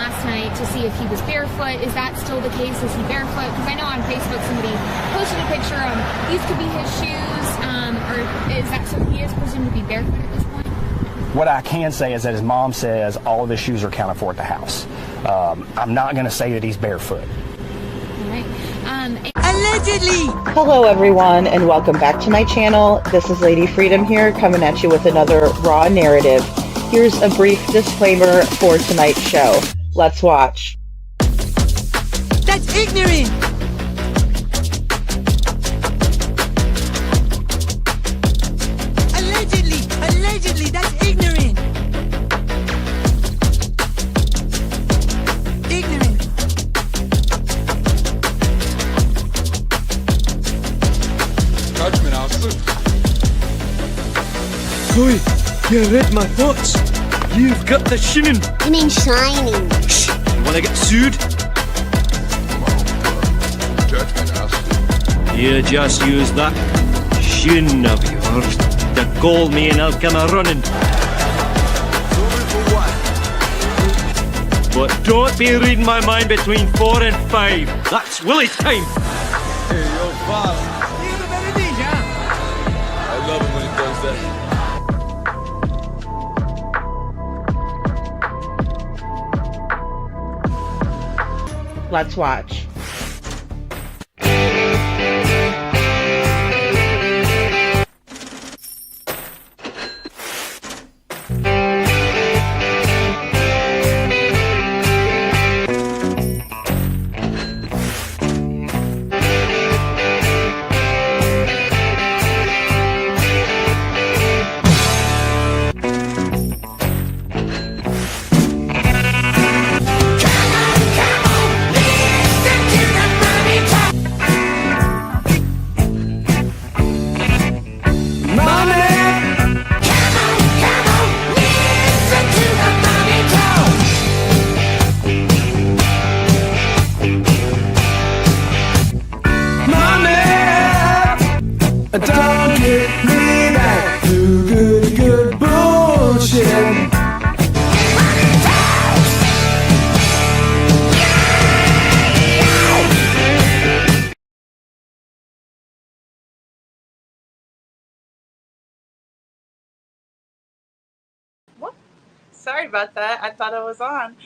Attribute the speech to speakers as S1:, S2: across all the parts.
S1: last night to see if he was barefoot. Is that still the case? Is he barefoot? Because I know on Facebook somebody posted a picture of these could be his shoes, or is that so he is presumed to be barefoot at this point?
S2: What I can say is that his mom says all of his shoes are accounted for at the house. I'm not going to say that he's barefoot.
S1: All right.
S3: Allegedly!
S4: Hello everyone and welcome back to my channel. This is Lady Freedom here coming at you with another raw narrative. Here's a brief disclaimer for tonight's show. Let's watch.
S3: That's ignorant! Allegedly, that's ignorant! Ignorant.
S5: Judgment, Alfred.
S6: Oi, you read my thoughts. You've got the shinin.
S7: You mean shining?
S6: Shh, you wanna get sued?
S5: Judgment, Alfred.
S6: You just use that shin of yours to call me and I'll come a-running. But don't be reading my mind between 4 and 5. That's Willie's time.
S5: Hey, yo, boss. I love it when he does that.
S4: Let's watch.
S8: Don't get me back to good bullshit.
S9: Whoop. Sorry about that. I thought I was on.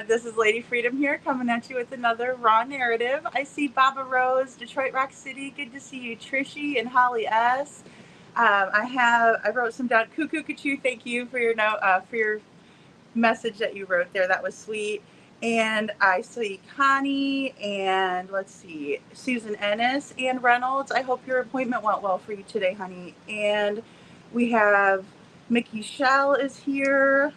S9: This is Lady Freedom here, coming at you with another raw narrative. I see Baba Rose, Detroit Rock City. Good to see you, Trishy and Holly S. I wrote some down. Cuckoo Kachoo, thank you for your note, for your message that you wrote there. That was sweet. And I see Connie and let's see, Susan Ennis and Reynolds. I hope your appointment went well for you today, honey. And we have Mickey Shell is here.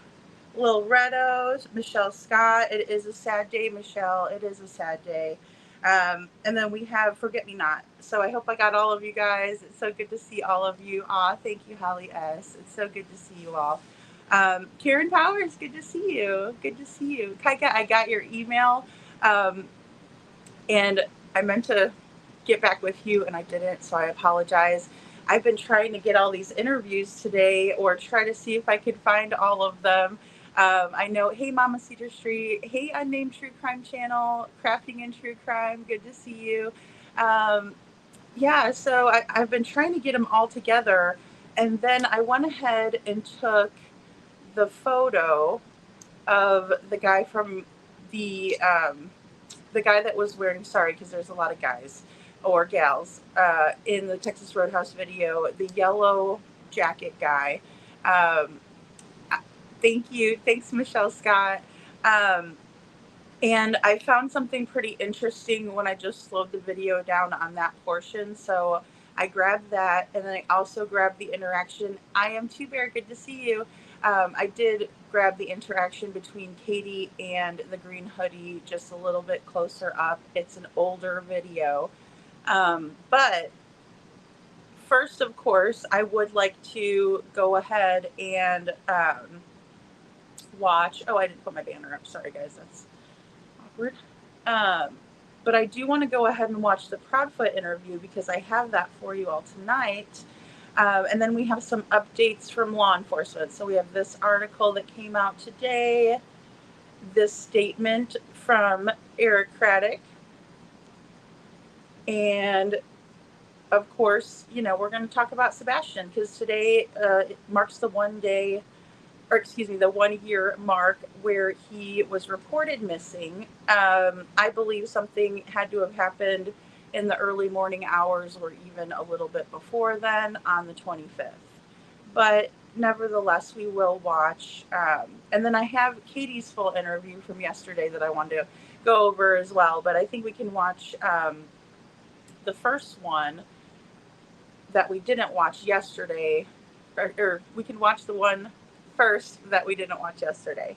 S9: Lil Redos, Michelle Scott. It is a sad day, Michelle. It is a sad day. And then we have Forget Me Not. So I hope I got all of you guys. It's so good to see all of you. Aw, thank you, Holly S. It's so good to see you all. Karen Powers, good to see you. Good to see you. Kaika, I got your email. And I meant to get back with you and I didn't, so I apologize. I've been trying to get all these interviews today or try to see if I could find all of them. I know, hey, Mama Cedar Street, hey, Unnamed True Crime Channel, Crafting in True Crime, good to see you. Yeah, so I've been trying to get them all together, and then I went ahead and took the photo of the guy from the guy that was wearing, sorry, because there's a lot of guys or gals in the Texas Roadhouse video, the yellow jacket guy. Thank you. Thanks, Michelle Scott. And I found something pretty interesting when I just slowed the video down on that portion. So I grabbed that, and then I also grabbed the interaction. I am Two Bear. Good to see you. I did grab the interaction between Katie and the green hoodie just a little bit closer up. It's an older video. But first, of course, I would like to go ahead and watch. Oh, I didn't put my banner up. Sorry, guys. That's awkward. But I do want to go ahead and watch the Proudfoot interview because I have that for you all tonight. And then we have some updates from law enforcement. So we have this article that came out today. this statement from Eric Craddock. And of course, you know, we're going to talk about Sebastian because today it marks the 1 year mark where he was reported missing. I believe something had to have happened in the early morning hours or even a little bit before then on the 25th. But nevertheless, we will watch. And then I have Katie's full interview from yesterday that I wanted to go over as well. But I think we can watch the first one that we didn't watch yesterday, or we can watch the one first that we didn't watch yesterday.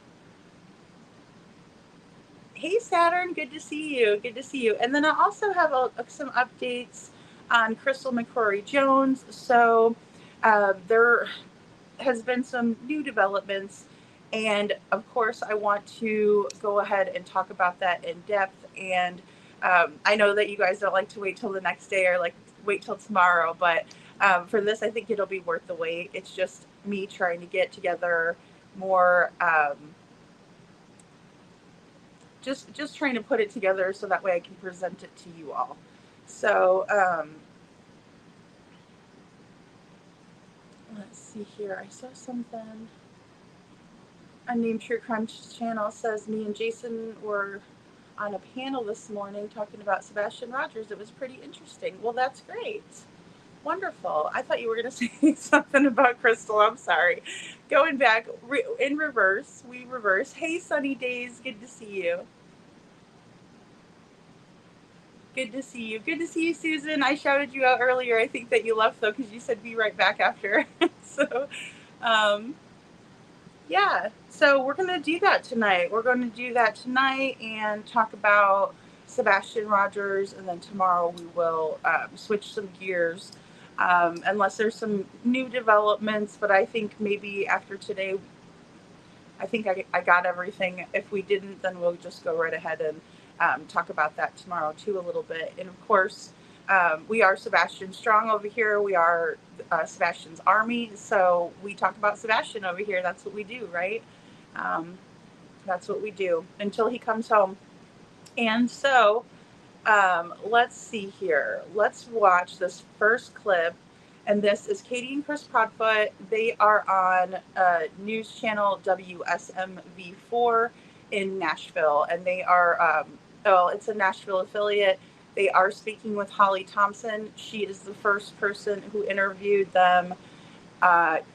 S9: Hey Saturn, good to see you. Good to see you. And then I also have some updates on Crystal McCrory Jones. So there has been some new developments, and of course I want to go ahead and talk about that in depth. And I know that you guys don't like to wait till the next day or like wait till tomorrow, but for this I think it'll be worth the wait. It's just me trying to get together more just trying to put it together so that way I can present it to you all. So let's see here. I saw something. Unnamed True Crime Channel says me and Jason were on a panel this morning talking about Sebastian Rogers. It was pretty interesting. Well, that's great. Wonderful. I thought you were going to say something about Crystal. I'm sorry. Going back in reverse, we reverse. Hey, Sunny Days. Good to see you. Good to see you. Good to see you, Susan. I shouted you out earlier. I think that you left, though, because you said be right back after. So, yeah. So we're going to do that tonight. We're going to do that tonight and talk about Sebastian Rogers. And then tomorrow we will switch some gears. Unless there's some new developments, but I think maybe after today, I think I got everything. If we didn't, then we'll just go right ahead and talk about that tomorrow too a little bit. And of course, we are Sebastian Strong over here. We are Sebastian's Army, so we talk about Sebastian over here. That's what we do, right? That's what we do until he comes home. And so let's see here. Let's watch this first clip. And this is Katie and Chris Prodfoot. They are on news channel WSMV4 in Nashville. And they are, it's a Nashville affiliate. They are speaking with Holly Thompson. She is the first person who interviewed them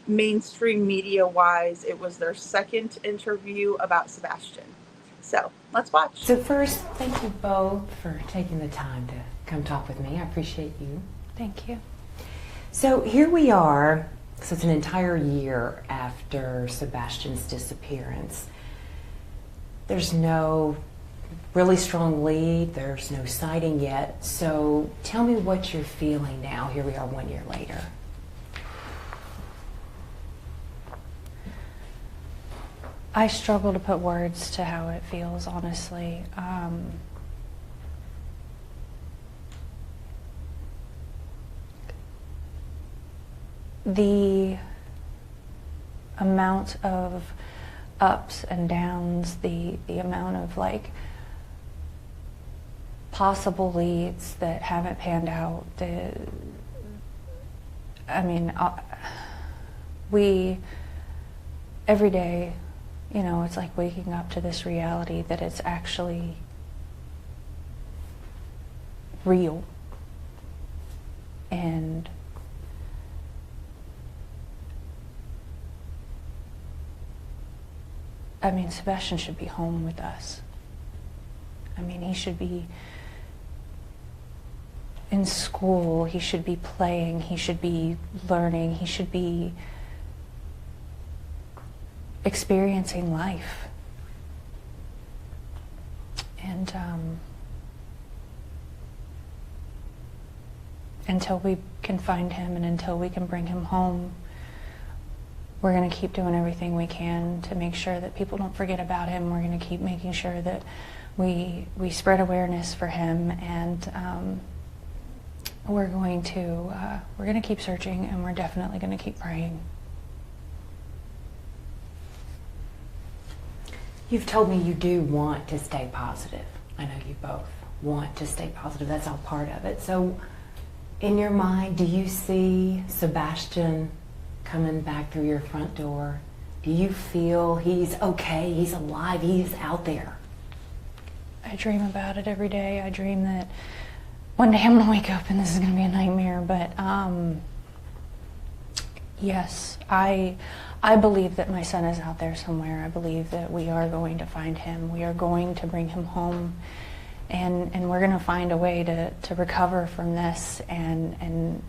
S9: mainstream media-wise. It was their second interview about Sebastian. So let's watch.
S7: So first, thank you both for taking the time to come talk with me. I appreciate you.
S10: Thank you.
S7: So here we are. So it's an entire year after Sebastian's disappearance. There's no really strong lead. There's no sighting yet. So tell me what you're feeling now. Here we are 1 year later.
S10: I struggle to put words to how it feels, honestly. The amount of ups and downs, the amount of like possible leads that haven't panned out. We every day, you know, it's like waking up to this reality that it's actually real. And I mean, Sebastian should be home with us. I mean, he should be in school, he should be playing, he should be learning, he should be experiencing life. And until we can find him and until we can bring him home, we're going to keep doing everything we can to make sure that people don't forget about him. We're going to keep making sure that we spread awareness for him, and we're going to keep searching, and we're definitely going to keep praying.
S7: You've told me you do want to stay positive. I know you both want to stay positive. That's all part of it. So in your mind, do you see Sebastian coming back through your front door? Do you feel he's okay, he's alive, he's out there?
S10: I dream about it every day. I dream that one day I'm going to wake up and this is going to be a nightmare. But yes, I believe that my son is out there somewhere. I believe that we are going to find him. We are going to bring him home. And we're going to find a way to recover from this. And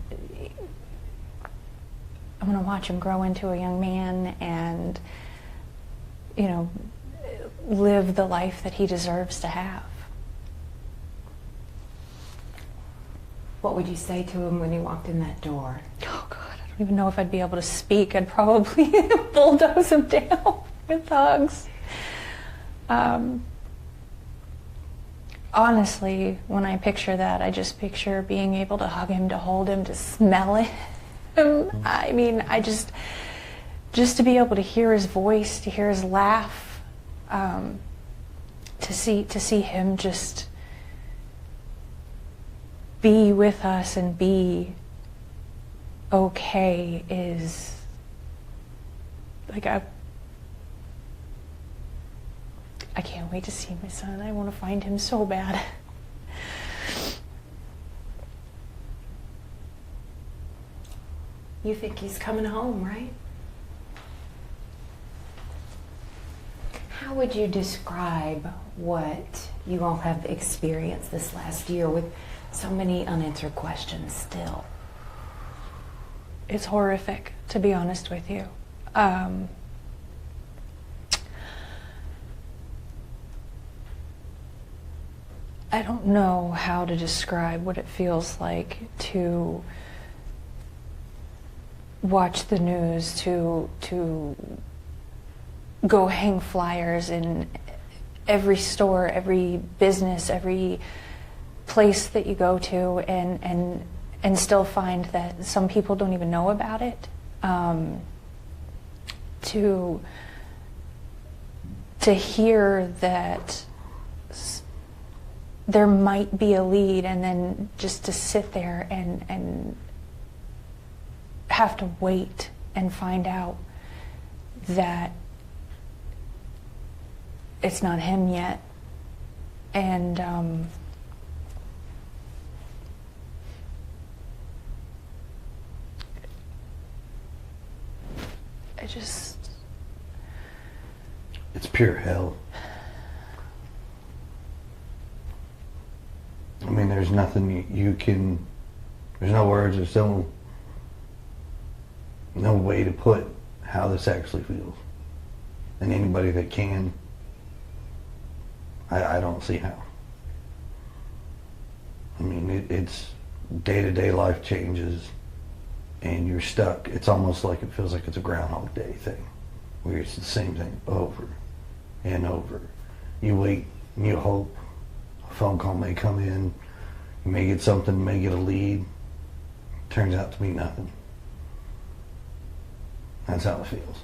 S10: I'm going to watch him grow into a young man and, you know, live the life that he deserves to have.
S7: What would you say to him when he walked in that door?
S10: Oh, God, I don't even know if I'd be able to speak. I'd probably bulldoze him down with hugs. Honestly, when I picture that, I just picture being able to hug him, to hold him, to smell him. I mean, just to be able to hear his voice, to hear his laugh, to see him just be with us and be okay is like I can't wait to see my son. I want to find him so bad.
S7: You think he's coming home, right? How would you describe what you all have experienced this last year with so many unanswered questions still?
S10: It's horrific, to be honest with you. I don't know how to describe what it feels like to watch the news, to go hang flyers in every store, every business, every place that you go to, and still find that some people don't even know about it. To hear that there might be a lead, and then just to sit there and have to wait and find out that it's not him yet. And
S11: it's pure hell. I mean, there's nothing you can, there's no words, there's no way to put how this actually feels. And anybody that can, I don't see how. I mean, it's day-to-day life changes and you're stuck. It's almost like it feels like it's a Groundhog Day thing, where it's the same thing over and over. You wait and you hope a phone call may come in, you may get something, may get a lead. Turns out to be nothing. That's how it feels.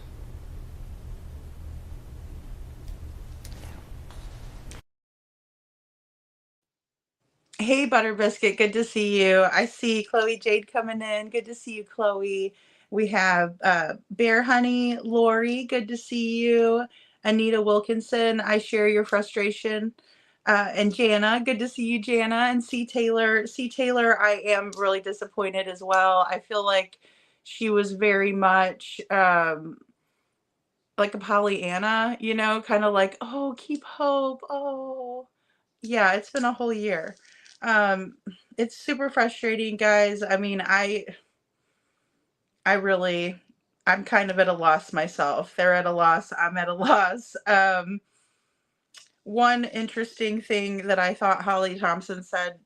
S9: Hey, Butter Biscuit, good to see you. I see Chloe Jade coming in. Good to see you, Chloe. We have Bear Honey, Lori, good to see you. Anita Wilkinson, I share your frustration. And Jana, good to see you, Jana. And C. Taylor, I am really disappointed as well. I feel like she was very much like a Pollyanna, you know, kind of like, oh, keep hope. Oh, yeah, it's been a whole year. It's super frustrating, guys. I mean, I'm kind of at a loss myself. They're at a loss. I'm at a loss. One interesting thing that I thought Holly Thompson said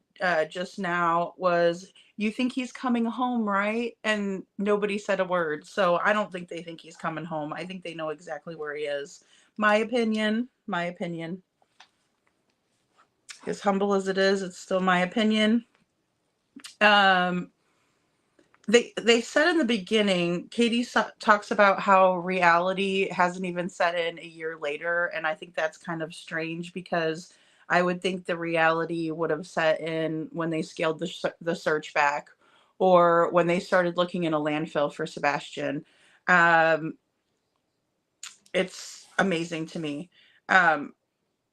S9: just now was, you think he's coming home, right? And nobody said a word. So I don't think they think he's coming home. I think they know exactly where he is. My opinion. As humble as it is, it's still my opinion. they said in the beginning, Katie talks about how reality hasn't even set in a year later, and I think that's kind of strange because I would think the reality would have set in when they scaled the search back, or when they started looking in a landfill for Sebastian. Um, it's amazing to me. Um,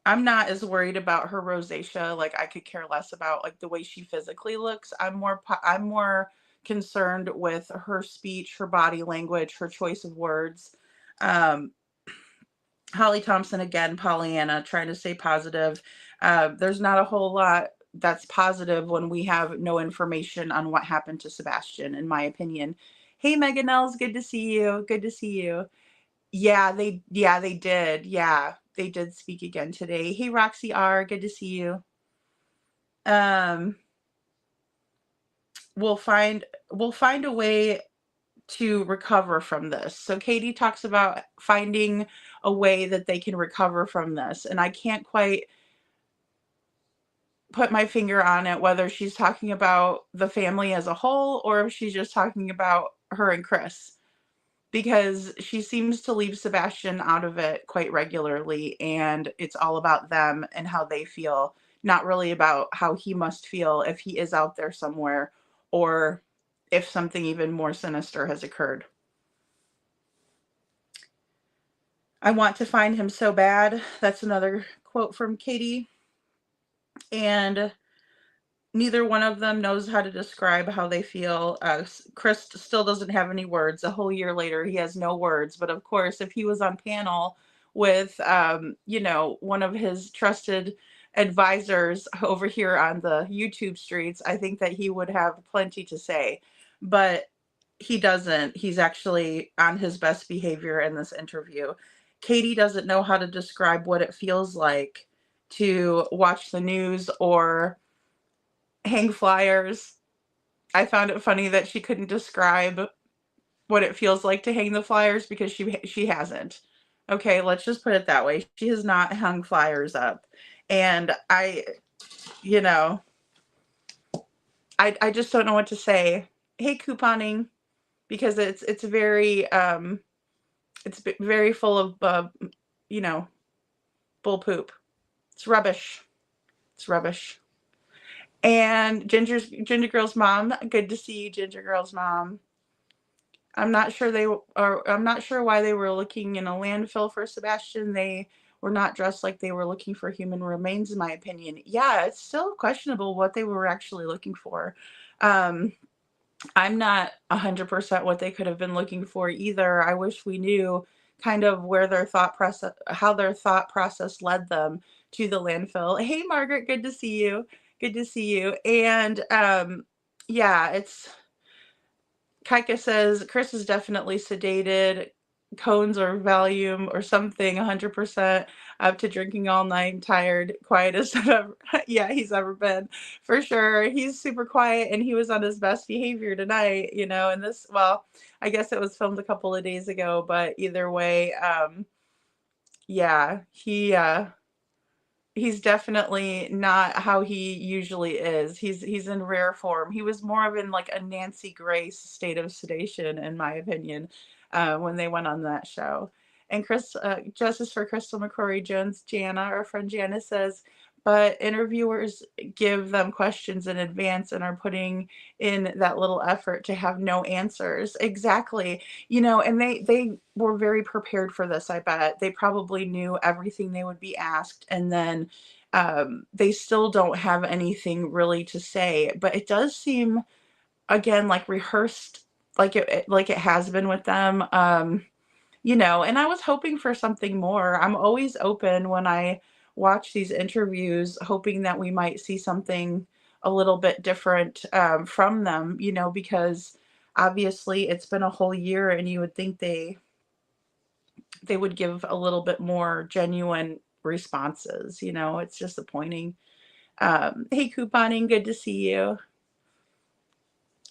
S9: I'm not as worried about her rosacea. Like, I could care less about like the way she physically looks. I'm more concerned with her speech, her body language, her choice of words. Um, Holly Thompson again, Pollyanna, trying to stay positive. There's not a whole lot that's positive when we have no information on what happened to Sebastian, in my opinion. Hey, Megan Els, good to see you. Good to see you. Yeah, they did. Yeah, they did speak again today. Hey, Roxy R, good to see you. Um, we'll find a way to recover from this. So Katie talks about finding a way that they can recover from this, and I can't quite put my finger on it whether she's talking about the family as a whole or if she's just talking about her and Chris, because she seems to leave Sebastian out of it quite regularly, and it's all about them and how they feel, not really about how he must feel if he is out there somewhere, or if something even more sinister has occurred. I want to find him so bad. That's another quote from Katie. And neither one of them knows how to describe how they feel. Chris still doesn't have any words. A whole year later, he has no words. But of course, if he was on panel with, one of his trusted advisors over here on the YouTube streets, I think that he would have plenty to say. But he doesn't. He's actually on his best behavior in this interview. Katie doesn't know how to describe what it feels like to watch the news or hang flyers. I found it funny that she couldn't describe what it feels like to hang the flyers because she hasn't. Okay, let's just put it that way. She has not hung flyers up. And I just don't know what to say. Hey, couponing, because it's very very full of bull poop. It's rubbish. It's rubbish. And Ginger Girl's mom, good to see you, Ginger Girl's mom. I'm not sure why they were looking in a landfill for Sebastian. They were not dressed like they were looking for human remains, in my opinion. Yeah, it's still questionable what they were actually looking for. I'm not 100% what they could have been looking for either. I wish we knew kind of where how their thought process led them to the landfill. Hey, Margaret, good to see you. Good to see you. And yeah, Kaika says Chris is definitely sedated, cones or Valium or something, 100% up to drinking all night, tired, quietest he's ever been, for sure. He's super quiet, and he was on his best behavior tonight, and I guess it was filmed a couple of days ago, but either way, yeah, he's definitely not how he usually is. He's in rare form. He was more of in like a Nancy Grace state of sedation, in my opinion, when they went on that show. And Justice for Crystal McCrory Jones, Jana, our friend Jana, says, but interviewers give them questions in advance and are putting in that little effort to have no answers. Exactly. And they were very prepared for this, I bet. They probably knew everything they would be asked, and then they still don't have anything really to say. But it does seem, again, like rehearsed, like it has been with them. And I was hoping for something more. I'm always open when I watch these interviews, hoping that we might see something a little bit different from them, because obviously it's been a whole year, and you would think they would give a little bit more genuine responses. It's disappointing. Hey, couponing, good to see you.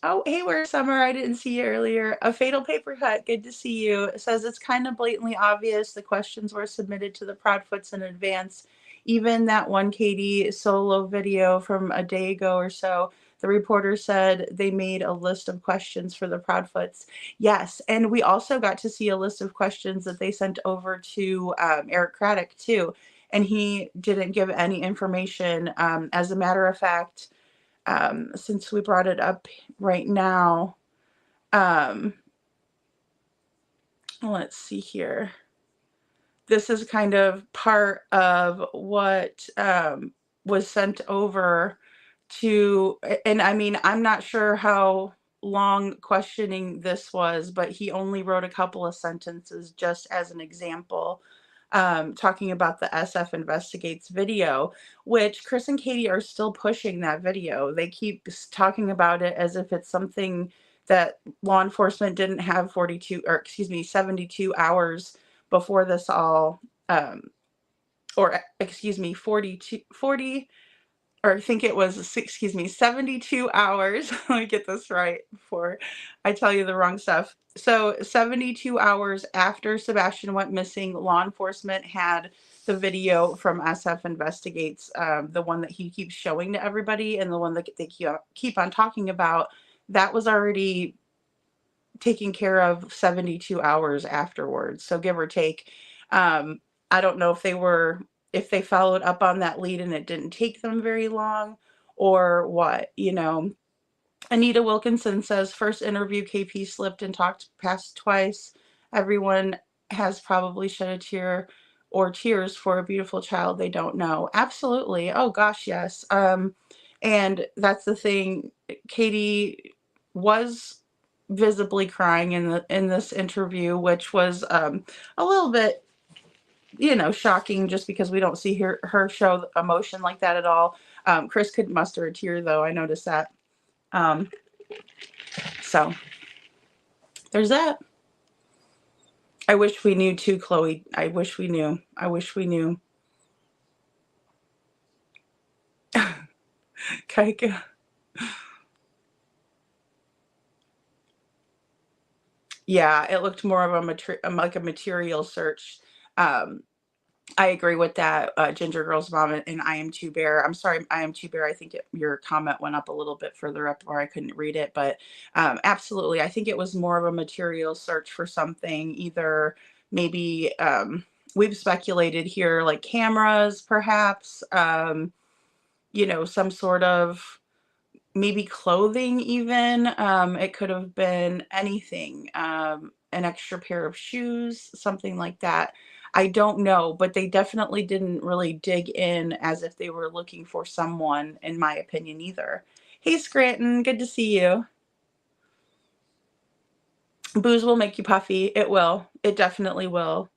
S9: Oh, hey, where's Summer? I didn't see you earlier. A Fatal Paper Cut, good to see you. It says it's kind of blatantly obvious the questions were submitted to the Proudfoots in advance. Even that one Katie solo video from a day ago or so, The reporter said they made a list of questions for the Proudfoots. Yes, and we also got to see a list of questions that they sent over to Eric Craddock too, and he didn't give any information. As a matter of fact, since we brought it up right now, let's see here. This is kind of part of what was sent over to, and I mean, I'm not sure how long questioning this was, but he only wrote a couple of sentences just as an example, talking about the SF Investigates video, which Chris and Katie are still pushing that video. They keep talking about it as if it's something that law enforcement didn't have 72 hours before this all, or excuse me, 40, or I think it was, 72 hours. Let me get this right before I tell you the wrong stuff. So 72 hours after Sebastian went missing, law enforcement had the video from SF Investigates, the one that he keeps showing to everybody and the one that they keep on talking about. That was already taken care of 72 hours afterwards. So give or take. I don't know if they followed up on that lead and it didn't take them very long or what, Anita Wilkinson says, first interview, KP slipped and talked past twice. Everyone has probably shed a tear or tears for a beautiful child they don't know. Absolutely. Oh gosh, yes. And that's the thing. Katie was visibly crying in this interview, which was a little bit, shocking, just because we don't see her show emotion like that at all. Chris could muster a tear though. I noticed that. So there's that. I wish we knew too, Chloe. I wish we knew. Kaika. Yeah, it looked more of like a material search. I agree with that, Ginger Girl's mom and I Am Two Bear. I'm sorry, I Am Two Bear. I think your comment went up a little bit further up where I couldn't read it, but absolutely. I think it was more of a material search for something, either maybe we've speculated here, like cameras, perhaps, some sort of maybe clothing even. It could have been anything, an extra pair of shoes, something like that. I don't know, but they definitely didn't really dig in as if they were looking for someone, in my opinion, either. Hey, Scranton, good to see you. Booze will make you puffy. It will. It definitely will.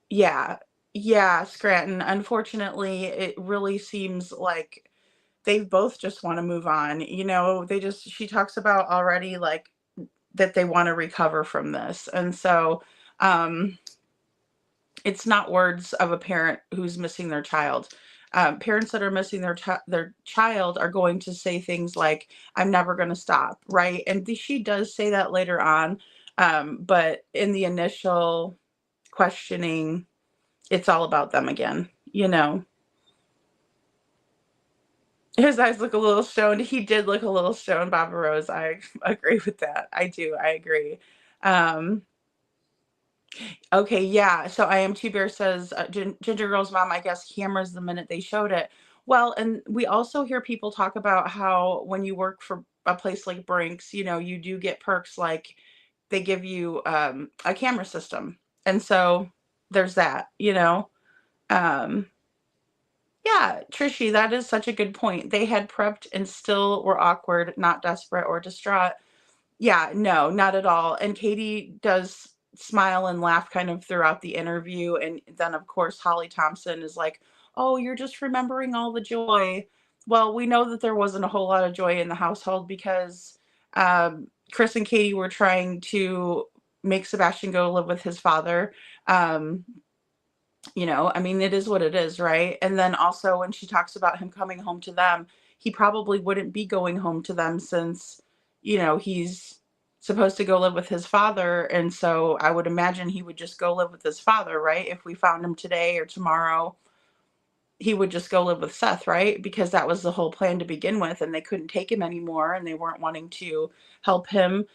S9: Yeah. Yeah, Scranton. Unfortunately, it really seems like they both just want to move on. She talks about already, like, that they want to recover from this. And so, it's not words of a parent who's missing their child. Parents that are missing their child are going to say things like, I'm never going to stop, right? And she does say that later on. But in the initial questioning, it's all about them again, His eyes look a little stoned. He did look a little stoned, Baba Rose. I agree with that. I do. I agree. Okay, yeah. So I Am Two Bear says, Ginger Girl's mom, I guess, cameras the minute they showed it. Well, and we also hear people talk about how when you work for a place like Brinks, you do get perks, like they give you a camera system. And so there's that, Yeah, Trishy, that is such a good point. They had prepped and still were awkward, not desperate or distraught. Yeah, no, not at all. And Katie does smile and laugh kind of throughout the interview. And then, of course, Holly Thompson is like, oh, you're just remembering all the joy. Well, we know that there wasn't a whole lot of joy in the household because Chris and Katie were trying to make Sebastian go live with his father. I mean, it is what it is, right? And then also when she talks about him coming home to them, he probably wouldn't be going home to them since, he's supposed to go live with his father. And so I would imagine he would just go live with his father, right? If we found him today or tomorrow. he would just go live with Seth, right? Because that was the whole plan to begin with, and they couldn't take him anymore, and they weren't wanting to help him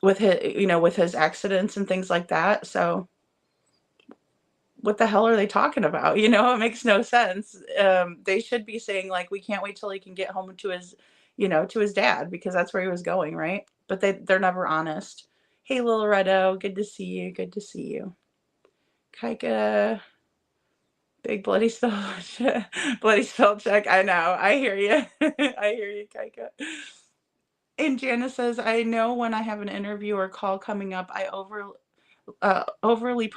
S9: with his accidents and things like that. So what the hell are they talking about? It makes no sense. They should be saying, like, we can't wait till he can get home to his dad, because that's where he was going, right? But they're never honest. Hey, Loretto, good to see you. Good to see you. Kaika, big bloody spell, bloody spell check. I know. I hear you. I hear you, Kaika. And Janice says, I know when I have an interview or call coming up, I overly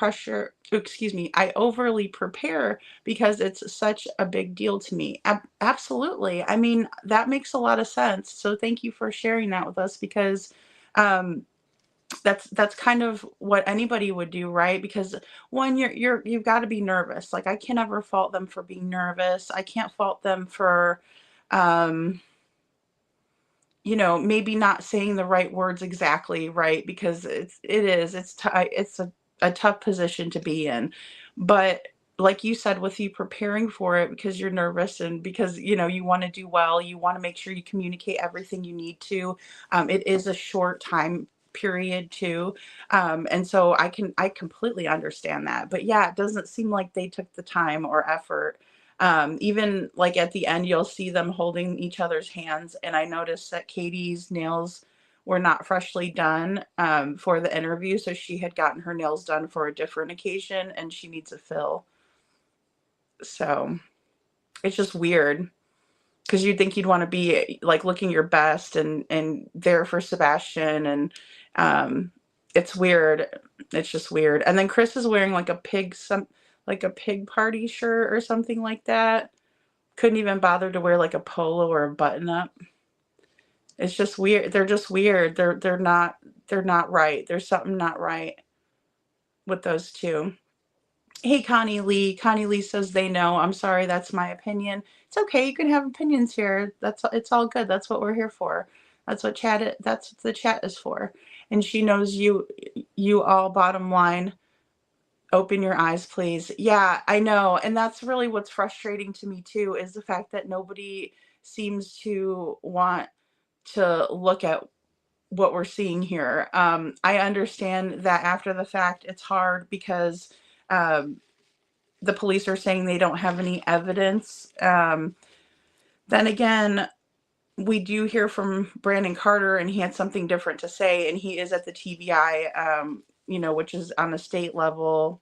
S9: prepare because it's such a big deal to me. Absolutely. I mean, that makes a lot of sense. So thank you for sharing that with us, because that's kind of what anybody would do, right? Because one, you've got to be nervous. Like, I can never fault them for being nervous. I can't fault them for maybe not saying the right words exactly, right? Because it's a tough position to be in. But like you said, with you preparing for it because you're nervous and because, you want to do well, you want to make sure you communicate everything you need to. It is a short time period too. And so I completely understand that. But yeah, it doesn't seem like they took the time or effort. Even like at the end, you'll see them holding each other's hands. And I noticed that Katie's nails were not freshly done for the interview. So she had gotten her nails done for a different occasion and she needs a fill. So it's just weird, because you'd think you'd want to be like looking your best and there for Sebastian. And it's weird. It's just weird. And then Chris is wearing like a pig party shirt or something like that. Couldn't even bother to wear like a polo or a button up. It's just weird. They're just weird. They're not right. There's something not right with those two. Hey, Connie Lee. Connie Lee says they know. I'm sorry, that's my opinion. It's okay. You can have opinions here. It's all good. That's what we're here for. That's what the chat is for. And she knows you all, bottom line. Open your eyes, please. Yeah, I know. And that's really what's frustrating to me too, is the fact that nobody seems to want to look at what we're seeing here. I understand that after the fact, it's hard because the police are saying they don't have any evidence. Then again, we do hear from Brandon Carter, and he had something different to say, and he is at the TBI, which is on the state level.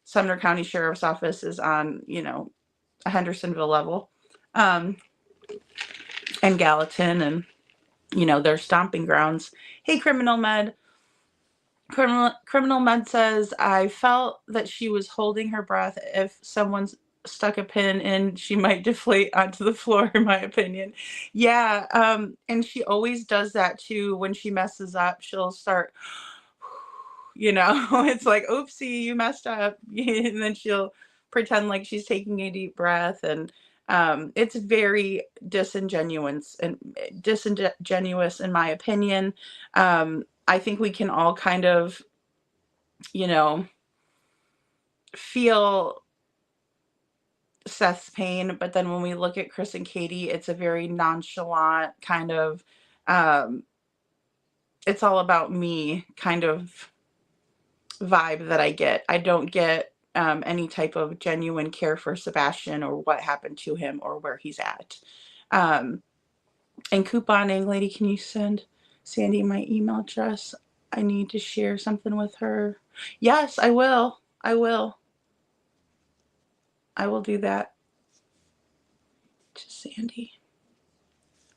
S9: Sumner County Sheriff's Office is on, a Hendersonville level, and Gallatin, and, their stomping grounds. Hey, Criminal Med. Criminal Med says, I felt that she was holding her breath. If someone stuck a pin in, she might deflate onto the floor, in my opinion. Yeah, and she always does that too. When she messes up, she'll start, it's like, oopsie, you messed up. And then she'll pretend like she's taking a deep breath. And it's very disingenuous in my opinion. I think we can all kind of, feel Seth's pain, but then when we look at Chris and Katie, it's a very nonchalant kind of, it's all about me kind of vibe that I get. I don't get any type of genuine care for Sebastian or what happened to him or where he's at. And couponing, lady, can you send Sandy my email address? I need to share something with her. Yes, I will. I will do that to Sandy.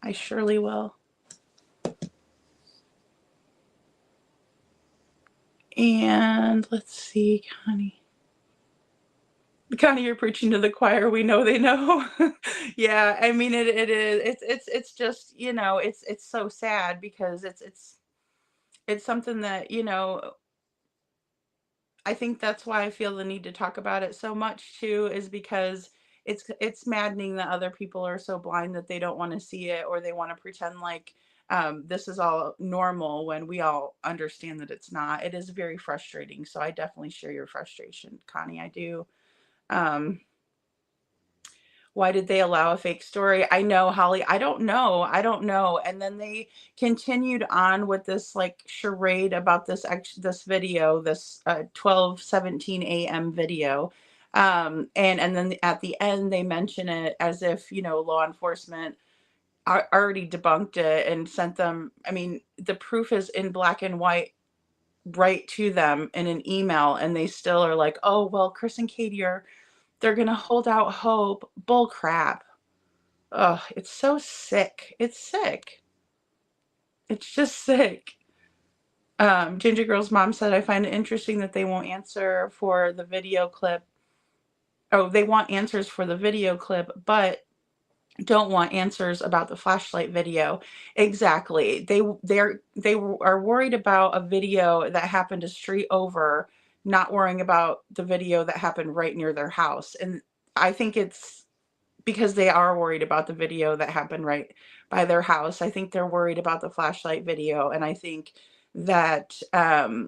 S9: I surely will. And let's see, Connie. Connie, you're preaching to the choir. We know they know. Yeah, I mean it is. It's just, it's so sad because it's something that, I think that's why I feel the need to talk about it so much too, is because it's maddening that other people are so blind that they don't want to see it, or they want to pretend like this is all normal when we all understand that it's not. It is very frustrating. So I definitely share your frustration, Connie. I do. Why did they allow a fake story? I know, Holly. I don't know. I don't know. And then they continued on with this like charade about this video, this 12:17 a.m. video. And then at the end they mention it as if, you know, law enforcement already debunked it and sent them. I mean, the proof is in black and white right to them in an email, and they still are like, oh, well, Chris and Katie they're going to hold out hope. Bull crap. Ugh, it's so sick. It's sick. It's just sick. Ginger Girl's mom said, I find it interesting that they won't answer for the video clip. Oh, they want answers for the video clip, but don't want answers about the flashlight video. Exactly. They are worried about a video that happened a street over, not worrying about the video that happened right near their house. And I think it's because they are worried about the video that happened right by their house. I think they're worried about the flashlight video, and I think that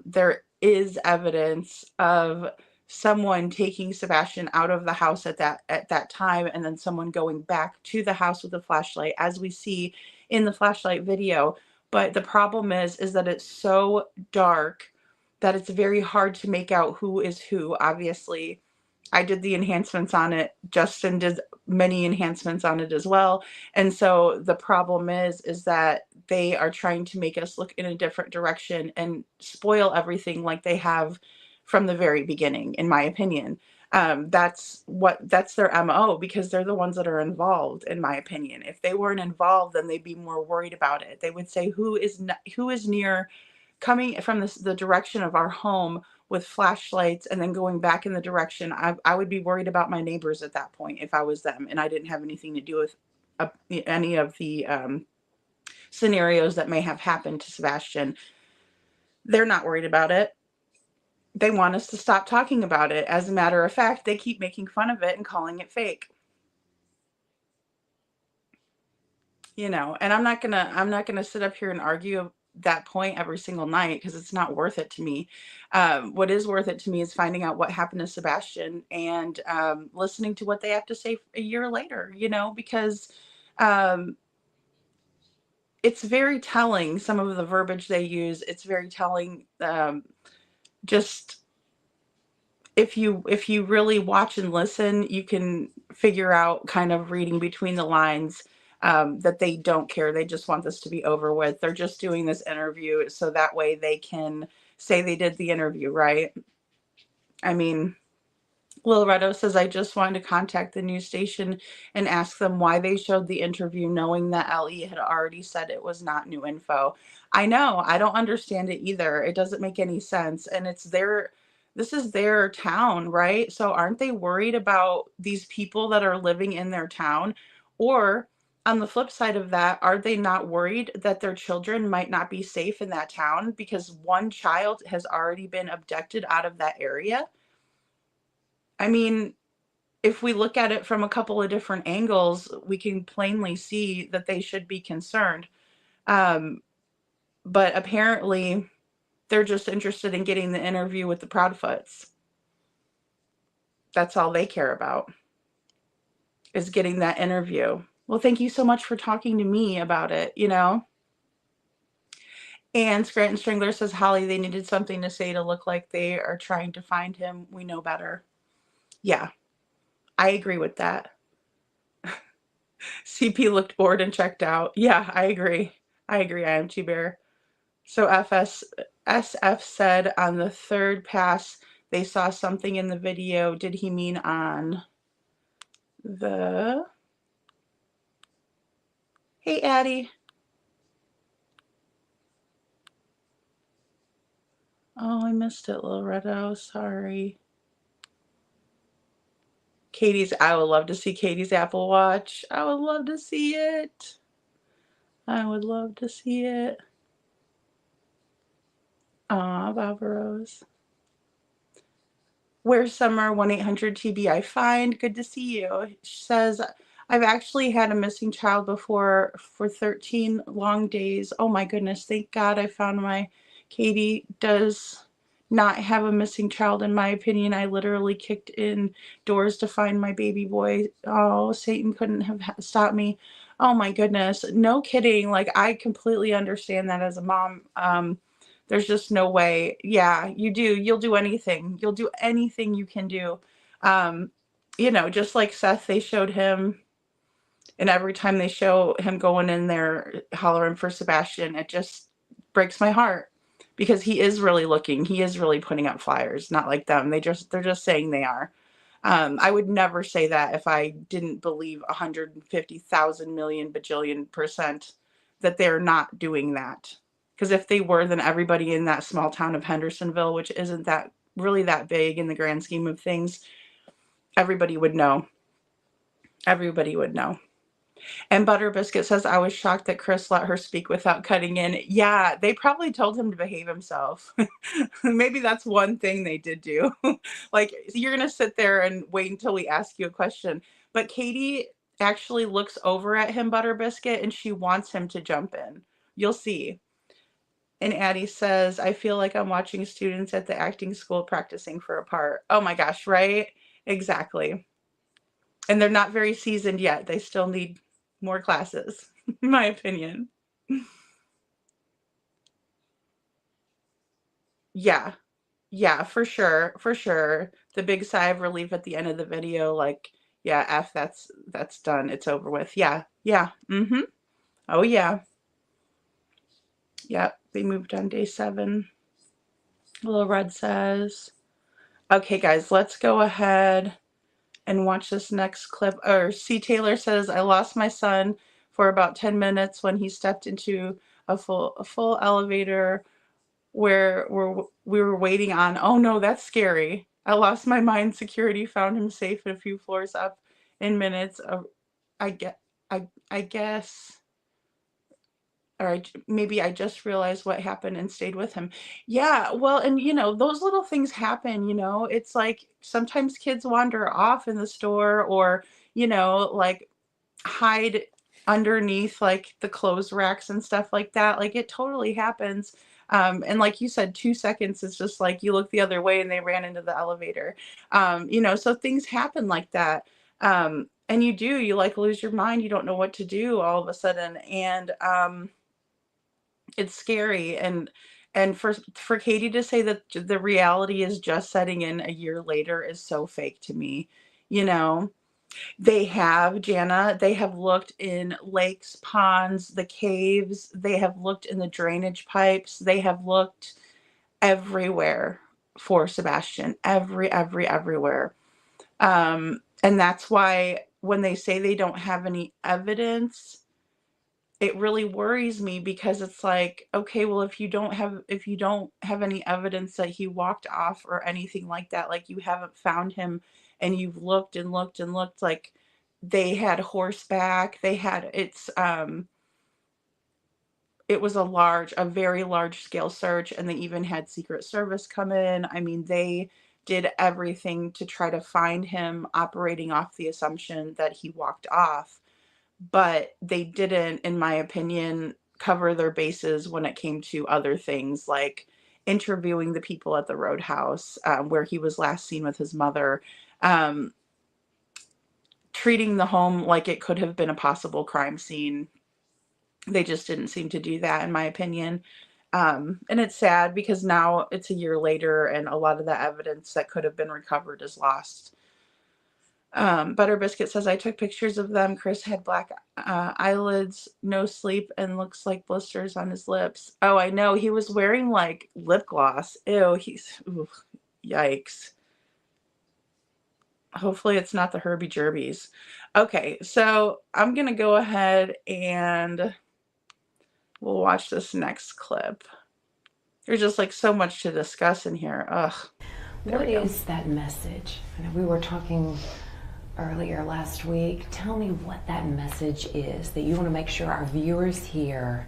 S9: there is evidence of someone taking Sebastian out of the house at that time, and then someone going back to the house with a flashlight, as we see in the flashlight video. But the problem is that it's so dark that it's very hard to make out who is who. Obviously, I did the enhancements on it. Justin did many enhancements on it as well. And so the problem is that they are trying to make us look in a different direction and spoil everything like they have from the very beginning, in my opinion. That's their MO, because they're the ones that are involved, in my opinion. If they weren't involved, then they'd be more worried about it. They would say, who is near, coming from the direction of our home with flashlights and then going back in the direction. I would be worried about my neighbors at that point if I was them and I didn't have anything to do with any of the scenarios that may have happened to Sebastian. They're not worried about it. They want us to stop talking about it. As a matter of fact, they keep making fun of it and calling it fake. You know, and I'm not gonna sit up here and argue that point every single night, because it's not worth it to me. What is worth it to me is finding out what happened to Sebastian and listening to what they have to say a year later, you know, because it's very telling, some of the verbiage they use. It's very telling. Just if you really watch and listen, you can figure out, kind of reading between the lines, that they don't care. They just want this to be over with. They're just doing this interview so that way they can say they did the interview, right? I mean, Lil Redo says, I just wanted to contact the news station and ask them why they showed the interview knowing that LE had already said it was not new info. I know. I don't understand it either. It doesn't make any sense. And this is their town, right? So aren't they worried about these people that are living in their town? Or on the flip side of that, are they not worried that their children might not be safe in that town because one child has already been abducted out of that area? I mean, if we look at it from a couple of different angles, we can plainly see that they should be concerned. But apparently, they're just interested in getting the interview with the Proudfoots. That's all they care about, is getting that interview. Well, thank you so much for talking to me about it, you know? And Scranton Strangler says, Holly, they needed something to say to look like they are trying to find him. We know better. Yeah, I agree with that. CP looked bored and checked out. Yeah, I agree. I am T-Bear. So SF said on the third pass, they saw something in the video. Did he mean on the... Hey, Addie. Oh, I missed it, Lil Redo. Sorry. I would love to see Katie's Apple Watch. I would love to see it. I would love to see it. Aw, Barbaros. Where's Summer? 1-800-TBI Find. Good to see you. She says, I've actually had a missing child before for 13 long days. Oh my goodness. Thank God I found my Katie does not have a missing child, in my opinion. I literally kicked in doors to find my baby boy. Oh, Satan couldn't have stopped me. Oh my goodness. No kidding. Like, I completely understand that as a mom. There's just no way. Yeah, you do. You'll do anything. You'll do anything you can do. You know, just like Seth, they showed him, and every time they show him going in there hollering for Sebastian, it just breaks my heart, because he is really looking. He is really putting up flyers. Not like them. They're just saying they are. I would never say that if I didn't believe 150,000 million bajillion % that they're not doing that. Because if they were, then everybody in that small town of Hendersonville, which isn't that really that big in the grand scheme of things, everybody would know. Everybody would know. And Butter Biscuit says, I was shocked that Chris let her speak without cutting in. Yeah, they probably told him to behave himself. Maybe that's one thing they did do. Like, you're going to sit there and wait until we ask you a question. But Katie actually looks over at him, Butter Biscuit, and she wants him to jump in. You'll see. And Addie says, I feel like I'm watching students at the acting school practicing for a part. Oh my gosh, right? Exactly. And they're not very seasoned yet. They still need more classes, in my opinion. Yeah. Yeah, for sure. For sure. The big sigh of relief at the end of the video, like, yeah, F, that's done. It's over with. Yeah. Yeah. Mm-hmm. Oh, yeah. Yep. They moved on day 7. Little Red says. Okay, guys, let's go ahead and watch this next clip. Or C. Taylor says, I lost my son for about 10 minutes when he stepped into a full elevator where we were waiting on. Oh no, that's scary. I lost my mind. Security found him safe a few floors up in minutes. I guess, or maybe I just realized what happened and stayed with him. Yeah, well, and you know, those little things happen, you know. It's like sometimes kids wander off in the store, or, you know, like hide underneath like the clothes racks and stuff like that. Like, it totally happens. And like you said, 2 seconds is just like you look the other way and they ran into the elevator. You know, so things happen like that. And you like lose your mind. You don't know what to do all of a sudden. And it's scary. And for Katie to say that the reality is just setting in a year later is so fake to me. You know, they have looked in lakes, ponds, the caves. They have looked in the drainage pipes. They have looked everywhere for Sebastian, everywhere. And that's why when they say they don't have any evidence, it really worries me, because it's like, okay, well, if you don't have any evidence that he walked off or anything like that, like you haven't found him and you've looked and looked and looked, like they had horseback, it was a very large scale search, and they even had Secret Service come in. I mean, they did everything to try to find him, operating off the assumption that he walked off. But they didn't, in my opinion, cover their bases when it came to other things, like interviewing the people at the roadhouse where he was last seen with his mother, treating the home like it could have been a possible crime scene. They just didn't seem to do that, in my opinion. And it's sad, because now it's a year later and a lot of the evidence that could have been recovered is lost. Butter Biscuit says, I took pictures of them. Chris had black eyelids, no sleep, and looks like blisters on his lips. Oh, I know. He was wearing like lip gloss. Ew, yikes. Hopefully it's not the Herbie Jerbies. Okay, so I'm going to go ahead and we'll watch this next clip. There's just like so much to discuss in here. Ugh.
S7: What is that message? I know we were talking earlier last week. Tell me what that message is that you want to make sure our viewers hear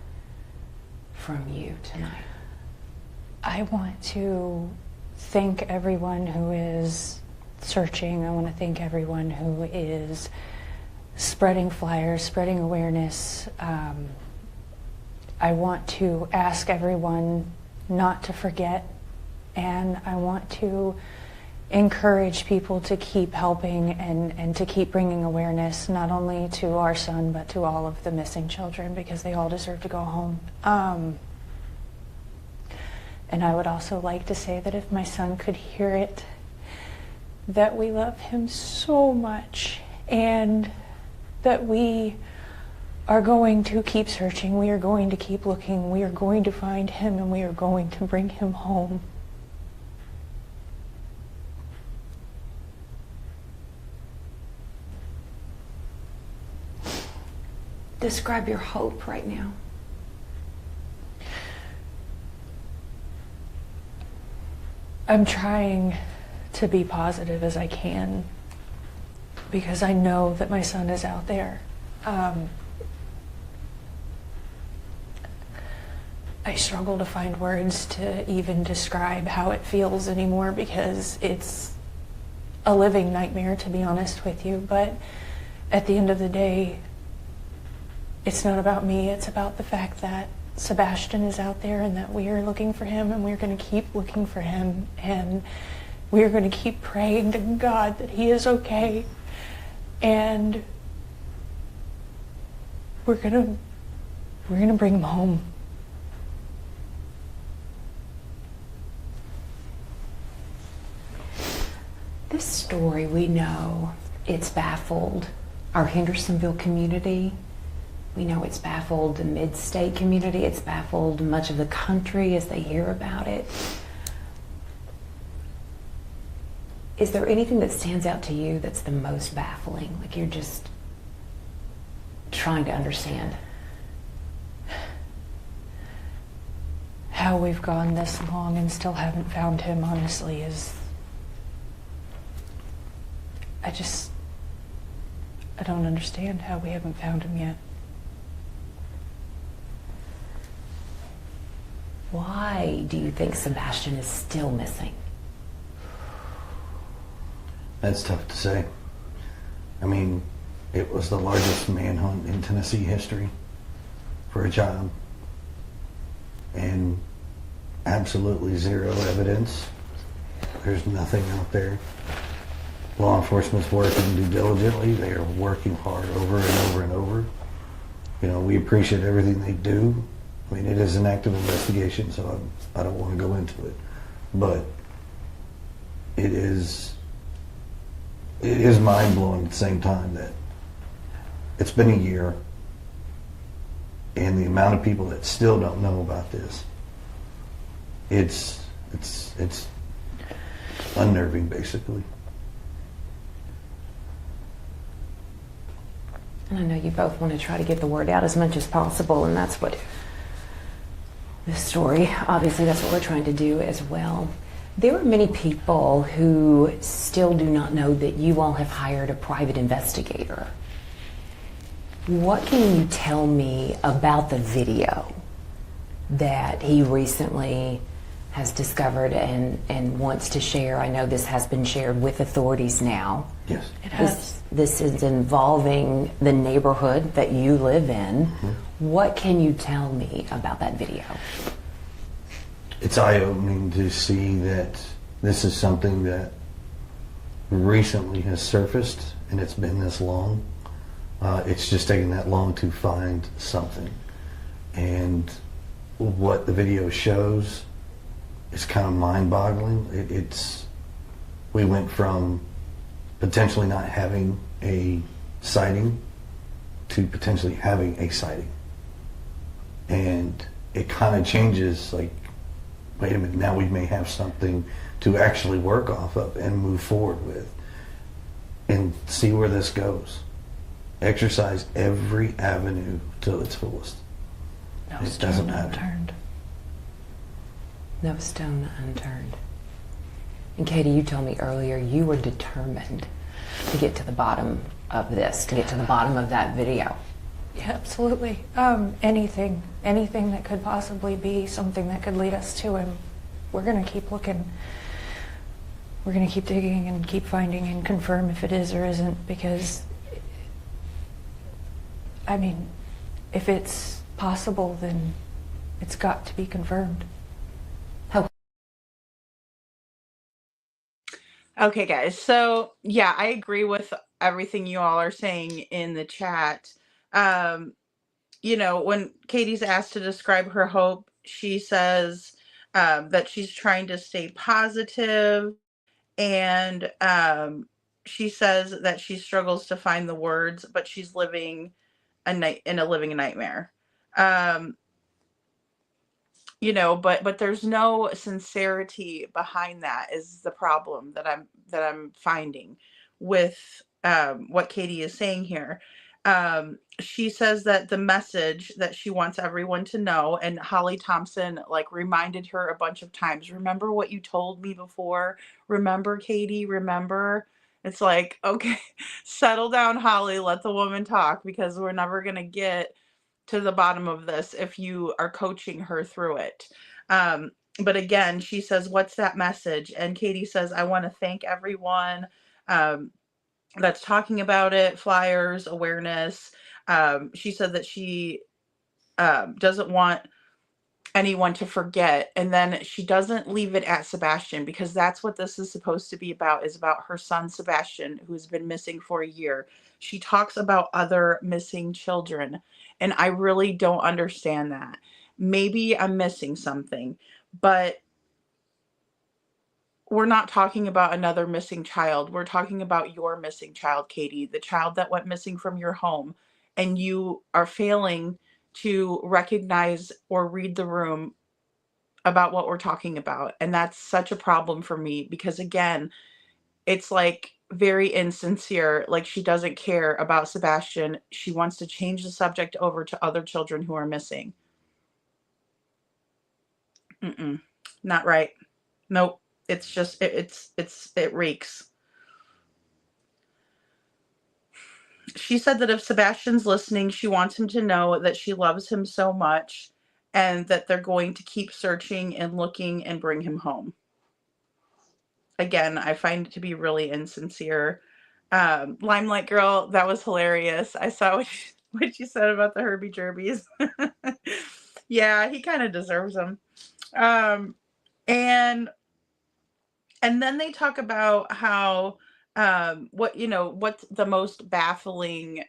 S7: from you tonight.
S10: I want to thank everyone who is searching. I want to thank everyone who is spreading flyers, spreading awareness. I want to ask everyone not to forget And I want to encourage people to keep helping and to keep bringing awareness not only to our son but to all of the missing children, because they all deserve to go home. And I would also like to say that if my son could hear it, that we love him so much and that we are going to keep searching, we are going to keep looking, we are going to find him, and we are going to bring him home.
S7: Describe your hope right now.
S10: I'm trying to be positive as I can because I know that my son is out there. I struggle to find words to even describe how it feels anymore because it's a living nightmare, to be honest with you. But at the end of the day, it's not about me. It's about the fact that Sebastian is out there and that we are looking for him, and we're going to keep looking for him, and we're going to keep praying to God that he is okay, and we're going to bring him home.
S7: This story, we know it's baffled our Hendersonville community. We know it's baffled the mid-state community. It's baffled much of the country as they hear about it. Is there anything that stands out to you that's the most baffling? Like you're just trying to understand?
S10: How we've gone this long and still haven't found him, honestly, is... I don't understand how we haven't found him yet.
S7: Why do you think Sebastian is still missing?
S11: That's tough to say. I mean, it was the largest manhunt in Tennessee history for a child. And absolutely zero evidence. There's nothing out there. Law enforcement's working due diligently. They are working hard over and over and over. You know, we appreciate everything they do. I mean, it is an active investigation, so I don't want to go into it. But it is mind-blowing at the same time that it's been a year, and the amount of people that still don't know about this, it's unnerving, basically.
S7: And I know you both want to try to get the word out as much as possible, and that's what this story, obviously that's what we're trying to do as well. There are many people who still do not know that you all have hired a private investigator. What can you tell me about the video that he recently has discovered and wants to share? I know this has been shared with authorities now.
S11: Yes.
S10: It has.
S7: This is involving the neighborhood that you live in. Mm-hmm. What can you tell me about that video?
S11: It's eye-opening to see that this is something that recently has surfaced, and it's been this long. It's just taken that long to find something. And what the video shows is kind of mind-boggling. We went from potentially not having a sighting to potentially having a sighting. And it kind of changes, like, wait a minute, now we may have something to actually work off of and move forward with and see where this goes. Exercise every avenue till its fullest.
S10: No
S11: it
S10: stone
S11: doesn't matter.
S10: unturned.
S7: No stone unturned. And Katie, you told me earlier you were determined to get to the bottom of this, to get to the bottom of that video.
S10: Yeah, absolutely. Anything that could possibly be something that could lead us to him. We're going to keep looking. We're going to keep digging and keep finding and confirm if it is or isn't, because, I mean, if it's possible, then it's got to be confirmed.
S9: Okay, guys. So, yeah, I agree with everything you all are saying in the chat. Um, when Katie's asked to describe her hope, she says that she's trying to stay positive, and she says that she struggles to find the words, but she's living a living nightmare. Um, but there's no sincerity behind that is the problem that I'm finding with what Katie is saying here. She says that the message that she wants everyone to know, and Holly Thompson like reminded her a bunch of times, remember what you told me before, remember, Katie, remember. It's like, okay, settle down, Holly, let the woman talk, because we're never going to get to the bottom of this if you are coaching her through it. But again, she says, what's that message? And Katie says, I want to thank everyone that's talking about it, flyers, awareness. She said that she doesn't want anyone to forget, and then she doesn't leave it at Sebastian, because that's what this is supposed to be about, is about her son Sebastian, who's been missing for a year. She talks about other missing children, and I really don't understand that. Maybe I'm missing something, but we're not talking about another missing child. We're talking about your missing child, Katie, the child that went missing from your home, and you are failing to recognize or read the room about what we're talking about. And that's such a problem for me, because again, it's like very insincere. Like, she doesn't care about Sebastian. She wants to change the subject over to other children who are missing. Not right. Nope. It's just, it reeks. She said that if Sebastian's listening, she wants him to know that she loves him so much, and that they're going to keep searching and looking and bring him home. Again, I find it to be really insincere. Limelight Girl, that was hilarious. I saw what you said about the Herbie Jerbies. Yeah, he kind of deserves them. And then they talk about how what's the most baffling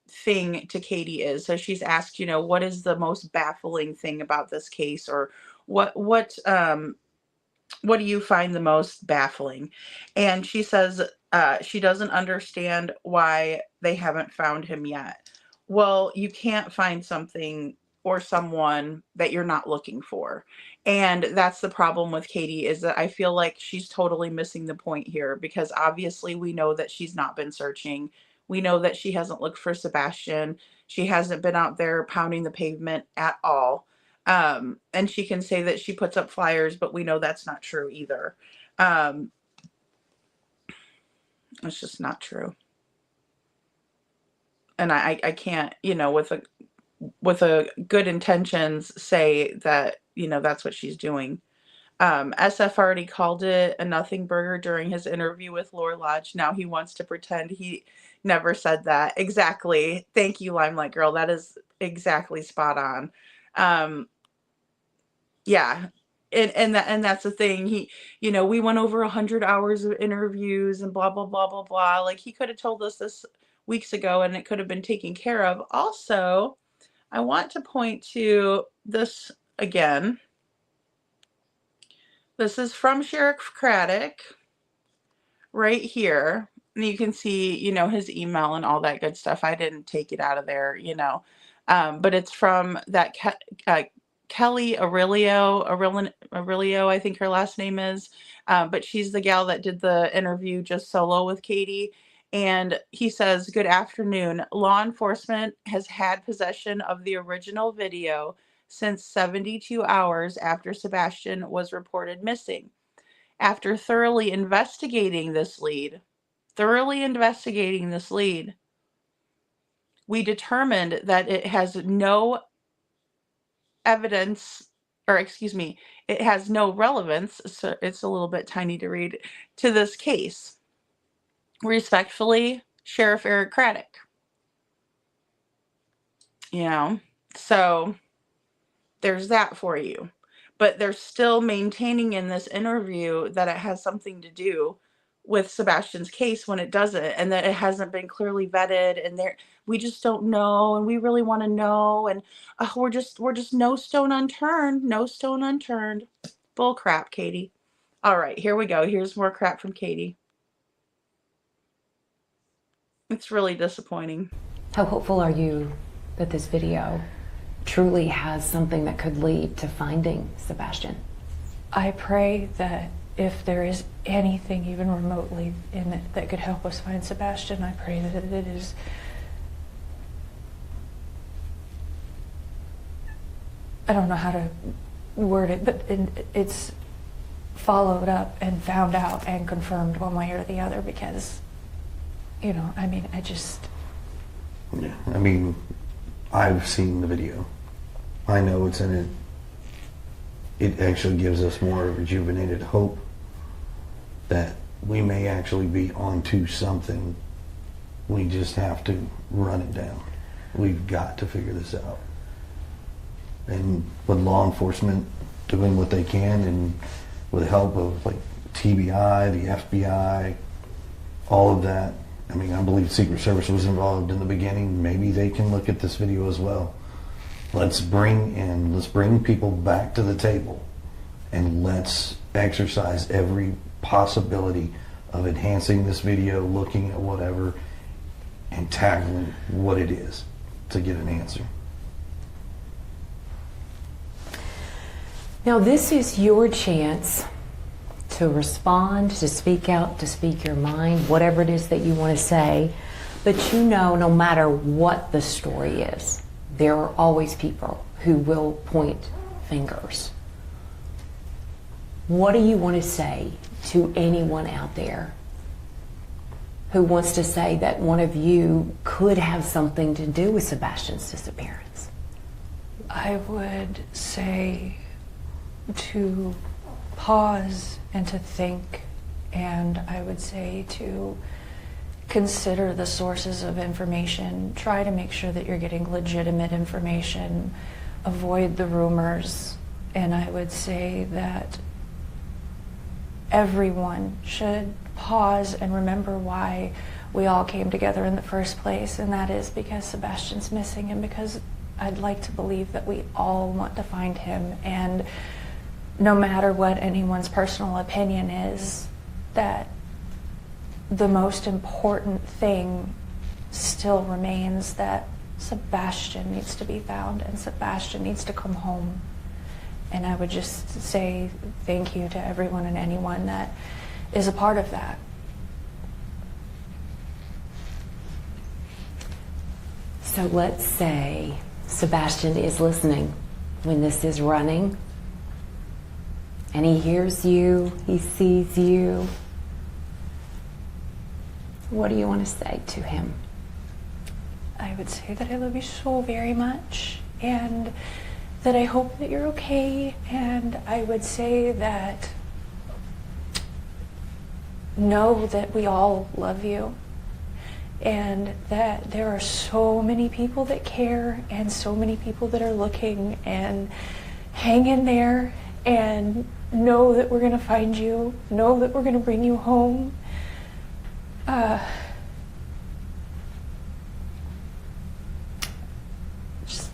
S9: thing to Katie is. So she's asked, what is the most baffling thing about this case, or what do you find the most baffling? And she says she doesn't understand why they haven't found him yet. Well, you can't find something or someone that you're not looking for. And that's the problem with Katie, is that I feel like she's totally missing the point here, because obviously we know that she's not been searching. We know that she hasn't looked for Sebastian. She hasn't been out there pounding the pavement at all. And she can say that she puts up flyers, but we know that's not true either. It's just not true. And I can't, with a good intentions, say that, that's what she's doing. SF already called it a nothing burger during his interview with Laura Lodge. Now he wants to pretend he never said that. Exactly. Thank you, Limelight Girl. That is exactly spot on. Yeah. And that's the thing. We went over 100 hours of interviews and blah, blah, blah, blah, blah. Like, he could have told us this weeks ago and it could have been taken care of. Also, I want to point to this again. This is from Sheriff Craddock right here. And you can see, his email and all that good stuff. I didn't take it out of there, but it's from that Kelly Aurelio, I think her last name is, but she's the gal that did the interview just solo with Katie. And he says, good afternoon. Law enforcement has had possession of the original video since 72 hours after Sebastian was reported missing. After thoroughly investigating this lead, we determined that it has no evidence, or excuse me, it has no relevance, so it's a little bit tiny to read, to this case. Respectfully, Sheriff Eric Craddock. So there's that for you. But they're still maintaining in this interview that it has something to do with Sebastian's case when it doesn't, and that it hasn't been clearly vetted, and we just don't know, and we really want to know, and we're just no stone unturned, no stone unturned. Bull crap, Katie. All right, here we go. Here's more crap from Katie. It's really disappointing.
S7: How hopeful are you that this video truly has something that could lead to finding Sebastian?
S10: I pray that if there is anything even remotely in it that could help us find Sebastian, I pray that it is I don't know how to word it, but it's followed up and found out and confirmed one way or the other, because, you know, I mean,
S11: Yeah, I mean, I've seen the video. I know it's in it. It actually gives us more rejuvenated hope that we may actually be onto something. We just have to run it down. We've got to figure this out. And with law enforcement doing what they can, and with the help of like TBI, the FBI, all of that. I mean, I believe Secret Service was involved in the beginning. Maybe they can look at this video as well. Let's bring people back to the table, and let's exercise every possibility of enhancing this video, looking at whatever, and tackling what it is to get an answer.
S7: Now, this is your chance to respond, to speak out, to speak your mind, whatever it is that you want to say. But you know, no matter what the story is, there are always people who will point fingers. What do you want to say to anyone out there who wants to say that one of you could have something to do with Sebastian's disappearance?
S10: I would say to pause and to think, and I would say to consider the sources of information. Try to make sure that you're getting legitimate information. Avoid the rumors. And I would say that everyone should pause and remember why we all came together in the first place, and that is because Sebastian's missing, and because I'd like to believe that we all want to find him. And no matter what anyone's personal opinion is, that the most important thing still remains, that Sebastian needs to be found and Sebastian needs to come home. And I would just say thank you to everyone and anyone that is a part of that.
S7: So let's say Sebastian is listening when this is running, and he hears you, he sees you. What do you want to say to him?
S10: I would say that I love you so very much, and that I hope that you're okay, and I would say that know that we all love you, and that there are so many people that care, and so many people that are looking, and hang in there, and know that we're going to find you, know that we're going to bring you home. Just,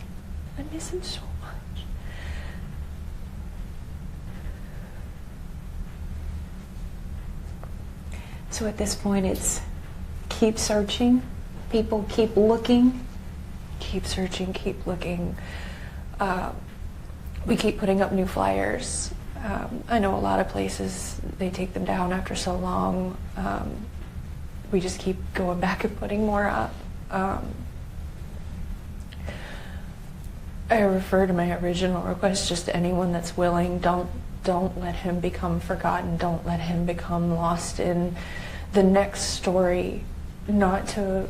S10: I miss him so much.
S7: So at this point, it's keep searching. People keep looking.
S10: Keep searching, keep looking. We keep putting up new flyers. I know a lot of places, they take them down after so long. We just keep going back and putting more up. I refer to my original request, just anyone that's willing, don't let him become forgotten. Don't let him become lost in the next story. Not to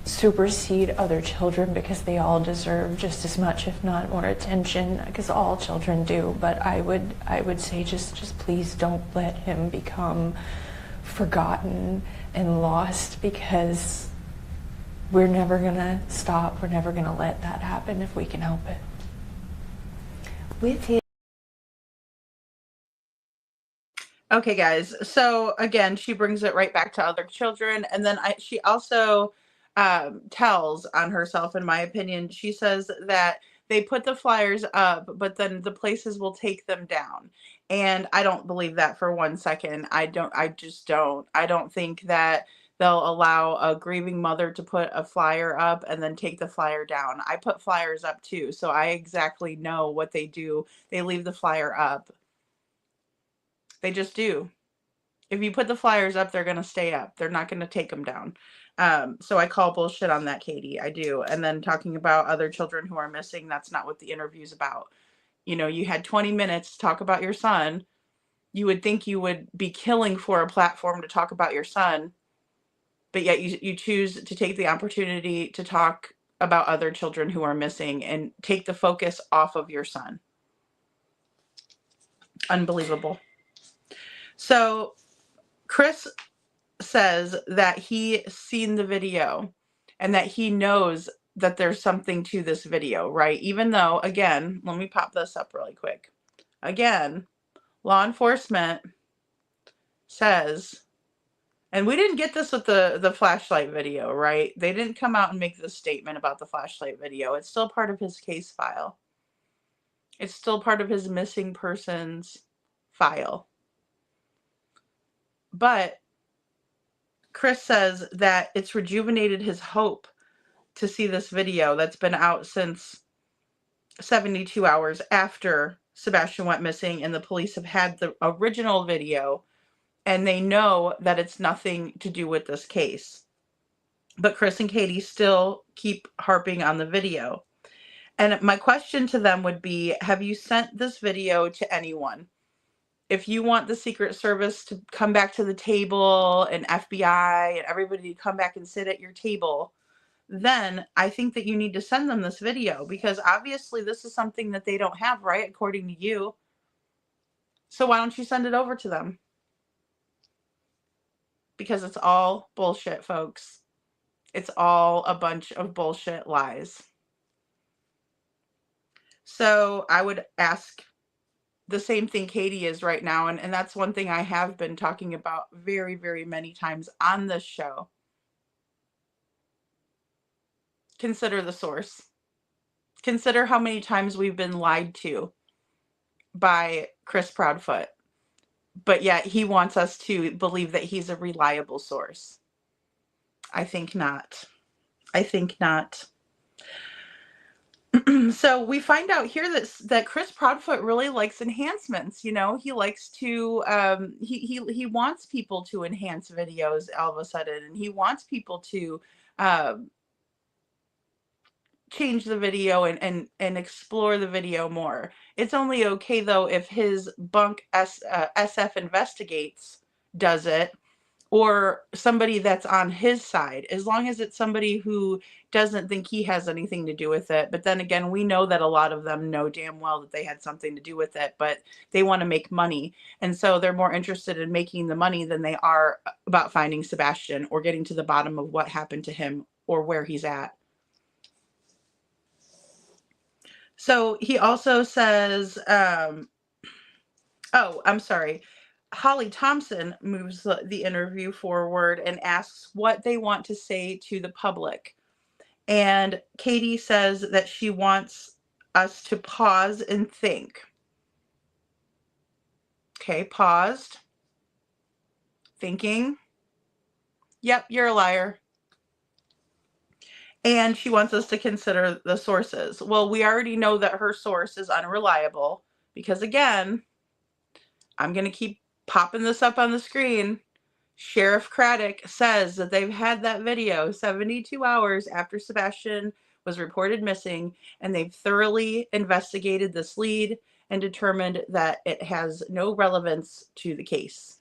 S10: supersede other children, because they all deserve just as much, if not more attention, because all children do. But I would say just please don't let him become forgotten and lost, because we're never gonna stop. We're never gonna let that happen if we can help it.
S7: With his
S9: Okay, guys. So again, she brings it right back to other children, and then she also tells on herself, in my opinion. She says that they put the flyers up, but then the places will take them down, and I don't believe that for 1 second. I don't. I just don't. I don't think that they'll allow a grieving mother to put a flyer up and then take the flyer down. I put flyers up too, so I exactly know what they do. They leave the flyer up. They just do. If you put the flyers up, they're going to stay up. They're not going to take them down. So I call bullshit on that, Katie. I do. And then talking about other children who are missing, that's not what the interview's about. You know, you had 20 minutes to talk about your son. You would think you would be killing for a platform to talk about your son, but yet you choose to take the opportunity to talk about other children who are missing and take the focus off of your son. Unbelievable. So Chris says that he seen the video and that he knows that there's something to this video, right? Even though, again, let me pop this up really quick. Again, law enforcement says, and we didn't get this with the flashlight video, right? They didn't come out and make this statement about the flashlight video. It's still part of his case file. It's still part of his missing persons file. But Chris says that it's rejuvenated his hope to see this video that's been out since 72 hours after Sebastian went missing, and the police have had the original video, and they know that it's nothing to do with this case. But Chris and Katie still keep harping on the video. And my question to them would be, have you sent this video to anyone? If you want the Secret Service to come back to the table and FBI and everybody to come back and sit at your table, then I think that you need to send them this video, because obviously this is something that they don't have, right? According to you. So why don't you send it over to them? Because it's all bullshit, folks. It's all a bunch of bullshit lies. So I would ask the same thing Katie is right now. And that's one thing I have been talking about very, very many times on this show. Consider the source. Consider how many times we've been lied to by Chris Proudfoot. But yet he wants us to believe that he's a reliable source. I think not. I think not. So we find out here that Chris Proudfoot really likes enhancements. You know, he likes to he wants people to enhance videos all of a sudden, and he wants people to change the video and explore the video more. It's only okay though if his bunk SF Investigates does it, or somebody that's on his side, as long as it's somebody who doesn't think he has anything to do with it. But then again, we know that a lot of them know damn well that they had something to do with it, but they want to make money. And so they're more interested in making the money than they are about finding Sebastian or getting to the bottom of what happened to him or where he's at. So he also says, oh, I'm sorry. Holly Thompson moves the interview forward and asks what they want to say to the public. And Katie says that she wants us to pause and think. Okay, paused. Thinking. Yep, you're a liar. And she wants us to consider the sources. Well, we already know that her source is unreliable because, again, I'm going to keep popping this up on the screen. Sheriff Craddock says that they've had that video 72 hours after Sebastian was reported missing, and they've thoroughly investigated this lead and determined that it has no relevance to the case.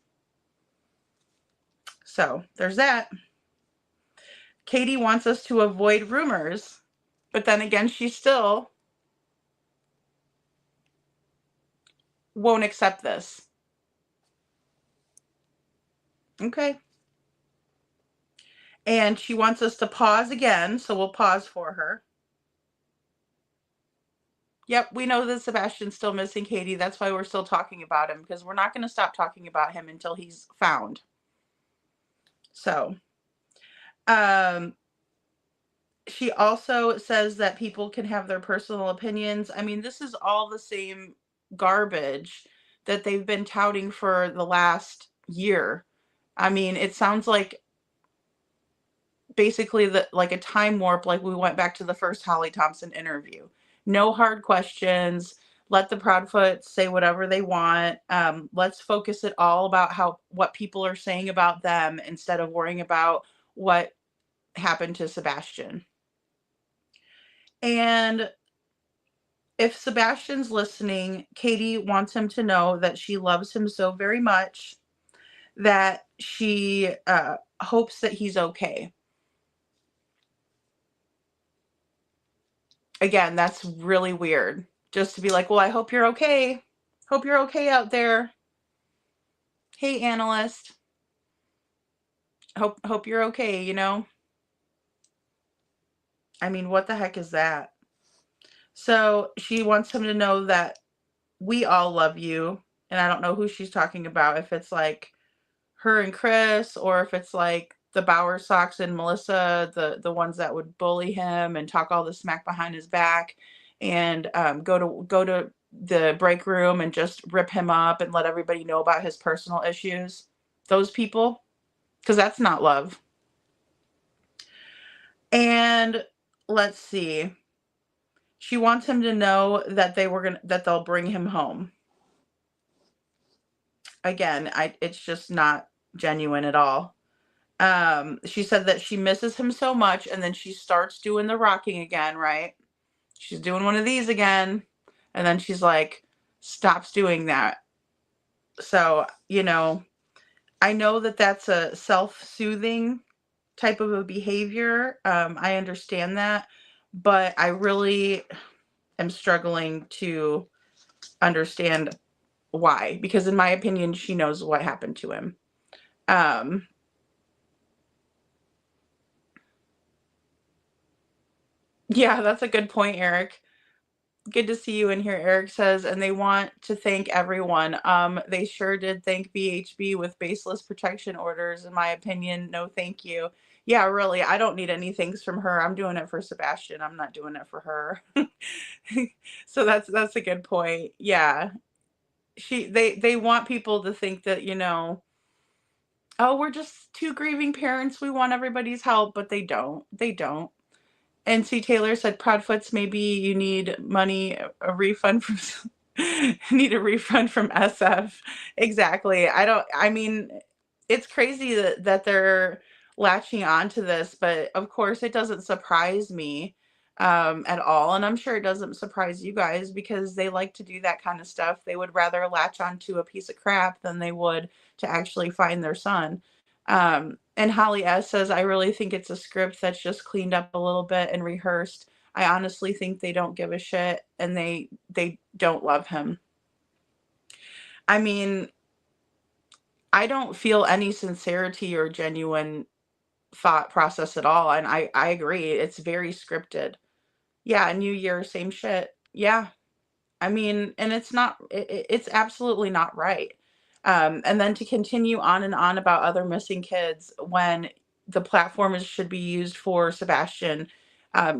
S9: So there's that. Katie wants us to avoid rumors, but then again, she still won't accept this. Okay. And she wants us to pause again, so we'll pause for her. Yep, we know that Sebastian's still missing, Katie. That's why we're still talking about him, because we're not going to stop talking about him until he's found. So, she also says that people can have their personal opinions. I mean, this is all the same garbage that they've been touting for the last year. I mean, it sounds like basically like a time warp, like we went back to the first Holly Thompson interview. No hard questions. Let the Proudfoot say whatever they want. Let's focus it all about what people are saying about them instead of worrying about what happened to Sebastian. And if Sebastian's listening, Katie wants him to know that she loves him so very much that she hopes that he's okay. Again, that's really weird. Just to be like, well, I hope you're okay. Hope you're okay out there. Hey, analyst. Hope you're okay, you know? I mean, what the heck is that? So she wants him to know that we all love you. And I don't know who she's talking about, if it's like her and Chris, or if it's like the Bauer Sox and Melissa, the ones that would bully him and talk all the smack behind his back, and go to the break room and just rip him up and let everybody know about his personal issues. Those people, because that's not love. And let's see. She wants him to know that they'll bring him home. Again, it's just not genuine at all. She said that she misses him so much, and then she starts doing the rocking again, right? She's doing one of these again, and then she's like, stops doing that. So, you know, I know that that's a self-soothing type of a behavior. I understand that, but I really am struggling to understand why, because in my opinion, she knows what happened to him. Yeah, that's a good point, Eric. Good to see you in here, Eric says, and they want to thank everyone. They sure did thank BHB with baseless protection orders. In my opinion, no thank you. Yeah, really, I don't need any thanks from her. I'm doing it for Sebastian. I'm not doing it for her. So that's a good point. Yeah. They want people to think that, you know, oh, we're just two grieving parents. We want everybody's help, but they don't. They don't. NC Taylor said, Proudfoots, maybe you need money, a refund from, need a refund from SF. Exactly. I mean, it's crazy that they're latching on to this, but of course it doesn't surprise me at all. And I'm sure it doesn't surprise you guys, because they like to do that kind of stuff. They would rather latch onto a piece of crap than they would to actually find their son. And Holly S says, I really think it's a script that's just cleaned up a little bit and rehearsed. I honestly think they don't give a shit, and they don't love him. I mean, I don't feel any sincerity or genuine thought process at all. And I agree. It's very scripted. Yeah. New Year, same shit. Yeah. I mean, and it's absolutely not right. And then to continue on and on about other missing kids when the platform should be used for Sebastian,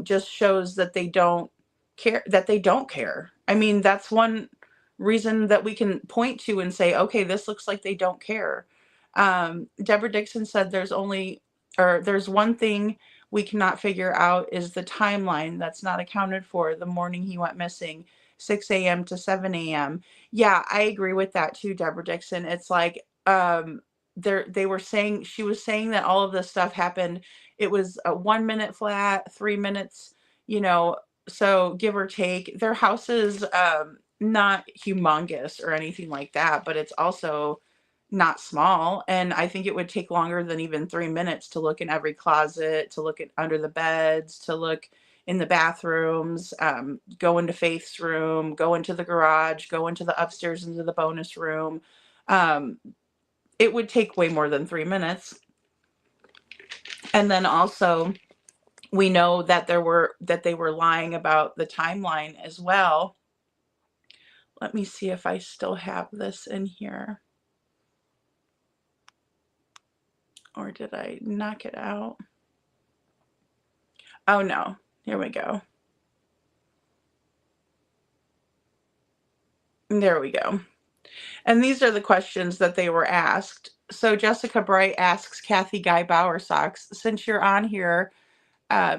S9: just shows that they don't care. I mean, that's one reason that we can point to and say, okay, this looks like they don't care. Deborah Dixon said there's one thing we cannot figure out is the timeline that's not accounted for. The morning he went missing, 6 a.m. to 7 a.m. Yeah, I agree with that too, Deborah Dixon. It's like she was saying that all of this stuff happened. It was a 1 minute flat, 3 minutes, you know, so give or take. Their house is not humongous or anything like that, but it's also not small. And I think it would take longer than even 3 minutes to look in every closet, to look at under the beds, to look in the bathrooms, go into Faith's room, go into the garage, go into the upstairs, into the bonus room. It would take way more than 3 minutes. And then also, we know that they were lying about the timeline as well. Let me see if I still have this in here. Or did I knock it out? Oh no, here we go. There we go. And these are the questions that they were asked. So Jessica Bright asks Kathy Guy Bowersocks, since you're on here,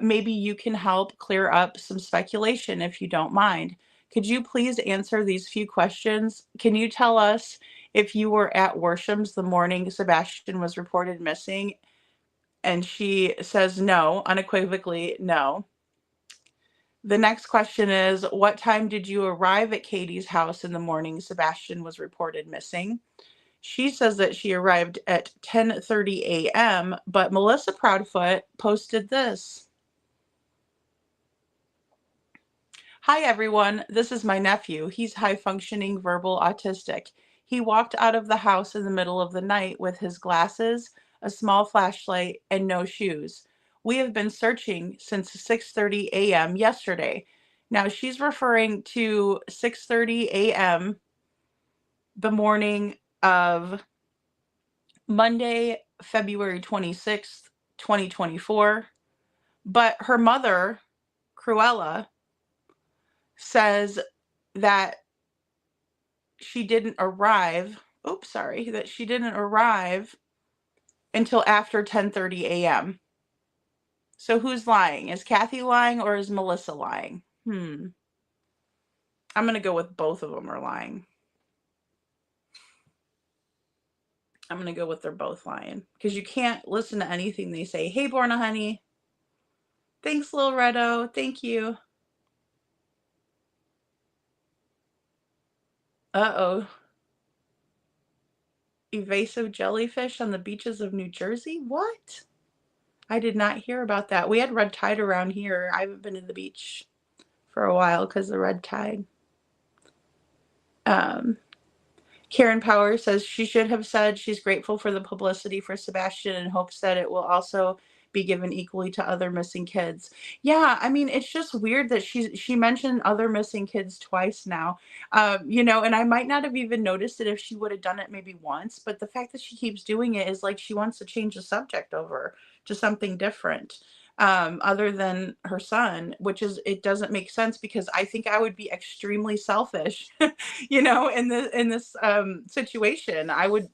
S9: maybe you can help clear up some speculation if you don't mind. Could you please answer these few questions? Can you tell us if you were at Worsham's the morning Sebastian was reported missing? And she says no, unequivocally no. The next question is, what time did you arrive at Katie's house in the morning Sebastian was reported missing? She says that she arrived at 10:30 a.m., but Melissa Proudfoot posted this. Hi everyone, this is my nephew. He's high-functioning verbal autistic. He walked out of the house in the middle of the night with his glasses, a small flashlight, and no shoes. We have been searching since 6:30 a.m. yesterday. Now she's referring to 6:30 a.m. the morning of Monday, February 26th, 2024. But her mother, Cruella, says that she didn't arrive. That she didn't arrive until after 10:30 a.m. So who's lying? Is Kathy lying or is Melissa lying? I'm going to go with both of them are lying. I'm going to go with they're both lying. Because you can't listen to anything they say. Hey, Borna honey. Thanks, Lil Redo. Thank you. Uh-oh. Evasive jellyfish on the beaches of New Jersey? What? I did not hear about that. We had red tide around here. I haven't been to the beach for a while because of the red tide. Karen Power says she should have said she's grateful for the publicity for Sebastian and hopes that it will also be given equally to other missing kids. Yeah, I mean, it's just weird that she mentioned other missing kids twice now. You know, and I might not have even noticed it if she would have done it maybe once, but the fact that she keeps doing it is like she wants to change the subject over to something different. Other than her son, which is, it doesn't make sense because I think I would be extremely selfish, you know, in this situation. No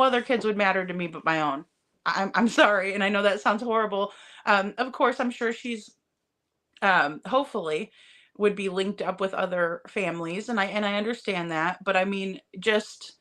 S9: other kids would matter to me but my own. I'm sorry, and I know that sounds horrible. Of course, I'm sure she's hopefully would be linked up with other families, and I understand that, but I mean, just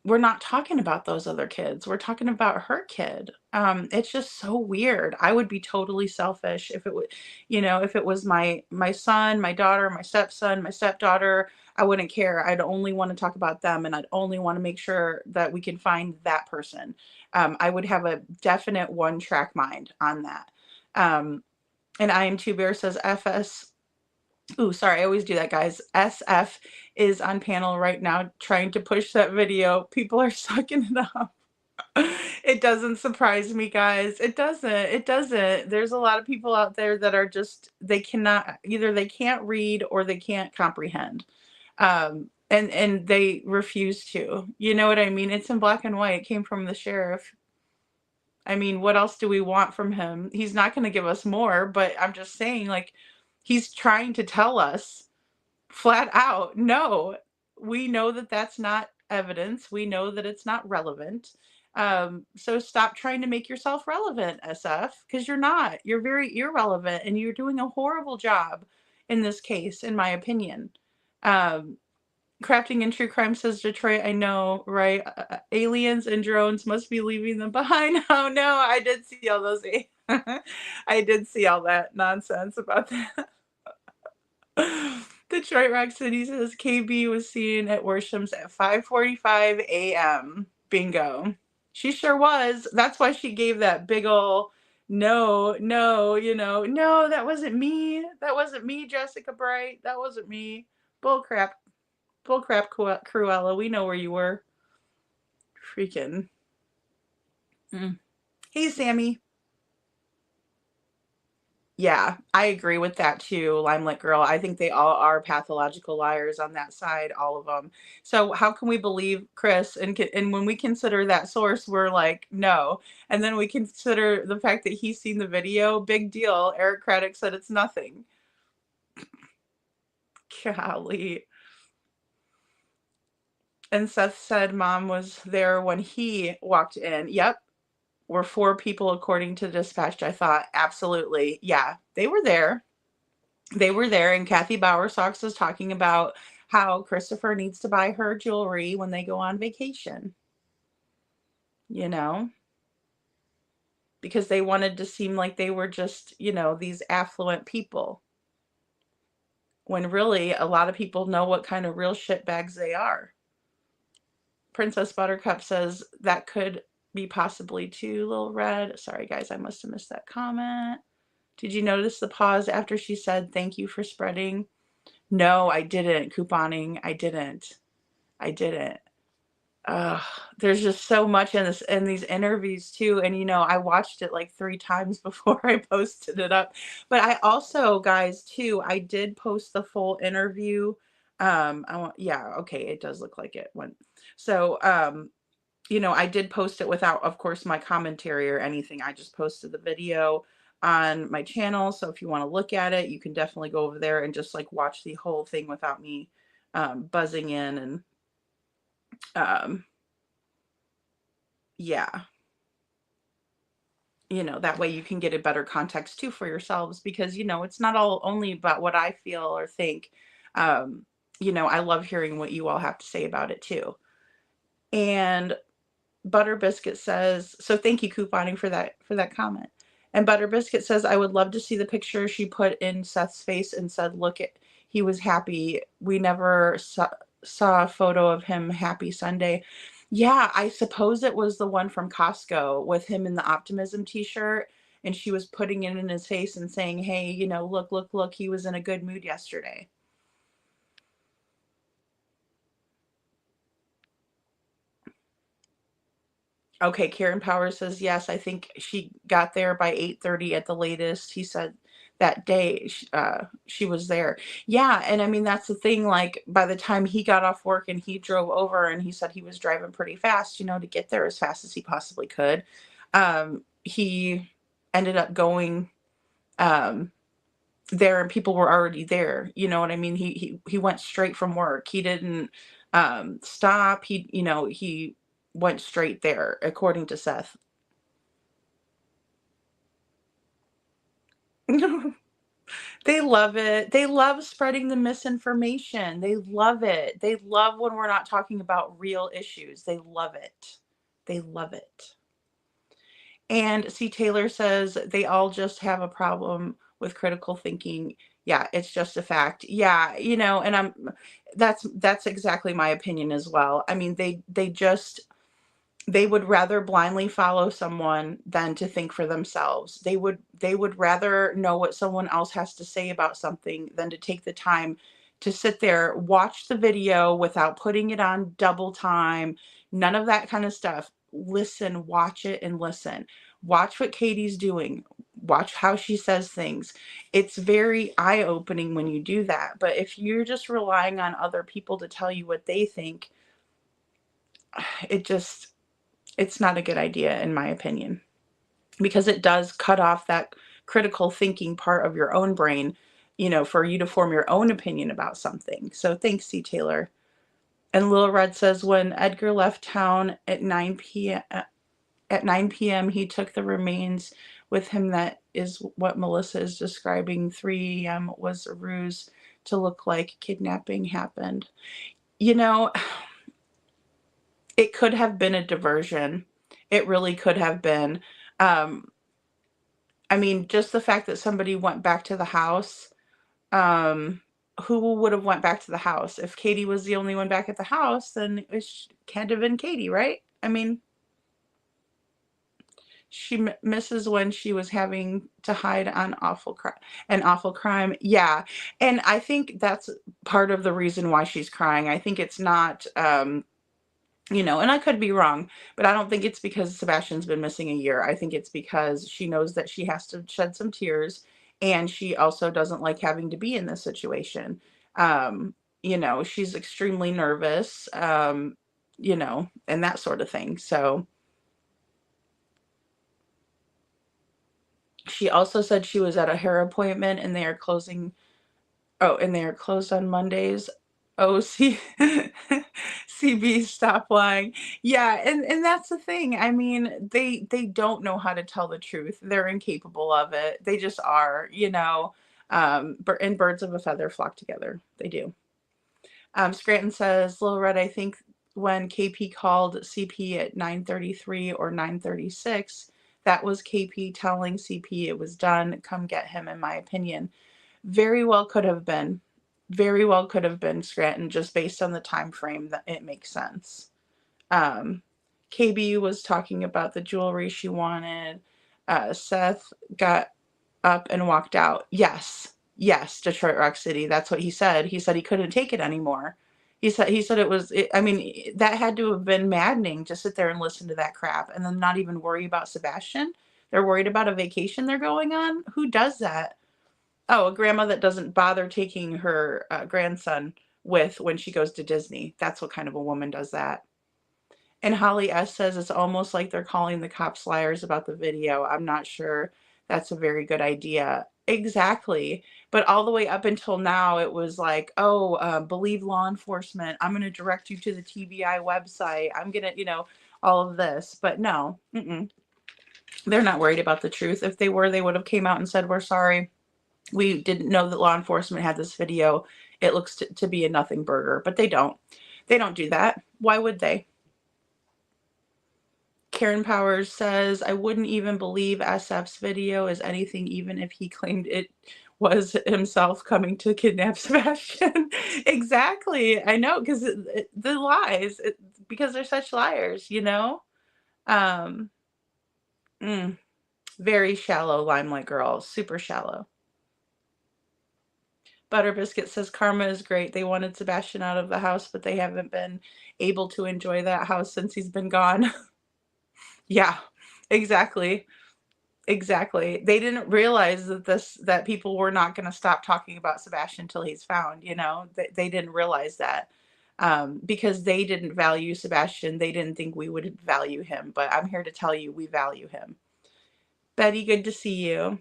S9: we're not talking about those other kids. We're talking about her kid. It's just so weird. I would be totally selfish if it would, you know, if it was my son, my daughter, my stepson, my stepdaughter, I wouldn't care. I'd only want to talk about them and I'd only want to make sure that we can find that person. I would have a definite one-track mind on that. And I am Two Bear says FS. Ooh, sorry, I always do that, guys. SF is on panel right now trying to push that video. People are sucking it up. It doesn't surprise me, guys. It doesn't. It doesn't. There's a lot of people out there that are just, they cannot, either they can't read or they can't comprehend. And they refuse to. You know what I mean? It's in black and white. It came from the sheriff. I mean, what else do we want from him? He's not going to give us more, but I'm just saying, like, he's trying to tell us flat out, no, we know that that's not evidence. We know that it's not relevant. So stop trying to make yourself relevant, SF, because you're not. You're very irrelevant, and you're doing a horrible job in this case, in my opinion. Crafting in True Crime says Detroit, I know, right? Aliens and drones must be leaving them behind. Oh no, I did see all those. I did see all that nonsense about that. Detroit Rock City says KB was seen at Worsham's at 5:45 a.m. Bingo. She sure was. That's why she gave that big ol' no, you know, no, that wasn't me. That wasn't me, Jessica Bright. That wasn't me. Bullcrap. Bullcrap, Cruella. We know where you were. Freaking. Hey, Sammy. Yeah, I agree with that too, Limelight Girl. I think they all are pathological liars on that side, all of them. So how can we believe Chris? And when we consider that source, we're like, no. And then we consider the fact that he's seen the video. Big deal. Eric Craddock said it's nothing. Golly. And Seth said mom was there when he walked in. Yep. Were 4 people according to dispatch. I thought, absolutely. Yeah, they were there. They were there, and Kathy Bowersox is talking about how Christopher needs to buy her jewelry when they go on vacation. You know? Because they wanted to seem like they were just, these affluent people. When really, a lot of people know what kind of real shitbags they are. Princess Buttercup says that could be possibly too, Little Red. Sorry, guys, I must have missed that comment. Did you notice the pause after she said, thank you for spreading? No, I didn't. Couponing. I didn't. There's just so much in these interviews too. And I watched it like 3 times before I posted it up. But I also, guys, too, I did post the full interview. Okay, it does look like it went. So, I did post it without, of course, my commentary or anything. I just posted the video on my channel. So if you want to look at it, you can definitely go over there and just like watch the whole thing without me buzzing in. And yeah, that way you can get a better context too for yourselves, because, it's not all only about what I feel or think. I love hearing what you all have to say about it too. And Butter Biscuit says, so thank you, Couponing, for that comment. And Butter Biscuit says, I would love to see the picture she put in Seth's face and said, look, he was happy. We never saw a photo of him happy Sunday. Yeah, I suppose it was the one from Costco with him in the Optimism t-shirt, and she was putting it in his face and saying, hey, look, he was in a good mood yesterday. Okay, Karen Powers says, yes, I think she got there by 8:30 at the latest. He said that day she was there. Yeah, and I mean, that's the thing, like, by the time he got off work and he drove over, and he said he was driving pretty fast, to get there as fast as he possibly could. He ended up going there, and people were already there. You know what I mean? He went straight from work. He didn't stop. He went straight there, according to Seth. They love it. They love spreading the misinformation. They love it. They love when we're not talking about real issues. They love it. They love it. And C. Taylor says they all just have a problem with critical thinking. Yeah, it's just a fact. Yeah, and that's exactly my opinion as well. I mean, they would rather blindly follow someone than to think for themselves. They would rather know what someone else has to say about something than to take the time to sit there, watch the video without putting it on double time, none of that kind of stuff. Listen, watch it and listen. Watch what Katie's doing. Watch how she says things. It's very eye-opening when you do that. But if you're just relying on other people to tell you what they think, it's not a good idea, in my opinion, because it does cut off that critical thinking part of your own brain, for you to form your own opinion about something. So thanks, C. Taylor. And Lil Red says, when Edgar left town at 9 p.m., he took the remains with him. That is what Melissa is describing. 3 a.m. was a ruse to look like kidnapping happened. It could have been a diversion. It really could have been. I mean, just the fact that somebody went back to the house, who would have went back to the house? If Katie was the only one back at the house, then it can't have been Katie, right? I mean, she misses when she was having to hide on an awful crime. Yeah, and I think that's part of the reason why she's crying. I think it's not... and I could be wrong, but I don't think it's because Sebastian's been missing a year. I think it's because she knows that she has to shed some tears, And she also doesn't like having to be in this situation. She's extremely nervous, and that sort of thing. So she also said she was at a hair appointment and they are closing. Oh, and they are closed on Mondays. Oh, see, CB, stop lying. Yeah, and that's the thing. I mean, they don't know how to tell the truth. They're incapable of it. They just are, and birds of a feather flock together. They do. Scranton says, Little Red, I think when KP called CP at 9:33 or 9:36, that was KP telling CP it was done. Come get him, in my opinion. Very well could have been. Very well could have been, Scranton, just based on the time frame that it makes sense. KB was talking about the jewelry she wanted. Seth got up and walked out. Yes, Detroit Rock City. That's what he said. He said he couldn't take it anymore. He said it was. That had to have been maddening to sit there and listen to that crap and then not even worry about Sebastian. They're worried about a vacation they're going on. Who does that? Oh, a grandma that doesn't bother taking her grandson with when she goes to Disney. That's what kind of a woman does that. And Holly S. says it's almost like they're calling the cops liars about the video. I'm not sure that's a very good idea. Exactly. But all the way up until now, it was like, believe law enforcement. I'm going to direct you to the TBI website. I'm going to, all of this. But no, they're not worried about the truth. If they were, they would have came out and said, we're sorry. We didn't know that law enforcement had this video. It looks to be a nothing burger, but they don't. They don't do that. Why would they? Karen Powers says, I wouldn't even believe SF's video is anything, even if he claimed it was himself coming to kidnap Sebastian. Exactly. I know, because the lies, because they're such liars, Very shallow, Limelight Girl. Super shallow. Butter Biscuit says karma is great. They wanted Sebastian out of the house, but they haven't been able to enjoy that house since he's been gone. Yeah, exactly. Exactly. They didn't realize that people were not going to stop talking about Sebastian until he's found, They didn't realize that. Because they didn't value Sebastian. They didn't think we would value him, but I'm here to tell you we value him. Betty, good to see you.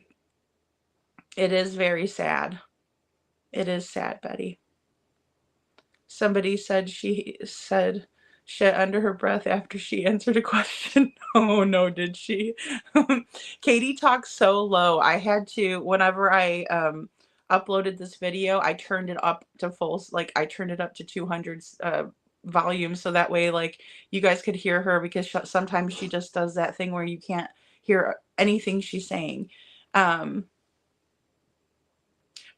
S9: It is very sad. It is sad, Betty. Somebody said she said shit under her breath after she answered a question. Oh no, did she? Katie talks so low. I had to, whenever I uploaded this video, I turned it up to full, I turned it up to 200 volume, so that way you guys could hear her, because sometimes she just does that thing where you can't hear anything she's saying.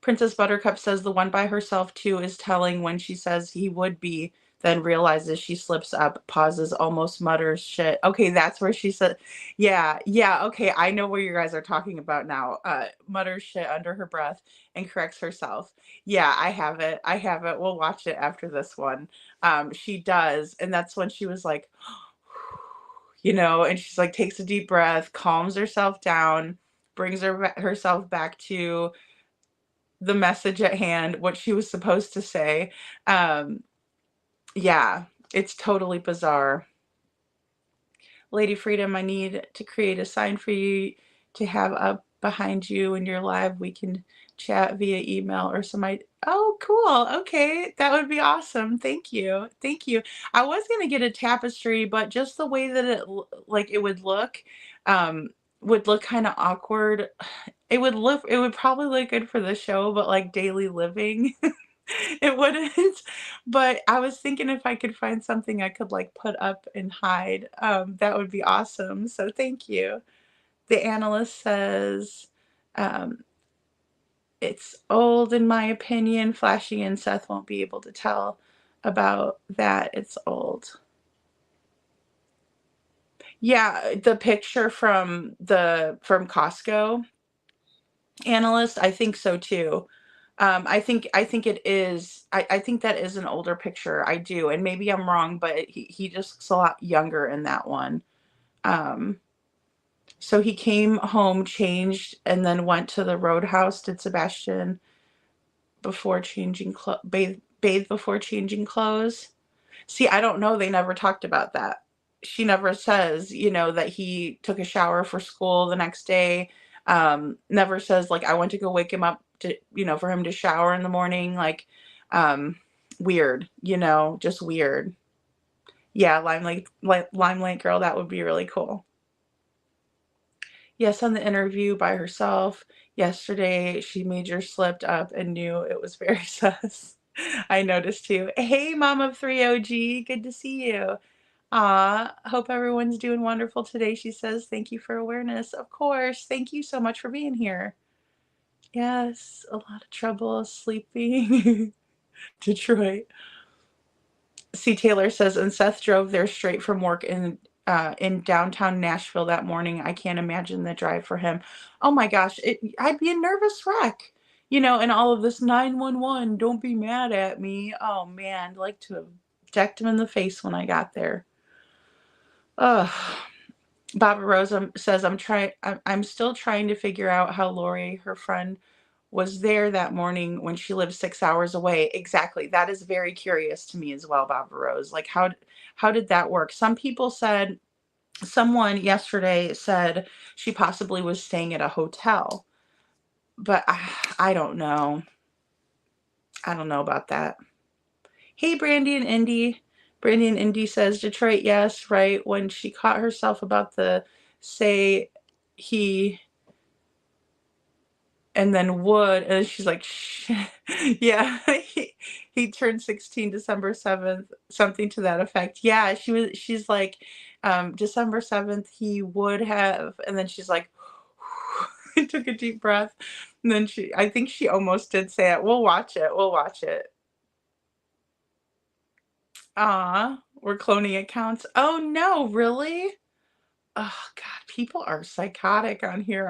S9: Princess Buttercup says the one by herself too is telling when she says he would be, then realizes she slips up, pauses, almost mutters shit. Okay, that's where she said, yeah, okay, I know where you guys are talking about now. Mutters shit under her breath and corrects herself. Yeah, I have it. We'll watch it after this one. She does, and that's when she was like, and she's like, takes a deep breath, calms herself down, brings herself back to the message at hand, what she was supposed to say. Yeah, it's totally bizarre. Lady Freedom, I need to create a sign for you to have up behind you in your live. We can chat via email or oh, cool. Okay, that would be awesome. Thank you. I was gonna get a tapestry, but just the way that it would look kind of awkward. It would probably look good for the show, but daily living, it wouldn't. But I was thinking if I could find something I could put up and hide, that would be awesome. So thank you. The analyst says, it's old in my opinion. Flashy and Seth won't be able to tell about that. It's old. Yeah, the picture from Costco analyst, I think so too. I think it is. I think that is an older picture. I do, and maybe I'm wrong, but he just looks a lot younger in that one. So he came home, changed, and then went to the roadhouse. Did Sebastian before changing bathe before changing clothes? See, I don't know. They never talked about that. She never says, that he took a shower for school the next day. Never says, like, I went to go wake him up to, for him to shower in the morning. Like, weird, just weird. Yeah, Limelight Girl, that would be really cool. Yes, on the interview by herself yesterday, she major slipped up and knew it was very sus. I noticed too. Hey, Mom of 3 OG, good to see you. Hope everyone's doing wonderful today. She says, thank you for awareness. Of course. Thank you so much for being here. Yes, a lot of trouble sleeping. Detroit. C. Taylor says, and Seth drove there straight from work in downtown Nashville that morning. I can't imagine the drive for him. Oh my gosh, I'd be a nervous wreck. And all of this 911, don't be mad at me. Oh man, I'd like to have decked him in the face when I got there. Ugh. Baba Rose says, I'm still trying to figure out how Lori, her friend, was there that morning when she lived 6 hours away. Exactly. That is very curious to me as well, Baba Rose. Like, how did that work? Someone yesterday said she possibly was staying at a hotel, but I don't know. I don't know about that. Hey, Brandy and Indy. Brandy and Indy says, Detroit, yes, right. When she caught herself about the say he and then would, and she's like, yeah, he turned 16 December 7th, something to that effect. Yeah, she's like, December 7th, he would have, and then she's like, took a deep breath, and then I think she almost did say it. We'll watch it. We're cloning accounts. Oh no, really? Oh God, people are psychotic on here.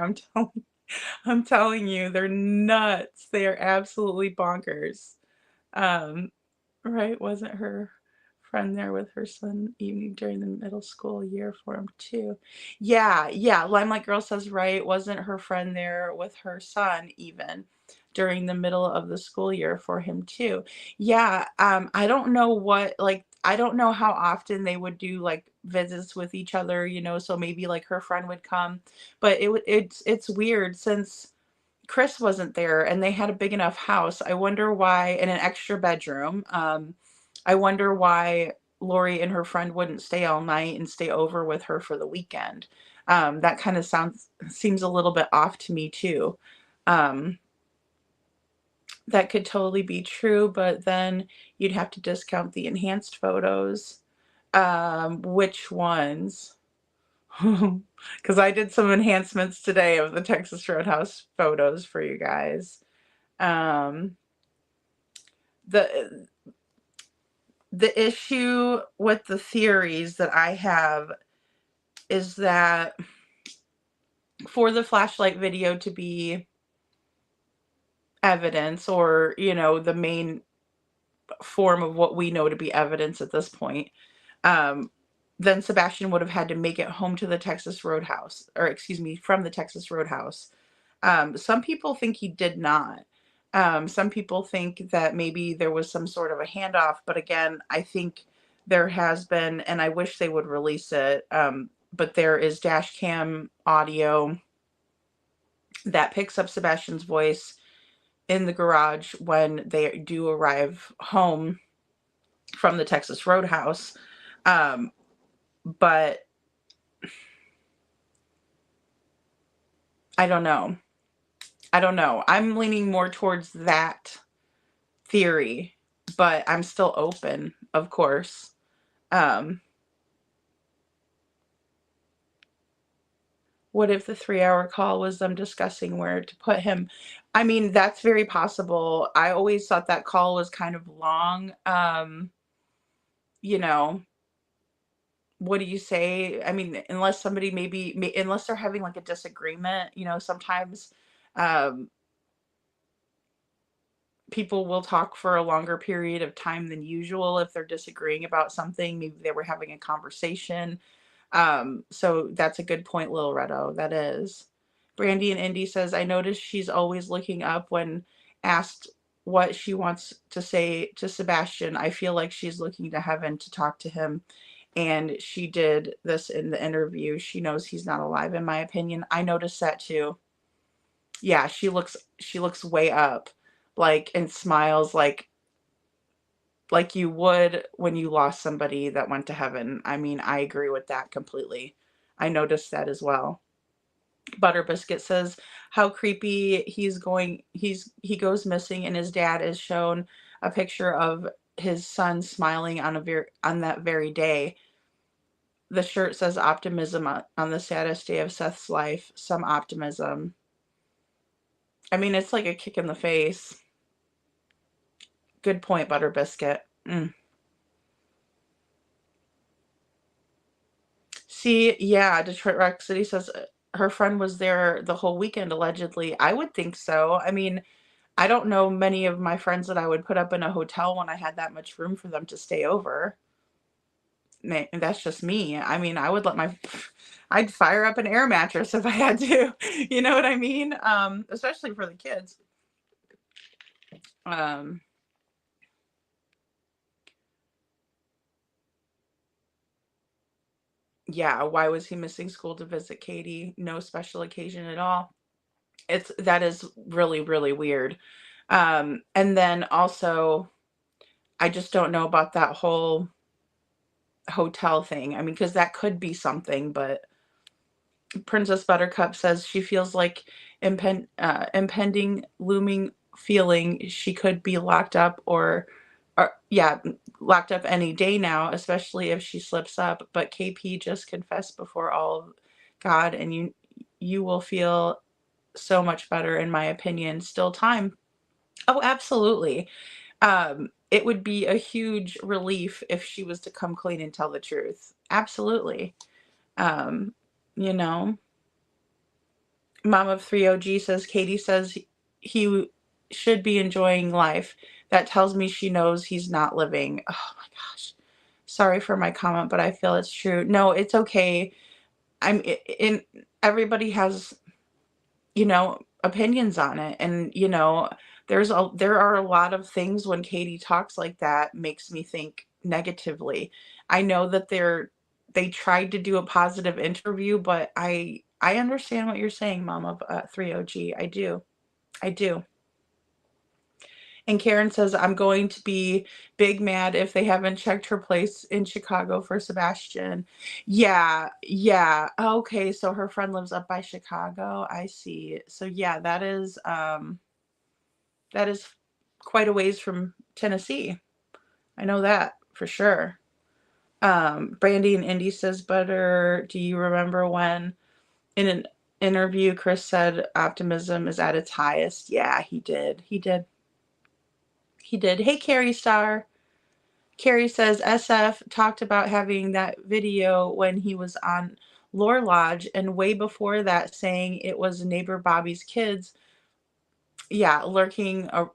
S9: I'm telling you, they're nuts. They are absolutely bonkers. Right, wasn't her friend there with her son evening during the middle school year for him too? Yeah, Limelight Girl says right, wasn't her friend there with her son even during the middle of the school year for him too? Yeah, I don't know I don't know how often they would do like visits with each other, so maybe like her friend would come, but it's weird since Chris wasn't there and they had a big enough house. I wonder why, in an extra bedroom. I wonder why Lori and her friend wouldn't stay all night and stay over with her for the weekend. That kind of seems a little bit off to me too. That could totally be true, but then you'd have to discount the enhanced photos. Which ones? Because I did some enhancements today of the Texas Roadhouse photos for you guys. The issue with the theories that I have is that for the flashlight video to be evidence, or the main form of what we know to be evidence at this point, then Sebastian would have had to make it home to the Texas Roadhouse, or excuse me, from the Texas Roadhouse. Some people think he did not. Some people think that maybe there was some sort of a handoff, but again, I think there has been, and I wish they would release it, but there is dash cam audio that picks up Sebastian's voice in the garage when they do arrive home from the Texas Roadhouse. But I don't know. I'm leaning more towards that theory, but I'm still open, of course. What if the 3-hour call was them discussing where to put him? I mean, that's very possible. I always thought that call was kind of long. What do you say? I mean, unless somebody unless they're having like a disagreement, sometimes people will talk for a longer period of time than usual if they're disagreeing about something. Maybe they were having a conversation. So that's a good point, Lil Redo. That is. Brandy and Indy says, I noticed she's always looking up when asked what she wants to say to Sebastian. I feel like she's looking to heaven to talk to him. And she did this in the interview. She knows he's not alive, in my opinion. I noticed that too. Yeah, she looks way up, like, and smiles like you would when you lost somebody that went to heaven. I mean, I agree with that completely. I noticed that as well. Butter Biscuit says how creepy he goes missing and his dad is shown a picture of his son smiling on that very day. The shirt says optimism on the saddest day of Seth's life. Some optimism. I mean, it's like a kick in the face. Good point, Butter Biscuit. See, yeah, Detroit Rock City says her friend was there the whole weekend, allegedly. I would think so. I mean, I don't know many of my friends that I would put up in a hotel when I had that much room for them to stay over. That's just me. I mean, I would I'd fire up an air mattress if I had to. You know what I mean? Especially for the kids. Yeah, why was he missing school to visit Katie? No special occasion at all. That is really, really weird. And then also, I just don't know about that whole hotel thing. I mean, because that could be something, but Princess Buttercup says she feels like impending, looming feeling she could be locked up yeah, locked up any day now, especially if she slips up. But KP just confessed before all of God, and you will feel so much better, in my opinion. Still time. Oh, absolutely. It would be a huge relief if she was to come clean and tell the truth. Absolutely. Um, you know, Mom of 3OG says Katie says he should be enjoying life. That tells me she knows he's not living. Oh my gosh. Sorry for my comment, but I feel it's true. No, it's okay. Everybody has, opinions on it. And, there are a lot of things when Katie talks like that makes me think negatively. I know that they tried to do a positive interview, but I understand what you're saying, Mom of 3OG. I do. I do. And Karen says, I'm going to be big mad if they haven't checked her place in Chicago for Sebastian. Yeah, yeah. Okay, so her friend lives up by Chicago. I see. So yeah, that is quite a ways from Tennessee. I know that for sure. Brandy and Indy says, Butter, do you remember when in an interview Chris said optimism is at its highest? Yeah, he did. He did. He did. Hey, Carrie Star. Carrie says SF talked about having that video when he was on Lore Lodge, and way before that saying it was neighbor Bobby's kids. Yeah, luring out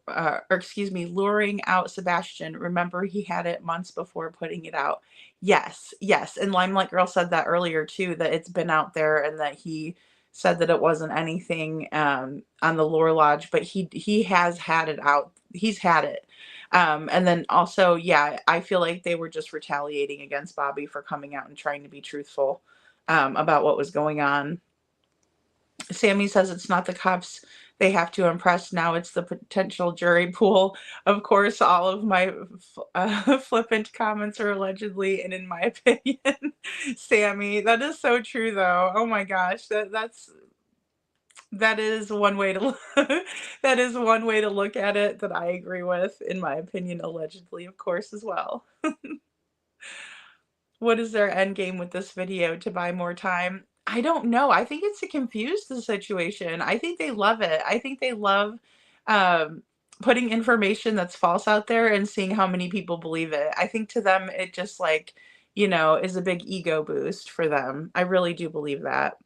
S9: Sebastian. Remember, he had it months before putting it out. Yes, yes. And Limelight Girl said that earlier too, that it's been out there and that he said that it wasn't anything on the Lore Lodge, but he has had it out. He's had it. And then also, yeah, I feel like they were just retaliating against Bobby for coming out and trying to be truthful about what was going on. Sammy says it's not the cops they have to impress now, it's the potential jury pool. Of course, all of my flippant comments are allegedly and in my opinion. Sammy, that is so true though. Oh my gosh, that is one way to that is one way to look at it that I agree with, in my opinion, allegedly, of course, as well. What is their end game with this video? To buy more time? I don't know. I think it's to confuse the situation. I think they love it. I think they love putting information that's false out there and seeing how many people believe it. I think to them it just is a big ego boost for them. I really do believe that.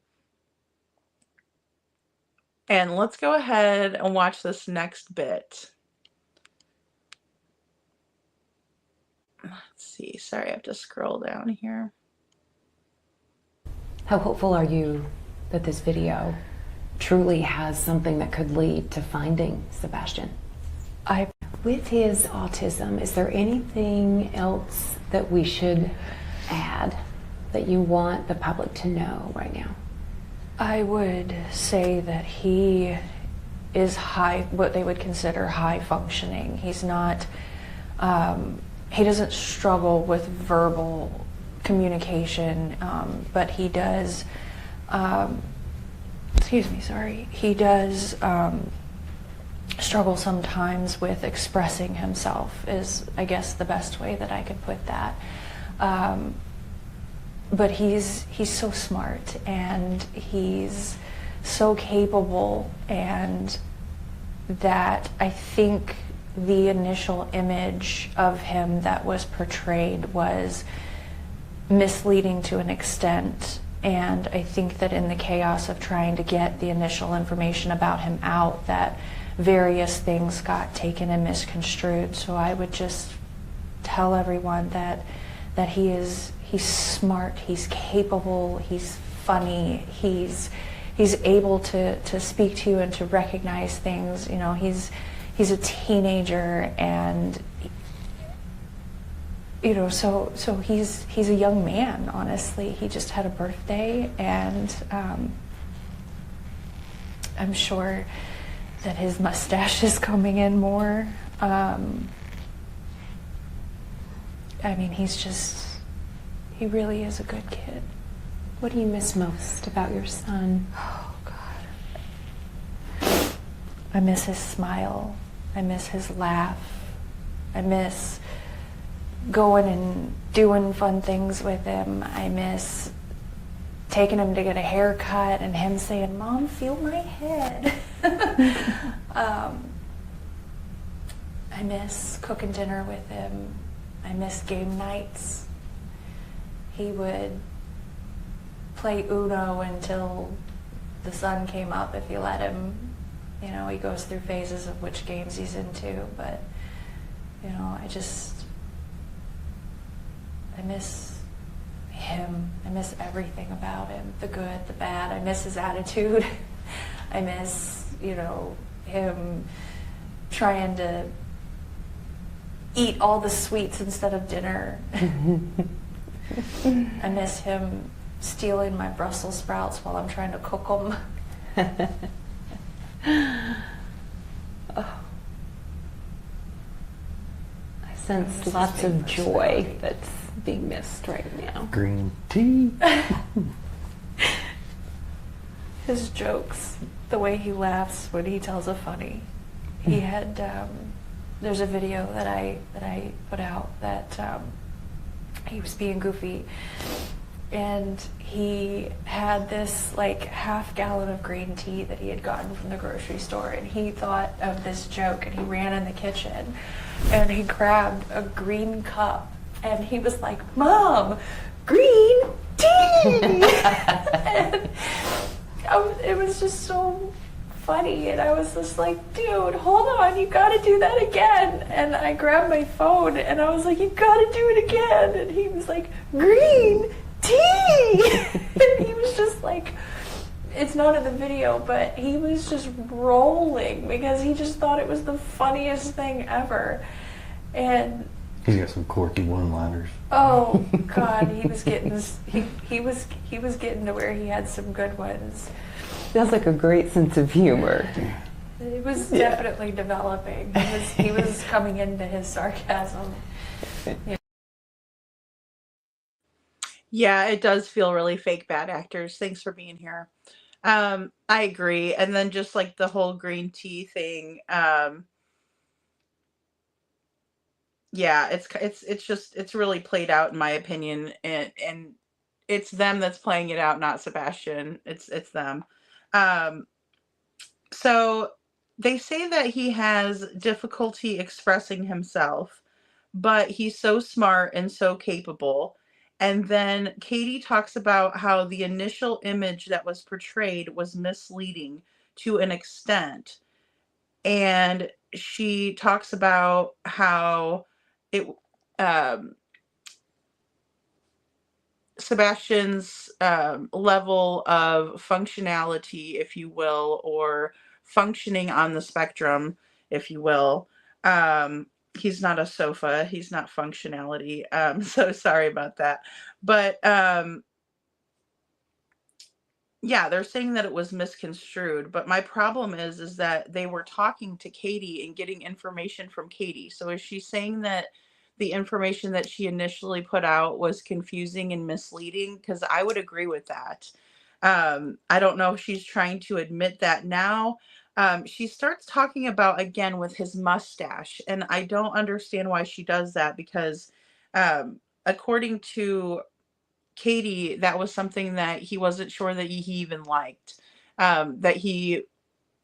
S9: And let's go ahead and watch this next bit. Let's see. Sorry, I have to scroll down here.
S7: How hopeful are you that this video truly has something that could lead to finding Sebastian? With his autism, is there anything else that we should add that you want the public to know right now?
S10: I would say that he is what they would consider high functioning. He's not, he doesn't struggle with verbal communication, but he does, he does struggle sometimes with expressing himself is, I guess, the best way that I could put that. But he's so smart and he's so capable, and that I think the initial image of him that was portrayed was misleading to an extent, and I think that in the chaos of trying to get the initial information about him out, that various things got taken and misconstrued. So I would just tell everyone that he's smart, he's capable, he's funny, he's able to speak to you and to recognize things. You know, he's a teenager, and you know, so he's a young man. Honestly, he just had a birthday, and I'm sure that his mustache is coming in more. I mean, he really is a good kid.
S7: What do you miss most about your son?
S10: Oh, God. I miss his smile. I miss his laugh. I miss going and doing fun things with him. I miss taking him to get a haircut and him saying, "Mom, feel my head." I miss cooking dinner with him. I miss game nights. He would play Uno until the sun came up if you let him. You know, he goes through phases of which games he's into, but, you know, I miss him. I miss everything about him, the good, the bad. I miss his attitude. I miss, you know, him trying to eat all the sweets instead of dinner. I miss him stealing my Brussels sprouts while I'm trying to cook them.
S7: Oh. I sense lots of joy that's being missed right now.
S11: Green tea.
S10: His jokes, the way he laughs when he tells a funny. He had, there's a video that I put out that he was being goofy, and he had this like half-gallon of green tea that he had gotten from the grocery store, and he thought of this joke, and he ran in the kitchen and he grabbed a green cup and he was like, "Mom, green tea!" And it was just so funny, and I was just like, "Dude, hold on, you gotta do that again." And I grabbed my phone and I was like, "You gotta do it again." And he was like, "Green tea!" And he was just like, it's not in the video, but he was just rolling because he just thought it was the funniest thing ever. And
S11: he's got some quirky one-liners.
S10: oh God, he was getting this, he was getting to where he had some good ones.
S7: Sounds like a great sense of humor.
S10: It was definitely developing. He was coming into his sarcasm.
S9: Yeah, it does feel really fake bad actors. Thanks for being here. I agree. And then just like the whole green tea thing. Yeah, it's really played out in my opinion, and it's them that's playing it out, not Sebastian. It's them. So they say that he has difficulty expressing himself, but he's so smart and so capable. And then Katie talks about how the initial image that was portrayed was misleading to an extent. And she talks about how it Sebastian's level of functionality, if you will, or functioning on the spectrum, if you will. He's not a sofa. He's not functionality. So sorry about that. But yeah, they're saying that it was misconstrued. But my problem is that they were talking to Katie and getting information from Katie. So is she saying that the information that she initially put out was confusing and misleading? Because I would agree with that. I don't know if she's trying to admit that now. She starts talking about, again, with his mustache, and I don't understand why she does that, because according to Katie, that was something that he wasn't sure that he even liked, that he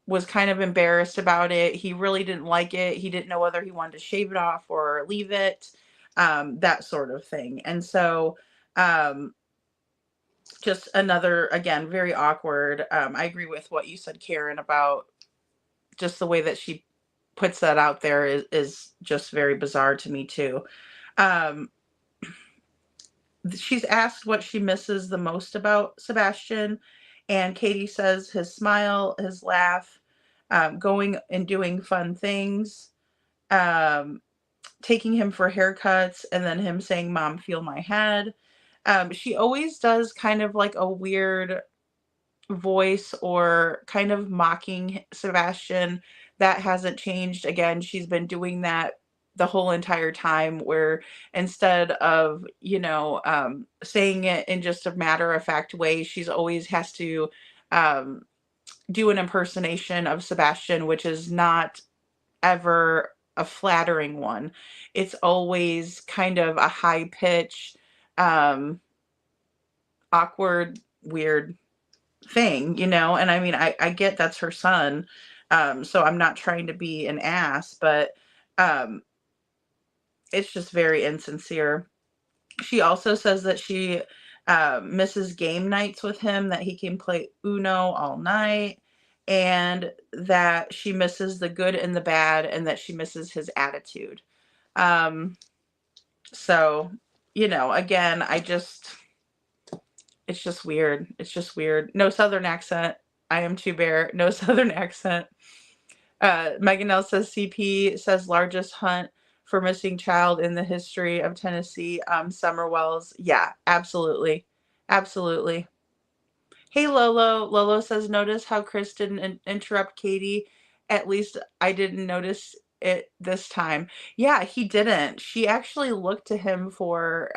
S9: was kind of embarrassed about it. He really didn't like it. He didn't know whether he wanted to shave it off or leave it, that sort of thing. And so, just another, again, very awkward. I agree with what you said, Karen, about just the way that she puts that out there is just very bizarre to me too. Um, she's asked what she misses the most about Sebastian, and Katie says his smile, his laugh, going and doing fun things, um, taking him for haircuts, and then him saying, "Mom, feel my head." She always does kind of like a weird voice or kind of mocking Sebastian. That hasn't changed. Again, she's been doing that the whole entire time, where instead of, saying it in just a matter of fact way, she's always has to um, do an impersonation of Sebastian, which is not ever a flattering one. It's always kind of a high pitch, um, awkward, weird thing, and I mean, I get that's her son, so I'm not trying to be an ass, but um, it's just very insincere. She also says that she misses game nights with him, that he can play Uno all night, and that she misses the good and the bad, and that she misses his attitude. Um, so, again, it's just weird. It's just weird. No Southern accent. I am too bare. No Southern accent. Megan L says CP says largest hunt for missing child in the history of Tennessee. Summer Wells. Yeah, absolutely. Absolutely. Hey, Lolo. Lolo says, notice how Chris didn't interrupt Katie. At least I didn't notice it this time. Yeah, he didn't. She actually looked to him for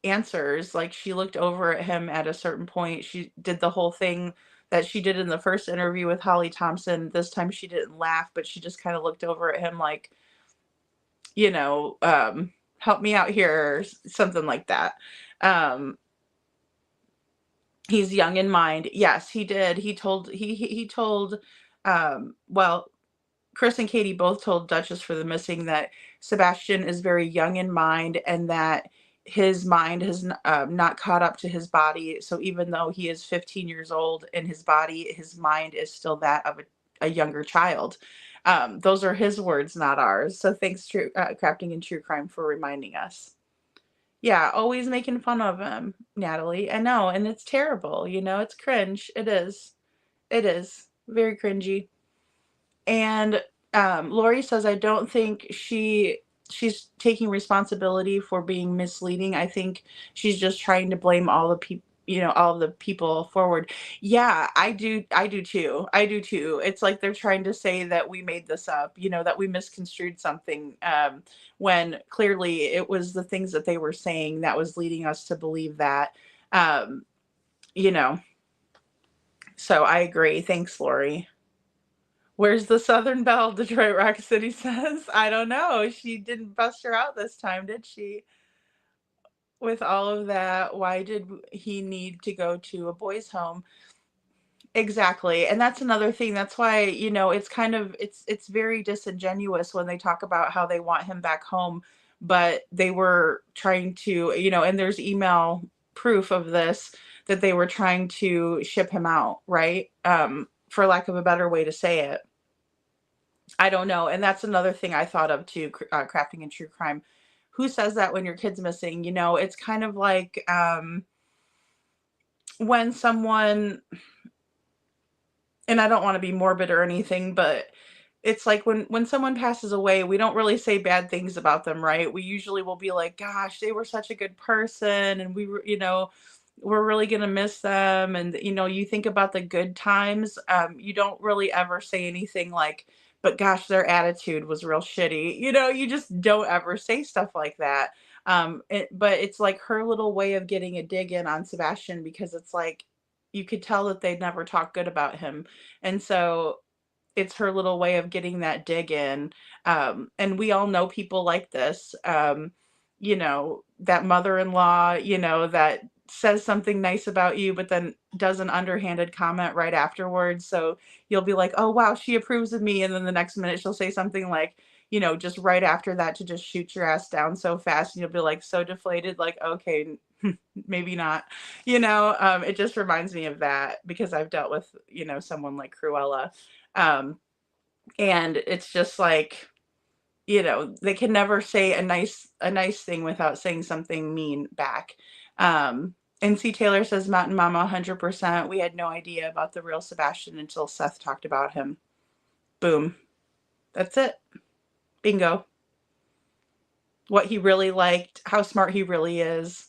S9: answers. Like, she looked over at him at a certain point. She did the whole thing that she did in the first interview with Holly Thompson. This time she didn't laugh, but she just kind of looked over at him like, help me out here, or something like that. He's young in mind. Yes, he did. He told, well, Chris and Katie both told Duchess for the Missing that Sebastian is very young in mind, and that his mind has not caught up to his body. So even though he is 15 years old in his body, his mind is still that of a younger child. Those are his words, not ours. So thanks, Crafting and True Crime, for reminding us. Yeah, always making fun of him, Natalie. I know, and it's terrible. It's cringe. It is. It is very cringy. And Lori says, I don't think she's taking responsibility for being misleading. I think she's just trying to blame all the people, all the people forward. Yeah, I do too. I do too. It's like they're trying to say that we made this up, that we misconstrued something, when clearly it was the things that they were saying that was leading us to believe that. um, you know so I agree. Thanks, Lori. Where's the Southern Belle? Detroit Rock City says. I don't know. She didn't bust her out this time, did she? With all of that, why did he need to go to a boys' home? Exactly. And that's another thing. That's why, it's kind of it's very disingenuous when they talk about how they want him back home, but they were trying to, and there's email proof of this, that they were trying to ship him out, right? For lack of a better way to say it. I don't know. And that's another thing I thought of too, Crafting and True Crime. who says that when your kid's missing? You know, it's kind of like when someone, and I don't want to be morbid or anything, but it's like when someone passes away, we don't really say bad things about them, right? We usually will be like, gosh, they were such a good person, and we were, you know, we're really gonna miss them. And you know, you think about the good times. You don't really ever say anything like, but gosh, their attitude was real shitty. You know, you just don't ever say stuff like that. But it's like her little way of getting a dig in on Sebastian, because it's like you could tell that they'd never talk good about him. And so it's her little way of getting that dig in. And we all know people like this. You know, that mother-in-law, you know, that says something nice about you, but then does an underhanded comment right afterwards. So you'll be like, oh, wow, she approves of me. And then the next minute she'll say something like, you know, just right after that to just shoot your ass down so fast. And you'll be like so deflated, like, okay, maybe not. You know, it just reminds me of that because I've dealt with, you know, someone like Cruella. And it's just like, you know, they can never say a nice thing without saying something mean back. And C. Taylor says, Mountain Mama, 100%. We had no idea about the real Sebastian until Seth talked about him. Boom. That's it. Bingo. What he really liked, how smart he really is.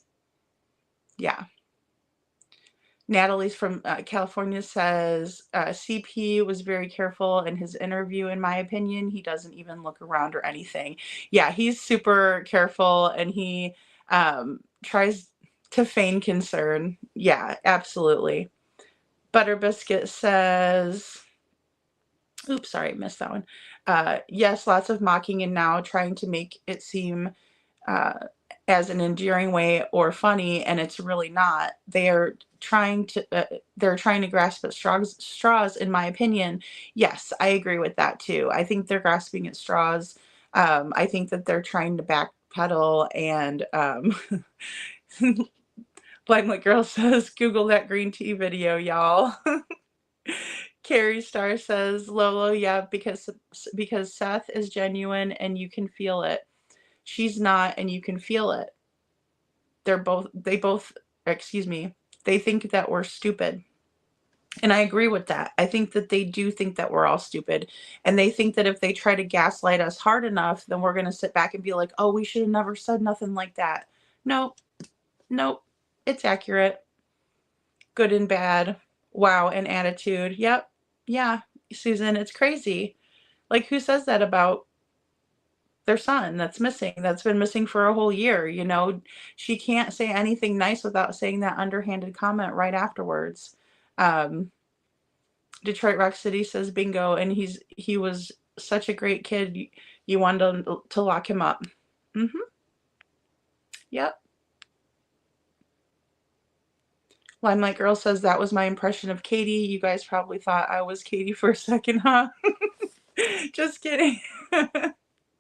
S9: Yeah. Natalie's from California says, CP was very careful in his interview, in my opinion. He doesn't even look around or anything. Yeah, he's super careful, and he tries to feign concern. Yeah, absolutely. Butter Biscuit says, oops, sorry, I missed that one. Yes, lots of mocking and now trying to make it seem as an endearing way or funny, and it's really not. They're trying to grasp at straws, in my opinion. Yes, I agree with that too. I think they're grasping at straws. I think that they're trying to backpedal, and Blindlight Girl says, Google that green tea video, y'all. Carrie Star says, Lolo, yeah, because Seth is genuine and you can feel it. She's not, and you can feel it. They think that we're stupid. And I agree with that. I think that they do think that we're all stupid. And they think that if they try to gaslight us hard enough, then we're going to sit back and be like, oh, we should have never said nothing like that. Nope. It's accurate. Good and bad. Wow. And attitude. Yep. Yeah, Susan, it's crazy. Like, who says that about their son that's been missing for a whole year? You know, she can't say anything nice without saying that underhanded comment right afterwards. Detroit Rock City says bingo, and he was such a great kid. You wanted to lock him up. Yep. Limelight Girl says that was my impression of Katie. You guys probably thought I was Katie for a second, huh? Just kidding.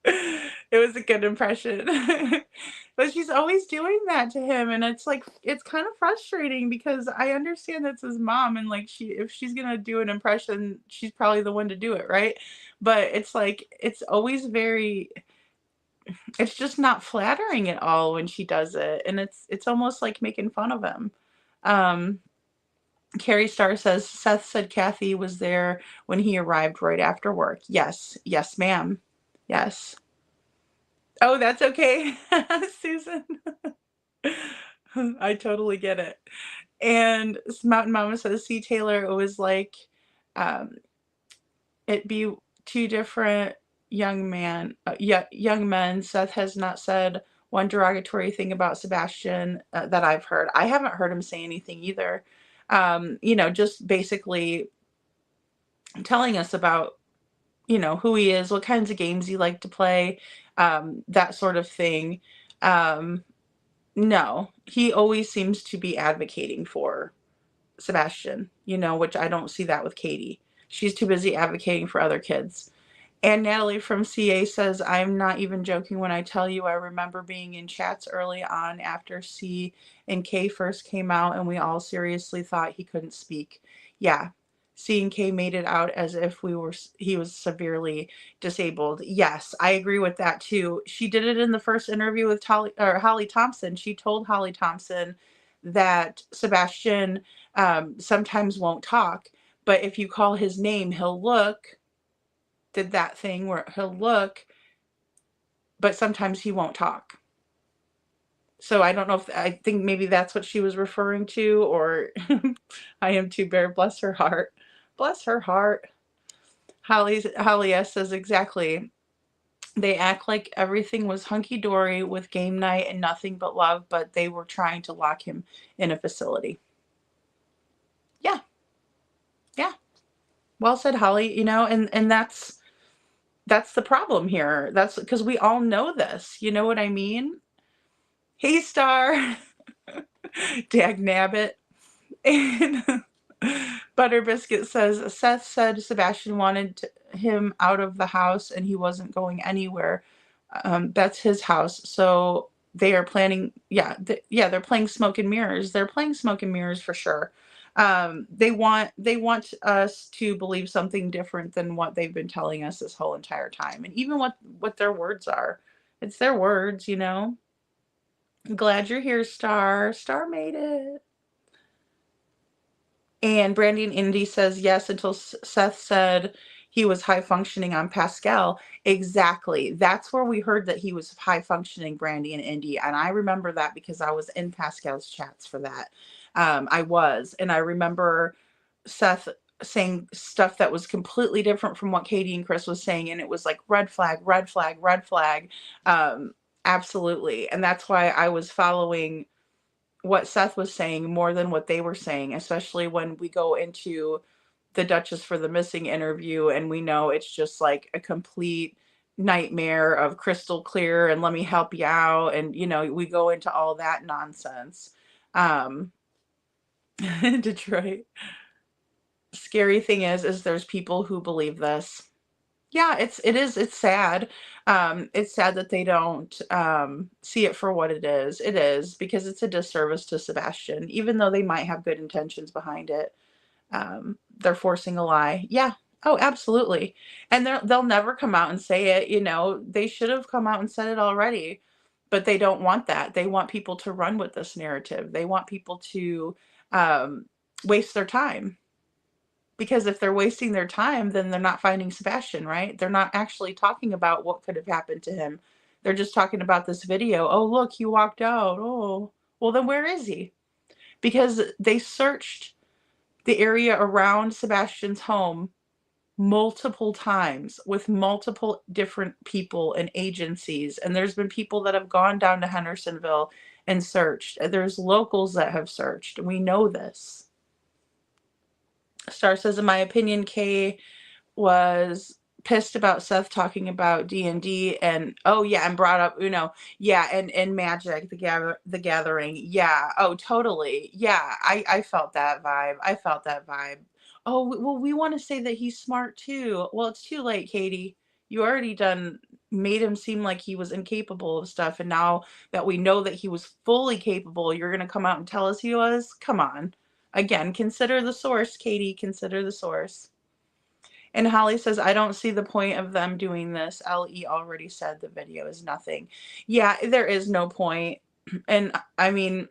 S9: It was a good impression. But she's always doing that to him, and it's like, it's kind of frustrating because I understand that's his mom, and like, if she's gonna do an impression, she's probably the one to do it, right? But it's like, it's always it's just not flattering at all when she does it, and it's almost like making fun of him. Carrie Starr says, Seth said Kathy was there when he arrived right after work. Yes, ma'am. Yes. Oh, that's okay, Susan. I totally get it. And Mountain Mama says, see, Taylor, it was like it be two different young men. Seth has not said one derogatory thing about Sebastian that I've heard. I haven't heard him say anything either. You know, just basically telling us about, you know, who he is, what kinds of games he liked to play, that sort of thing. No, he always seems to be advocating for Sebastian, you know, which I don't see that with Katie. She's too busy advocating for other kids. And Natalie from CA says, I'm not even joking when I tell you I remember being in chats early on after C and K first came out, and we all seriously thought he couldn't speak. Yeah, C&K made it out as if he was severely disabled. Yes, I agree with that too. She did it in the first interview with Holly Thompson. She told Holly Thompson that Sebastian sometimes won't talk, but if you call his name, he'll look. Did that thing where he'll look, but sometimes he won't talk. So I don't know if, I think maybe that's what she was referring to, or I am too bare, bless her heart. Bless her heart. Holly S says exactly. They act like everything was hunky-dory with game night and nothing but love, but they were trying to lock him in a facility. Yeah. Yeah. Well said, Holly. You know, and that's the problem here. That's because we all know this. You know what I mean? Hey, Star. Dag nabbit. And Butter Biscuit says, Seth said Sebastian wanted him out of the house and he wasn't going anywhere. That's his house. So they are planning, they're playing smoke and mirrors. They're playing smoke and mirrors for sure. They want us to believe something different than what they've been telling us this whole entire time. And even what their words are. It's their words, you know. Glad you're here, Star. Star made it. And Brandy and Indy says yes until Seth said he was high functioning on Pascal. Exactly. That's where we heard that he was high functioning, Brandy and Indy. And I remember that because I was in Pascal's chats for that. I was. And I remember Seth saying stuff that was completely different from what Katie and Chris was saying. And it was like red flag, red flag, red flag. Absolutely. And that's why I was following what Seth was saying more than what they were saying, especially when we go into the Duchess for the Missing interview and we know it's just like a complete nightmare of crystal clear and let me help you out. And, you know, we go into all that nonsense. Detroit. Scary thing is there's people who believe this. Yeah, it's sad. It's sad that they don't see it for what it is. It is, because it's a disservice to Sebastian, even though they might have good intentions behind it. They're forcing a lie. Yeah. Oh, absolutely. And they'll never come out and say it. You know, they should have come out and said it already, but they don't want that. They want people to run with this narrative. They want people to waste their time. Because if they're wasting their time, then they're not finding Sebastian, right? They're not actually talking about what could have happened to him. They're just talking about this video. Oh, look, he walked out. Oh, well, then where is he? Because they searched the area around Sebastian's home multiple times with multiple different people and agencies. And there's been people that have gone down to Hendersonville and searched. There's locals that have searched. We know this. Star says, in my opinion, Kay was pissed about Seth talking about D&D and and brought up Uno. Yeah, and Magic, the Gathering. Yeah. Oh, totally. Yeah, I felt that vibe. Oh, well, we want to say that he's smart too. Well, it's too late, Katie. You already made him seem like he was incapable of stuff, and now that we know that he was fully capable, you're going to come out and tell us he was? Come on. Again, consider the source, Katie. Consider the source. And Holly says, I don't see the point of them doing this. LE already said the video is nothing. Yeah, there is no point. And I mean,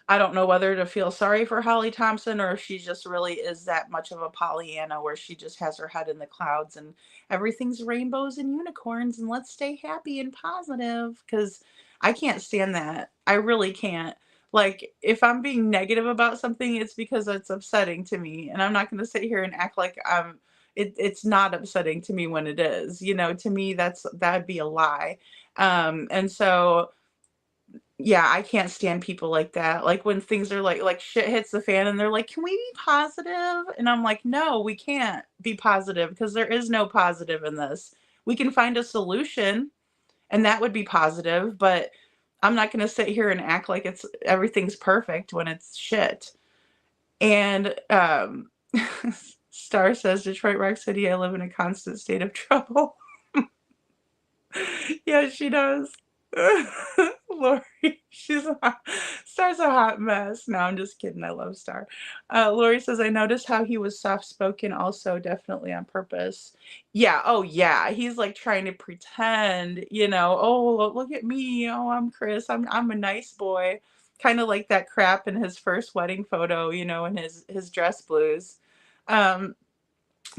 S9: I don't know whether to feel sorry for Holly Thompson or if she just really is that much of a Pollyanna where she just has her head in the clouds and everything's rainbows and unicorns and let's stay happy and positive, because I can't stand that. I really can't. Like, if I'm being negative about something, it's because it's upsetting to me. And I'm not going to sit here and act like it's not upsetting to me when it is. You know, to me, that'd be a lie. And so, yeah, I can't stand people like that. Like when things are like shit hits the fan and they're like, can we be positive? And I'm like, no, we can't be positive because there is no positive in this. We can find a solution and that would be positive, but I'm not going to sit here and act like everything's perfect when it's shit. And Star says, Detroit Rock City, I live in a constant state of trouble. Yeah, she does. Lori, Star's a hot mess. No, I'm just kidding. I love Star. Lori says, I noticed how he was soft-spoken also, definitely on purpose. Yeah, oh yeah. He's like trying to pretend, oh, look at me. Oh, I'm Chris. I'm a nice boy. Kind of like that crap in his first wedding photo, in his dress blues.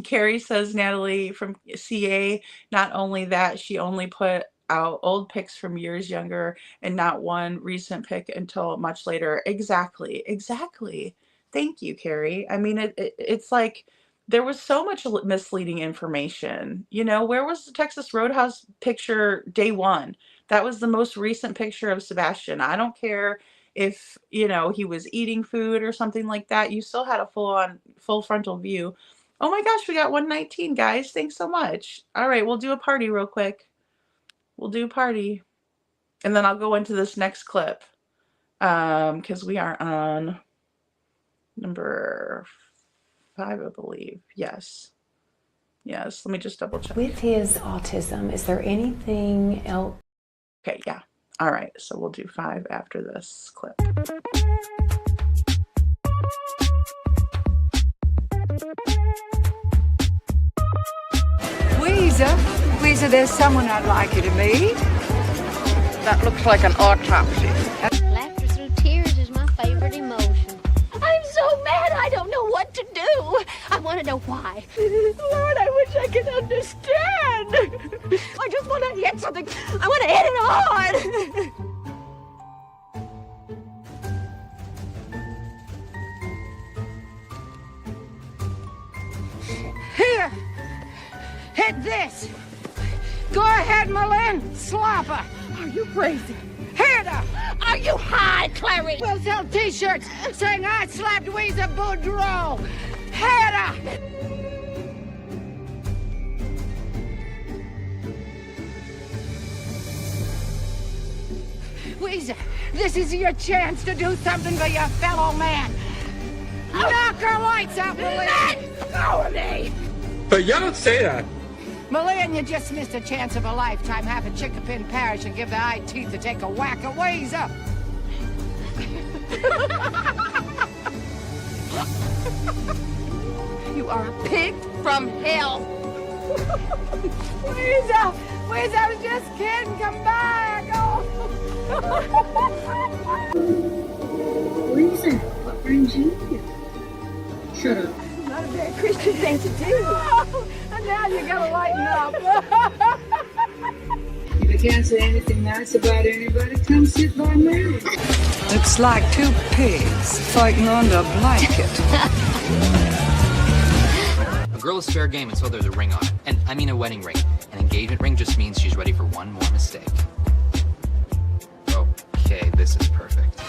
S9: Carrie says, Natalie from CA, not only that, she only put out old pics from years younger and not one recent pic until much later. Exactly. Thank you, Carrie. I mean, it's like there was so much misleading information. Where was the Texas Roadhouse picture day one? That was the most recent picture of Sebastian. I don't care if, he was eating food or something like that. You still had a full frontal view. Oh my gosh, we got 119, guys. Thanks so much. All right, we'll do a party real quick. We'll do a party. And then I'll go into this next clip. Because we are on number 5, I believe. Yes. Let me just double check.
S7: With his autism, is there anything else?
S9: Okay, yeah. All right, so we'll do 5 after this clip.
S12: Weezer, there's someone I'd like you to meet. That looks like an autopsy.
S13: Laughter through tears is my favorite emotion. I'm so mad I don't know what to do. I want to know why. Lord, I wish I could understand. I just want to hit something. I want to hit it hard.
S12: Here! Hit this! Go ahead, Malin! Slapper! Are you crazy? Hit her!
S13: Are you high, Clary?
S12: We'll sell t-shirts saying I slapped Weezer Boudreaux! Hit her! Weezer, this is your chance to do something for your fellow man! Knock her lights out, Malin!
S13: Let go of me!
S5: But y'all don't say that.
S12: Malin, you just missed a chance of a lifetime. Have a chickapin parish and give the eye teeth to take a whack of Weezer.
S13: You are a pig from hell.
S12: Weezer, I was just kidding. Come back. Oh.
S14: Weezer, what brings you here? Shut up.
S12: Not a very Christian thing to do. Oh, and now you gotta lighten up.
S14: If you can't say anything nice about anybody, come sit by me.
S12: Looks like 2 pigs fighting under a blanket.
S15: A girl is fair game until there's a ring on it. And I mean a wedding ring. An engagement ring just means she's ready for one more mistake. Okay, this is perfect.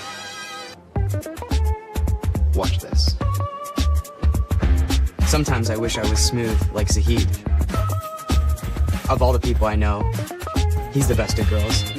S15: Watch this.
S16: Sometimes I wish I was smooth like Zahid. Of all the people I know, he's the best at girls.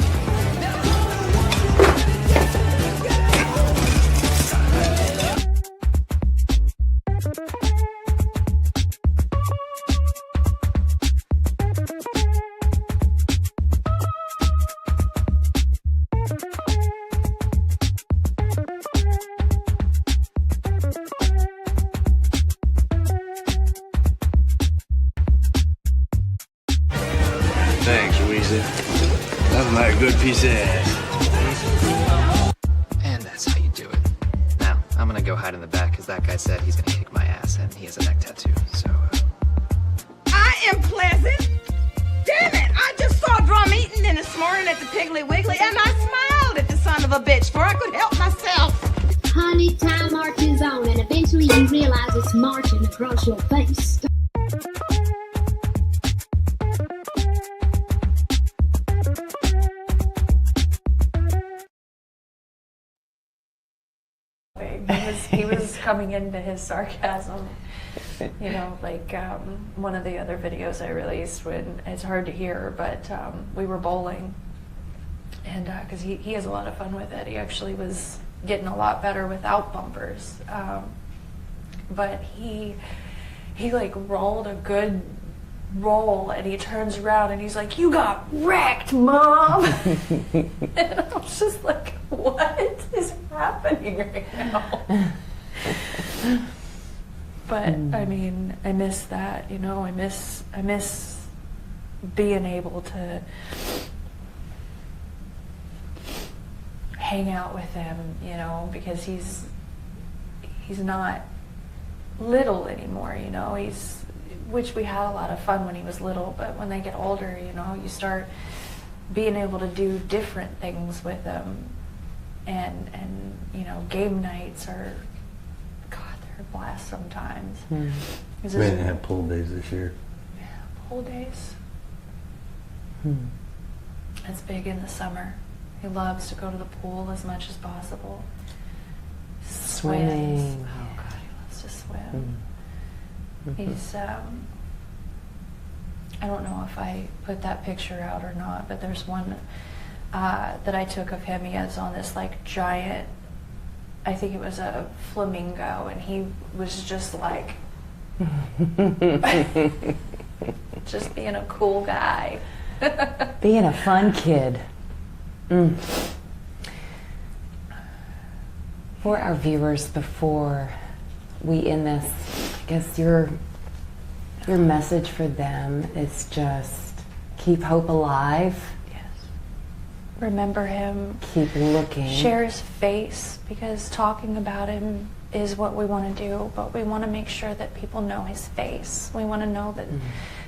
S6: Thanks, Weezer. Nothing like a good piece of ass.
S15: And that's how you do it. Now, I'm gonna go hide in the back because that guy said he's gonna kick my ass and he has a neck tattoo, so...
S12: I am pleasant. Damn it! I just saw Drum eating in this morning at the Piggly Wiggly, and I smiled at the son of a bitch, for I could help myself.
S13: Honey, time marches on, and eventually you realize it's marching across your face.
S10: He was coming into his sarcasm, like one of the other videos I released when it's hard to hear, but we were bowling, and because he has a lot of fun with it. He actually was getting a lot better without bumpers, but he like rolled a good roll, and he turns around and he's like, "You got wrecked, Mom." And I was just like, what is happening right now? But I mean, I miss that, you know. I miss being able to hang out with him, you know, because he's not little anymore, you know. Which we had a lot of fun when he was little, but when they get older, you know, you start being able to do different things with them, and you know, game nights are, God, they're a blast sometimes.
S11: We didn't have pool days this year.
S10: Yeah, pool days. It's big in the summer. He loves to go to the pool as much as possible.
S7: Swimming.
S10: Swims. Oh God, he loves to swim. He's, I don't know if I put that picture out or not, but there's one that I took of him. He has on this like giant, I think it was a flamingo, and he was just like, just being a cool guy.
S7: Being a fun kid. For our viewers, before we end this, I guess your message for them is just keep hope alive.
S10: Yes. Remember him.
S7: Keep looking.
S10: Share his face, because talking about him is what we want to do, but we want to make sure that people know his face. We want to know that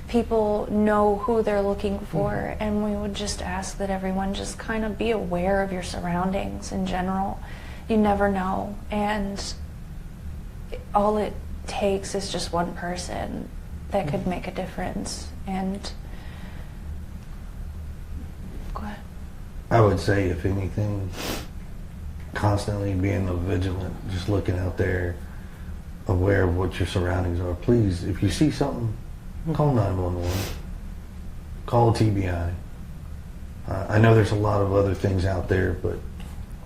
S10: people know who they're looking for, and we would just ask that everyone just kind of be aware of your surroundings in general. You never know, and all it takes is just one person that could make a difference. And go ahead.
S11: I would say, if anything, constantly being vigilant, just looking out there, aware of what your surroundings are. Please, if you see something, call 911. Call TBI. I know there's a lot of other things out there, but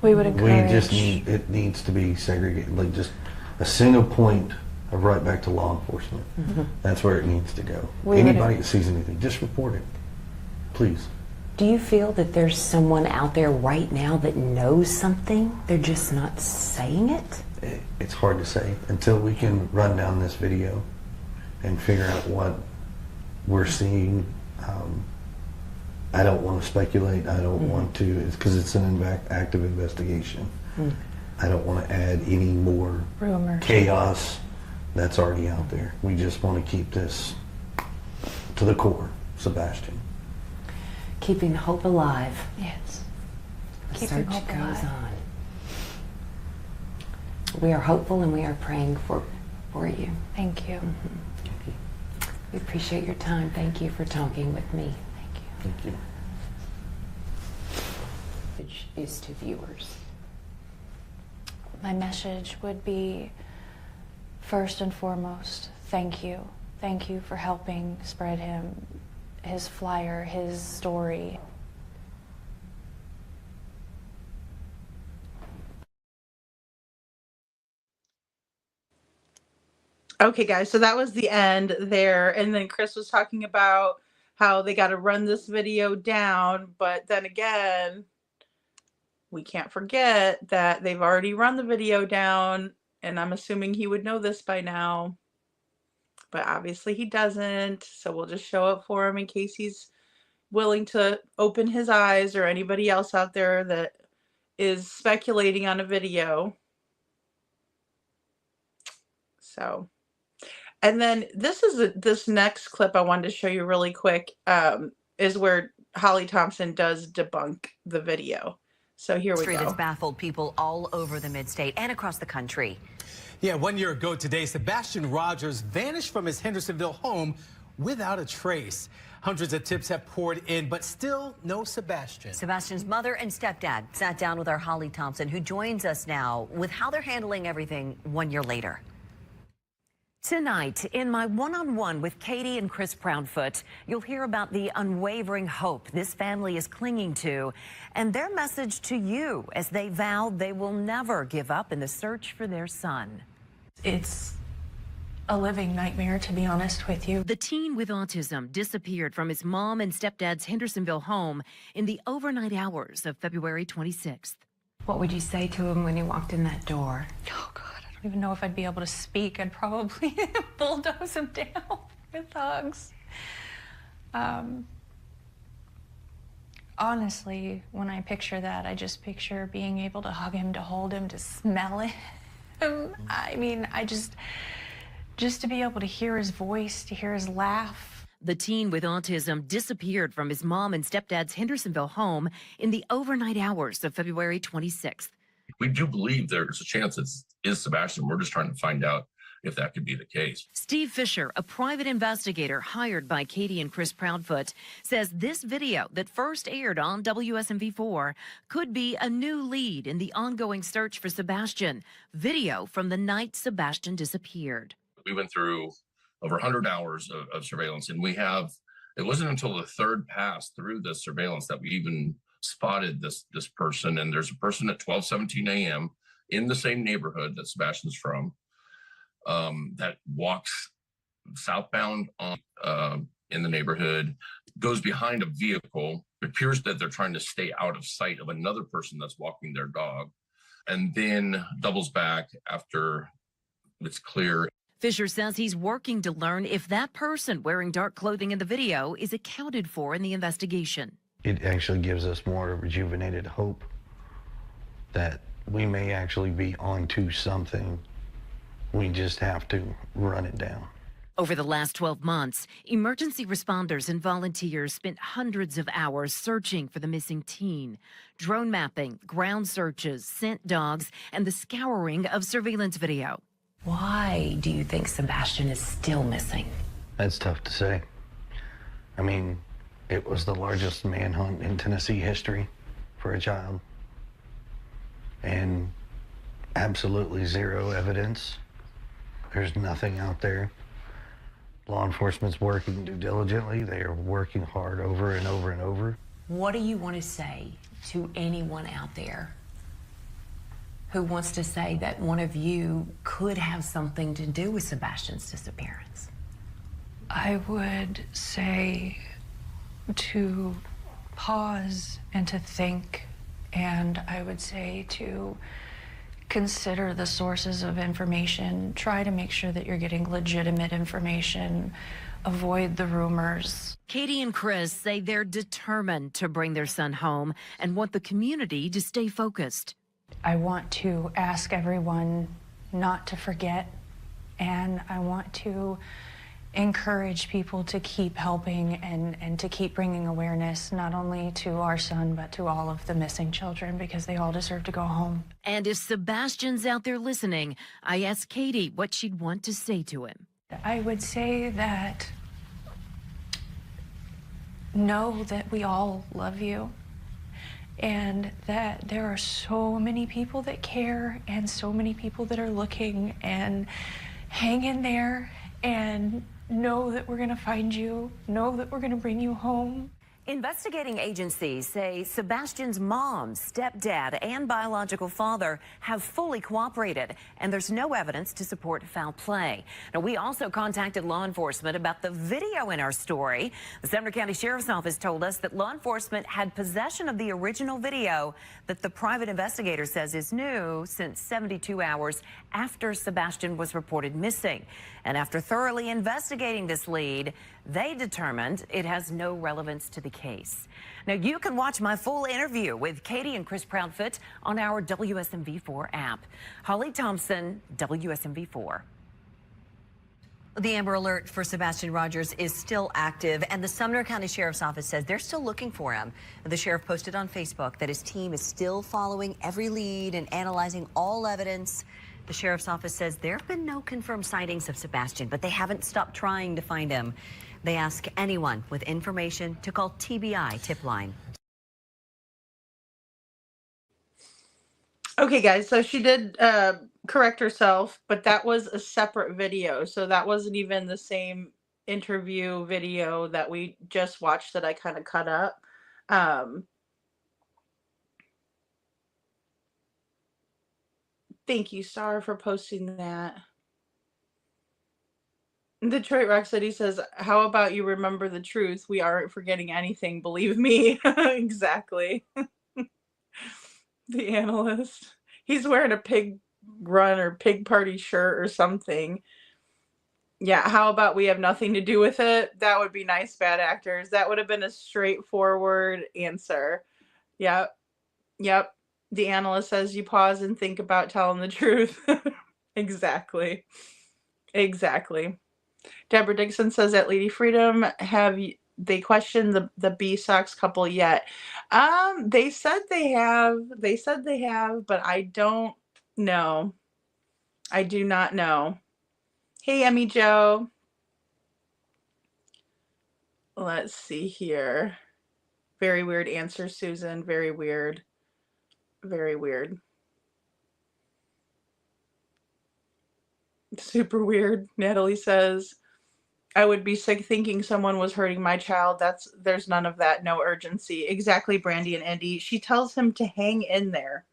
S10: we would encourage.
S11: We just it needs to be segregated, like just a single point of right back to law enforcement. That's where it needs to go. Anybody that sees anything, just report it, please.
S7: Do you feel that there's someone out there right now that knows something? They're just not saying it?
S11: It's hard to say until we can run down this video and figure out what we're seeing. I don't want to speculate. I don't want to, because it's an active investigation. I don't want to add any more
S10: rumors,
S11: chaos that's already out there. We just want to keep this to the core, Sebastian.
S7: Keeping hope alive.
S10: Yes.
S7: The
S10: Keeping
S7: search
S10: hope
S7: goes
S10: alive.
S7: on. We are hopeful, and we are praying for you.
S10: Thank you.
S7: We appreciate your time. Thank you for talking with me.
S11: Thank you.
S7: Which is to viewers.
S10: My message would be, first and foremost, thank you. Thank you for helping spread his flyer, his story.
S9: Okay, guys, so that was the end there. And then Chris was talking about how they got to run this video down. But then again, we can't forget that they've already run the video down. And I'm assuming he would know this by now. But obviously he doesn't. So we'll just show it for him in case he's willing to open his eyes, or anybody else out there that is speculating on a video. So... And then this next clip I wanted to show you really quick is where Holly Thompson does debunk the video. So here we go.
S17: Street has baffled people all over the mid-state and across the country.
S18: Yeah, 1 year ago today, Sebastian Rogers vanished from his Hendersonville home without a trace. Hundreds of tips have poured in, but still no Sebastian.
S17: Sebastian's mother and stepdad sat down with our Holly Thompson, who joins us now with how they're handling everything 1 year later.
S19: Tonight, in my one-on-one with Katie and Chris Proudfoot, you'll hear about the unwavering hope this family is clinging to and their message to you as they vow they will never give up in the search for their son.
S10: It's a living nightmare, to be honest with you.
S19: The teen with autism disappeared from his mom and stepdad's Hendersonville home in the overnight hours of February 26th.
S7: What would you say to him when he walked in that door?
S10: Oh, God, I don't even know if I'd be able to speak. I'd probably bulldoze him down with hugs. Honestly, when I picture that, I just picture being able to hug him, to hold him, to smell him. I mean, just to be able to hear his voice, to hear his laugh.
S19: The teen with autism disappeared from his mom and stepdad's Hendersonville home in the overnight hours of February 26th.
S20: We do believe there's a chance it is Sebastian. We're just trying to find out if that could be the case.
S19: Steve Fisher, a private investigator hired by Katie and Chris Proudfoot, says this video that first aired on WSMV4 could be a new lead in the ongoing search for Sebastian. Video from the night Sebastian disappeared.
S20: We went through over 100 hours of surveillance, and it wasn't until the third pass through the surveillance that we even spotted this person. And there's a person at 12:17 a.m. in the same neighborhood that Sebastian's from, that walks southbound in the neighborhood, goes behind a vehicle. It appears that they're trying to stay out of sight of another person that's walking their dog, and then doubles back after it's clear.
S19: Fisher says he's working to learn if that person wearing dark clothing in the video is accounted for in the investigation.
S11: It actually gives us more rejuvenated hope that we may actually be onto something. We just have to run it down.
S19: Over the last 12 months, emergency responders and volunteers spent hundreds of hours searching for the missing teen. Drone mapping, ground searches, scent dogs, and the scouring of surveillance video.
S7: Why do you think Sebastian is still missing?
S11: That's tough to say. I mean, it was the largest manhunt in Tennessee history for a child. And absolutely zero evidence. There's nothing out there. Law enforcement's working diligently. They are working hard over and over and over.
S7: What do you want to say to anyone out there who wants to say that one of you could have something to do with Sebastian's disappearance?
S10: I would say to pause and to think, and I would say to consider the sources of information. Try to make sure that you're getting legitimate information. Avoid the rumors.
S19: Katie and Chris say they're determined to bring their son home and want the community to stay focused.
S10: I want to ask everyone not to forget, and I want to encourage people to keep helping and to keep bringing awareness not only to our son but to all of the missing children, because they all deserve to go home.
S19: And if Sebastian's out there listening, I asked Katie what she'd want to say to him.
S10: I would say that know that we all love you, and that there are so many people that care and so many people that are looking, and hang in there and know that we're going to find you, know that we're going to bring you home.
S19: Investigating agencies say Sebastian's mom, stepdad, and biological father have fully cooperated, and there's no evidence to support foul play. Now, we also contacted law enforcement about the video in our story. The Sumner County Sheriff's Office told us that law enforcement had possession of the original video that the private investigator says is new since 72 hours after Sebastian was reported missing. And after thoroughly investigating this lead, they determined it has no relevance to the case. Now, you can watch my full interview with Katie and Chris Proudfoot on our WSMV4 app. Holly Thompson, WSMV4.
S17: The Amber Alert for Sebastian Rogers is still active, and the Sumner County Sheriff's Office says they're still looking for him. The sheriff posted on Facebook that his team is still following every lead and analyzing all evidence. The sheriff's office says there have been no confirmed sightings of Sebastian, but they haven't stopped trying to find him. They ask anyone with information to call TBI tip line.
S9: Okay, guys, so she did correct herself, but that was a separate video. So that wasn't even the same interview video that we just watched that I kind of cut up. Thank you, Star, for posting that. Detroit Rock City says, how about you remember the truth? We aren't forgetting anything, believe me. Exactly. The analyst. He's wearing a pig run or pig party shirt or something. Yeah, how about we have nothing to do with it? That would be nice, bad actors. That would have been a straightforward answer. Yep. Yep. The analyst says you pause and think about telling the truth. Exactly. Exactly. Deborah Dixon says at Lady Freedom, they questioned the B Sox couple yet? They said they have. They said they have, but I don't know. I do not know. Hey, Emmy Joe. Let's see here. Very weird answer, Susan. Very weird. Very weird. Super weird, Natalie says. I would be sick thinking someone was hurting my child. There's none of that. No urgency. Exactly, Brandy and Indy. She tells him to hang in there.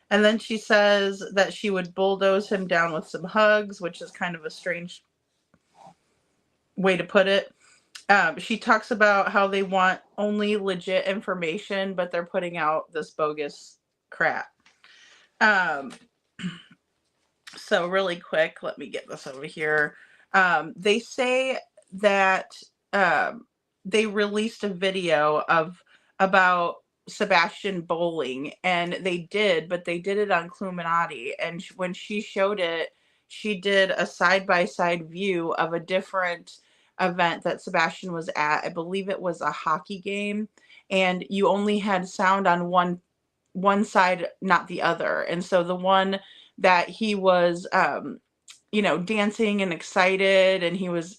S9: And then she says that she would bulldoze him down with some hugs, which is kind of a strange way to put it. She talks about how they want only legit information, but they're putting out this bogus crap. So really quick, let me get this over here. They say that they released a video about Sebastian bowling, and they did, but they did it on Cluminati. And when she showed it, she did a side-by-side view of a different event that Sebastian was at. I believe it was a hockey game, and you only had sound on one side, not the other. And so the one that he was dancing and excited, and he was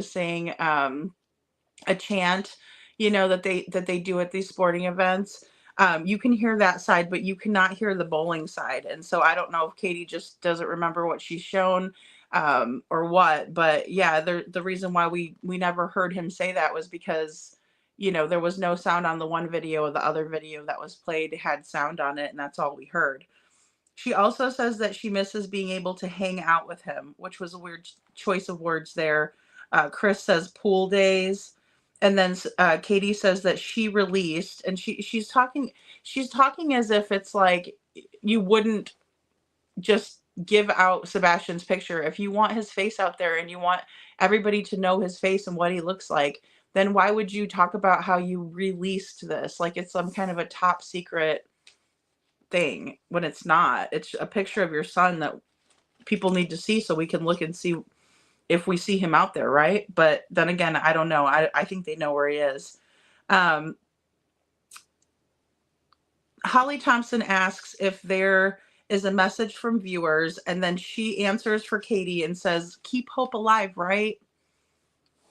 S9: saying a chant, that they do at these sporting events. You can hear that side, but you cannot hear the bowling side. And so I don't know if Katie just doesn't remember what she's shown or what, but yeah, the reason why we never heard him say that was because there was no sound on the one video. The other video that was played had sound on it, and that's all we heard. She also says that she misses being able to hang out with him, which was a weird choice of words there. Chris says pool days. And then Katie says that she released, and she's talking as if it's like you wouldn't just give out Sebastian's picture. If you want his face out there and you want everybody to know his face and what he looks like, then why would you talk about how you released this? Like it's some kind of a top secret thing when it's not. It's a picture of your son that people need to see so we can look and see if we see him out there, right? But then again, I don't know. I think they know where he is. Holly Thompson asks if there is a message from viewers, and then she answers for Katie and says, keep hope alive, right?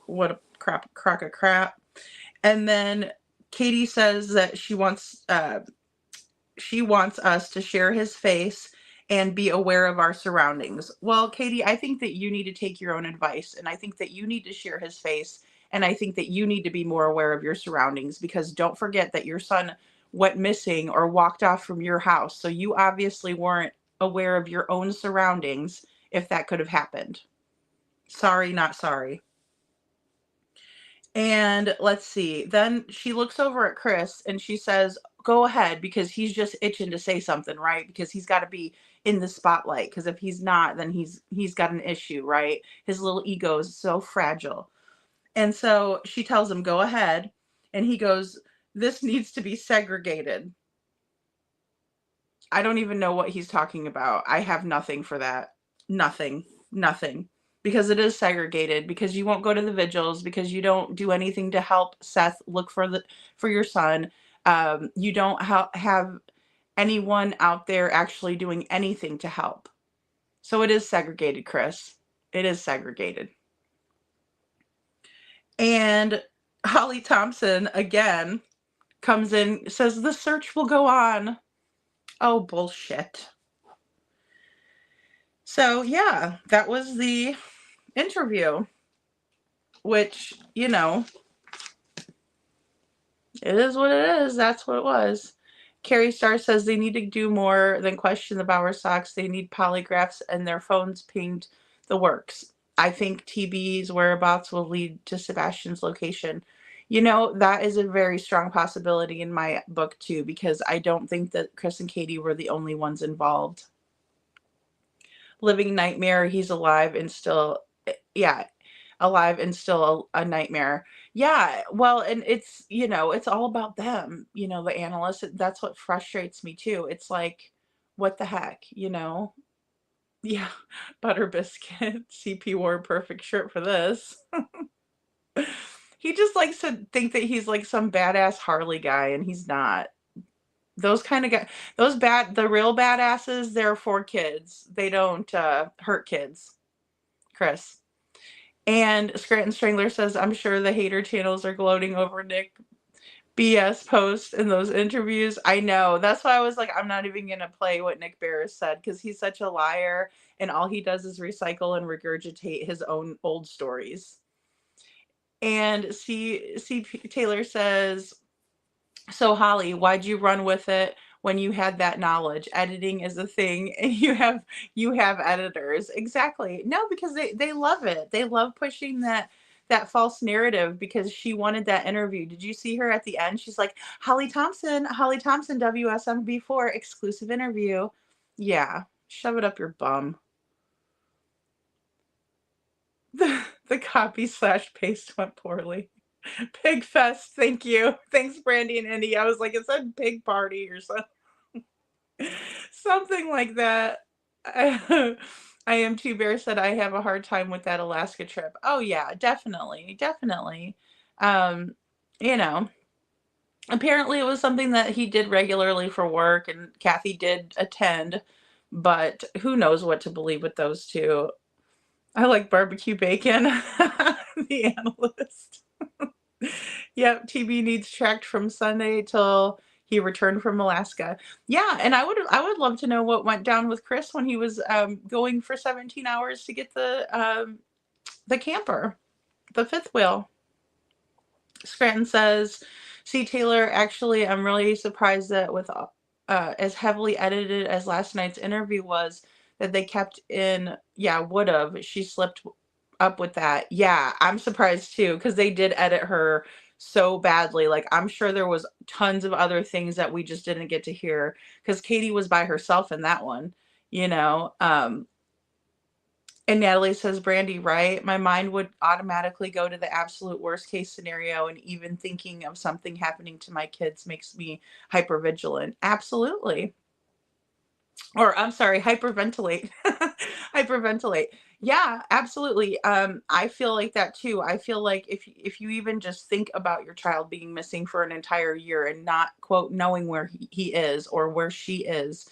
S9: What a crock of crap. And then Katie says that she wants us to share his face and be aware of our surroundings. Well, Katie, I think that you need to take your own advice, and I think that you need to share his face, and I think that you need to be more aware of your surroundings, because don't forget that your son went missing or walked off from your house. So you obviously weren't aware of your own surroundings if that could have happened. Sorry, not sorry. And let's see. Then she looks over at Chris and she says, go ahead, because he's just itching to say something, right? Because he's got to be in the spotlight, because if he's not, then he's got an issue, right? His little ego is so fragile. And so she tells him, go ahead. And he goes, this needs to be segregated. I don't even know what he's talking about. I have nothing for that. Nothing. Because it is segregated, because you won't go to the vigils, because you don't do anything to help Seth look for your son. You don't have anyone out there actually doing anything to help. So it is segregated, Chris. It is segregated. And Holly Thompson again comes in, says the search will go on. Oh, bullshit. So yeah, that was the interview, which, it is what it is. That's what it was. Carrie Starr says they need to do more than question the Bauer Sox. They need polygraphs and their phones pinged the works. I think TB's whereabouts will lead to Sebastian's location. You know, that is a very strong possibility in my book too, because I don't think that Chris and Katie were the only ones involved. Living nightmare, he's alive and still, yeah, alive and still a nightmare. Yeah, well, and it's, you know, it's all about them, you know, the analysts. That's what frustrates me too. It's like, what the heck, you know? Yeah, Butter Biscuit, CP wore a perfect shirt for this. He just likes to think that he's like some badass Harley guy, and he's not. Those kind of guys, the real badasses, they're for kids. They don't hurt kids, Chris. And Scranton Strangler says, I'm sure the hater channels are gloating over Nick BS posts in those interviews. I know. That's why I was like, I'm not even going to play what Nick Barris said, because he's such a liar, and all he does is recycle and regurgitate his own old stories. And C. Taylor says, so Holly, why'd you run with it when you had that knowledge? Editing is a thing, and you have editors. Exactly. No, because they love it. They love pushing that false narrative, because she wanted that interview. Did you see her at the end? She's like, Holly Thompson, WSMB4 exclusive interview. Yeah, shove it up your bum. The copy / paste went poorly. Pig fest, thank you. Thanks, Brandy and Indy. I was like, it said pig party or something. Something like that. I am Two Bear said I have a hard time with that Alaska trip. Oh yeah, definitely. Definitely. You know, apparently it was something that he did regularly for work, and Kathy did attend, but who knows what to believe with those two. I like barbecue bacon. The analyst. Yep, TB needs tracked from Sunday till he returned from Alaska. Yeah, and I would love to know what went down with Chris when he was going for 17 hours to get the camper, the fifth wheel. Scranton says, see Taylor, actually I'm really surprised that with as heavily edited as last night's interview was, that they kept in, yeah, would've. She slipped up with that. Yeah, I'm surprised too, because they did edit her so badly. Like, I'm sure there was tons of other things that we just didn't get to hear, because Katie was by herself in that one, you know. And Natalie says, Brandy, right? My mind would automatically go to the absolute worst case scenario, and even thinking of something happening to my kids makes me hypervigilant. Absolutely. Or I'm sorry, hyperventilate. Hyperventilate. Yeah, absolutely. I feel like that too. I feel like if you even just think about your child being missing for an entire year and not, quote, knowing where he is or where she is,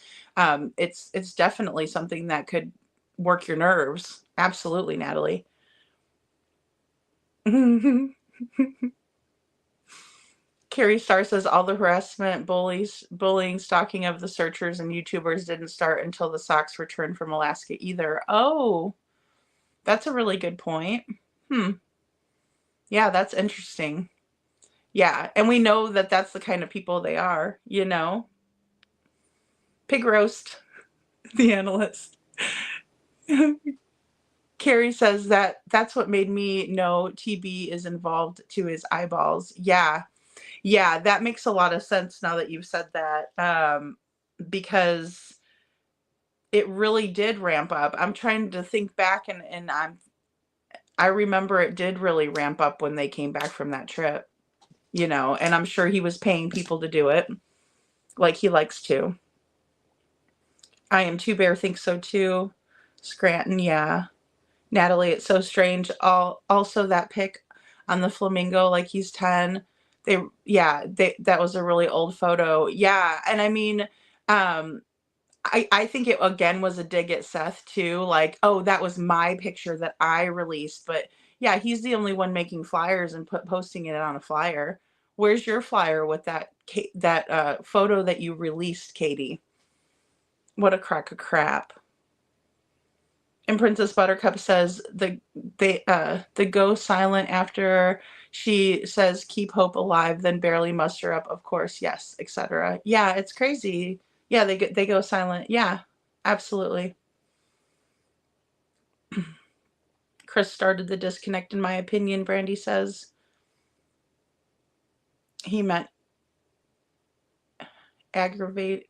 S9: it's definitely something that could work your nerves. Absolutely, Natalie. Carrie Starr says all the harassment, bullying, stalking of the searchers and YouTubers didn't start until the Sox returned from Alaska either. Oh, that's a really good point. Yeah, that's interesting. Yeah, and we know that that's the kind of people they are, you know. Pig roast, the analyst. Carrie says that's what made me know TB is involved to his eyeballs. Yeah. Yeah, that makes a lot of sense now that you've said that, because it really did ramp up. I'm trying to think back, and I remember it did really ramp up when they came back from that trip, you know, and I'm sure he was paying people to do it like he likes to. I am Two Bear thinks so too. Scranton, yeah. Natalie, it's so strange. Also that pic on the flamingo, like he's 10. That was a really old photo. Yeah, and I mean, I think it again was a dig at Seth too. Like, oh, that was my picture that I released, but yeah, he's the only one making flyers and posting it on a flyer. Where's your flyer with that photo that you released, Katie? What a crock of crap. And Princess Buttercup says the go silent after she says keep hope alive, then barely muster up, of course, yes, etc. Yeah, it's crazy. Yeah, they go silent. Yeah, absolutely. Chris started the disconnect, in my opinion, Brandy says. He meant aggregated.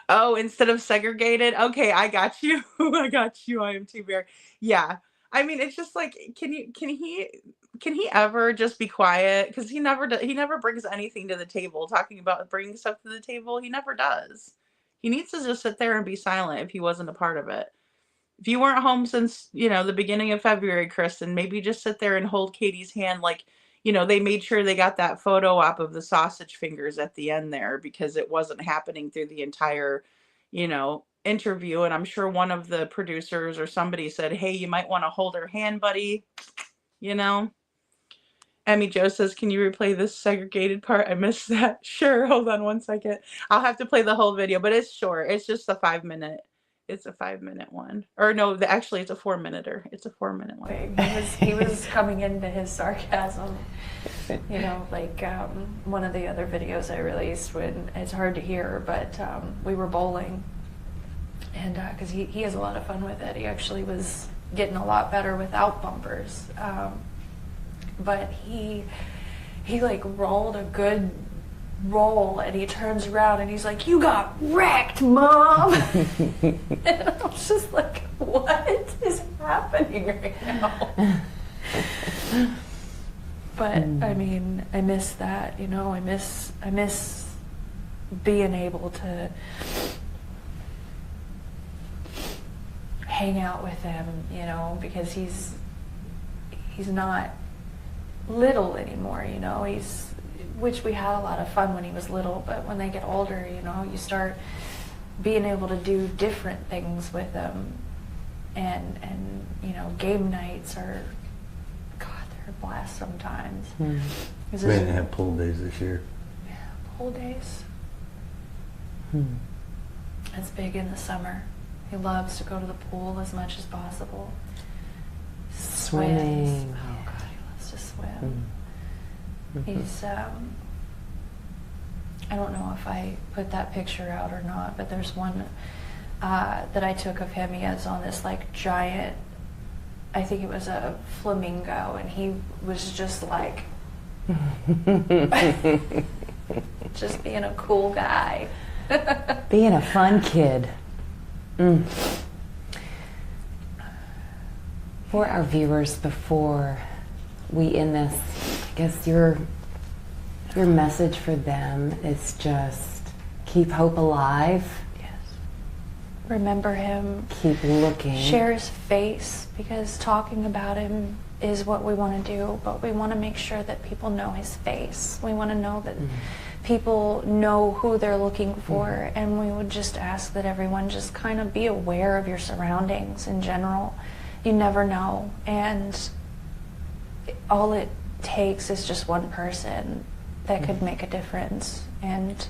S9: Oh, instead of segregated. Okay, I got you. I got you. I am too Bear. Yeah. I mean, it's just like, can he ever just be quiet? Because he never brings anything to the table. Talking about bringing stuff to the table, he never does. He needs to just sit there and be silent if he wasn't a part of it. If you weren't home since, the beginning of February, Kristen, maybe just sit there and hold Katie's hand like, they made sure they got that photo op of the sausage fingers at the end there because it wasn't happening through the entire, interview. And I'm sure one of the producers or somebody said, hey, you might want to hold her hand, buddy. Emmy Jo says, can you replay this segregated part? I missed that. Sure. Hold on 1 second. I'll have to play the whole video, but it's short. It's just a 5-minute. It's a 5-minute one. Or no, actually it's a 4-minuter. It's a 4-minute one.
S10: He was coming into his sarcasm. Like one of the other videos I released, when it's hard to hear, but we were bowling. And because he has a lot of fun with it. He actually was getting a lot better without bumpers. But he like rolled a good roll, and he turns around and he's like, you got wrecked, Mom. And I was just like, what is happening right now? But I mean, I miss that, I miss being able to hang out with him, because he's not little anymore, which we had a lot of fun when he was little, but when they get older, you start being able to do different things with them, and game nights are, God, they're a blast sometimes.
S11: We didn't have pool days this year.
S10: Yeah, pool days. It's big in the summer. He loves to go to the pool as much as possible.
S19: Swimming.
S10: Oh God, he loves to swim. He's, I don't know if I put that picture out or not, but there's one that I took of him. He has on this like giant, I think it was a flamingo, and he was just like, just being a cool guy.
S19: Being a fun kid. For our viewers, before we end this, I guess your message for them is just keep hope alive.
S10: Yes. Remember him.
S19: Keep looking.
S10: Share his face, because talking about him is what we want to do, but we want to make sure that people know his face. We want to know that people know who they're looking for, and we would just ask that everyone just kind of be aware of your surroundings in general. You never know, and all it takes is just one person that could make a difference. And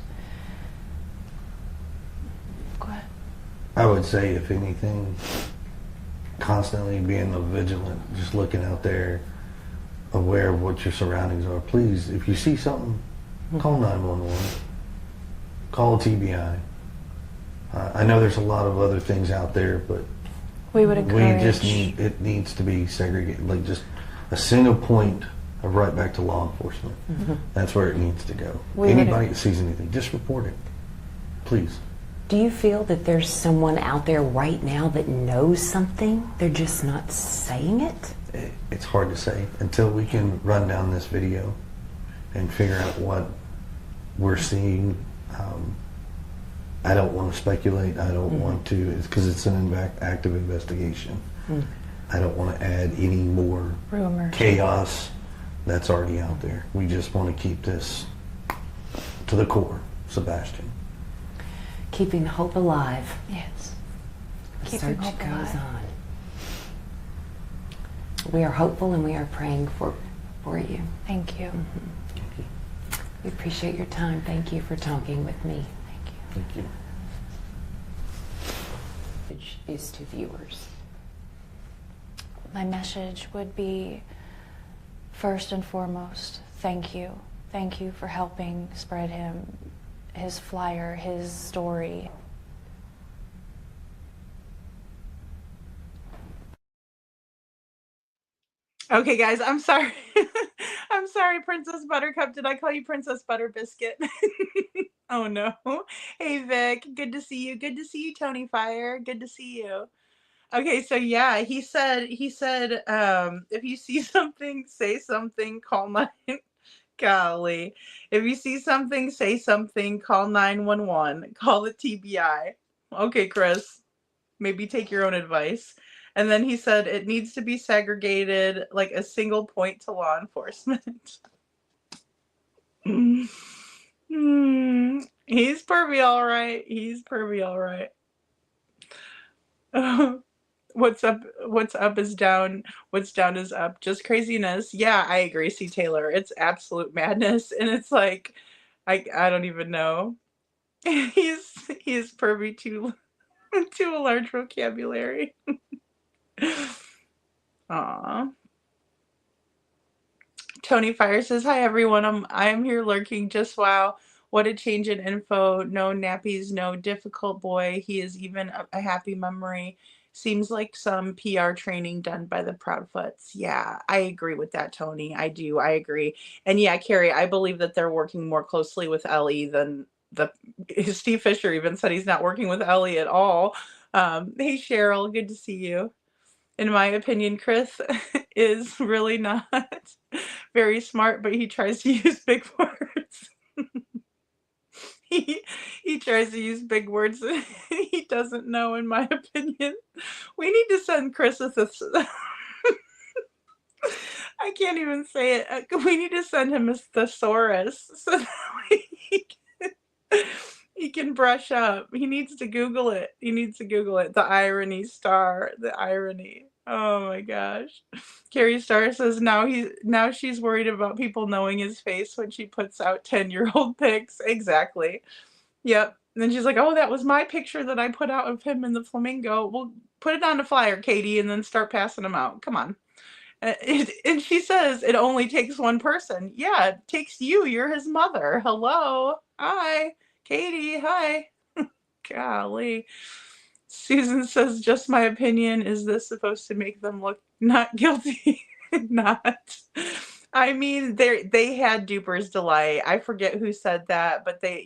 S10: go ahead.
S11: I would say, if anything, constantly being vigilant, just looking out there, aware of what your surroundings are. Please, if you see something, call 911. Call TBI. I know there's a lot of other things out there, but
S10: we would encourage.
S11: It needs to be segregated, like just a single point of right back to law enforcement. That's where it needs to go. Anybody that sees anything, just report it, please.
S19: Do you feel that there's someone out there right now that knows something? They're just not saying it?
S11: It's hard to say until we can run down this video and figure out what we're seeing. I don't want to speculate. I don't want to, because it's an active investigation. I don't want to add any more
S10: rumors,
S11: chaos that's already out there. We just want to keep this to the core, Sebastian.
S19: Keeping hope alive.
S10: Yes.
S19: The
S10: Keeping
S19: search
S10: hope
S19: goes
S10: alive.
S19: on. We are hopeful, and we are praying for you.
S10: Thank you.
S19: We appreciate your time. Thank you for talking with me.
S11: Thank you.
S19: Which is to viewers.
S10: My message would be, first and foremost, thank you. Thank you for helping spread his flyer, his story.
S9: Okay, guys, I'm sorry. I'm sorry, Princess Buttercup. Did I call you Princess Butter Biscuit? Oh no. Hey Vic, good to see you. Good to see you, Tony Fire. Good to see you. Okay, so yeah, he said if you see something, say something, call 9 golly. If you see something, say something, call 911, call the TBI. Okay, Chris, maybe take your own advice. And then he said it needs to be segregated like a single point to law enforcement. He's pervy all right. He's pervy all right. What's up is down, what's down is up. Just craziness. Yeah, I agree, C. Taylor. It's absolute madness. And it's like I don't even know. He's pervy to a large vocabulary. Aw. Tony Fire says, "Hi everyone. I'm here lurking. Just wow, what a change in info. No nappies, no difficult boy. He is even a happy memory. Seems like some PR training done by the Proudfoots." Yeah, I agree with that, Tony. I do. I agree. And yeah, Carrie, I believe that they're working more closely with Ellie than the Steve Fisher even said he's not working with Ellie at all. Hey Cheryl, good to see you. In my opinion, Chris is really not very smart, but he tries to use big words. he tries to use big words that he doesn't know, in my opinion. We need to send Chris a I can't even say it. We need to send him a thesaurus so that he can brush up. He needs to Google it. He needs to Google it. The irony star. The irony. Oh my gosh. Carrie Starr says now she's worried about people knowing his face when she puts out 10-year-old pics. Exactly. Yep. And then she's like, "Oh, that was my picture that I put out of him in the flamingo." Well, put it on a flyer, Katie, and then start passing them out. Come on. And she says it only takes one person. Yeah, it takes you. You're his mother. Hello. Hi. Katie. Hi. Golly. Susan says, "Just my opinion. Is this supposed to make them look not guilty?" Not. I mean, they had Duper's delight. I forget who said that, but they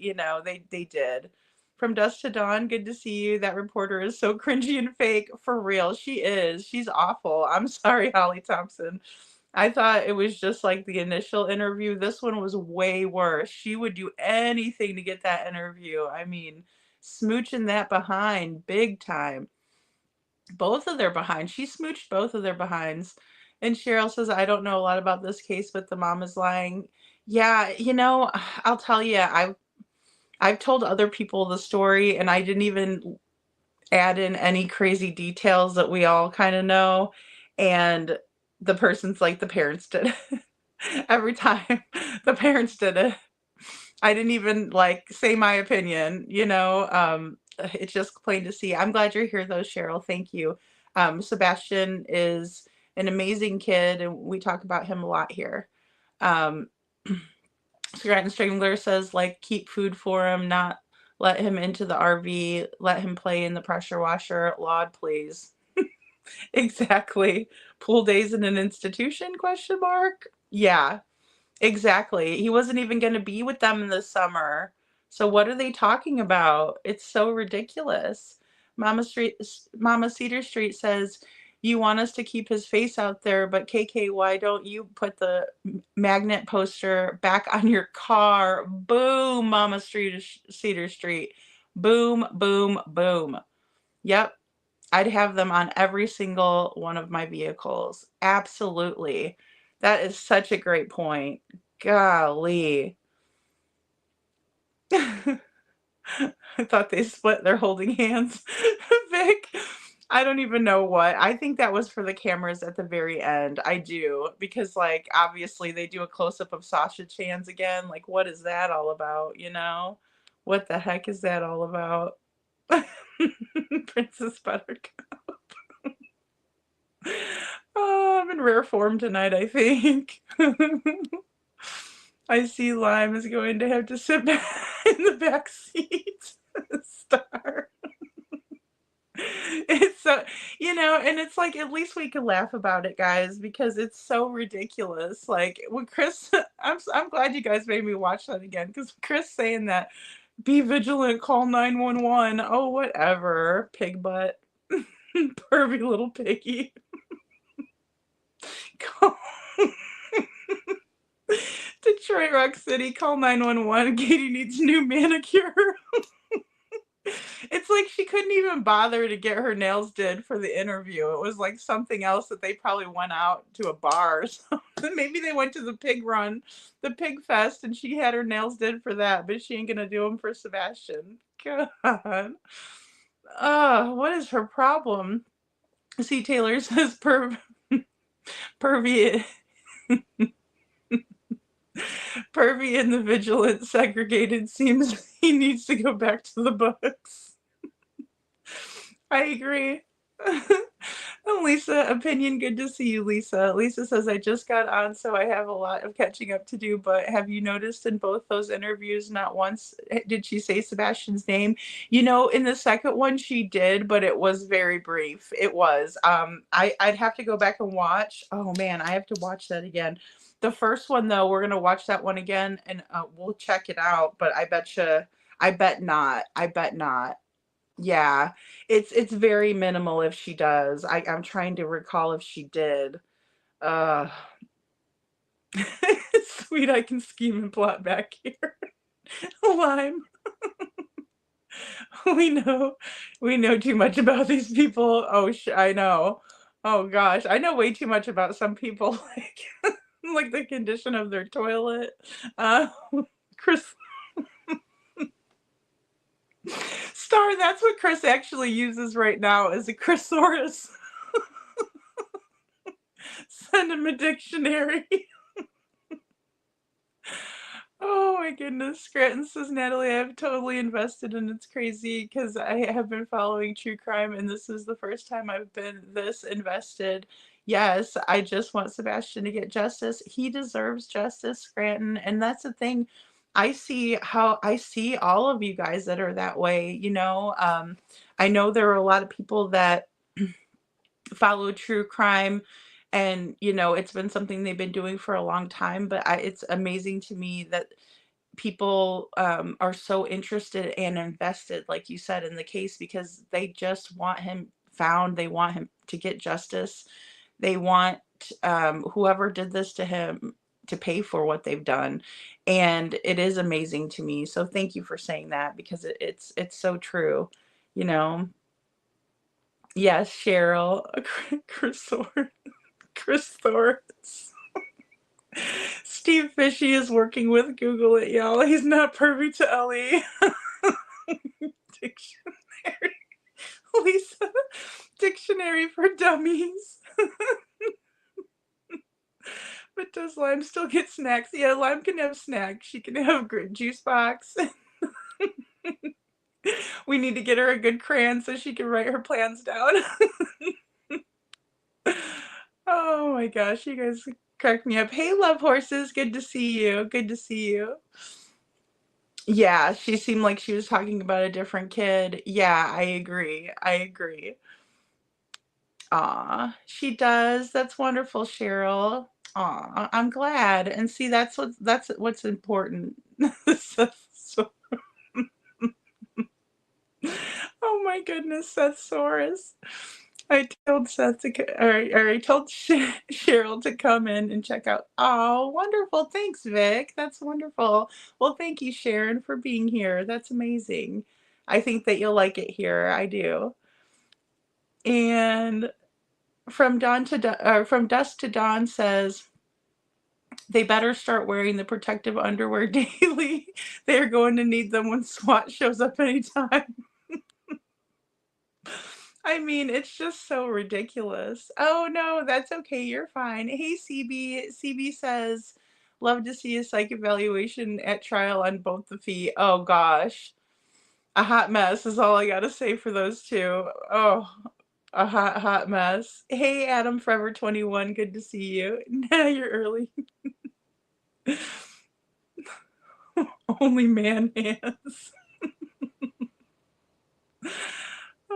S9: did. From dusk to dawn, good to see you. That reporter is so cringy and fake. For real, she is. She's awful. I'm sorry, Holly Thompson. I thought it was just like the initial interview. This one was way worse. She would do anything to get that interview. I mean, smooching that behind big time. Both of their behinds. She smooched both of their behinds. And Cheryl says, "I don't know a lot about this case, but the mom is lying." Yeah, I'll tell you, I've told other people the story, and I didn't even add in any crazy details that we all kind of know. And the person's like, "The parents did it." Every time the parents did it. I didn't even like say my opinion, it's just plain to see. I'm glad you're here though, Cheryl. Thank you. Sebastian is an amazing kid, and we talk about him a lot here. Um, Scranton Strangler says, like, keep food for him, not let him into the RV, let him play in the pressure washer. Laud, please. Exactly. Pool days in an institution, question mark? Yeah. Exactly. He wasn't even gonna be with them in the summer. So what are they talking about? It's so ridiculous. Mama Cedar Street says, "You want us to keep his face out there, but KK, why don't you put the magnet poster back on your car?" Boom, Cedar Street. Boom, boom, boom. Yep. I'd have them on every single one of my vehicles. Absolutely. That is such a great point. Golly. I thought they split. They're holding hands. Vic, I don't even know what. I think that was for the cameras at the very end. I do. Because, like, obviously they do a close-up of sausage hands again. Like, what is that all about, What the heck is that all about? Princess Buttercup. Oh, I'm in rare form tonight, I think. I see Lime is going to have to sit back in the back seat. Star. It's So, and it's like, at least we can laugh about it, guys, because it's so ridiculous. Like when Chris, I'm glad you guys made me watch that again, because Chris saying that, be vigilant, call 911. Oh, whatever, pig butt, pervy little piggy. Call- Detroit Rock City, call 911. Katie needs new manicure. It's like she couldn't even bother to get her nails did for the interview. It was like something else that they probably went out to a bar or something. Maybe they went to the pig run, the pig fest, and she had her nails did for that, but she ain't gonna do them for Sebastian. God. What is her problem? See, Taylor says pervy pervy and the vigilant segregated, seems he needs to go back to the books. I agree. Lisa, opinion, good to see you, Lisa. Lisa says, I just got on, so I have a lot of catching up to do, but have you noticed in both those interviews, not once did she say Sebastian's name? In the second one she did, but it was very brief. It was. I'd have to go back and watch. Oh man, I have to watch that again. The first one, though, we're going to watch that one again, and we'll check it out, but I bet not. I bet not. Yeah, it's very minimal if she does. I'm trying to recall if she did. Uh, Sweet, I can scheme and plot back here. Lime. We know, we know too much about these people. Oh, I know. Oh gosh, I know way too much about some people, like the condition of their toilet. Uh, Chris. Star, that's what Chris actually uses right now, is a Chrysaurus. Send him a dictionary. Oh my goodness. Scranton says, Natalie, I've totally invested, and it's crazy because I have been following true crime, and this is the first time I've been this invested. Yes, I just want Sebastian to get justice. He deserves justice, Scranton. And that's the thing. I see all of you guys that are that way. I know there are a lot of people that follow true crime, and it's been something they've been doing for a long time, but it's amazing to me that people are so interested and invested, like you said, in the case, because they just want him found. They want him to get justice. They want whoever did this to him to pay for what they've done. And it is amazing to me, so thank you for saying that, because it's so true. you know Yes, Cheryl. Chris Thorns. Steve Fishy is working with Google it, y'all. He's not privy to LE. Dictionary. Lisa. Dictionary for dummies. But does Lime still get snacks? Yeah, Lime can have snacks. She can have juice box. We need to get her a good crayon so she can write her plans down. Oh my gosh, you guys crack me up. Hey, love horses, good to see you. Good to see you. Yeah, she seemed like she was talking about a different kid. Yeah, I agree. I agree. Aw, she does. That's wonderful, Cheryl. Aw, I'm glad. And see, that's what's important. So- oh my goodness, Seth Soros. I told I told Cheryl to come in and check out. Oh, wonderful. Thanks, Vic. That's wonderful. Well, thank you, Sharon, for being here. That's amazing. I think that you'll like it here. I do. And from dusk to dawn says they better start wearing the protective underwear daily. They're going to need them when SWAT shows up anytime. I mean, it's just so ridiculous. Oh no, that's okay. You're fine. Hey, CB. CB says, love to see a psych evaluation at trial on both the feet. Oh gosh. A hot mess is all I gotta say for those two. Oh, a hot mess. Hey, Adam Forever 21. Good to see you. Now you're early. Only man hands.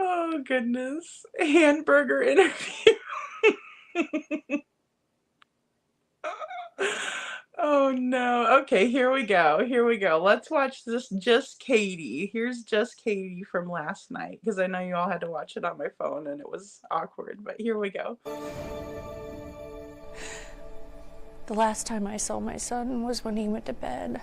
S9: Oh, goodness. Hamburger interview. Oh, no. Okay, here we go. Here we go. Let's watch this Just Katie. Here's Just Katie from last night, because I know you all had to watch it on my phone and it was awkward, but here we go.
S10: The last time I saw my son was when he went to bed.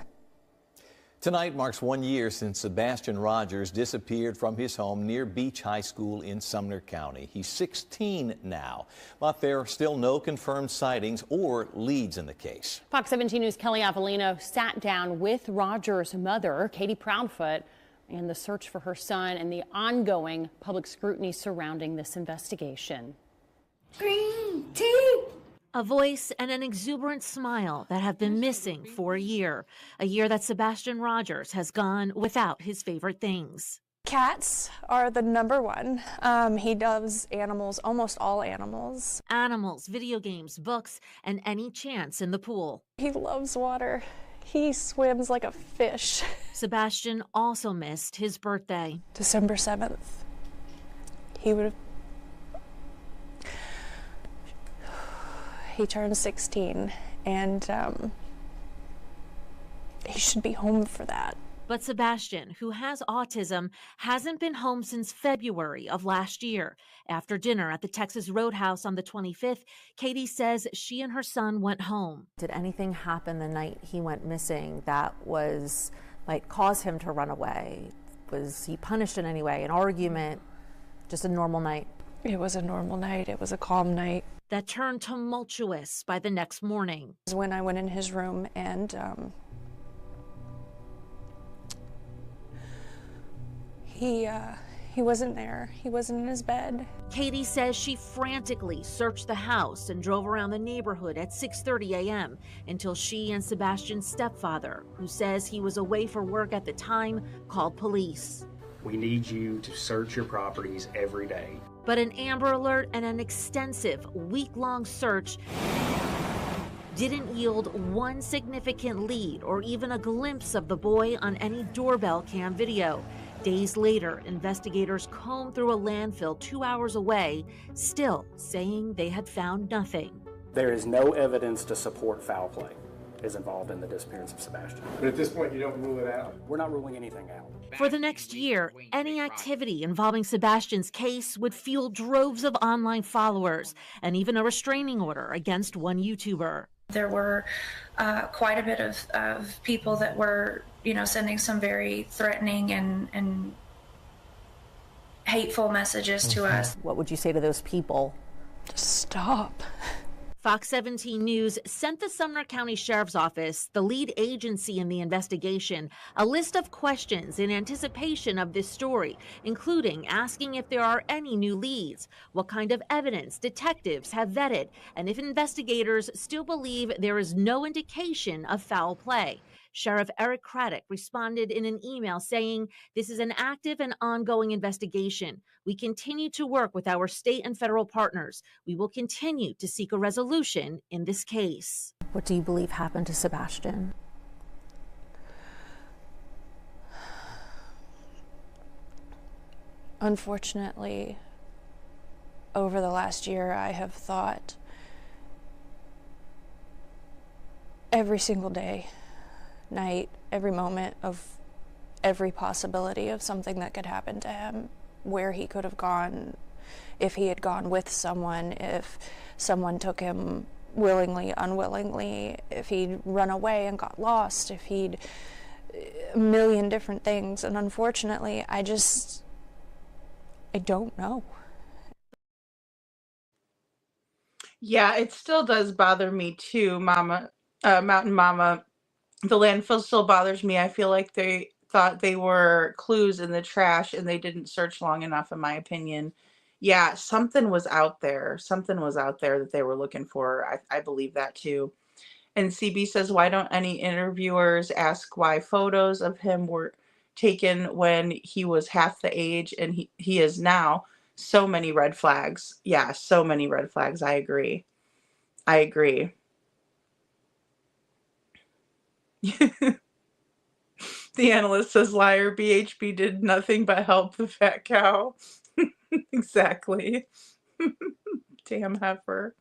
S21: Tonight marks 1 year since Sebastian Rogers disappeared from his home near Beach High School in Sumner County. He's 16 now, but there are still no confirmed sightings or leads in the case.
S22: Fox 17 News' Kelly Avellino sat down with Rogers' mother, Katie Proudfoot, and the search for her son and the ongoing public scrutiny surrounding this investigation.
S23: Green tea! A voice and an exuberant smile that have been missing for a year that Sebastian Rogers has gone without his favorite things.
S10: Cats are the number one. He loves animals, almost all animals.
S23: Animals, video games, books, and any chance in the pool.
S10: He loves water. He swims like a fish.
S23: Sebastian also missed his birthday.
S10: December 7th. He turned 16, and he should be home for that.
S23: But Sebastian, who has autism, hasn't been home since February of last year. After dinner at the Texas Roadhouse on the 25th, Katie says she and her son went home.
S7: Did anything happen the night he went missing that might cause him to run away? Was he punished in any way? An argument? Just a normal night?
S10: It was a normal night. It was a calm night.
S23: That turned tumultuous by the next morning.
S10: When I went in his room and he wasn't there. He wasn't in his bed.
S23: Katie says she frantically searched the house and drove around the neighborhood at 6:30 a.m. until she and Sebastian's stepfather, who says he was away for work at the time, called police.
S2: We need you to search your properties every day.
S23: But an Amber Alert and an extensive week-long search didn't yield one significant lead or even a glimpse of the boy on any doorbell cam video. Days later, investigators combed through a landfill 2 hours away, still saying they had found nothing.
S2: There is no evidence to support foul play is involved in the disappearance of Sebastian.
S5: But at this point, you don't rule it out?
S2: We're not ruling anything out.
S23: For the next year, any activity involving Sebastian's case would fuel droves of online followers and even a restraining order against one YouTuber.
S24: There were quite a bit of people that were, sending some very threatening and hateful messages to us.
S7: What would you say to those people?
S10: Stop.
S23: Fox 17 News sent the Sumner County Sheriff's Office, the lead agency in the investigation, a list of questions in anticipation of this story, including asking if there are any new leads, what kind of evidence detectives have vetted, and if investigators still believe there is no indication of foul play. Sheriff Eric Craddock responded in an email saying, "This is an active and ongoing investigation. We continue to work with our state and federal partners. We will continue to seek a resolution in this case."
S7: What do you believe happened to Sebastian?
S10: Unfortunately, over the last year, I have thought every single day, night, every moment of every possibility of something that could happen to him, where he could have gone, if he had gone with someone, if someone took him willingly, unwillingly, if he'd run away and got lost, if he'd a million different things. And unfortunately, I don't know.
S9: Yeah, it still does bother me too, Mama, Mountain Mama. The landfill still bothers me. I feel like they thought they were clues in the trash and they didn't search long enough, in my opinion. Yeah, something was out there. Something was out there that they were looking for. I believe that too. And CB says, why don't any interviewers ask why photos of him were taken when he was half the age and he is now? So many red flags. Yeah, so many red flags. I agree. I agree. The analyst says, liar, BHB did nothing but help the fat cow. Exactly. Damn heifer.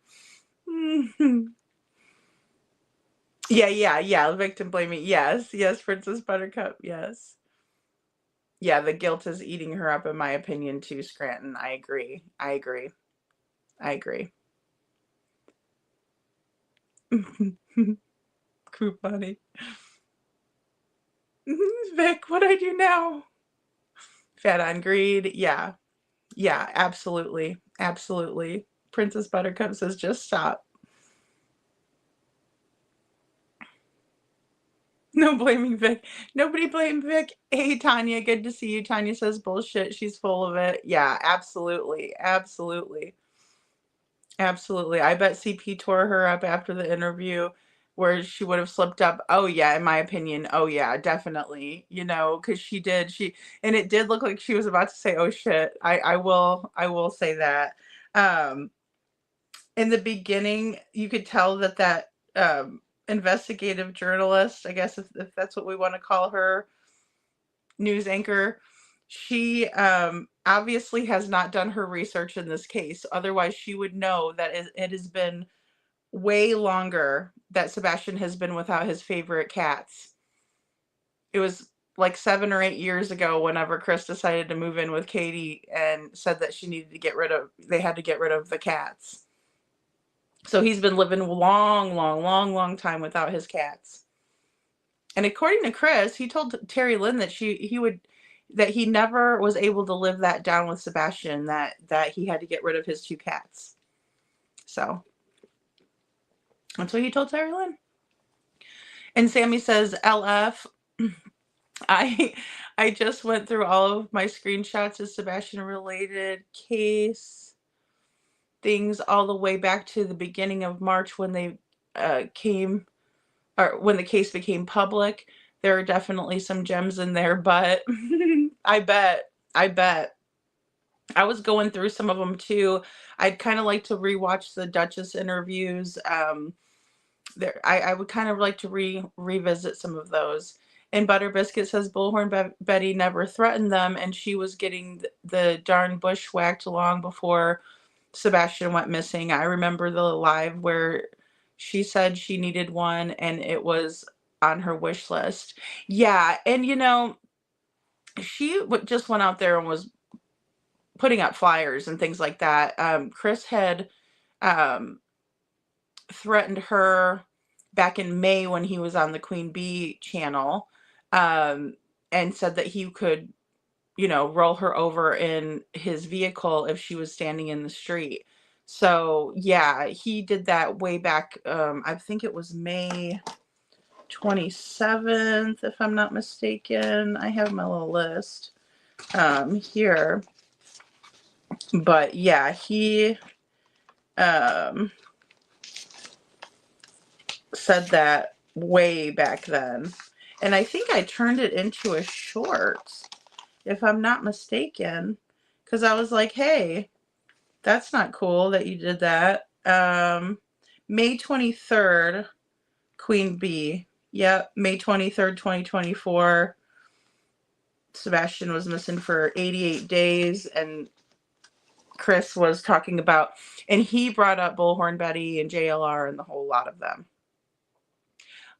S9: Yeah. Victim blaming. Yes, Princess Buttercup. Yes. Yeah, the guilt is eating her up, in my opinion, too, Scranton. I agree. Couponing. Vic, what I do now? Fed on greed. Yeah, absolutely. Princess Buttercup says, just stop. No blaming Vic. Nobody blame Vic. Hey, Tanya, good to see you. Tanya says bullshit. She's full of it. Yeah, absolutely. I bet CP tore her up after the interview where she would have slipped up. Oh, yeah, in my opinion. Oh, yeah, definitely. Because she did. And it did look like she was about to say, oh, shit. I will say that. In the beginning, you could tell that investigative journalist, I guess if that's what we want to call her, news anchor, she obviously has not done her research in this case. Otherwise, she would know that it has been way longer that Sebastian has been without his favorite cats. It was like 7 or 8 years ago whenever Chris decided to move in with Katie and said that they had to get rid of the cats. So he's been living a long time without his cats. And according to Chris, he told Terry Lynn that he never was able to live that down with Sebastian, that he had to get rid of his 2 cats. So that's what he told Terry Lynn. And Sammy says, LF, I just went through all of my screenshots of Sebastian related case things all the way back to the beginning of March when they when the case became public. There are definitely some gems in there, but I bet I was going through some of them too. I'd kind of like to rewatch the Duchess interviews. I would kind of like to revisit some of those. And Butter Biscuit says Bullhorn Betty never threatened them, and she was getting the darn bushwhacked long before Sebastian went missing. I remember the live where she said she needed one, and it was on her wish list. Yeah, and she just went out there and was putting out flyers and things like that. Chris had threatened her back in May when he was on the Queen Bee channel, and said that he could, roll her over in his vehicle if she was standing in the street. So yeah, he did that way back. I think it was May 27th, if I'm not mistaken. I have my little list here. But yeah, he said that way back then. And I think I turned it into a short, if I'm not mistaken, because I was like, hey, that's not cool that you did that. May 23rd, Queen Bee. Yep, May 23rd, 2024. Sebastian was missing for 88 days, and Chris was talking about, and he brought up Bullhorn Betty and JLR and the whole lot of them.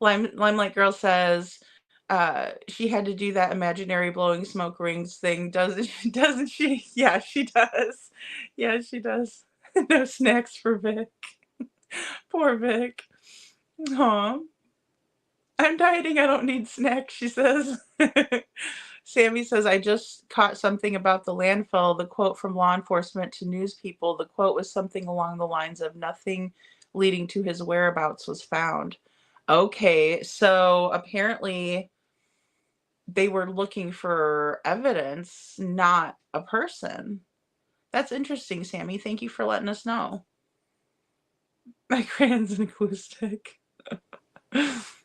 S9: Limelight Girl says she had to do that imaginary blowing smoke rings thing, doesn't she? Yeah, she does. Yeah, she does. No snacks for Vic. Poor Vic. Aw. I'm dieting, I don't need snacks, she says. Sammy says, I just caught something about the landfill. The quote from law enforcement to news people, the quote was something along the lines of nothing leading to his whereabouts was found. Okay, so apparently they were looking for evidence, not a person. That's interesting, Sammy. Thank you for letting us know. My crayon's and glue stick.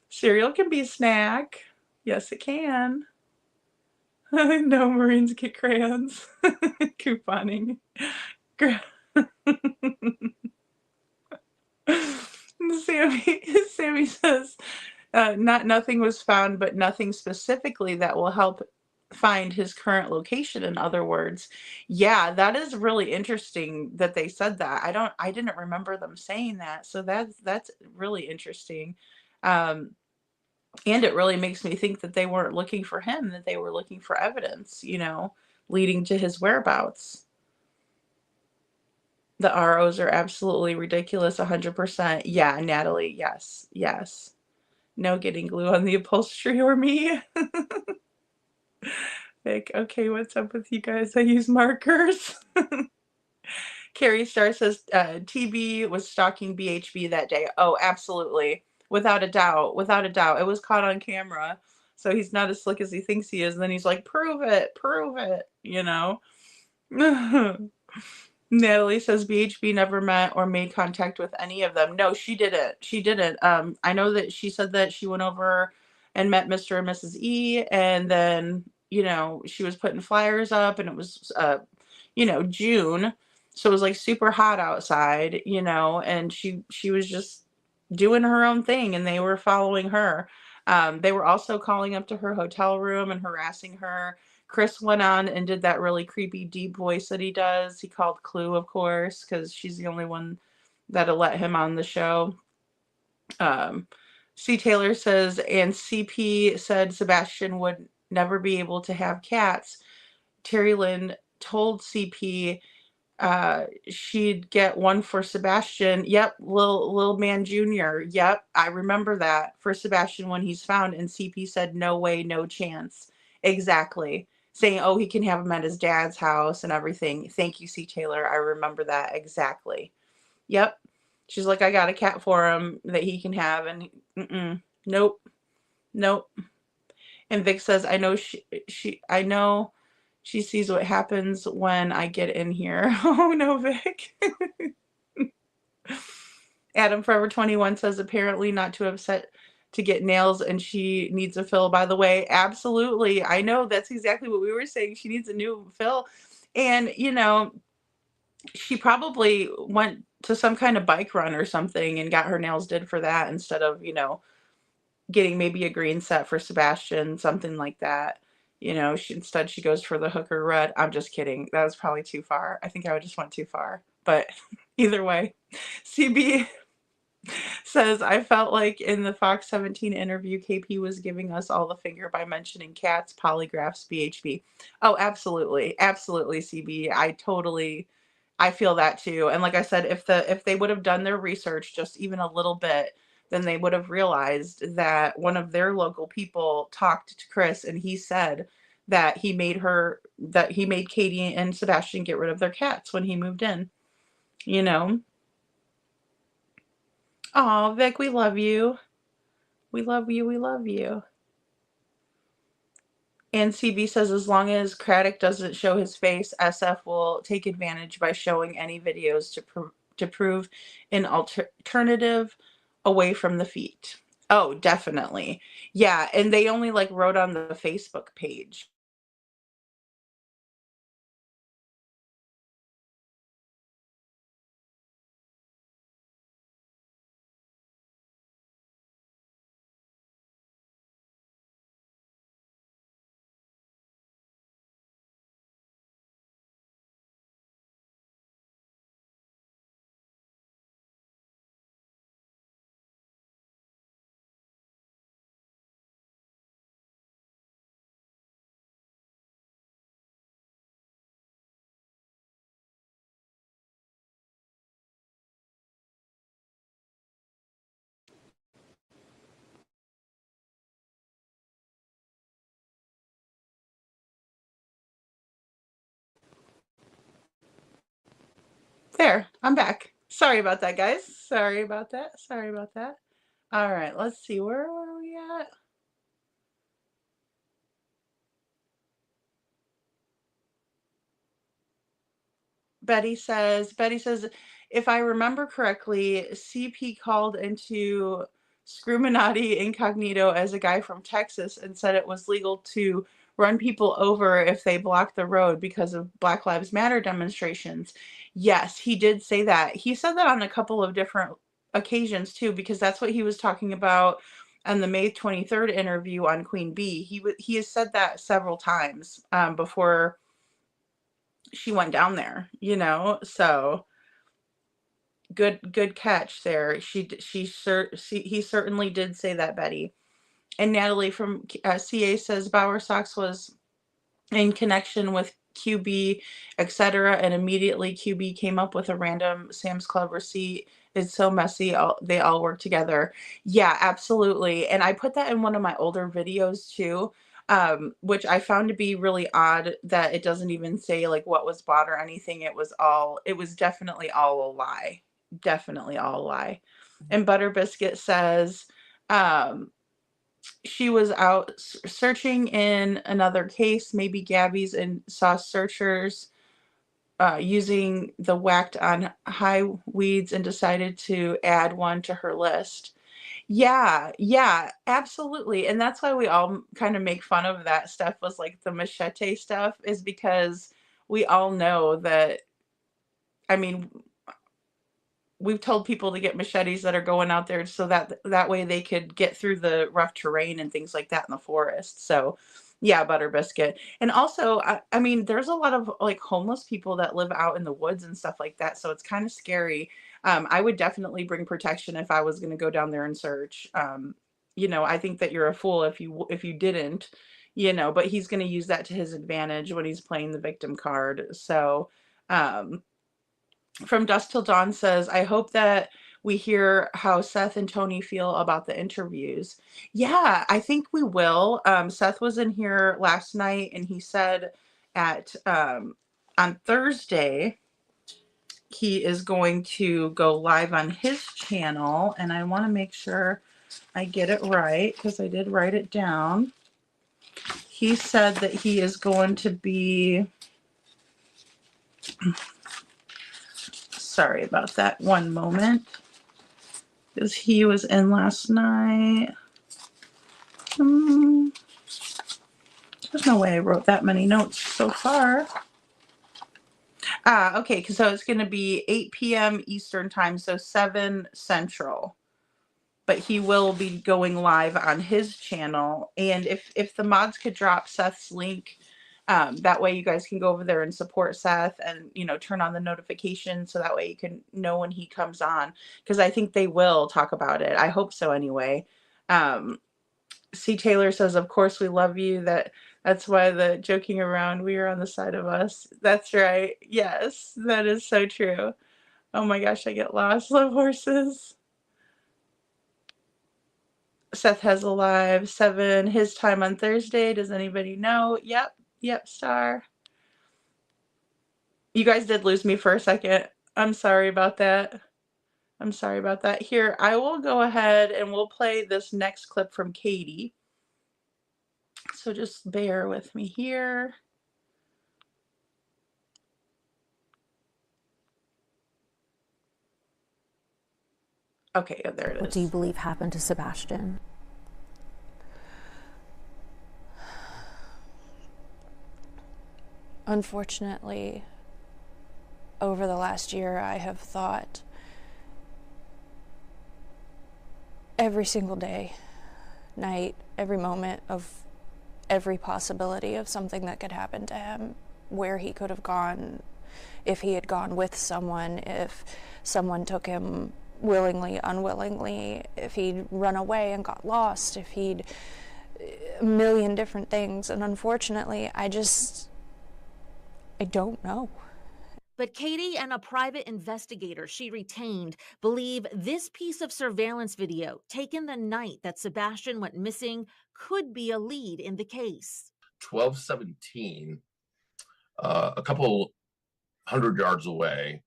S9: Cereal can be a snack. Yes, it can. No, Marines get crayons. Couponing. Sammy says, nothing was found, but nothing specifically that will help find his current location, in other words. Yeah, that is really interesting that they said that. I didn't remember them saying that. So that's really interesting. Um, and it really makes me think that they weren't looking for him, that they were looking for evidence, leading to his whereabouts. The ROs are absolutely ridiculous, 100%. Yeah, Natalie, yes, yes. No getting glue on the upholstery or me. Like, okay, what's up with you guys? I use markers. Carrie Starr says TB was stalking BHB that day. Oh, absolutely. Without a doubt. Without a doubt. It was caught on camera. So he's not as slick as he thinks he is. And then he's like, prove it, prove it, Natalie says BHB never met or made contact with any of them. No, she didn't. She didn't. I know that she said that she went over and met Mr. and Mrs. E, and then, she was putting flyers up, and it was, June. So it was like super hot outside, and she was just doing her own thing, and they were following her. They were also calling up to her hotel room and harassing her. Chris went on and did that really creepy deep voice that he does. He called Clue, of course, because she's the only one that'll let him on the show. C. Taylor says, and CP said Sebastian would never be able to have cats. Terry Lynn told CP she'd get one for Sebastian. Yep, Lil Man Jr. Yep, I remember that, for Sebastian when he's found. And CP said, no way, no chance. Exactly. Saying, oh, he can have him at his dad's house and everything. Thank you, C. Taylor. I remember that exactly. Yep. She's like, I got a cat for him that he can have. And nope. Nope. And Vic says, I know I know she sees what happens when I get in here. Oh no, Vic. Adam Forever 21 says, apparently not too upset to get nails, and she needs a fill, by the way. Absolutely. I know, that's exactly what we were saying. She needs a new fill. And, she probably went to some kind of bike run or something and got her nails did for that, instead of, getting maybe a green set for Sebastian, something like that. Instead she goes for the hooker red. I'm just kidding. That was probably too far. I think I just went too far. But either way, CB says, I felt like in the Fox 17 interview, KP was giving us all the finger by mentioning cats, polygraphs, BHB. Oh, absolutely. Absolutely, CB. I feel that too. And like I said, if they would have done their research just even a little bit, then they would have realized that one of their local people talked to Chris, and he said that he made Katie and Sebastian get rid of their cats when he moved in. Oh, Vic, we love you. We love you. We love you. And CB says, as long as Craddock doesn't show his face, SF will take advantage by showing any videos to prove an alternative away from the feet. Oh, definitely. Yeah, and they only wrote on the Facebook page. There, I'm back. Sorry about that, guys. Sorry about that. Sorry about that. All right, let's see. Where are we at? Betty says, if I remember correctly, CP called into Scruminati Incognito as a guy from Texas and said it was legal to run people over if they block the road because of Black Lives Matter demonstrations. Yes, he did say that. He said that on a couple of different occasions too, because that's what he was talking about and the May 23rd interview on Queen Bee, he has said that several times before she went down there, you know. So good catch there. He certainly did say that, Betty. And Natalie from CA says Bowersox was in connection with QB, etc., and immediately QB came up with a random Sam's Club receipt. It's so messy. They all work together. Yeah, absolutely. And I put that in one of my older videos too, which I found to be really odd that it doesn't even say like what was bought or anything. It was definitely all a lie. Definitely all a lie. And Butter Biscuit says, she was out searching in another case, maybe Gabby's, and saw searchers using the whacked on high weeds and decided to add one to her list. Yeah, absolutely. And that's why we all kind of make fun of that stuff, was like the machete stuff, is because we all know that, I mean, we've told people to get machetes that are going out there so that way they could get through the rough terrain and things like that in the forest. So yeah, Butter Biscuit. And also, I mean, there's a lot of like homeless people that live out in the woods and stuff like that. So it's kind of scary. I would definitely bring protection if I was going to go down there and search. You know, I think that you're a fool if you didn't, you know, but he's going to use that to his advantage when he's playing the victim card. So, from Dusk Till Dawn says, I hope that we hear how Seth and Tony feel about the interviews. Yeah, I think we will. Seth was in here last night and he said on Thursday, he is going to go live on his channel. And I want to make sure I get it right because I did write it down. He said that he is going to be... Sorry about that. One moment. Because he was in last night. There's no way I wrote that many notes so far. Okay, so it's going to be 8 p.m. Eastern time, so 7 Central. But he will be going live on his channel. And if the mods could drop Seth's link, that way you guys can go over there and support Seth and, you know, turn on the notifications so that way you can know when he comes on. Because I think they will talk about it. I hope so anyway. C. Taylor says, of course we love you. That's why the joking around, we are on the side of us. That's right. Yes, that is so true. Oh my gosh, I get lost. Love horses. Seth has a live 7 his time on Thursday. Does anybody know? Yep, Star. You guys did lose me for a second. I'm sorry about that. Here, I will go ahead and we'll play this next clip from Katie. So just bear with me here. Okay, there it is.
S10: What do you believe happened to Sebastian? Unfortunately, over the last year, I have thought every single day, night, every moment of every possibility of something that could happen to him, where he could have gone, if he had gone with someone, if someone took him willingly, unwillingly, if he'd run away and got lost, if he'd a million different things. And unfortunately, I don't know.
S23: But Katie and a private investigator she retained believe this piece of surveillance video taken the night that Sebastian went missing could be a lead in the case.
S20: 1217, a couple 100 yards away,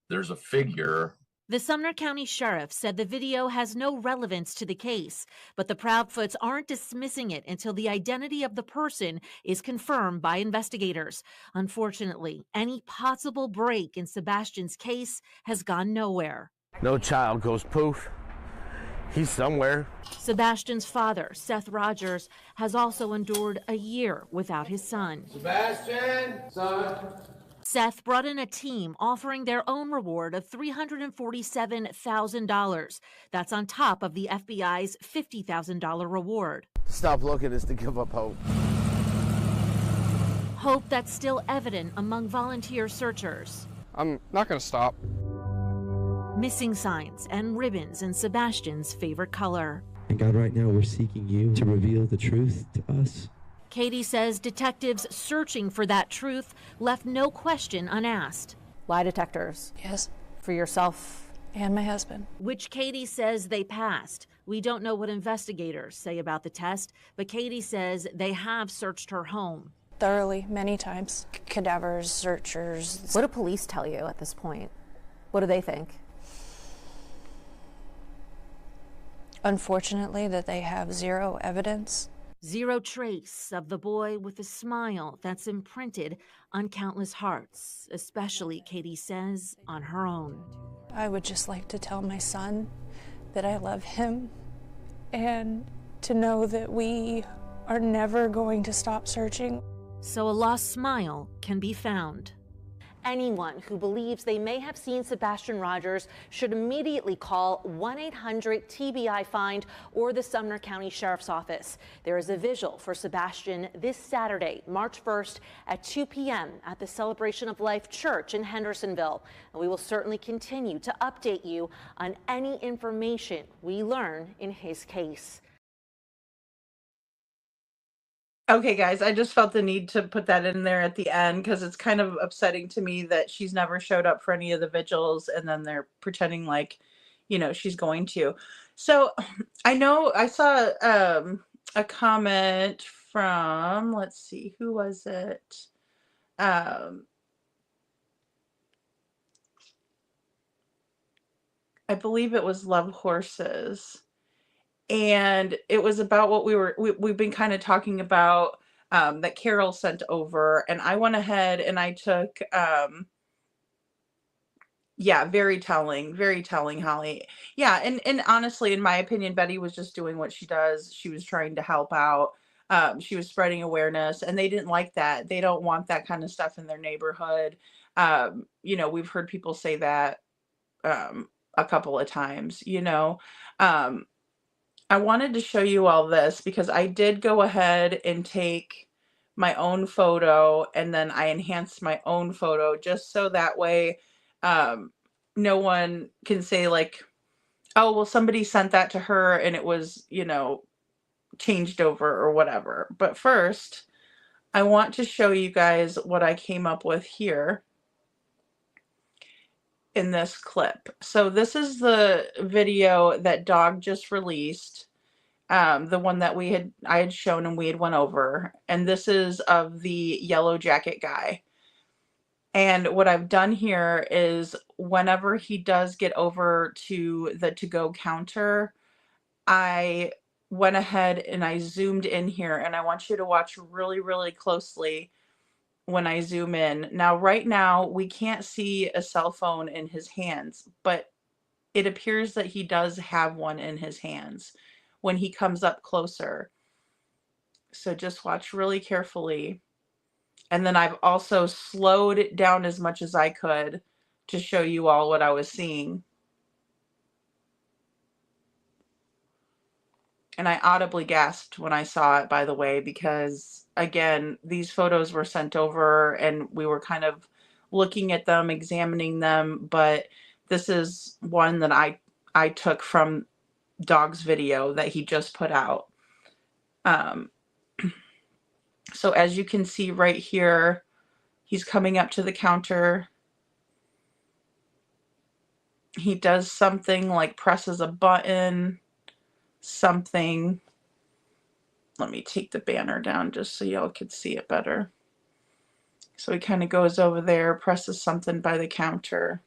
S20: there's a figure.
S23: The Sumner County Sheriff said the video has no relevance to the case, but the Proudfoots aren't dismissing it until the identity of the person is confirmed by investigators. Unfortunately, any possible break in Sebastian's case has gone nowhere.
S1: No child goes poof. He's somewhere.
S23: Sebastian's father, Seth Rogers, has also endured a year without his son.
S5: Sebastian, son.
S23: Seth brought in a team offering their own reward of $347,000. That's on top of the FBI's $50,000 reward.
S1: Stop looking is to give up hope.
S23: Hope that's still evident among volunteer searchers.
S3: I'm not going to stop.
S23: Missing signs and ribbons in Sebastian's favorite color.
S4: And God, right now we're seeking you to reveal the truth to us.
S23: Katie says detectives searching for that truth left no question unasked.
S22: Lie detectors.
S10: Yes.
S22: For yourself
S10: And my husband.
S23: Which Katie says they passed. We don't know what investigators say about the test, but Katie says they have searched her home.
S10: Thoroughly, many times. Cadavers, searchers.
S22: What do police tell you at this point? What do they think?
S10: Unfortunately, that they have zero evidence.
S23: Zero trace of the boy with a smile that's imprinted on countless hearts, especially, Katie says, on her own.
S10: I would just like to tell my son that I love him and to know that we are never going to stop searching.
S23: So a lost smile can be found.
S22: Anyone who believes they may have seen Sebastian Rogers should immediately call 1-800-TBI-FIND or the Sumner County Sheriff's Office. There is a vigil for Sebastian this Saturday, March 1st at 2 p.m. at the Celebration of Life Church in Hendersonville. And we will certainly continue to update you on any information we learn in his case.
S9: Okay, guys, I just felt the need to put that in there at the end because it's kind of upsetting to me that she's never showed up for any of the vigils and then they're pretending like, you know, she's going to. So I know I saw a comment from, let's see, who was it? I believe it was Love Horses. And it was about what we've been kind of talking about that Carol sent over, and I went ahead and I took yeah, very telling, Holly. Yeah, and honestly, in my opinion, Betty was just doing what she does. She was trying to help out. She was spreading awareness, and they didn't like that. They don't want that kind of stuff in their neighborhood. You know, we've heard people say that a couple of times, you know. I wanted to show you all this because I did go ahead and take my own photo and then I enhanced my own photo just so that way no one can say like, oh, well, somebody sent that to her and it was, you know, changed over or whatever. But first, I want to show you guys what I came up with here in this clip. So this is the video that Dog just released, the one that I had shown and we had went over, and this is of the yellow jacket guy. And what I've done here is whenever he does get over to the to-go counter, I went ahead and I zoomed in here, and I want you to watch really, really closely when I zoom in. Now, right now, we can't see a cell phone in his hands, but it appears that he does have one in his hands when he comes up closer. So just watch really carefully. And then I've also slowed it down as much as I could to show you all what I was seeing. And I audibly gasped when I saw it, by the way, because again, these photos were sent over and we were kind of looking at them, examining them, but this is one that I took from Dog's video that he just put out. So as you can see right here, he's coming up to the counter. He does something like presses a button, something. Let me take the banner down just so y'all could see it better. So he kind of goes over there, presses something by the counter.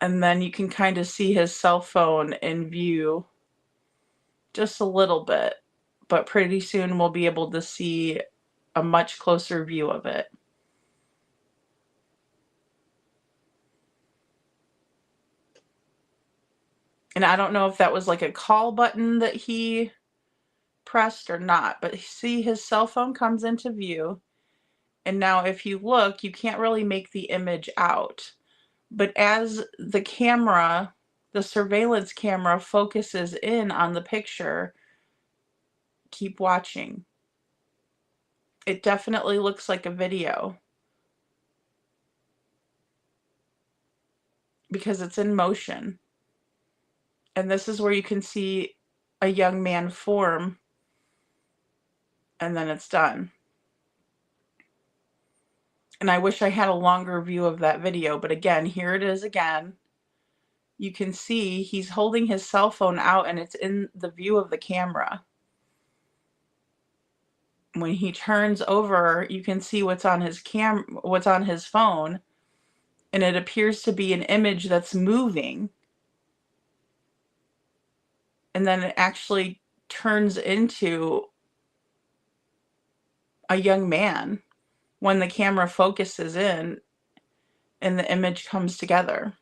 S9: And then you can kind of see his cell phone in view just a little bit, but pretty soon we'll be able to see a much closer view of it. And I don't know if that was like a call button that he pressed or not, but see, his cell phone comes into view. And now if you look, you can't really make the image out. But as the camera, the surveillance camera focuses in on the picture, keep watching. It definitely looks like a video because it's in motion. And this is where you can see a young man form, and then it's done. And I wish I had a longer view of that video, but again, here it is again. You can see he's holding his cell phone out and it's in the view of the camera. When he turns over, you can see what's on his phone, and it appears to be an image that's moving. And then it actually turns into a young man when the camera focuses in and the image comes together.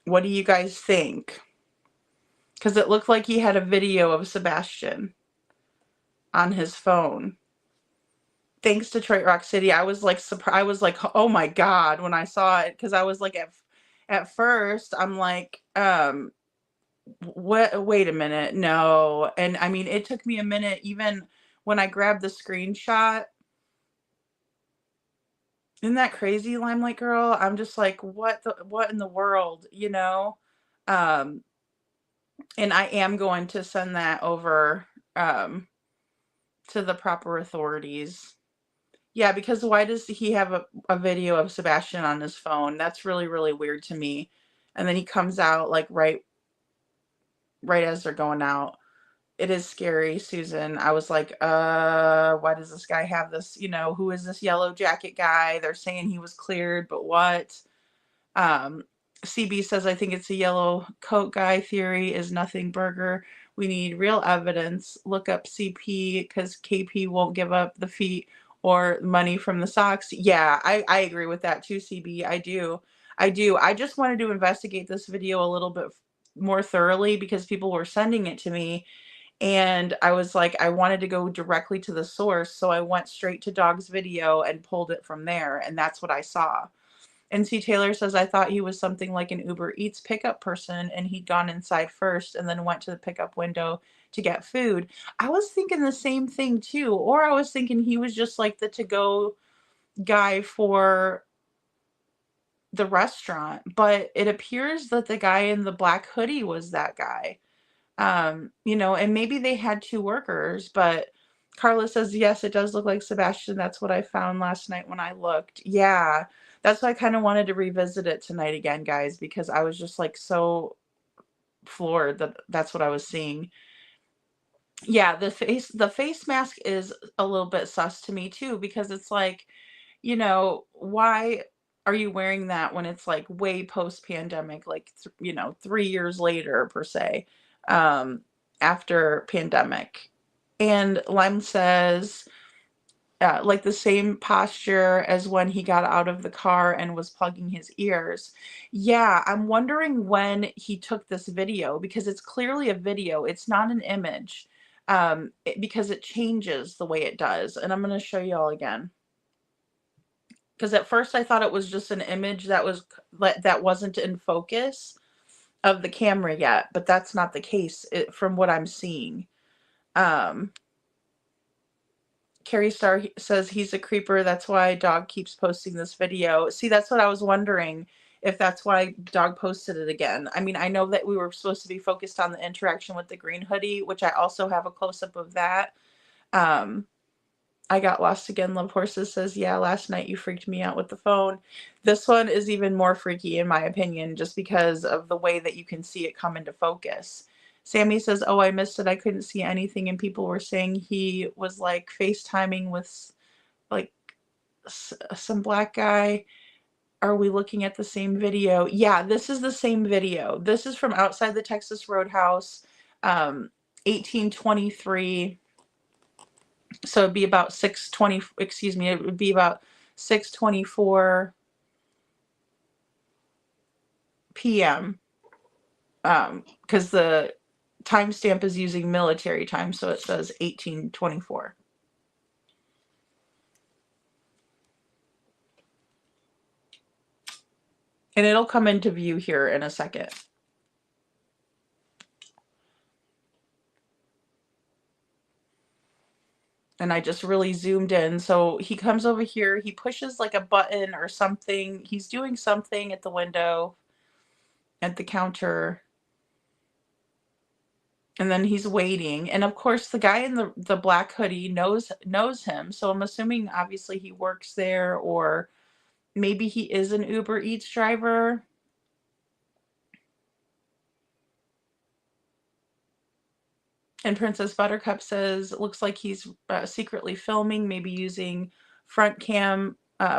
S9: What do you guys think? Because it looked like he had a video of Sebastian on his phone. Thanks, Detroit Rock City. I was like surprised. I was like, oh my God, when I saw it, because I was like, at first, I'm like, what? Wait a minute, no. And I mean, it took me a minute, even when I grabbed the screenshot. Isn't that crazy, Limelight Girl? I'm just like, what in the world, you know? And I am going to send that over to the proper authorities. Yeah, because why does he have a video of Sebastian on his phone? That's really, really weird to me. And then he comes out like right as they're going out. It is scary, Susan. I was like, why does this guy have this? You know, who is this yellow jacket guy? They're saying he was cleared, but what? CB says, I think it's a yellow coat guy. Theory is nothing burger. We need real evidence. Look up CP because KP won't give up the feet or money from the socks. Yeah, I agree with that too, CB. I do. I just wanted to investigate this video a little bit more thoroughly because people were sending it to me. And I was like, I wanted to go directly to the source. So I went straight to Dog's video and pulled it from there. And that's what I saw. NC Taylor says, I thought he was something like an Uber Eats pickup person and he'd gone inside first and then went to the pickup window to get food. I was thinking the same thing too. Or I was thinking he was just like the to-go guy for the restaurant. But it appears that the guy in the black hoodie was that guy. You know, and maybe they had two workers, but Carla says, yes, it does look like Sebastian. That's what I found last night when I looked. Yeah, that's why I kind of wanted to revisit it tonight again, guys, because I was just like so floored that that's what I was seeing. Yeah, the face mask is a little bit sus to me too, because it's like, you know, why are you wearing that when it's like way post pandemic, like, you know, 3 years later per se, after pandemic. And Lem says, like the same posture as when he got out of the car and was plugging his ears. Yeah, I'm wondering when he took this video because it's clearly a video. It's not an image, because it changes the way it does. And I'm going to show you all again. Because at first I thought it was just an image that wasn't in focus of the camera yet, but that's not the case from what I'm seeing. Carrie Star says he's a creeper. That's why Dog keeps posting this video. See, that's what I was wondering, if that's why Dog posted it again. I mean, I know that we were supposed to be focused on the interaction with the green hoodie, which I also have a close-up of that. I got lost again. Love Horses says, yeah, last night you freaked me out with the phone. This one is even more freaky in my opinion, just because of the way that you can see it come into focus. Sammy says, oh, I missed it. I couldn't see anything. And people were saying he was like FaceTiming with like some black guy. Are we looking at the same video? Yeah, this is the same video. This is from outside the Texas Roadhouse, 1823. So it'd be about 6:20, excuse me, it would be about 6:24 p.m. Because the timestamp is using military time, so it says 1824. And it'll come into view here in a second. And I just really zoomed in. So he comes over here, he pushes like a button or something. He's doing something at the window, at the counter. And then he's waiting. And of course the guy in the black hoodie knows him. So I'm assuming obviously he works there, or maybe he is an Uber Eats driver. And Princess Buttercup says, it looks like he's secretly filming, maybe using front cam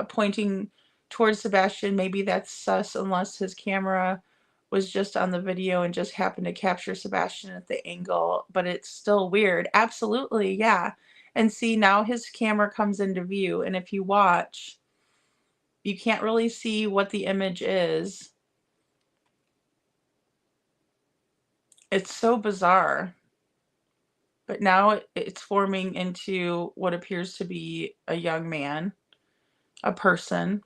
S9: pointing towards Sebastian. Maybe that's sus unless his camera was just on the video and just happened to capture Sebastian at the angle. But it's still weird. Absolutely, yeah. And see, now his camera comes into view. And if you watch, you can't really see what the image is. It's so bizarre. But now it's forming into what appears to be a young man, a person.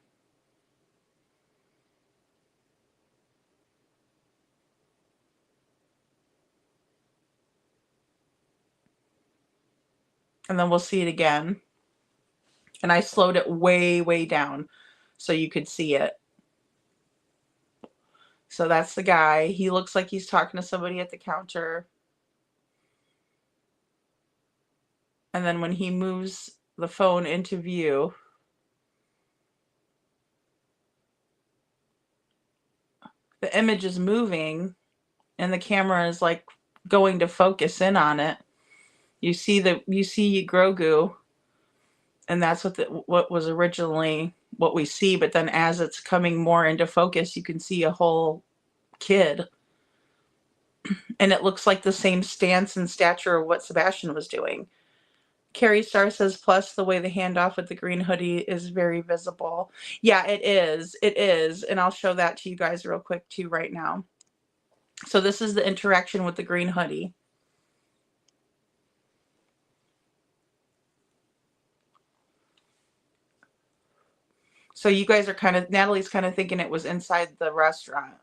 S9: And then we'll see it again. And I slowed it way, way down so you could see it. So that's the guy. He looks like he's talking to somebody at the counter. And then when he moves the phone into view, the image is moving and the camera is like going to focus in on it. You see Grogu, and that's what was originally what we see, but then as it's coming more into focus, you can see a whole kid. And it looks like the same stance and stature of what Sebastian was doing. Carrie Star says, plus the way the handoff with the green hoodie is very visible. Yeah, it is. It is. And I'll show that to you guys real quick too right now. So this is the interaction with the green hoodie. So you guys are Natalie's kind of thinking it was inside the restaurant.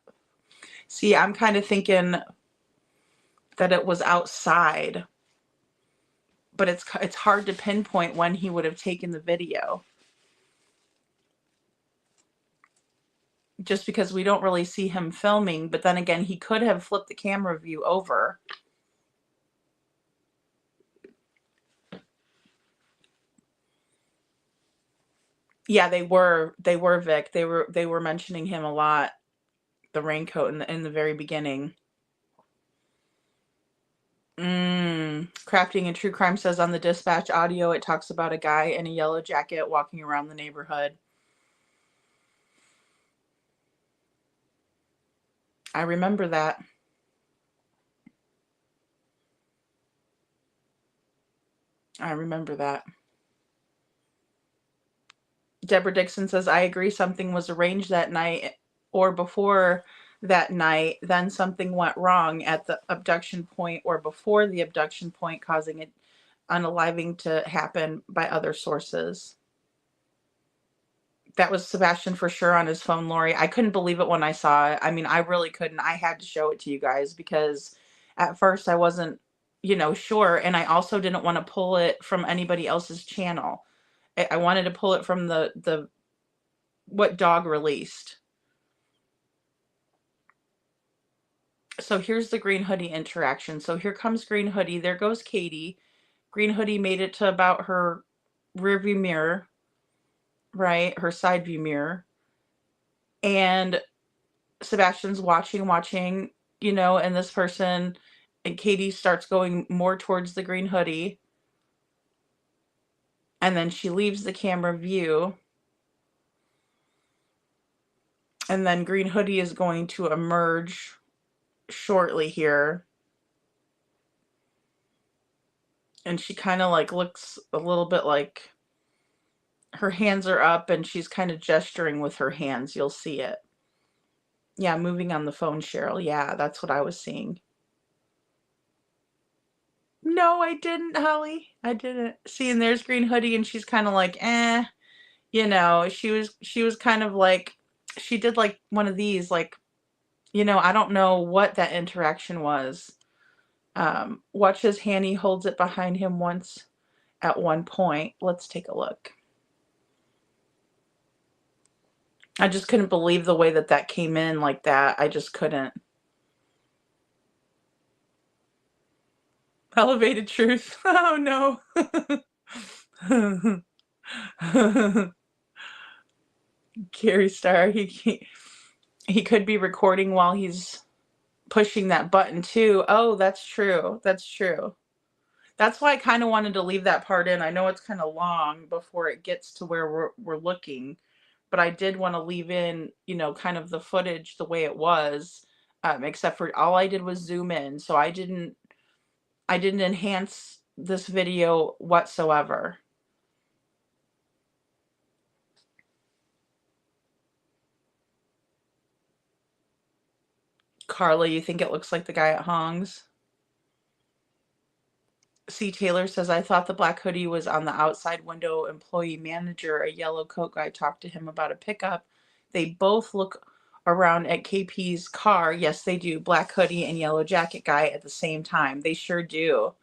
S9: See, I'm kind of thinking that it was outside. But it's hard to pinpoint when he would have taken the video. Just because we don't really see him filming, but then again, he could have flipped the camera view over. Yeah, they were Vic. They were mentioning him a lot. The raincoat in the very beginning. Crafting and True Crime says on the dispatch audio, it talks about a guy in a yellow jacket walking around the neighborhood. I remember that. I remember that. Deborah Dixon says, I agree something was arranged that night or before that night, then something went wrong at the abduction point or before the abduction point, causing it unaliving to happen by other sources. That was Sebastian for sure on his phone, Lori. I couldn't believe it when I saw it. I mean, I really couldn't. I had to show it to you guys because at first I wasn't, sure. And I also didn't want to pull it from anybody else's channel. I wanted to pull it from the what Dog released. So here's the green hoodie interaction. So here comes green hoodie. There goes Katie. Green hoodie made it to about her rear view mirror, right? Her side view mirror. And Sebastian's watching, and this person, and Katie starts going more towards the green hoodie. And then she leaves the camera view. And then green hoodie is going to emerge shortly here. And she kind of looks a little bit like her hands are up and she's kind of gesturing with her hands. You'll see it. Yeah, moving on the phone, Cheryl. Yeah, that's what I was seeing. No, I didn't, Holly. I didn't. See, and there's Green Hoodie, and she's kind of like, eh. You know, she was kind of like, she did like one of these, like, you know, I don't know what that interaction was. Watch his hand. He holds it behind him once at one point. Let's take a look. I just couldn't believe the way that that came in like that. I just couldn't. Elevated truth. Oh no. Gary Starr, he could be recording while he's pushing that button too. Oh, that's true. That's true. That's why I kind of wanted to leave that part in. I know it's kind of long before it gets to where we're looking, but I did want to leave in, you know, kind of the footage the way it was, except for all I did was zoom in. So I didn't enhance this video whatsoever. Carla, you think it looks like the guy at Hong's? C. Taylor says, I thought the black hoodie was on the outside window employee manager. A yellow coat guy talked to him about a pickup. They both look around at KP's car. Yes, they do. Black hoodie and yellow jacket guy at the same time. They sure do.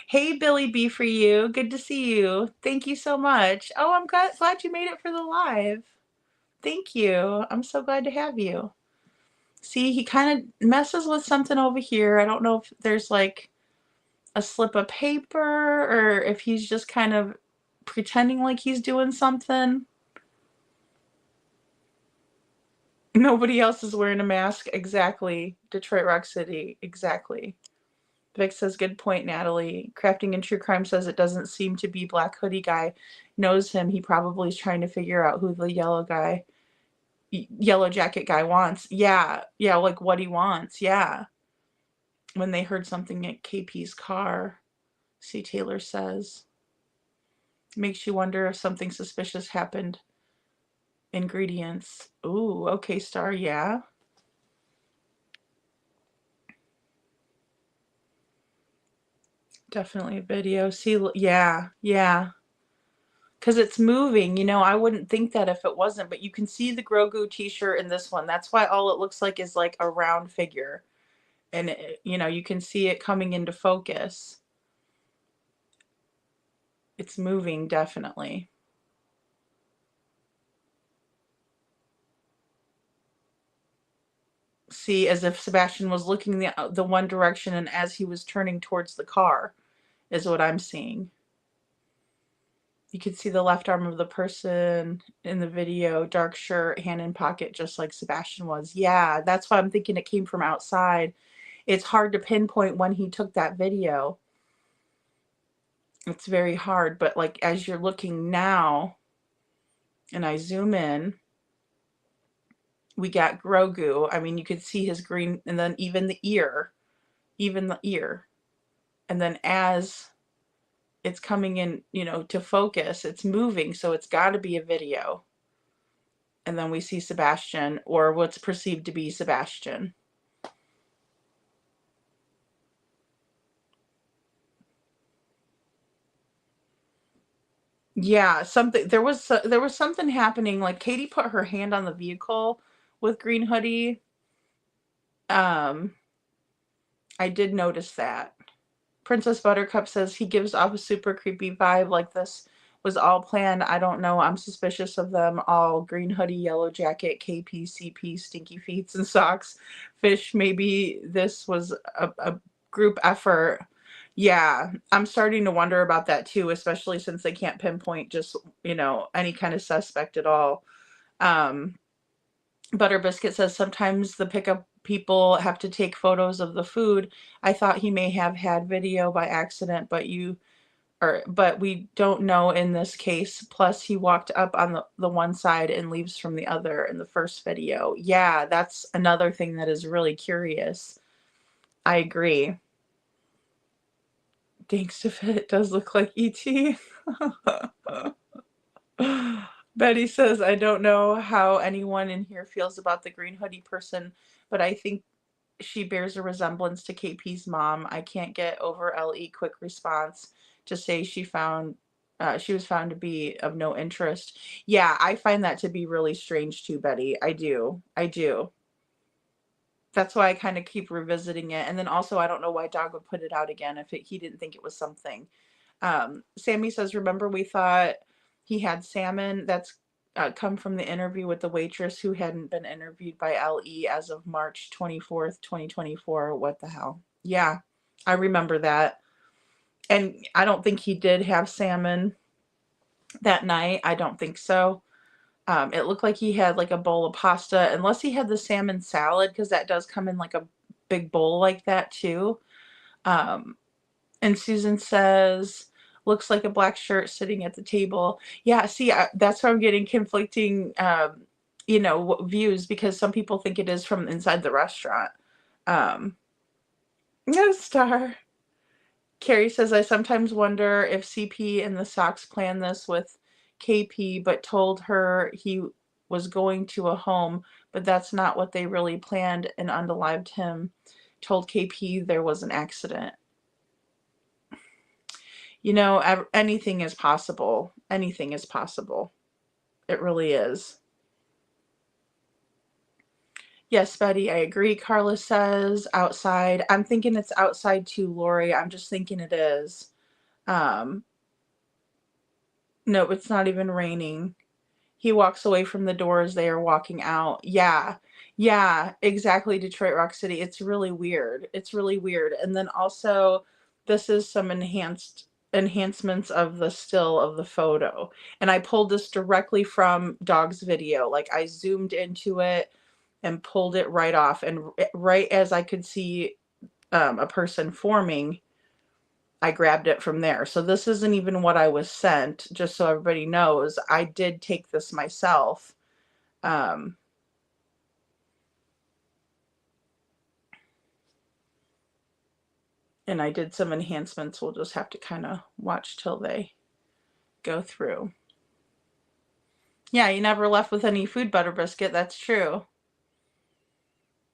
S9: Hey, Billy B for you. Good to see you. Thank you so much. Oh, I'm glad you made it for the live. Thank you. I'm so glad to have you. See, he kind of messes with something over here. I don't know if there's like a slip of paper or if he's just kind of pretending like he's doing something. Nobody else is wearing a mask. Exactly. Detroit Rock City. Exactly. Vic says, good point, Natalie. Crafting and True Crime says it doesn't seem to be Black Hoodie guy knows him. He probably is trying to figure out who the yellow jacket guy wants. Yeah. Yeah, like what he wants. Yeah. When they heard something at KP's car, C. Taylor says. Makes you wonder if something suspicious happened. Ingredients. Ooh, okay, Star, yeah. Definitely a video. See, yeah, yeah. Because it's moving, you know, I wouldn't think that if it wasn't, but you can see the Grogu t-shirt in this one. That's why all it looks like is like a round figure. And, you know, you can see it coming into focus. It's moving, definitely. See, as if Sebastian was looking the one direction and as he was turning towards the car is what I'm seeing. You can see the left arm of the person in the video, dark shirt, hand in pocket, just like Sebastian was. Yeah, that's why I'm thinking it came from outside. It's hard to pinpoint when he took that video. It's very hard, but like as you're looking now, and I zoom in, we got Grogu. I mean, you could see his green, and then even the ear. And then as it's coming in, you know, to focus, it's moving, so it's got to be a video. And then we see Sebastian, or what's perceived to be Sebastian. Yeah, there was something happening. Like Katie put her hand on the vehicle with Green Hoodie. I did notice that. Princess Buttercup says he gives off a super creepy vibe, like this was all planned. I don't know. I'm suspicious of them all. Green Hoodie, Yellow Jacket, KP, CP, Stinky Feets, and Socks. Fish, maybe this was a group effort. Yeah, I'm starting to wonder about that too, especially since they can't pinpoint just, you know, any kind of suspect at all. Butter Biscuit says sometimes the pickup people have to take photos of the food. I thought he may have had video by accident, but we don't know in this case. Plus he walked up on the one side and leaves from the other in the first video. Yeah, that's another thing that is really curious. I agree. Thanks if it does look like E.T. Betty says, I don't know how anyone in here feels about the green hoodie person, but I think she bears a resemblance to KP's mom. I can't get over LE quick response to say she was found to be of no interest. Yeah, I find that to be really strange too, Betty. I do. I do. That's why I kind of keep revisiting it. And then also, I don't know why Dog would put it out again if he didn't think it was something. Sammy says, remember we thought he had salmon? That's come from the interview with the waitress who hadn't been interviewed by LE as of March 24th, 2024. What the hell? Yeah, I remember that. And I don't think he did have salmon that night. I don't think so. It looked like he had like a bowl of pasta, unless he had the salmon salad, because that does come in like a big bowl like that too. And Susan says, looks like a black shirt sitting at the table. Yeah, see, that's why I'm getting conflicting, views, because some people think it is from inside the restaurant. No star. Carrie says, I sometimes wonder if CP and the Sox planned this with KP, but told her he was going to a home, but that's not what they really planned, and unalived him. Told KP there was an accident. Anything is possible. Anything is possible. It really is. Yes, Betty, I agree. Carla says outside. I'm thinking it's outside too, Lori. I'm just thinking it is. No, it's not even raining. He walks away from the door as they are walking out. Yeah, exactly, Detroit Rock City. It's really weird. It's really weird. And then also, this is some enhancements of the still of the photo. And I pulled this directly from Dog's video. Like, I zoomed into it and pulled it right off. And right as I could see a person forming, I grabbed it from there. So this isn't even what I was sent, just so everybody knows. I did take this myself. And I did some enhancements. We'll just have to kind of watch till they go through. Yeah, you never left with any food, Butter Biscuit. That's true.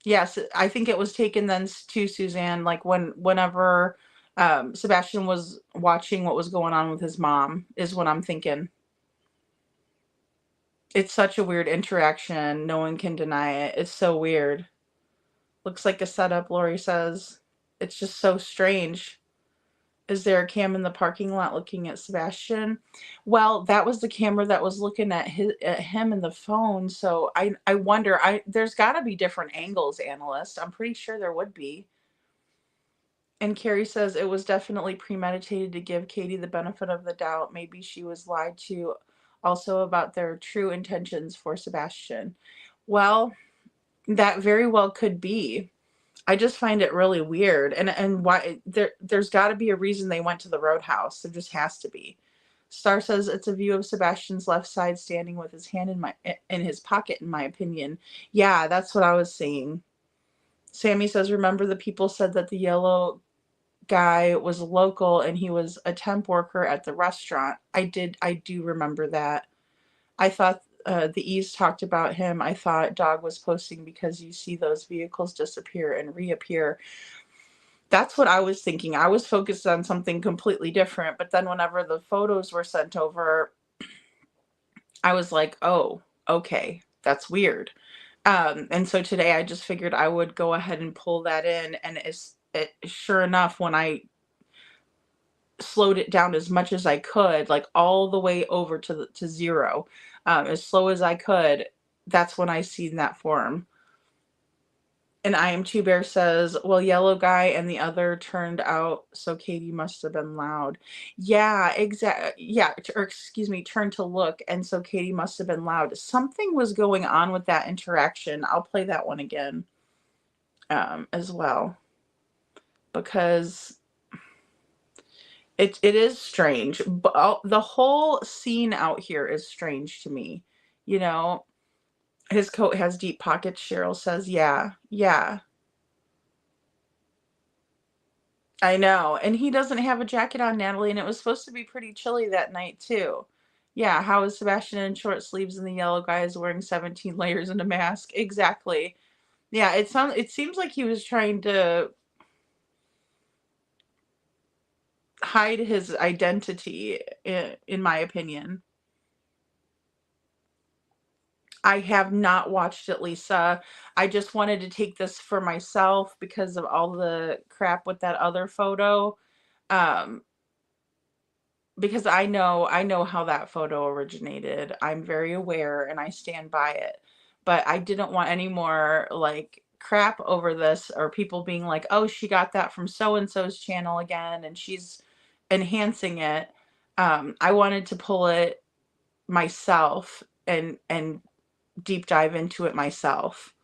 S9: Yes, I think it was taken then too, Suzanne, like whenever Sebastian was watching what was going on with his mom, is what I'm thinking. It's such a weird interaction. No one can deny it. It's so weird. Looks like a setup, Lori says. It's just so strange. Is there a cam in the parking lot looking at Sebastian? Well, that was the camera that was looking at him in the phone. So I wonder, there's got to be different angles, analyst. I'm pretty sure there would be. And Carrie says it was definitely premeditated to give Katie the benefit of the doubt. Maybe she was lied to also about their true intentions for Sebastian. Well, that very well could be. I just find it really weird. And why there's got to be a reason they went to the Roadhouse. There just has to be. Star says it's a view of Sebastian's left side standing with his hand in his pocket, in my opinion. Yeah, that's what I was seeing. Sammy says, remember the people said that the yellow guy was local and he was a temp worker at the restaurant. I do remember that. I thought the East talked about him. I thought Dog was posting because you see those vehicles disappear and reappear. That's what I was thinking. I was focused on something completely different. But then whenever the photos were sent over, I was like, oh, okay, that's weird. And so today I just figured I would go ahead and pull that in. And sure enough, when I slowed it down as much as I could, like all the way over to zero, as slow as I could, that's when I seen that form. And I Am Two Bear says, well, yellow guy and the other turned out, so Katie must have been loud. Yeah, exactly. Yeah, or excuse me, turned to look, and so Katie must have been loud. Something was going on with that interaction. I'll play that one again as well, because it is strange. But the whole scene out here is strange to me. His coat has deep pockets, Cheryl says. Yeah. I know. And he doesn't have a jacket on, Natalie, and it was supposed to be pretty chilly that night, too. Yeah, how is Sebastian in short sleeves and the yellow guy is wearing 17 layers and a mask? Exactly. Yeah, it seems like he was trying to hide his identity, in my opinion. I have not watched it, Lisa. I just wanted to take this for myself because of all the crap with that other photo. Um, because I know how that photo originated. I'm very aware and I stand by it. But I didn't want any more like crap over this, or people being like, "Oh, she got that from so and so's channel again and she's enhancing it." I wanted to pull it myself and deep dive into it myself,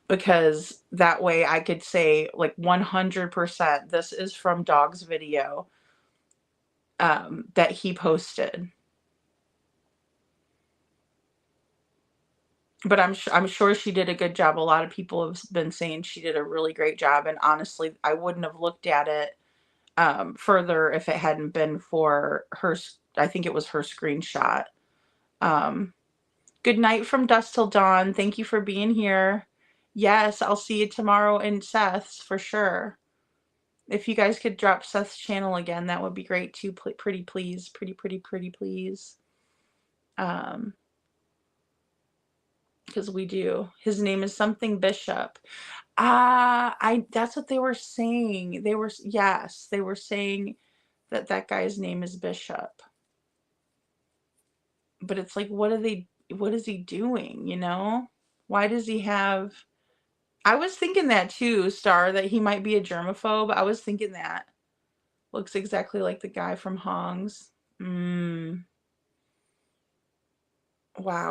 S9: because that way I could say like 100% this is from Dog's video that he posted. But I'm sure she did a good job. A lot of people have been saying she did a really great job, and honestly, I wouldn't have looked at it further if it hadn't been for her. I think it was her screenshot. Good night from dusk till dawn. Thank you for being here. Yes, I'll see you tomorrow in Seth's for sure. If you guys could drop Seth's channel again, that would be great too. Pretty please. Pretty please. Because we do. His name is something Bishop. That's what they were saying. They were saying that that guy's name is Bishop. But it's like, what is he doing, you know? Why does he have... I was thinking that too, Star, that he might be a germaphobe. I was thinking that. Looks exactly like the guy from Hong's. Wow,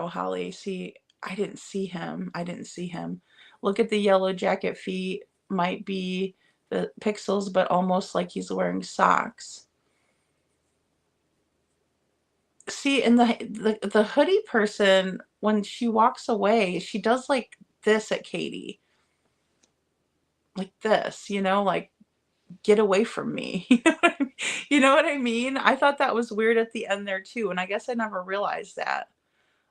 S9: Holly. See, I didn't see him. Look at the yellow jacket feet. Might be the pixels, but almost like he's wearing socks. See, and the hoodie person, when she walks away, she does like this at Katie. Like this, you know, like, get away from me. You know what I mean? I thought that was weird at the end there too, and I guess I never realized that.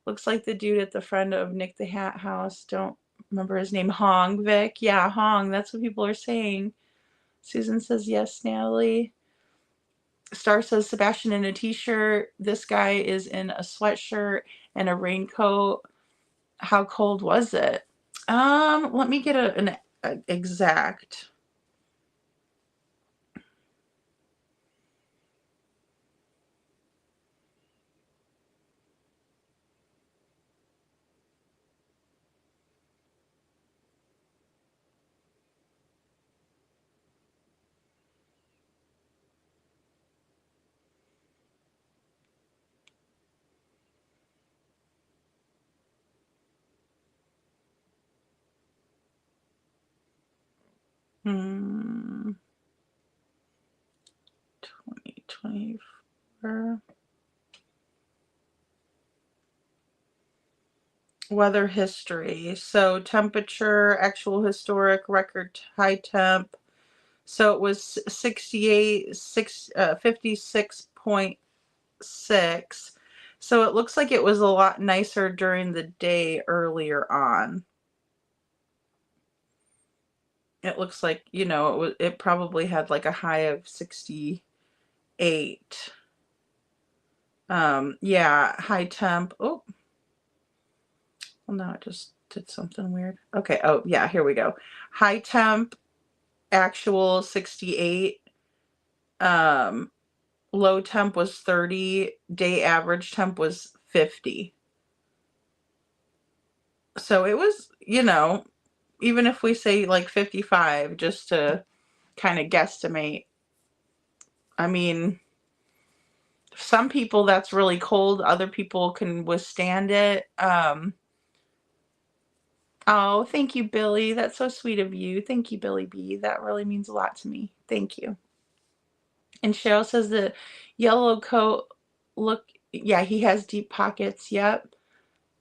S9: Looks like the dude at the front of Nick the Hat House. Don't remember his name. Hong, Vic. Yeah, Hong. That's what people are saying. Susan says, yes, Natalie. Star says, Sebastian in a t-shirt. This guy is in a sweatshirt and a raincoat. How cold was it? Let me get an exact. Hmm. 2024. Weather history. So temperature, actual historic record high temp. So it was 56.6. So it looks like it was a lot nicer during the day earlier on. It looks like, you know, it probably had like a high of 68. Yeah, high temp. Oh. Well, now it just did something weird. Okay. Oh, yeah, here we go. High temp, actual 68. Low temp was 30. Day average temp was 50. So it was, you know, even if we say like 55, just to kind of guesstimate. I mean, some people that's really cold. Other people can withstand it. Oh, thank you, Billy. That's so sweet of you. Thank you, Billy B. That really means a lot to me. Thank you. And Cheryl says the yellow coat, look, yeah, he has deep pockets. Yep.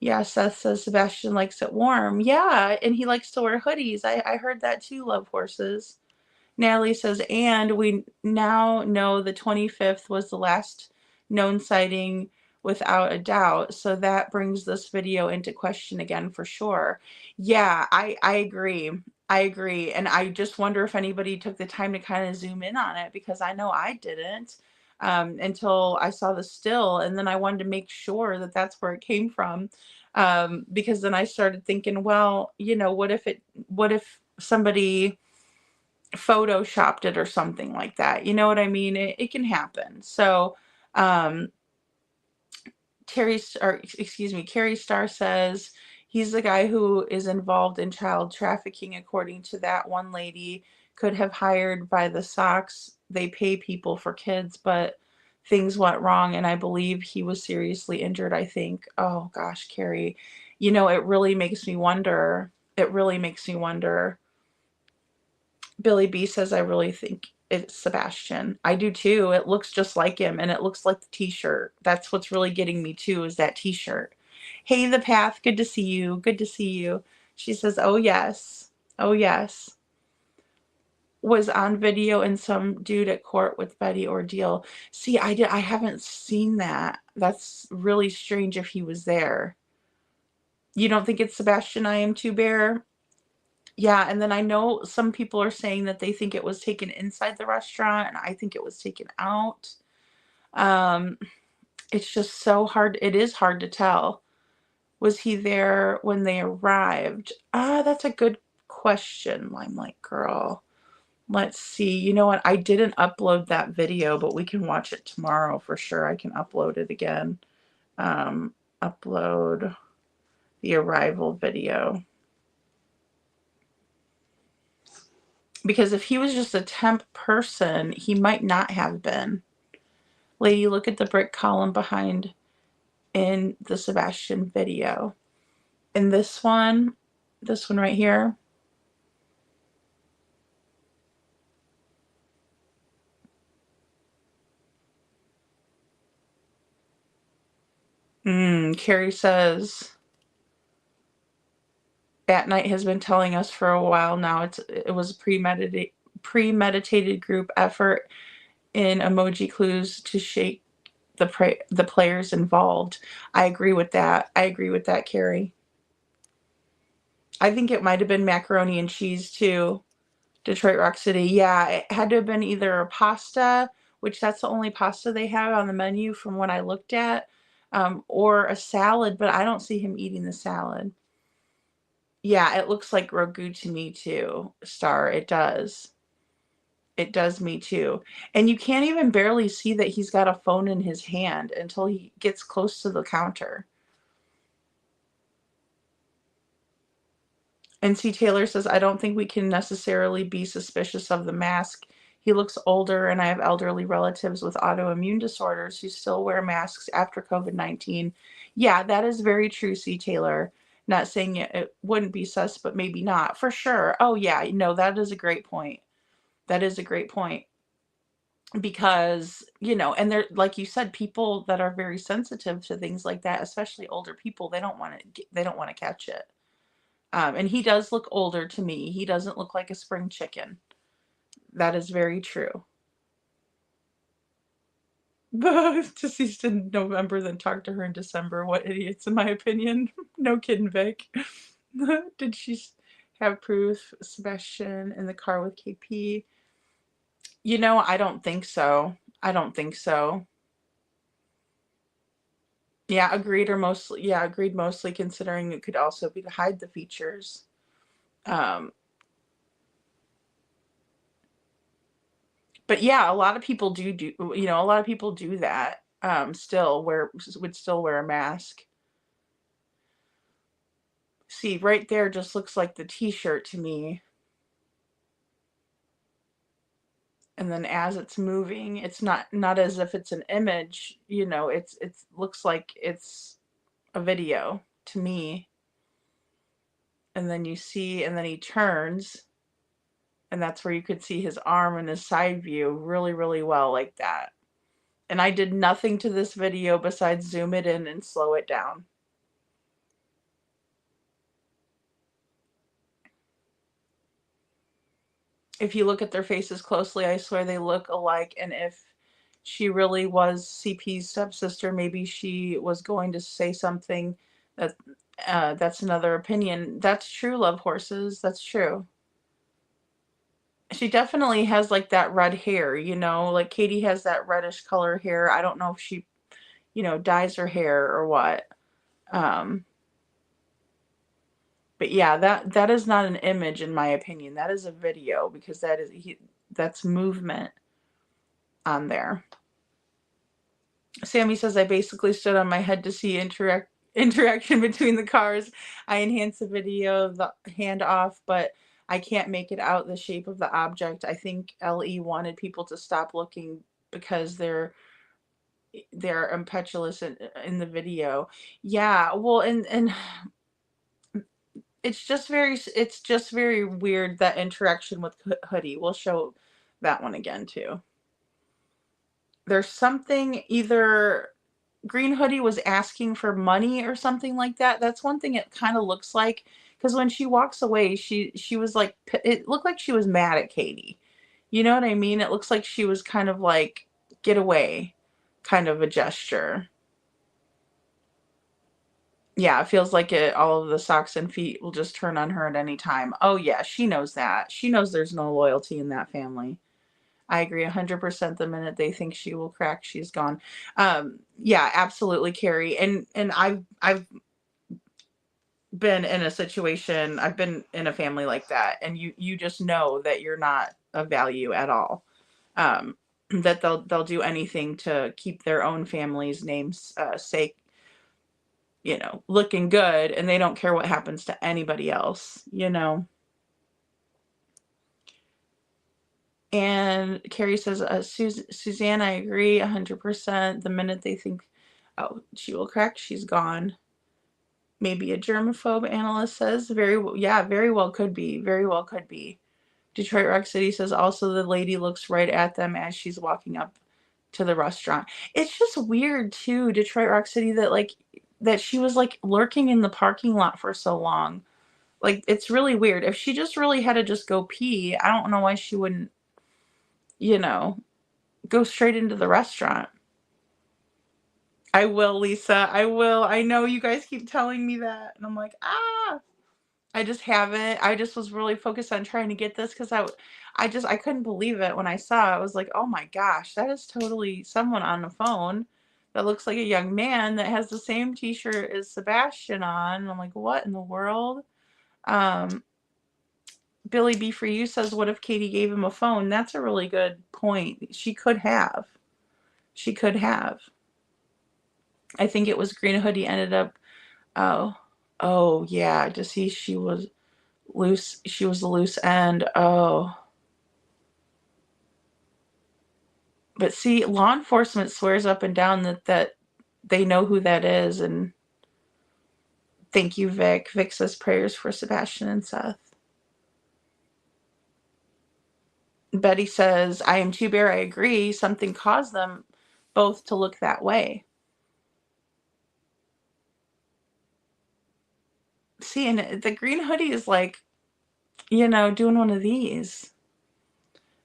S9: Yeah, Seth says Sebastian likes it warm. Yeah, and he likes to wear hoodies. I heard that too, Love Horses. Natalie says, and we now know the 25th was the last known sighting without a doubt. So that brings this video into question again for sure. Yeah, I agree. I agree. And I just wonder if anybody took the time to kind of zoom in on it, because I know I didn't until I saw the still. And then I wanted to make sure that that's where it came from. Because then I started thinking, well, you know, what if somebody photoshopped it or something like that? You know what I mean? It can happen. So, Carrie Starr says he's the guy who is involved in child trafficking, according to that one lady. Could have hired by the socks. They pay people for kids, but things went wrong, and I believe he was seriously injured, I think. Oh gosh, Carrie, you know, it really makes me wonder. It really makes me wonder. Billy B says, I really think it's Sebastian. I do too. It looks just like him, and it looks like the t-shirt. That's what's really getting me too, is that t-shirt. Hey, The Path, good to see you. Good to see you. She says, oh yes. Oh yes. Was on video and some dude at court with Betty ordeal. See, I haven't seen that. That's really strange if he was there. You don't think it's Sebastian? I am too, Bear? Yeah, and then I know some people are saying that they think it was taken inside the restaurant, and I think it was taken out. It's just so hard. It is hard to tell. Was he there when they arrived? That's a good question, Limelight Girl. Let's see. You know what? I didn't upload that video, but we can watch it tomorrow for sure. I can upload it again. Upload the arrival video. Because if he was just a temp person, he might not have been. Lady, look at the brick column behind in the Sebastian video. In this one right here. Carrie says, At Night has been telling us for a while now it was a premeditated group effort in emoji clues to shake the players involved. I agree with that. I agree with that, Carrie. I think it might have been macaroni and cheese too. Detroit Rock City. Yeah, it had to have been either a pasta, which that's the only pasta they have on the menu from what I looked at, or a salad, but I don't see him eating the salad. Yeah, it looks like ragu to me too, Star. It does. It does me too. And you can't even barely see that he's got a phone in his hand until he gets close to the counter. NC Taylor says, I don't think we can necessarily be suspicious of the mask. He looks older, and I have elderly relatives with autoimmune disorders who still wear masks after COVID-19. Yeah, that is very true, C. Taylor. Not saying it wouldn't be sus, but maybe not. For sure. Oh, yeah. No, that is a great point. That is a great point. Because, you know, and they're, like you said, people that are very sensitive to things like that, especially older people, they don't want to catch it. And he does look older to me. He doesn't look like a spring chicken. That is very true. Deceased in November, then talked to her in December. What idiots, in my opinion. No kidding, Vic. Did she have proof Sebastian in the car with KP? You know, I don't think so. I don't think so. Yeah, agreed mostly considering it could also be to hide the features. But yeah, a lot of people do a lot of people do that. Would still wear a mask. See, right there just looks like the t-shirt to me. And then as it's moving, it's not as if it's an image, you know, it looks like it's a video to me. And then and then he turns, and that's where you could see his arm and his side view really, really well like that. And I did nothing to this video besides zoom it in and slow it down. If you look at their faces closely, I swear they look alike, and if she really was CP's stepsister, maybe she was going to say something that that's another opinion. That's true, Love Horses. That's true. She definitely has like that red hair, you know, like Katie has that reddish color hair. I don't know if she, you know, dyes her hair or what. Um, but yeah, that is not an image in my opinion. That is a video because that's movement on there. Sammy says I basically stood on my head to see interaction between the cars. I enhanced the video of the handoff, but I can't make it out the shape of the object. I think LE wanted people to stop looking because they're impetuous in the video. Yeah, well, and it's just very weird, that interaction with Hoodie. We'll show that one again too. There's something, either Green Hoodie was asking for money or something like that. That's one thing it kind of looks like, because when she walks away, she was like, it looked like she was mad at Katie. You know what I mean? It looks like she was kind of like, get away, kind of a gesture. Yeah, it feels like all of the socks and feet will just turn on her at any time. Oh yeah, she knows that. She knows there's no loyalty in that family. I agree 100%. The minute they think she will crack, she's gone. Yeah, absolutely, Carrie. And I've been in a situation, I've been in a family like that, and you just know that you're not of value at all. That they'll do anything to keep their own family's name's sake, you know, looking good, and they don't care what happens to anybody else, you know. And Carrie says, Suzanne, I agree 100%. The minute they think, oh, she will crack, she's gone. Maybe a germaphobe, analyst says. Very well could be. Very well could be. Detroit Rock City says, also the lady looks right at them as she's walking up to the restaurant. It's just weird too, Detroit Rock City, that she was like lurking in the parking lot for so long. Like, it's really weird. If she just really had to just go pee, I don't know why she wouldn't, you know, go straight into the restaurant. I will, Lisa. I will. I know you guys keep telling me that. And I'm like, I just haven't. I just was really focused on trying to get this because I couldn't believe it when I saw it. I was like, oh my gosh, that is totally someone on the phone that looks like a young man that has the same t-shirt as Sebastian on. And I'm like, what in the world? Billy B for You says, what if Katie gave him a phone? That's a really good point. She could have. She could have. I think it was Green Hoodie ended up, oh yeah, to see she was loose. She was the loose end. Oh. But see, law enforcement swears up and down that they know who that is. And thank you, Vic. Vic says prayers for Sebastian and Seth. Betty says, I am too bare. I agree. Something caused them both to look that way. See, and the Green Hoodie is like, you know, doing one of these.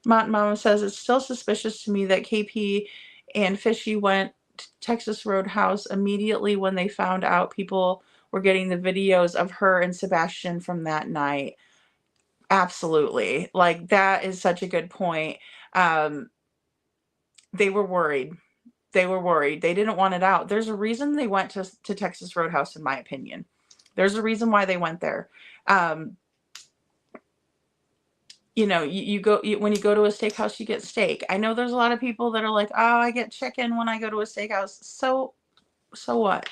S9: Mama says, it's still suspicious to me that KP and Fishy went to Texas Roadhouse immediately when they found out people were getting the videos of her and Sebastian from that night. Absolutely. Like, that is such a good point. They were worried. They were worried. They didn't want it out. There's a reason they went to Texas Roadhouse, in my opinion. There's a reason why they went there. You know, when you go to a steakhouse, you get steak. I know there's a lot of people that are like, oh, I get chicken when I go to a steakhouse. So what?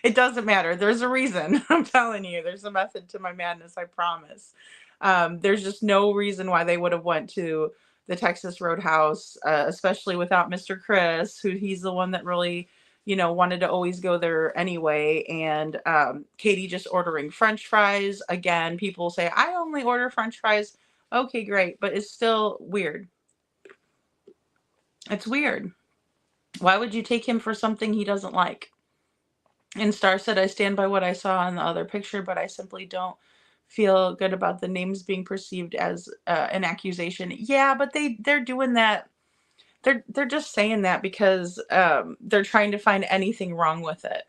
S9: It doesn't matter. There's a reason. I'm telling you, there's a method to my madness. I promise. There's just no reason why they would have went to the Texas Roadhouse, especially without Mr. Chris, he's the one that really, you know, wanted to always go there anyway. And Katie just ordering French fries. Again, people say, I only order French fries. Okay, great. But it's still weird. It's weird. Why would you take him for something he doesn't like? And Star said, I stand by what I saw in the other picture, but I simply don't feel good about the names being perceived as an accusation. Yeah, but they're doing that. they're just saying that because they're trying to find anything wrong with it,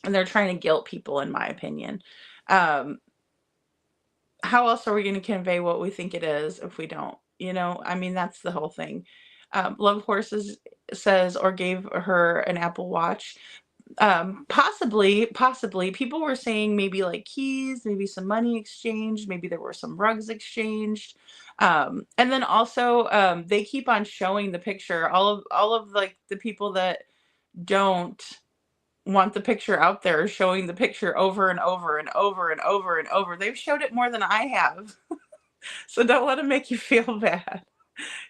S9: and they're trying to guilt people, in my opinion. How else are we going to convey what we think it is if we don't? I mean, that's the whole thing. Love Horses says, or gave her an Apple Watch. Possibly people were saying maybe like keys, maybe some money exchanged, maybe there were some rugs exchanged. And then also, they keep on showing the picture. All of like the people that don't want the picture out there are showing the picture over and over and over and over and over. They've showed it more than I have. So don't let them make you feel bad.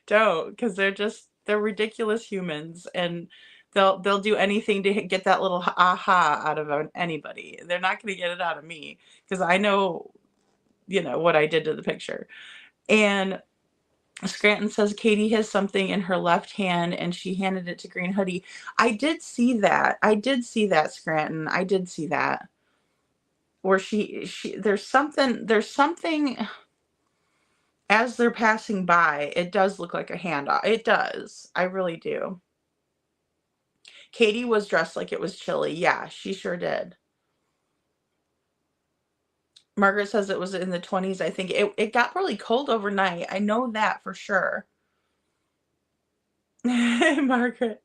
S9: Don't, because they're ridiculous humans, and they'll do anything to get that little aha out of anybody. They're not going to get it out of me, because I know, what I did to the picture. And Scranton says Katie has something in her left hand and she handed it to Green Hoodie. I did see that, Scranton. I did see that. Where there's something as they're passing by, it does look like a handoff. It does. I really do. Katie was dressed like it was chilly. Yeah, she sure did. Margaret says it was in the 20s. I think it got really cold overnight. I know that for sure. Margaret.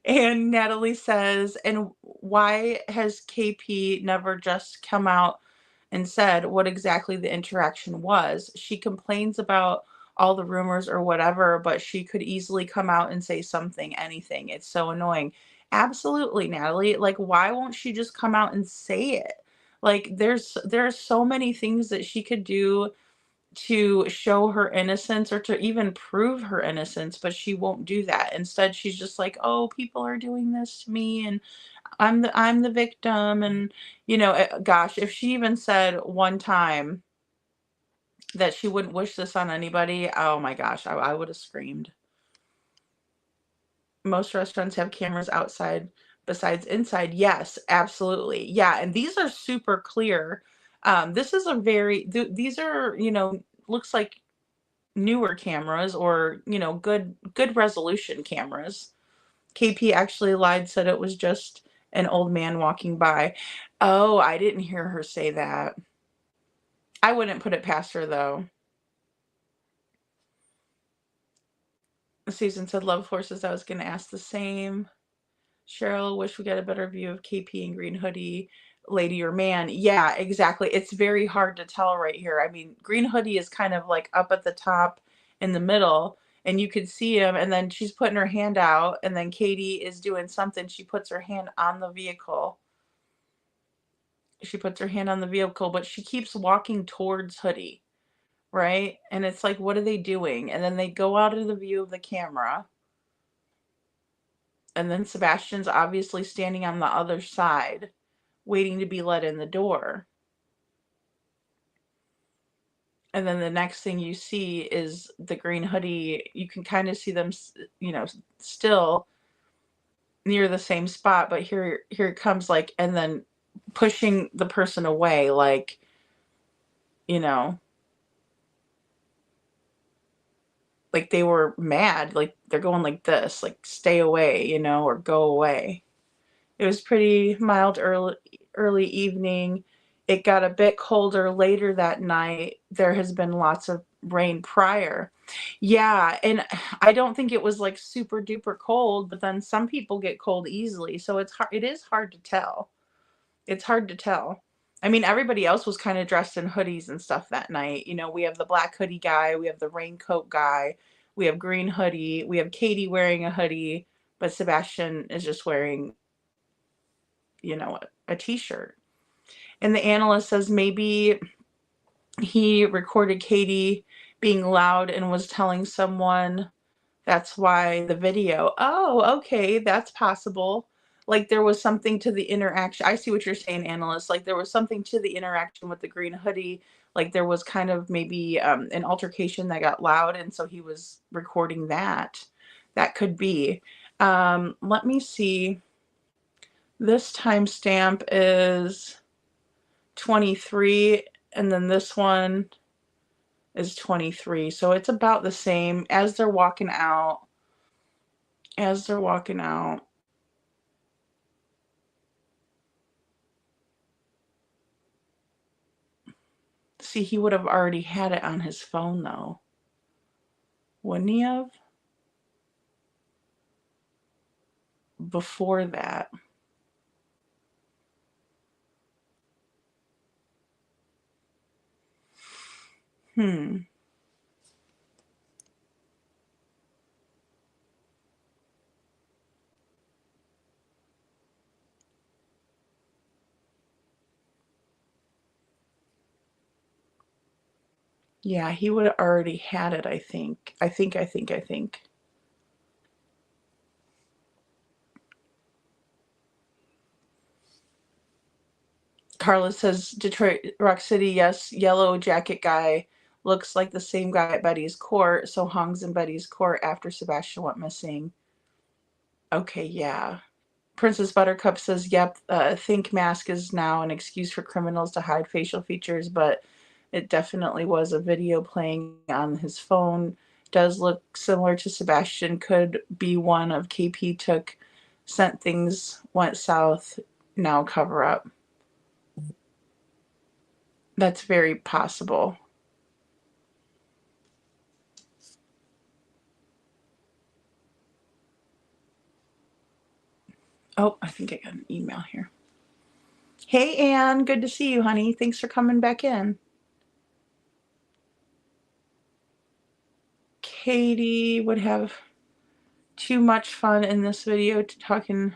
S9: And Natalie says, and why has KP never just come out and said what exactly the interaction was? She complains about all the rumors or whatever, but she could easily come out and say something, anything. It's so annoying. Absolutely, Natalie. Like, why won't she just come out and say it? Like, there's so many things that she could do to show her innocence or to even prove her innocence, but she won't do that. Instead, she's just like, "Oh, people are doing this to me, and I'm the victim." And gosh, if she even said one time that she wouldn't wish this on anybody, oh my gosh, I would have screamed. Most restaurants have cameras outside besides inside. Yes, absolutely. Yeah, and these are super clear. This is these are, looks like newer cameras, or good resolution cameras. KP actually lied, said it was just an old man walking by. Oh, I didn't hear her say that. I wouldn't put it past her, though. Susan said, "Love Horses." I was going to ask the same. Cheryl, wish we got a better view of KP and Green Hoodie, lady or man. Yeah, exactly. It's very hard to tell right here. I mean, Green Hoodie is kind of like up at the top in the middle, and you could see him, and then she's putting her hand out, and then Katie is doing something. She puts her hand on the vehicle. But she keeps walking towards Hoodie, right? And it's like, what are they doing? And then they go out of the view of the camera. And then Sebastian's obviously standing on the other side, waiting to be let in the door. And then the next thing you see is the Green Hoodie. You can kind of see them, still near the same spot, but here it comes, like, and then pushing the person away, like, like they were mad, like they're going like this, like, stay away, or go away. It was pretty mild early evening. It got a bit colder later that night. There has been lots of rain prior. Yeah, and I don't think it was like super duper cold, but then some people get cold easily, so it is hard to tell. It's hard to tell. I mean, everybody else was kind of dressed in hoodies and stuff that night. We have the black hoodie guy, we have the raincoat guy, we have Green Hoodie, we have Katie wearing a hoodie, but Sebastian is just wearing, a t-shirt. And the analyst says maybe he recorded Katie being loud and was telling someone. That's why the video. Oh, okay, that's possible. Like, there was something to the interaction. I see what you're saying, analyst. Like, there was something to the interaction with the Green Hoodie. Like, there was kind of maybe an altercation that got loud, and so he was recording that. That could be. Let me see. This timestamp is 23, and then this one is 23. So it's about the same as they're walking out. as they're walking out. See, he would have already had it on his phone, though. Wouldn't he have? Before that. Yeah, he would have already had it, I think. I think. Carla says, Detroit Rock City, yes, yellow jacket guy looks like the same guy at Betty's court, so Hong's in Betty's court after Sebastian went missing. Okay, yeah. Princess Buttercup says, yep, think mask is now an excuse for criminals to hide facial features, but it definitely was a video playing on his phone. Does look similar to Sebastian. Could be one of KP took, sent things, went south, now cover up. That's very possible. Oh, I think I got an email here. Hey, Anne. Good to see you, honey. Thanks for coming back in. Katie would have too much fun in this video talking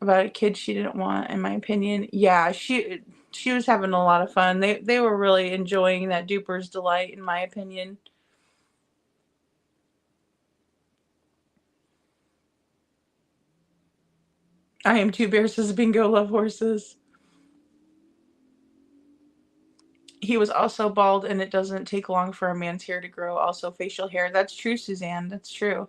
S9: about a kid she didn't want, in my opinion. Yeah, she was having a lot of fun. They were really enjoying that Duper's Delight, in my opinion. I am Two Bears says bingo, love horses. He was also bald, and it doesn't take long for a man's hair to grow. Also facial hair. That's true, Suzanne. That's true.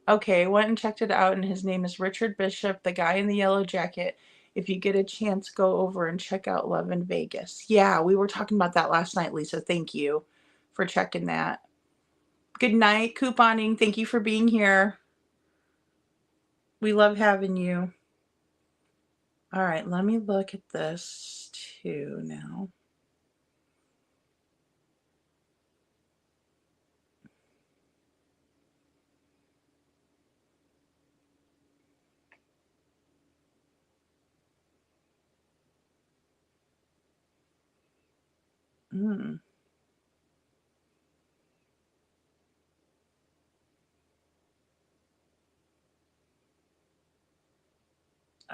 S9: Okay, went and checked it out, and his name is Richard Bishop, the guy in the yellow jacket. If you get a chance, go over and check out Love in Vegas. Yeah, we were talking about that last night, Lisa. Thank you for checking that. Good night, couponing. Thank you for being here. We love having you. All right, let me look at this too now.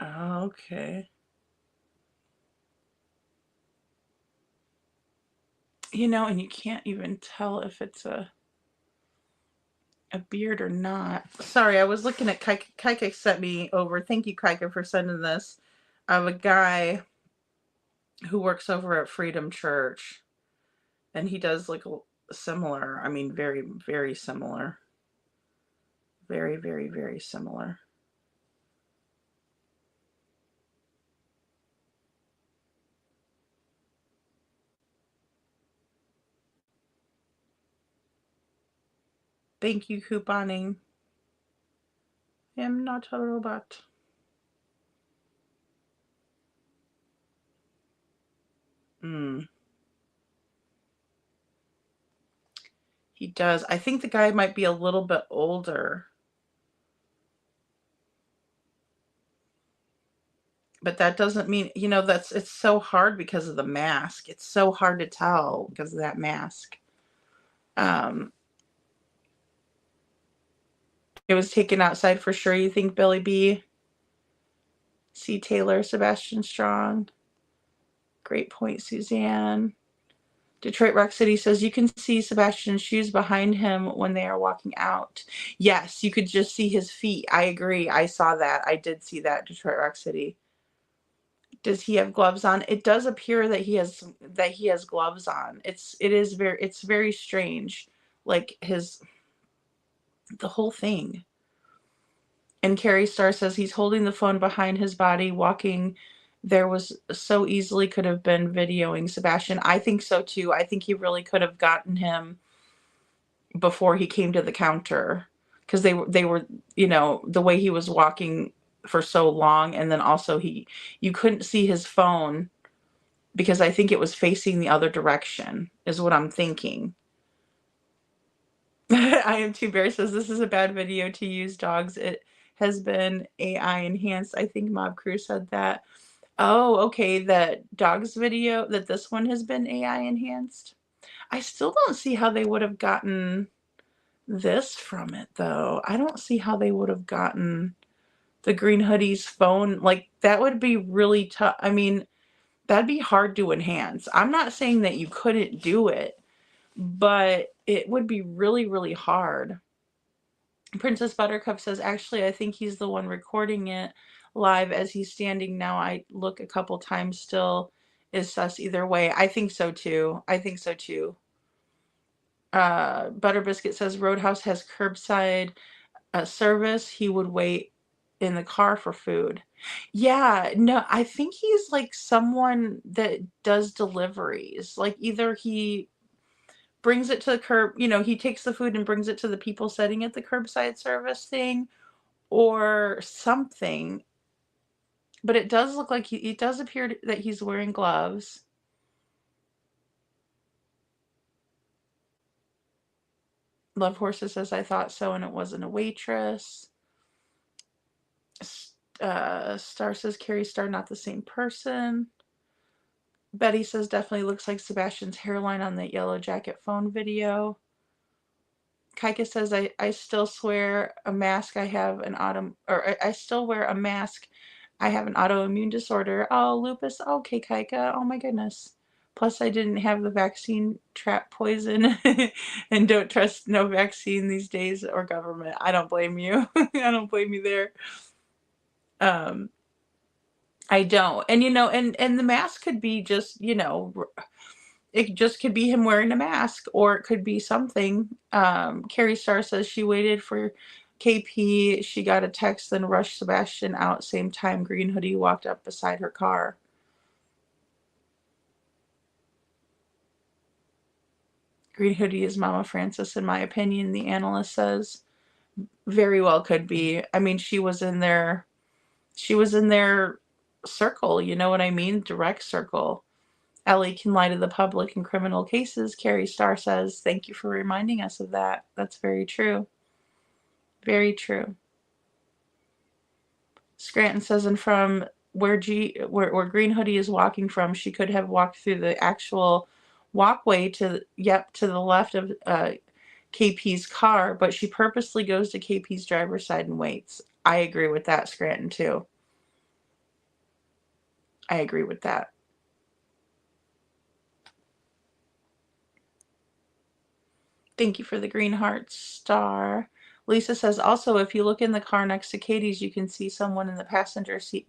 S9: Okay. You know, and you can't even tell if it's a beard or not. Sorry, I was looking at Kaika sent me over. Thank you, Kaika, for sending this. Of a guy who works over at Freedom Church, and he does look similar. I mean, very, very similar. Very, very, very similar. Thank you, couponing. I'm not a robot. He does. I think the guy might be a little bit older. But that doesn't mean, you know, it's so hard because of the mask. It's so hard to tell because of that mask. It was taken outside for sure, you think, Billy B? C. Taylor, Sebastian Strong. Great point, Suzanne. Detroit Rock City says you can see Sebastian's shoes behind him when they are walking out. Yes, you could just see his feet. I agree. I saw that. I did see that, Detroit Rock City. Does he have gloves on? It does appear that he has gloves on. It's very strange. Like the whole thing. And Carrie Starr says he's holding the phone behind his body, walking. There was so easily could have been videoing Sebastian. I think so too. I think he really could have gotten him before he came to the counter. because they were, you know, the way he was walking for so long, and then also you couldn't see his phone because I think it was facing the other direction, is what I'm thinking. I am too. Bear says this is a bad video to use dogs. It has been AI enhanced. I think Mob Crew said that. Oh, okay. That dogs video, that this one has been AI enhanced. I still don't see how they would have gotten this from it, though. I don't see how they would have gotten the Green Hoodie's phone. Like, that would be really tough. I mean, that'd be hard to enhance. I'm not saying that you couldn't do it, but it would be really, really hard. Princess Buttercup says, actually, I think he's the one recording it live as he's standing now. I look a couple times, still is sus either way. I think so too. I think so too. Butter Biscuit says, Roadhouse has curbside service. He would wait in the car for food. Yeah, no, I think he's like someone that does deliveries. Like, either he brings it to the curb, you know, he takes the food and brings it to the people sitting at the curbside service thing or something. But it does look like it does appear that he's wearing gloves. Love Horses says, I thought so, and it wasn't a waitress. Star says, Carrie Star, not the same person. Betty says, definitely looks like Sebastian's hairline on that Yellow Jacket phone video. Kaika says, I still swear a mask. I have an I still wear a mask. I have an autoimmune disorder. Oh, lupus. Okay, Kaika. Oh my goodness. Plus, I didn't have the vaccine trap poison and don't trust no vaccine these days or government. I don't blame you. I don't blame you there. I don't. And, you know, and the mask could be just, you know, it just could be him wearing a mask, or it could be something. Carrie Starr says she waited for KP. She got a text, then rushed Sebastian out. Same time, Green Hoodie walked up beside her car. Green Hoodie is Mama Francis, in my opinion, the analyst says. Very well could be. I mean, she was in their circle, you know what I mean? Direct circle. Ellie can lie to the public in criminal cases. Carrie Starr says, thank you for reminding us of that. That's very true. Very true. Scranton says, and from where Green Hoodie is walking from, she could have walked through the actual walkway to the left of KP's car, but she purposely goes to KP's driver's side and waits. I agree with that, Scranton, too. I agree with that. Thank you for the green heart star. Lisa says, also, if you look in the car next to Katie's, you can see someone in the passenger seat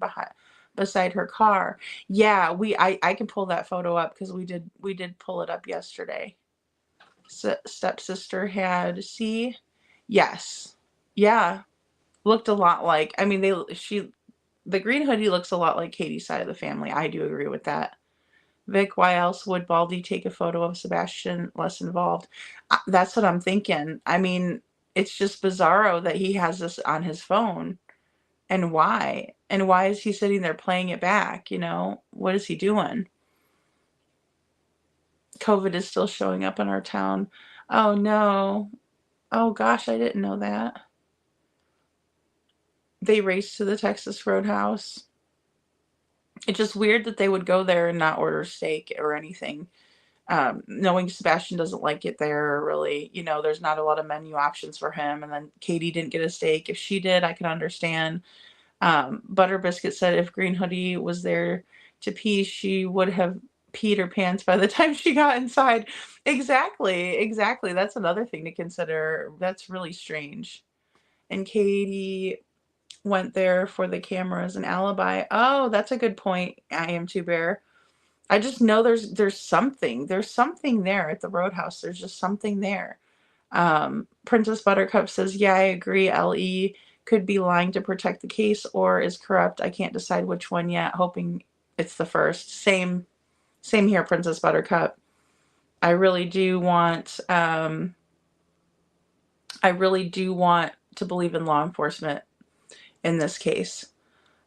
S9: beside her car. Yeah, I can pull that photo up because we did pull it up yesterday. Stepsister had, see? Yes. Yeah. Looked a lot like, I mean, the Green Hoodie looks a lot like Katie's side of the family. I do agree with that. Vic, why else would Baldy take a photo of Sebastian less involved? That's what I'm thinking. I mean, it's just bizarro that he has this on his phone. And why? And why is he sitting there playing it back? You know, what is he doing? COVID is still showing up in our town. Oh, no. Oh, gosh, I didn't know that. They raced to the Texas Roadhouse. It's just weird that they would go there and not order steak or anything. Knowing Sebastian doesn't like it there, really, you know, there's not a lot of menu options for him. And then Katie didn't get a steak. If she did, I can understand. Butter Biscuit said if Green Hoodie was there to pee, she would have peed her pants by the time she got inside. Exactly. That's another thing to consider. That's really strange. And Katie went there for the cameras and alibi. Oh, that's a good point. I am too bear. I just know there's something there at the Roadhouse. There's just something there. Princess Buttercup says, yeah, I agree. LE could be lying to protect the case or is corrupt. I can't decide which one yet, hoping it's the first. Same here, Princess Buttercup. I really do want to believe in law enforcement in this case.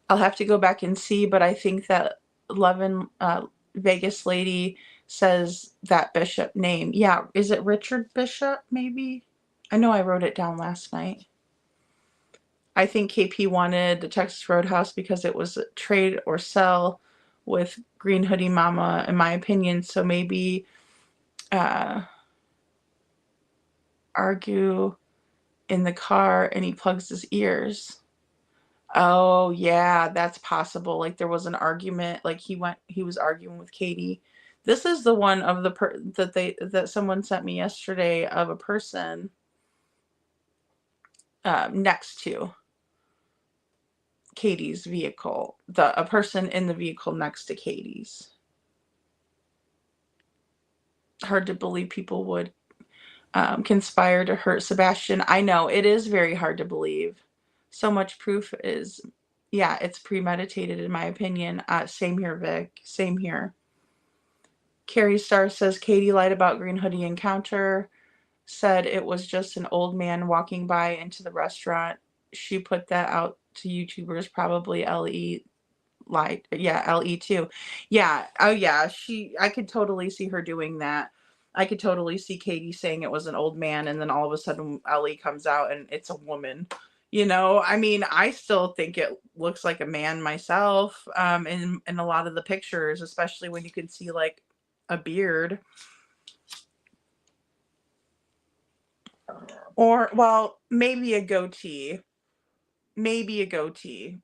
S9: I'll have to go back and see, but I think that Levin Vegas lady says that Bishop name. Yeah, is it Richard Bishop maybe? I know I wrote it down last night. I think KP wanted the Texas Roadhouse because it was a trade or sell with Green Hoodie Mama, in my opinion. So maybe argue in the car and he plugs his ears. Oh yeah, that's possible. Like there was an argument, like he was arguing with Katie. This is the one of the that someone sent me yesterday of a person next to Katie's vehicle. A person in the vehicle next to Katie's. Hard to believe people would conspire to hurt Sebastian. I know, it is very hard to believe. So much proof is, yeah, it's premeditated in my opinion. Same here, Vic. Same here. Carrie Starr says Katie lied about Green Hoodie encounter. Said it was just an old man walking by into the restaurant. She put that out to YouTubers, probably LE lied. Yeah, LE too. Yeah. Oh yeah. I could totally see her doing that. I could totally see Katie saying it was an old man and then all of a sudden LE comes out and it's a woman. You know, I mean, I still think it looks like a man myself in a lot of the pictures, especially when you can see like a beard. Or, well, maybe a goatee. Maybe a goatee.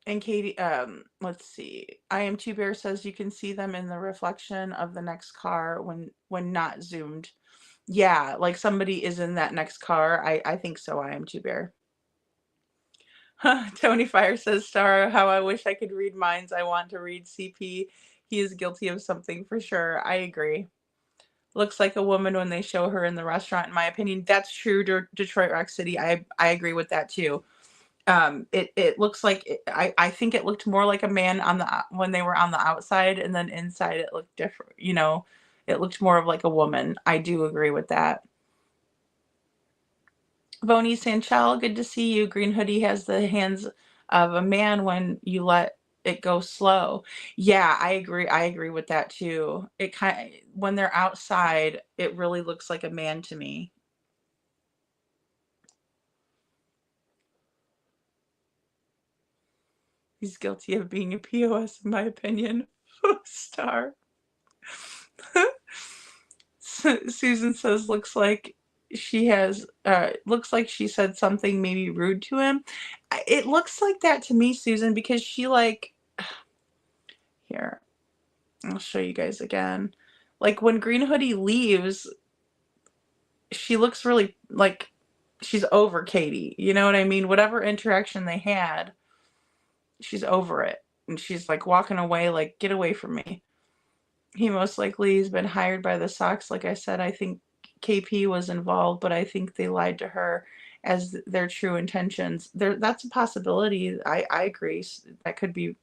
S9: And Katie, let's see. I Am Two Bear says you can see them in the reflection of the next car when not zoomed. Yeah, like somebody is in that next car. I think so, I Am Two Bear. Tony Fire says, Star, how I wish I could read minds. I want to read CP. He is guilty of something for sure. I agree. Looks like a woman when they show her in the restaurant, in my opinion. That's true, Detroit Rock City. I agree with that too. It looks like I think it looked more like a man when they were on the outside, and then inside it looked different. You know, it looked more of like a woman. I do agree with that. Voni Sanchel, good to see you. Green Hoodie has the hands of a man when you let it go slow. Yeah, I agree. I agree with that too. It when they're outside, it really looks like a man to me. He's guilty of being a POS, in my opinion. Star. Susan says, looks like she said something maybe rude to him. It looks like that to me, Susan, because she here, I'll show you guys again. Like when Green Hoodie leaves, she looks really like she's over Katie. You know what I mean? Whatever interaction they had, she's over it. And she's like walking away, like, get away from me. He most likely has been hired by the Sox. Like I said, I think KP was involved, but I think they lied to her as their true intentions. That's a possibility. I agree. That could be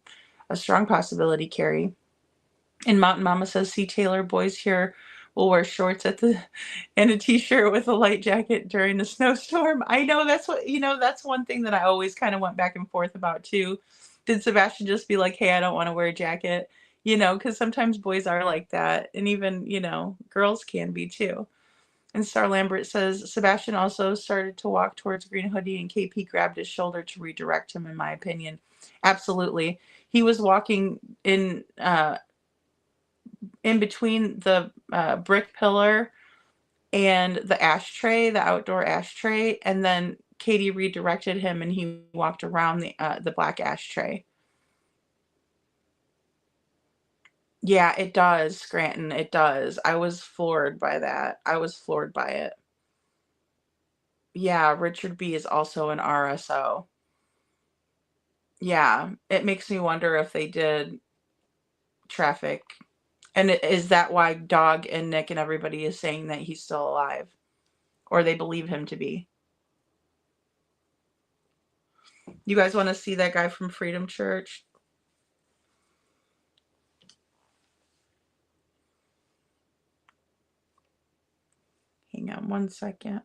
S9: a strong possibility, Carrie. And Mountain Mama says, see Taylor, boys here will wear shorts and a t-shirt with a light jacket during a snowstorm. I know that's one thing that I always kind of went back and forth about too. Did Sebastian just be like, hey, I don't want to wear a jacket? You know, because sometimes boys are like that. And even, girls can be too. And Star Lambert says, Sebastian also started to walk towards Green Hoodie and KP grabbed his shoulder to redirect him, in my opinion. Absolutely. He was walking in between the brick pillar and the ashtray, the outdoor ashtray, and then Katie redirected him and he walked around the black ashtray. Yeah, it does, Scranton. It does. I was floored by that. I was floored by it. Yeah, Richard B is also an RSO. Yeah, it makes me wonder if they did traffic. And is that why Dog and Nick and everybody is saying that he's still alive? Or they believe him to be? You guys want to see that guy from Freedom Church? Hang on one second.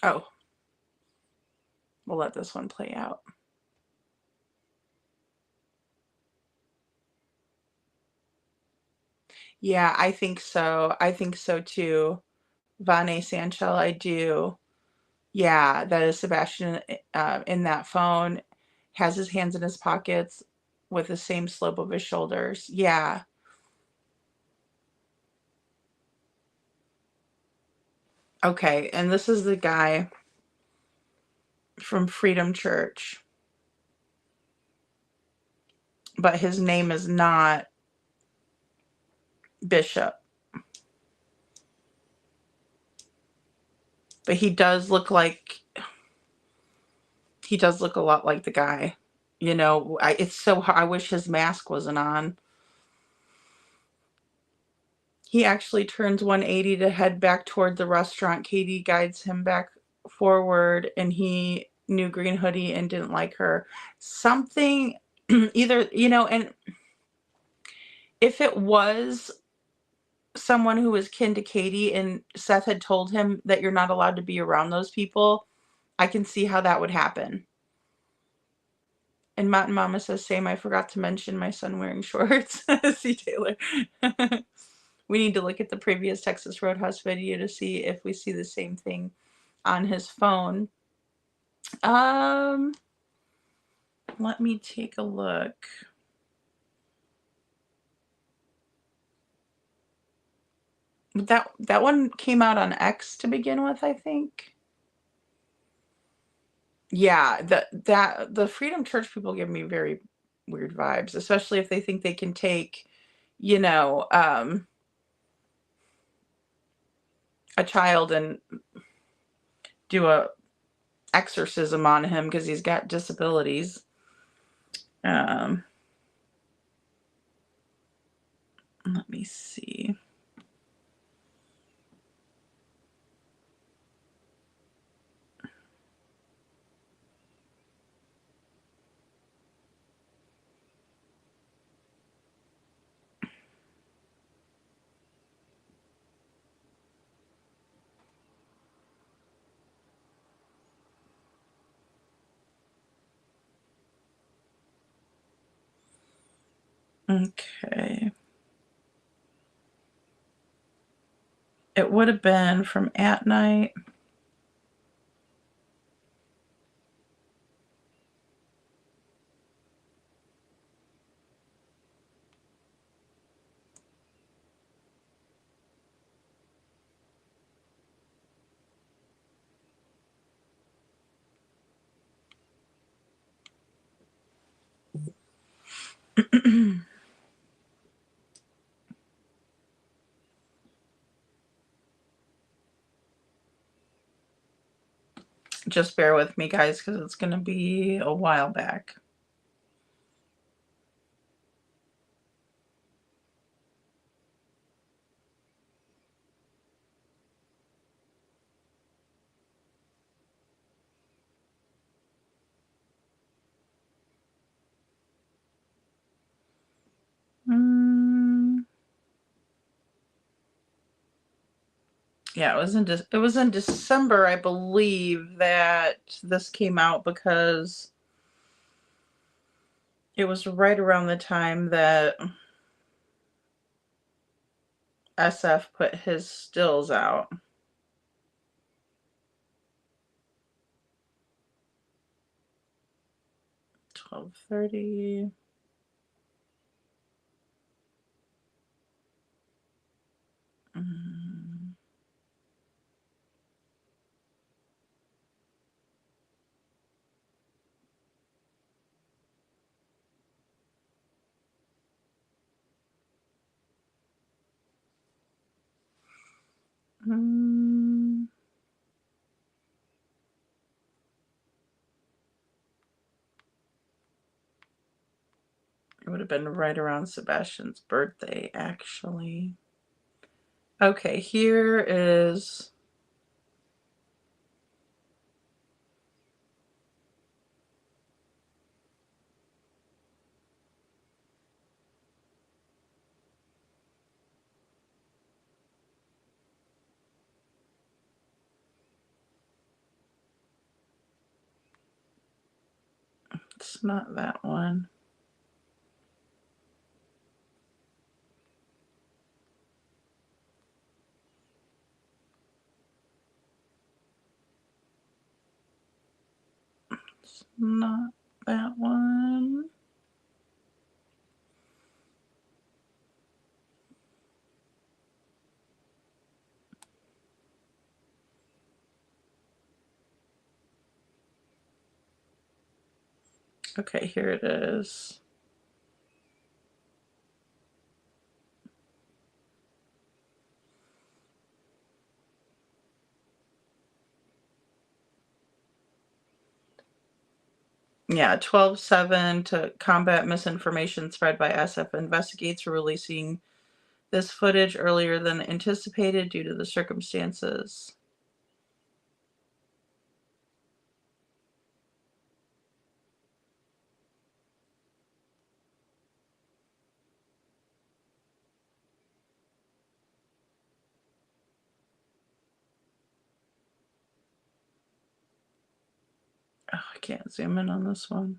S9: Oh, we'll let this one play out. Yeah, I think so. I think so too. Vane Sanchel, I do. Yeah, that is Sebastian in that phone, has his hands in his pockets with the same slope of his shoulders. Yeah. Okay, and this is the guy from Freedom Church. But his name is not Bishop. But he does look a lot like the guy. You know, it's so hard. I wish his mask wasn't on. He actually turns 180 to head back toward the restaurant. Katie guides him back forward, and he knew Green Hoodie and didn't like her. Something, either, you know, and if it was someone who was kin to Katie and Seth had told him that you're not allowed to be around those people, I can see how that would happen. And Mountain Mama says, same, I forgot to mention my son wearing shorts. See, Taylor. We need to look at the previous Texas Roadhouse video to see if we see the same thing on his phone. Let me take a look. That one came out on X to begin with, I think. Yeah, the Freedom Church people give me very weird vibes, especially if they think they can take, you know, a child and do a exorcism on him because he's got disabilities. Let me see. Okay. It would have been from at night. Just bear with me, guys, because it's going to be a while back. Yeah, it was in December, I believe, that this came out because it was right around the time that SF put his stills out. 12:30. It would have been right around Sebastian's birthday, actually. Okay, here is... It's not that one. It's not that one. Okay, here it is. Yeah, 12/7 to combat misinformation spread by SF investigates for releasing this footage earlier than anticipated due to the circumstances. Oh, I can't zoom in on this one.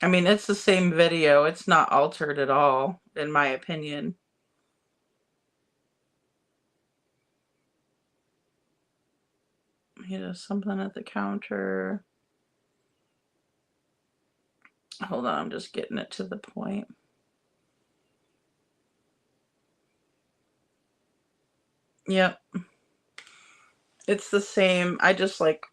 S9: I mean, it's the same video. It's not altered at all, in my opinion. He does something at the counter. Hold on, I'm just getting it to the point. Yep. It's the same. I just like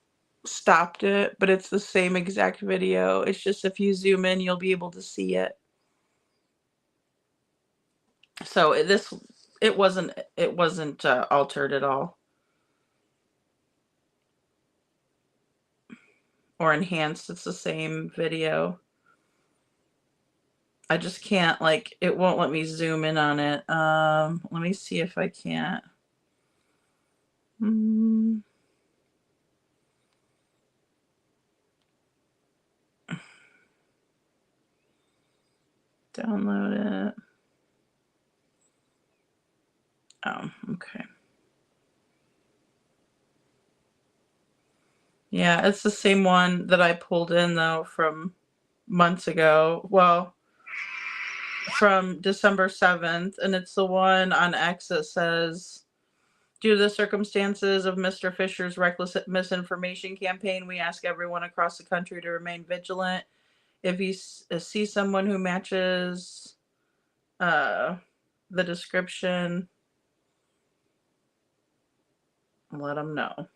S9: stopped it, but it's the same exact video. It's just if you zoom in, you'll be able to see it. So it wasn't altered at all or enhanced. It's the same video. I just can't, like, it won't let me zoom in on it. Let me see if I can't. Download it. Oh, okay. Yeah, it's the same one that I pulled in, though, from months ago. Well, from December 7th, and it's the one on X that says, due to the circumstances of Mr. Fisher's reckless misinformation campaign, we ask everyone across the country to remain vigilant. If you see someone who matches the description, let them know.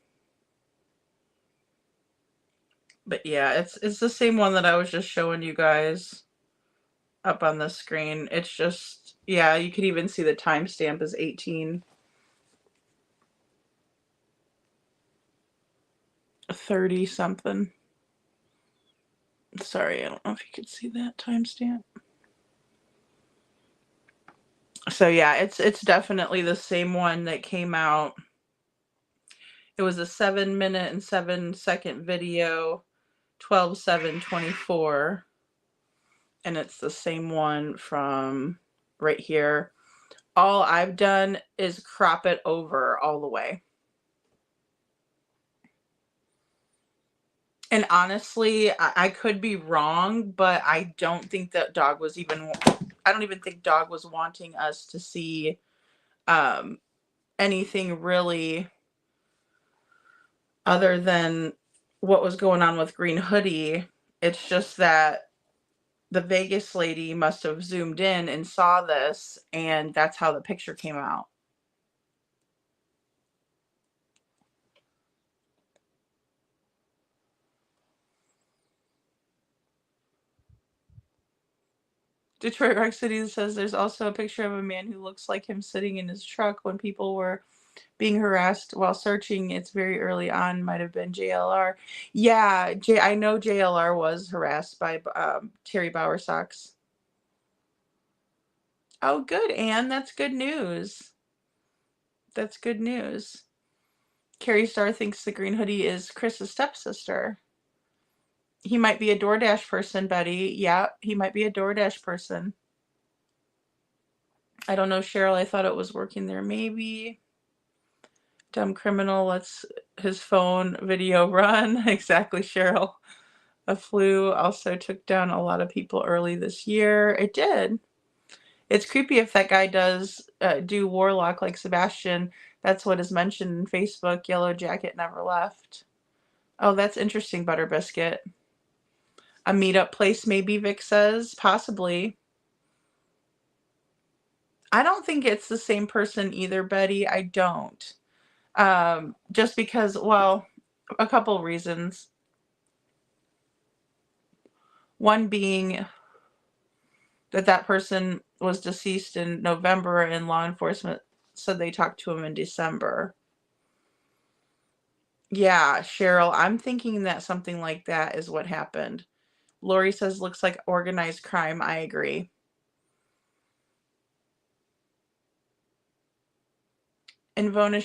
S9: But yeah, it's the same one that I was just showing you guys up on the screen. It's just, yeah, you could even see the timestamp is 18:30 something. Sorry, I don't know if you could see that timestamp. So yeah, it's definitely the same one that came out. It was a 7-minute and 7-second video, 12/7/24, and it's the same one from right here. All I've done is crop it over all the way. And honestly, I could be wrong, but I don't think that Dog was even, I don't even think Dog was wanting us to see anything really other than what was going on with Green Hoodie. It's just that the Vegas lady must have zoomed in and saw this, and that's how the picture came out. Detroit Rock City says there's also a picture of a man who looks like him sitting in his truck when people were being harassed while searching. It's very early on. Might have been JLR. Yeah, I know JLR was harassed by Terry Bowersox. Oh, good, Anne. That's good news. That's good news. Carrie Starr thinks the green hoodie is Chris's stepsister. He might be a DoorDash person, Betty. Yeah, he might be a DoorDash person. I don't know, Cheryl. I thought it was working there. Maybe. Dumb criminal lets his phone video run. Exactly, Cheryl. A flu also took down a lot of people early this year. It did. It's creepy if that guy does do Warlock like Sebastian. That's what is mentioned in Facebook. Yellow Jacket never left. Oh, that's interesting, Butter Biscuit. A meetup place, maybe, Vic says. Possibly. I don't think it's the same person either, Betty. I don't. Just because, well, a couple reasons. One being that person was deceased in November and law enforcement said they talked to him in December. Yeah, Cheryl, I'm thinking that something like that is what happened. Lori says looks like organized crime. I agree. And Vona,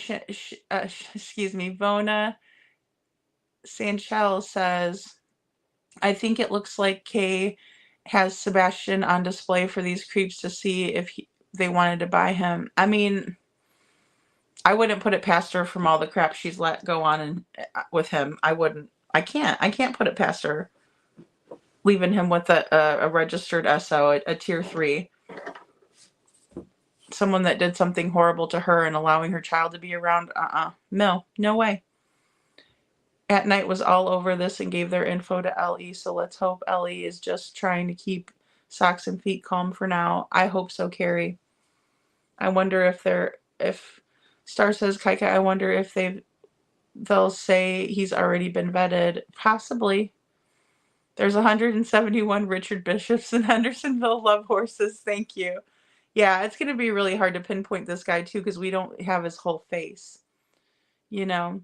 S9: Vona Sanchel says, I think it looks like Kay has Sebastian on display for these creeps to see if they wanted to buy him. I mean, I wouldn't put it past her from all the crap she's let go on and with him. I wouldn't. I can't put it past her. Leaving him with a registered SO, a tier 3. Someone that did something horrible to her and allowing her child to be around. No way. At Night was all over this and gave their info to Ellie, so let's hope Ellie is just trying to keep Socks and Feet calm for now. I hope so, Carrie. I wonder if Star says, Kaika, I wonder if they'll say he's already been vetted. Possibly. There's 171 Richard Bishops in Hendersonville. Love horses. Thank you. Yeah, it's going to be really hard to pinpoint this guy, too, because we don't have his whole face. You know.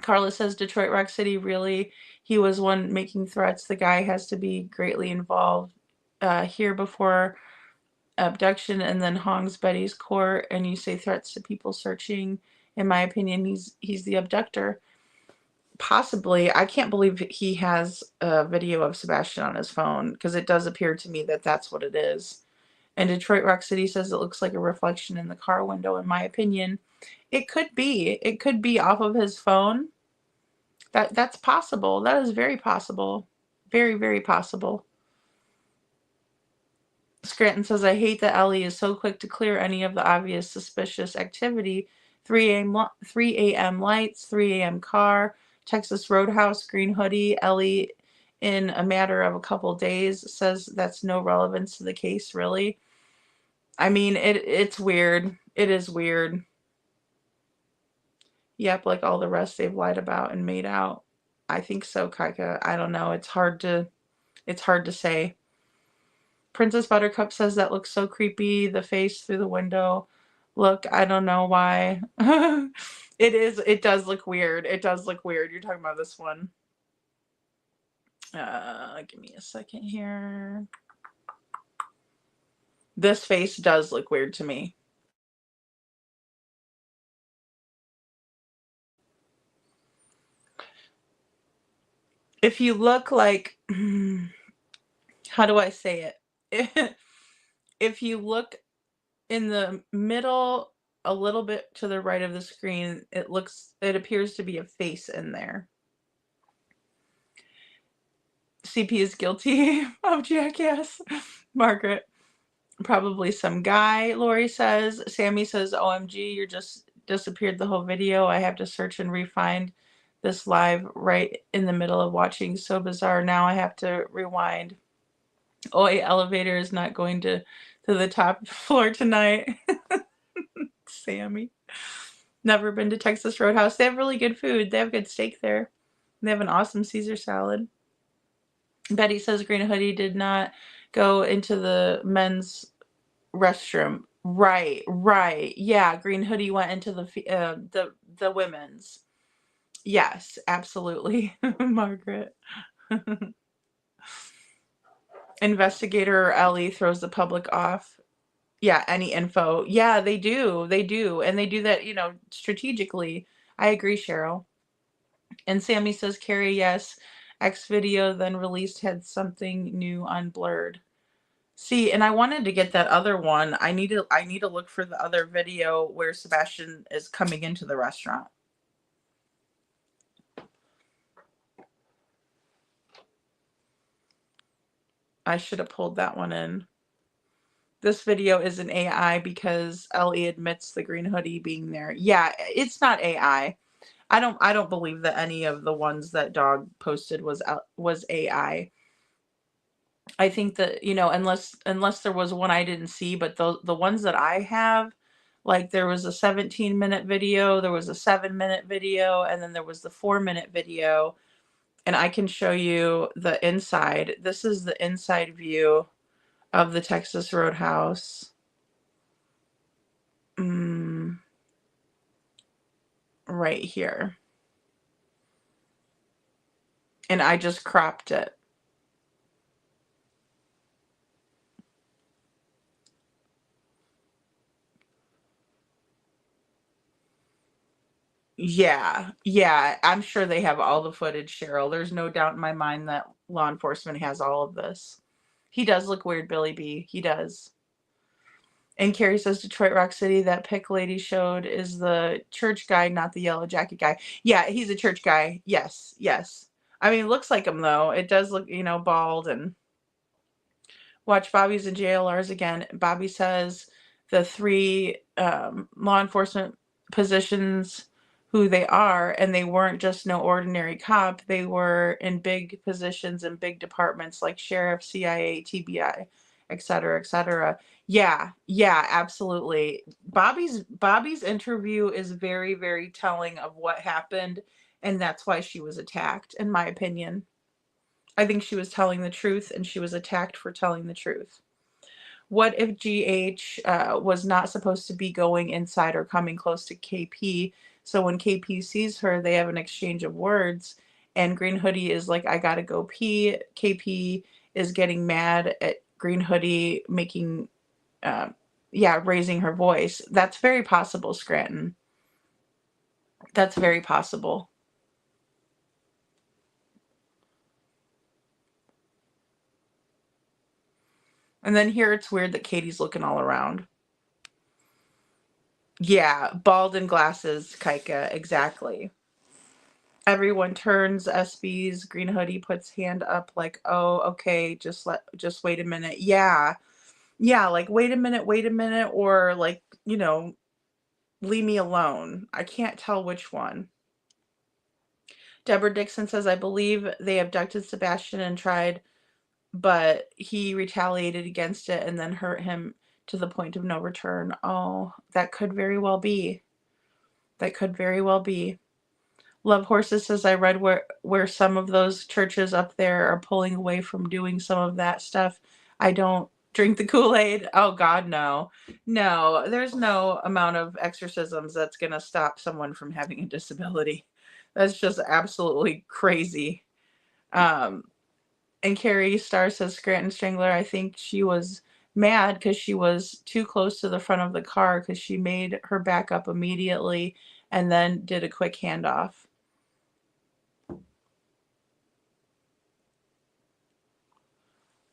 S9: Carla says, Detroit Rock City, really? He was one making threats. The guy has to be greatly involved here before abduction and then hongs Betty's court, and you say threats to people searching. In my opinion, he's the abductor. Possibly. I can't believe he has a video of Sebastian on his phone, because it does appear to me that that's what it is. And Detroit Rock City says it looks like a reflection in the car window, in my opinion. It could be. It could be off of his phone. That's possible. That is very possible. Very, very possible. Scranton says, I hate that Ellie is so quick to clear any of the obvious suspicious activity. 3 a.m. lights, 3 a.m. car, Texas Roadhouse, green hoodie. Ellie, in a matter of a couple days, says that's no relevance to the case, really. I mean, it's weird. It is weird. Yep, like all the rest they've lied about and made out. I think so, Kaika. I don't know. It's hard to say. Princess Buttercup says that looks so creepy. The face through the window. Look, I don't know why. It does look weird. It does look weird. You're talking about this one. Give me a second here. This face does look weird to me. If you look like, how do I say it? If you look in the middle, a little bit to the right of the screen, it appears to be a face in there. CP is guilty of jackass. Margaret, probably some guy, Lori says. Sammy says, OMG, you just disappeared the whole video. I have to search and re-find this live right in the middle of watching. So bizarre. Now I have to rewind. Oi, elevator is not going to the top floor tonight. Sammy. Never been to Texas Roadhouse. They have really good food. They have good steak there. They have an awesome Caesar salad. Betty says green hoodie did not go into the men's restroom. Right, right. Yeah, Green Hoodie went into the women's. Yes, absolutely, Margaret. Investigator Ellie throws the public off. Yeah, any info. Yeah, they do. They do. And they do that, strategically. I agree, Cheryl. And Sammy says, Carrie, yes. X video then released had something new unblurred. See, and I wanted to get that other one. I need to look for the other video where Sebastian is coming into the restaurant. I should have pulled that one in. This video is an AI because Ellie admits the Green Hoodie being there. Yeah, it's not AI. I don't believe that any of the ones that Dog posted was AI. I think that, unless there was one I didn't see, but the ones that I have, like there was a 17-minute video, there was a 7-minute video, and then there was the 4-minute video. And I can show you the inside. This is the inside view of the Texas Roadhouse. Right here. And I just cropped it. Yeah, yeah, I'm sure they have all the footage, Cheryl. There's no doubt in my mind that law enforcement has all of this. He does look weird, Billy B. He does. And Carrie says Detroit Rock City, that pic lady showed is the church guy, not the yellow jacket guy. Yeah, he's a church guy. Yes, yes. I mean, it looks like him, though. It does look, bald. And watch Bobby's and JLR's again. Bobby says the 3 law enforcement positions who they are, and they weren't just no ordinary cop. They were in big positions in big departments like sheriff, CIA, TBI, et cetera, et cetera. Yeah, yeah, absolutely. Bobby's interview is very, very telling of what happened, and that's why she was attacked, in my opinion. I think she was telling the truth, and she was attacked for telling the truth. What if GH was not supposed to be going inside or coming close to KP? So when KP sees her, they have an exchange of words, and Green Hoodie is like, I gotta go pee. KP is getting mad at Green Hoodie making, raising her voice. That's very possible, Scranton. That's very possible. And then here it's weird that Katie's looking all around. Yeah, bald and glasses, Kaika, exactly. Everyone turns. SB's Green Hoodie puts hand up like, oh, okay, just wait a minute. Yeah. Yeah, like wait a minute, or like, leave me alone. I can't tell which one. Deborah Dixon says, I believe they abducted Sebastian and tried, but he retaliated against it and then hurt him to the point of no return. Oh, that could very well be. That could very well be. Love Horses says, I read where some of those churches up there are pulling away from doing some of that stuff. I don't drink the Kool-Aid. Oh, God, no. No, there's no amount of exorcisms that's going to stop someone from having a disability. That's just absolutely crazy. And Carrie Starr says, Scranton Strangler, I think she was mad because she was too close to the front of the car because she made her back up immediately and then did a quick handoff.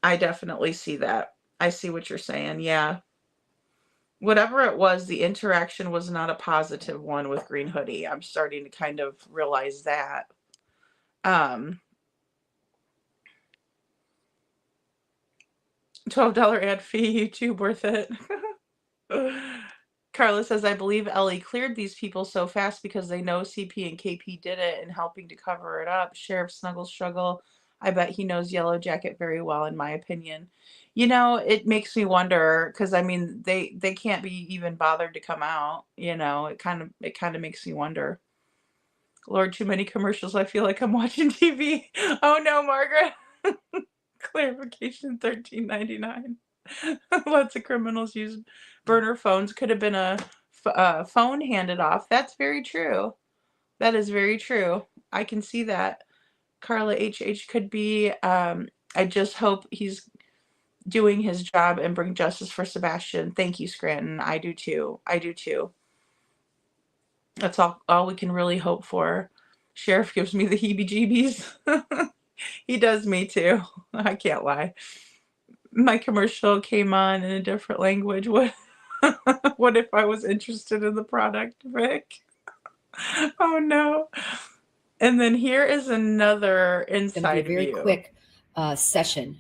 S9: I definitely see that. I see what you're saying. Yeah. Whatever it was, the interaction was not a positive one with Green Hoodie. I'm starting to kind of realize that. $12 ad fee, YouTube worth it. Carla says, I believe Ellie cleared these people so fast because they know CP and KP did it and helping to cover it up. Sheriff Snuggles struggle. I bet he knows Yellow Jacket very well, in my opinion. It makes me wonder because I mean they can't be even bothered to come out. It kind of makes me wonder. Lord, too many commercials. I feel like I'm watching TV. Oh no, Margaret. Clarification $13.99. Lots of criminals use burner phones. Could have been a phone handed off. That's very true. That is very true. I can see that. Carla HH could be. I just hope he's doing his job and bring justice for Sebastian. Thank you, Scranton. I do too. I do too. That's all we can really hope for. Sheriff gives me the heebie-jeebies. He does me too. I can't lie. My commercial came on in a different language. What what if I was interested in the product, Rick? Oh no. And then here is another inside
S3: It's going to be a very
S9: view.
S3: quick session.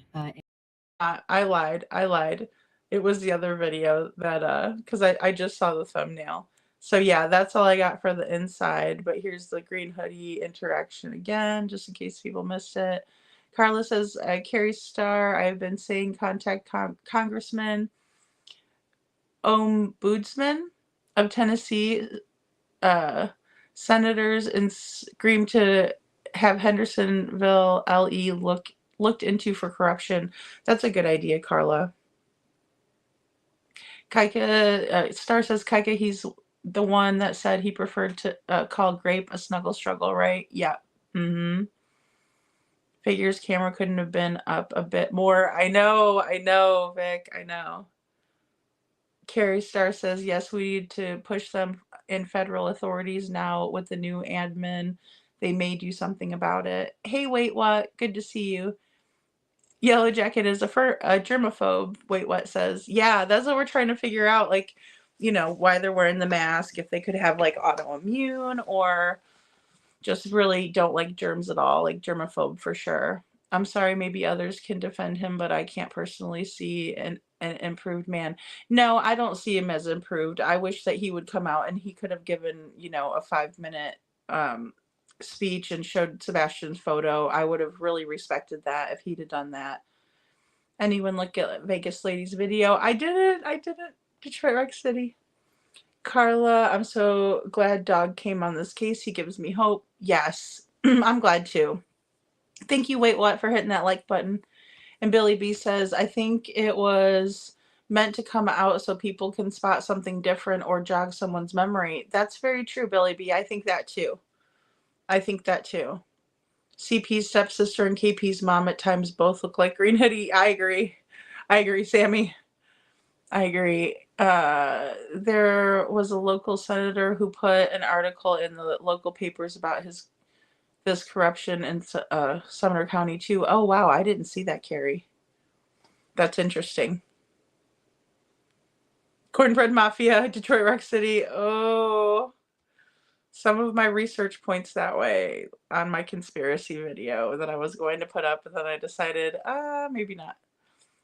S9: I lied. I lied. It was the other video that because I just saw the thumbnail. So yeah, that's all I got for the inside. But here's the green hoodie interaction again, just in case people missed it. Carla says, Carrie Starr, I've been saying contact Congressman Ombudsman of Tennessee, senators, and scream to have Hendersonville LE looked into for corruption. That's a good idea, Carla. Kaika, Star says, Kaika, he's the one that said he preferred to call grape a snuggle struggle, right? Yeah. Mm-hmm. Figures camera couldn't have been up a bit more. I know, Vic, I know. Carrie Starr says, yes, we need to push them in federal authorities now with the new admin. They may do something about it. Hey, wait, what? Good to see you. Yellow Jacket is a germaphobe. Wait, what says? Yeah, that's what we're trying to figure out. Like, why they're wearing the mask. If they could have like autoimmune or just really don't like germs at all. Like germaphobe for sure. I'm sorry, maybe others can defend him, but I can't personally see an improved man. No, I don't see him as improved. I wish that he would come out and he could have given, a 5-minute speech and showed Sebastian's photo. I would have really respected that if he'd have done that. Anyone look at Vegas Lady's video? I did it. Detroit Rock City. Carla, I'm so glad Dog came on this case. He gives me hope. Yes, I'm glad too. Thank you, Wait What, for hitting that like button. And Billy B says, I think it was meant to come out so people can spot something different or jog someone's memory. That's very true, Billy B. I think that too. CP's stepsister and KP's mom at times both look like Green Hoodie. I agree, Sammy. I agree. There was a local senator who put an article in the local papers about this corruption in Sumner County too. Oh wow, I didn't see that, Carrie. That's interesting. Cornbread Mafia, Detroit Rock City. Oh, some of my research points that way on my conspiracy video that I was going to put up, and then I decided, maybe not.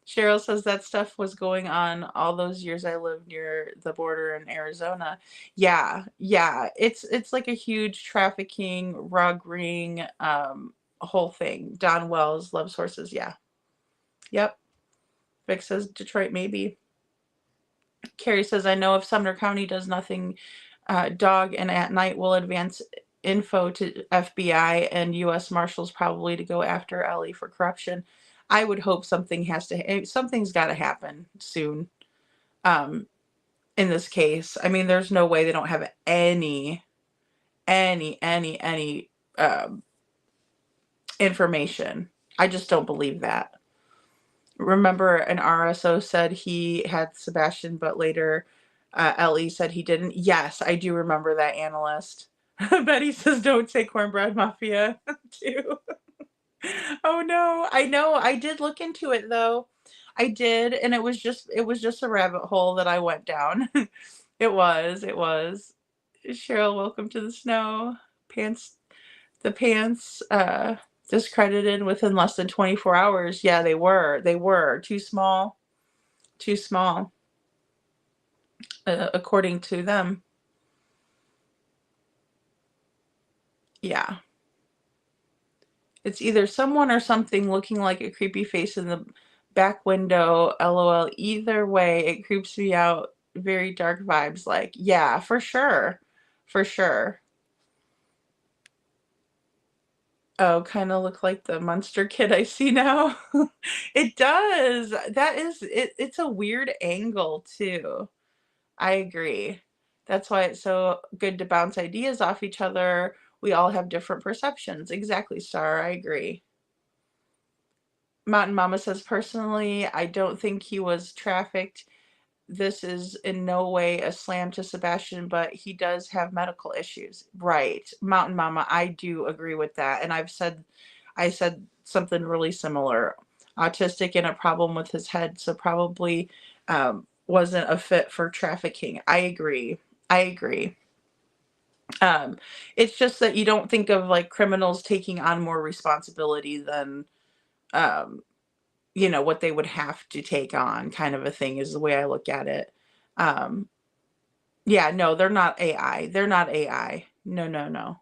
S9: Cheryl says that stuff was going on all those years I lived near the border in Arizona. Yeah. It's like a huge trafficking, rug ring, whole thing. Don Wells loves horses. Yeah. Yep. Vic says Detroit maybe. Carrie says, I know if Sumner County does nothing, Dog and at night will advance info to FBI and U.S. Marshals probably to go after Ellie for corruption. I would hope something's got to happen soon in this case. I mean, there's no way they don't have any information. I just don't believe that. Remember, an RSO said he had Sebastian, but later Ellie said he didn't. Yes, I do remember that, analyst. Betty says, don't say Cornbread Mafia, too. Oh no, I know. I did look into it though. I did, and it was just a rabbit hole that I went down. It was. Cheryl, welcome to the snow. The pants discredited within less than 24 hours. Yeah, they were too small. According to them. Yeah. It's either someone or something looking like a creepy face in the back window. LOL. Either way, it creeps me out. Very dark vibes. Like, yeah, for sure. Oh, kind of look like the Munster kid I see now. It does. That is it. It's a weird angle too. I agree. That's why it's so good to bounce ideas off each other. We all have different perceptions. Exactly, Star. I agree. Mountain Mama says, personally, I don't think he was trafficked. This is in no way a slam to Sebastian, but he does have medical issues. Right. Mountain Mama, I do agree with that. And I said something really similar. Autistic and a problem with his head, so probably wasn't a fit for trafficking. I agree. I agree. It's just that you don't think of like criminals taking on more responsibility than um, what they would have to take on, kind of a thing is the way I look at it. Um, yeah, no, they're not AI. They're not AI. No, no, no.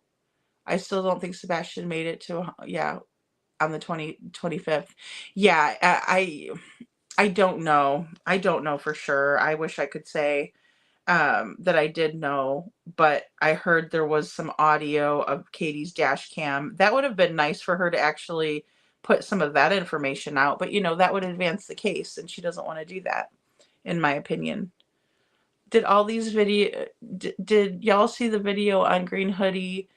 S9: I still don't think Sebastian made it to, yeah, on the 25th. Yeah, I don't know. I don't know for sure. I wish I could say that I did know, but I heard there was some audio of Katie's dash cam. That would have been nice for her to actually put some of that information out, but that would advance the case, and she doesn't want to do that, in my opinion. Did all these did y'all see the video on Green Hoodie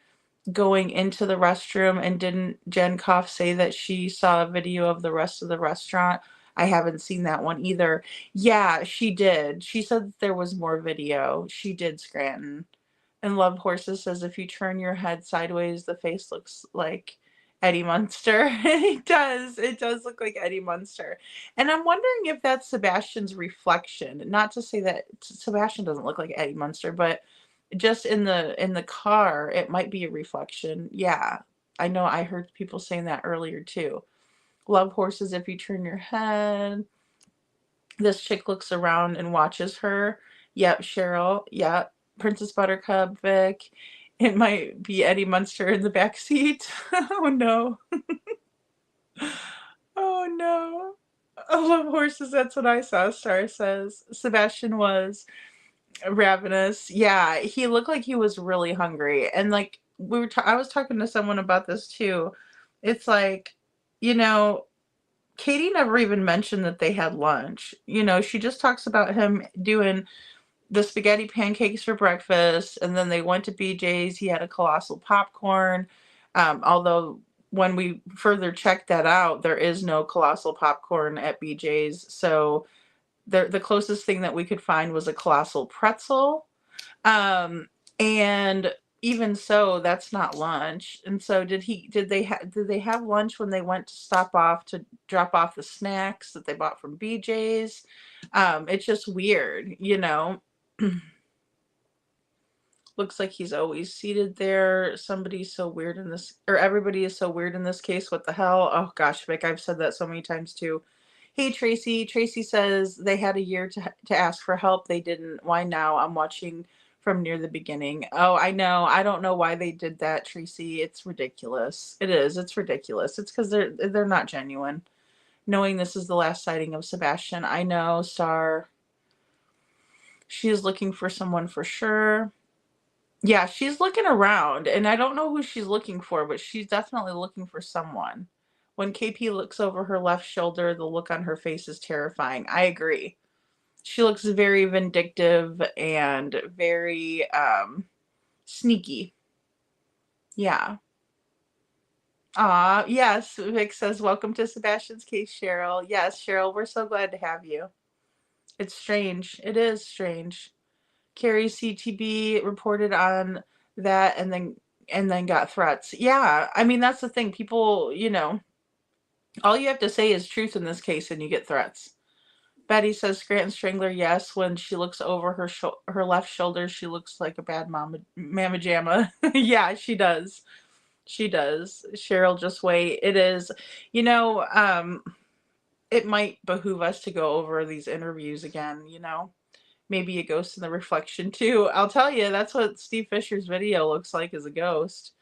S9: going into the restroom, and didn't Jen Koff say that she saw a video of the rest of the restaurant? I haven't seen that one either. Yeah, she did. She said that there was more video. She did, Scranton. And Love Horses says if you turn your head sideways, the face looks like Eddie Munster. It does. It does look like Eddie Munster. And I'm wondering if that's Sebastian's reflection. Not to say that Sebastian doesn't look like Eddie Munster, but just in the car, it might be a reflection. Yeah. I know I heard people saying that earlier too. Love Horses if you turn your head. This chick looks around and watches her. Yep, Cheryl. Yep. Princess Buttercup, Vic. It might be Eddie Munster in the back seat. Oh no. Oh no. I love horses. That's what I saw. Star says Sebastian was ravenous. Yeah, he looked like he was really hungry. And like I was talking to someone about this too. It's like, you know, Katie never even mentioned that they had lunch. She just talks about him doing the spaghetti pancakes for breakfast, and then they went to BJ's. He had a colossal popcorn. Although when we further checked that out, there is no colossal popcorn at BJ's. So the closest thing that we could find was a colossal pretzel. And even so, that's not lunch. And so did they have lunch when they went to to drop off the snacks that they bought from BJ's? It's just weird. Looks like he's always seated there. Somebody's so weird in this, or everybody is so weird in this case. What the hell? Oh gosh, Vic, I've said that so many times too. Hey, Tracy. Tracy says they had a year to ask for help. They didn't. Why now? I'm watching from near the beginning. Oh, I know. I don't know why they did that, Tracy. It's ridiculous. It is. It's ridiculous. It's because they're not genuine. Knowing this is the last sighting of Sebastian. I know, Star. She is looking for someone for sure. Yeah, she's looking around, and I don't know who she's looking for, but she's definitely looking for someone. When KP looks over her left shoulder, the look on her face is terrifying. I agree. She looks very vindictive and very sneaky. Yeah. Yes, Vic says, welcome to Sebastian's case, Cheryl. Yes, Cheryl, we're so glad to have you. It's strange. It is strange. Carrie CTB reported on that and then got threats. Yeah, I mean, that's the thing. People, all you have to say is truth in this case and you get threats. Betty says Scranton Strangler, yes. When she looks over her left shoulder, she looks like a bad mama jamma. Yeah, she does. She does. Cheryl, just wait. It is, it might behoove us to go over these interviews again, maybe a ghost in the reflection too. I'll tell you, that's what Steve Fisher's video looks like, as a ghost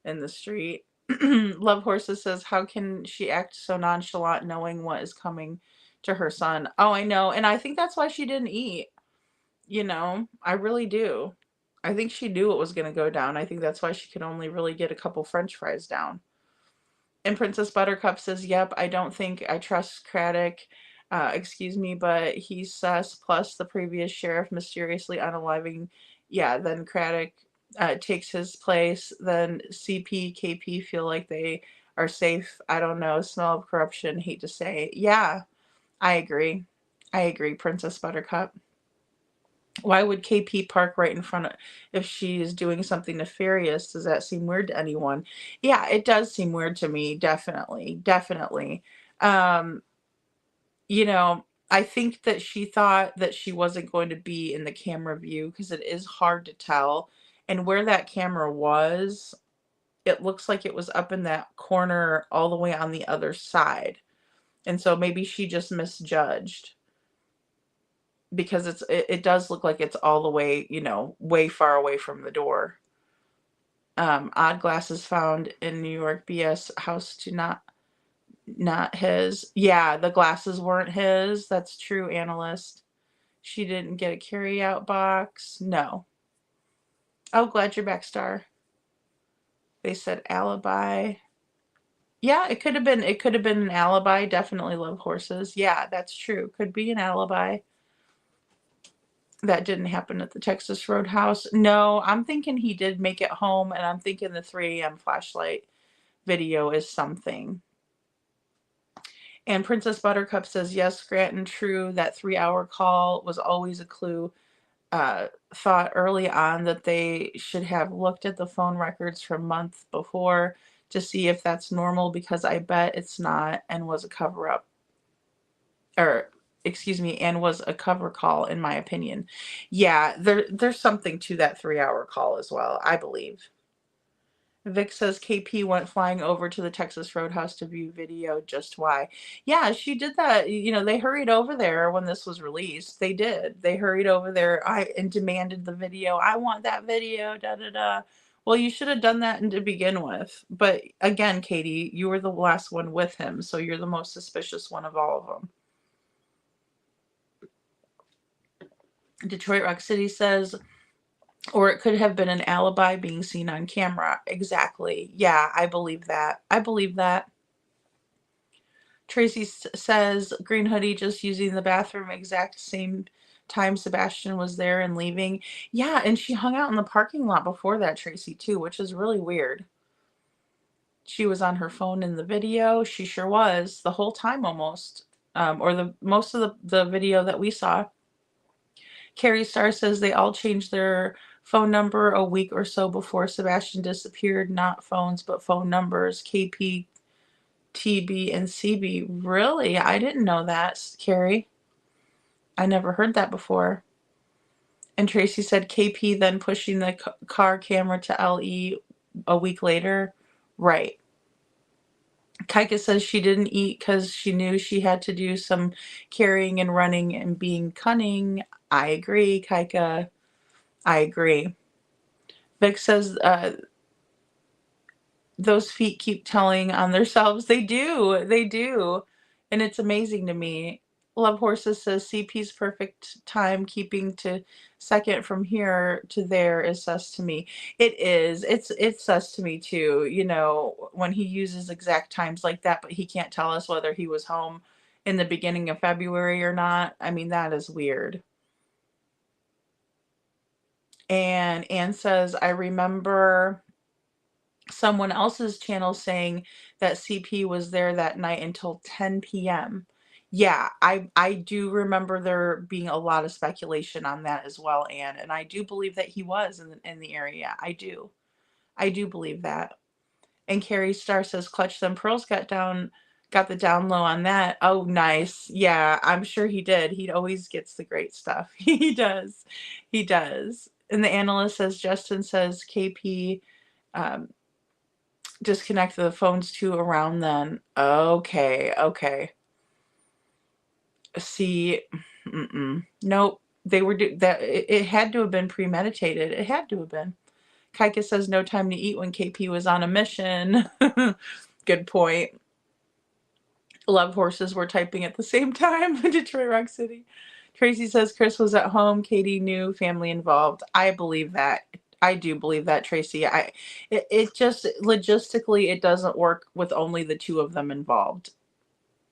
S9: in the street. Love Horses says, how can she act so nonchalant knowing what is coming to her son? Oh, I know. And I think that's why she didn't eat. I really do. I think she knew it was going to go down. I think that's why she could only really get a couple French fries down. And Princess Buttercup says, yep, I don't think I trust Craddock. Excuse me, but he's sus. Plus, the previous sheriff mysteriously unaliving. Yeah, then Craddock takes his place. Then CP, KP feel like they are safe. I don't know. Smell of corruption. Hate to say. Yeah, I agree. I agree, Princess Buttercup. Why would KP park right in front of if she's doing something nefarious? Does that seem weird to anyone? Yeah, it does seem weird to me. Definitely. Definitely. Um, you know, I think that she thought that she wasn't going to be in the camera view because it is hard to tell. And where that camera was, it looks like it was up in that corner all the way on the other side. And so maybe she just misjudged because it does look like it's all the way, way far away from the door. Odd glasses found in New York BS house to not his. Yeah, the glasses weren't his. That's true, analyst. She didn't get a carry-out box. No. Oh, glad you're back, Star. They said alibi. Yeah, it could have been an alibi. Definitely love horses. Yeah, that's true. Could be an alibi. That didn't happen at the Texas Roadhouse. No, I'm thinking he did make it home, and I'm thinking the 3 a.m. flashlight video is something. And Princess Buttercup says, yes, Scranton, true. That 3-hour call was always a clue. Thought early on that they should have looked at the phone records from months before to see if that's normal, because I bet it's not, and was a cover-up. Or, excuse me, and was a cover call, in my opinion. Yeah, there's something to that 3-hour call as well, I believe. Vic says KP went flying over to the Texas Roadhouse to view video. Just why? Yeah, she did that. They hurried over there when this was released. They did. They hurried over there and demanded the video. I want that video. Da da da. Well, you should have done that to begin with. But again, Katie, you were the last one with him, so you're the most suspicious one of all of them. Detroit Rock City says, or it could have been an alibi being seen on camera. Exactly. Yeah, I believe that. I believe that. Tracy says, Green Hoodie just using the bathroom exact same time Sebastian was there and leaving. Yeah, and she hung out in the parking lot before that, Tracy, too, which is really weird. She was on her phone in the video. She sure was the whole time almost. Or the most of the video that we saw. Carrie Starr says they all changed their phone number a week or so before Sebastian disappeared. Not phones, but phone numbers. KP, TB, and CB. Really? I didn't know that, Carrie. I never heard that before. And Tracy said KP then pushing the car camera to LE a week later. Right. Kaika says she didn't eat because she knew she had to do some carrying and running and being cunning. I agree, Kaika. I agree. Vic says those feet keep telling on themselves. They do. They do. And it's amazing to me. Love Horses says CP's perfect time keeping to second from here to there is sus to me. It is. It's sus to me too, when he uses exact times like that, but he can't tell us whether he was home in the beginning of February or not. I mean, that is weird. And Anne says, I remember someone else's channel saying that CP was there that night until 10 p.m. Yeah, I do remember there being a lot of speculation on that as well, Anne. And I do believe that he was in the area. I do. I do believe that. And Carrie Starr says, Clutch Them Pearls got the down low on that. Oh, nice. Yeah, I'm sure he did. He always gets the great stuff. He does. He does. And the analyst says, Justin says KP disconnect the phones too around then. Okay. See, nope. They were that. It had to have been premeditated. It had to have been. Kaika says no time to eat when KP was on a mission. Good point. Love Horses were typing at the same time. Detroit Rock City. Tracy says Chris was at home. Katie knew, family involved. I believe that. I do believe that, Tracy. It just logistically it doesn't work with only the two of them involved.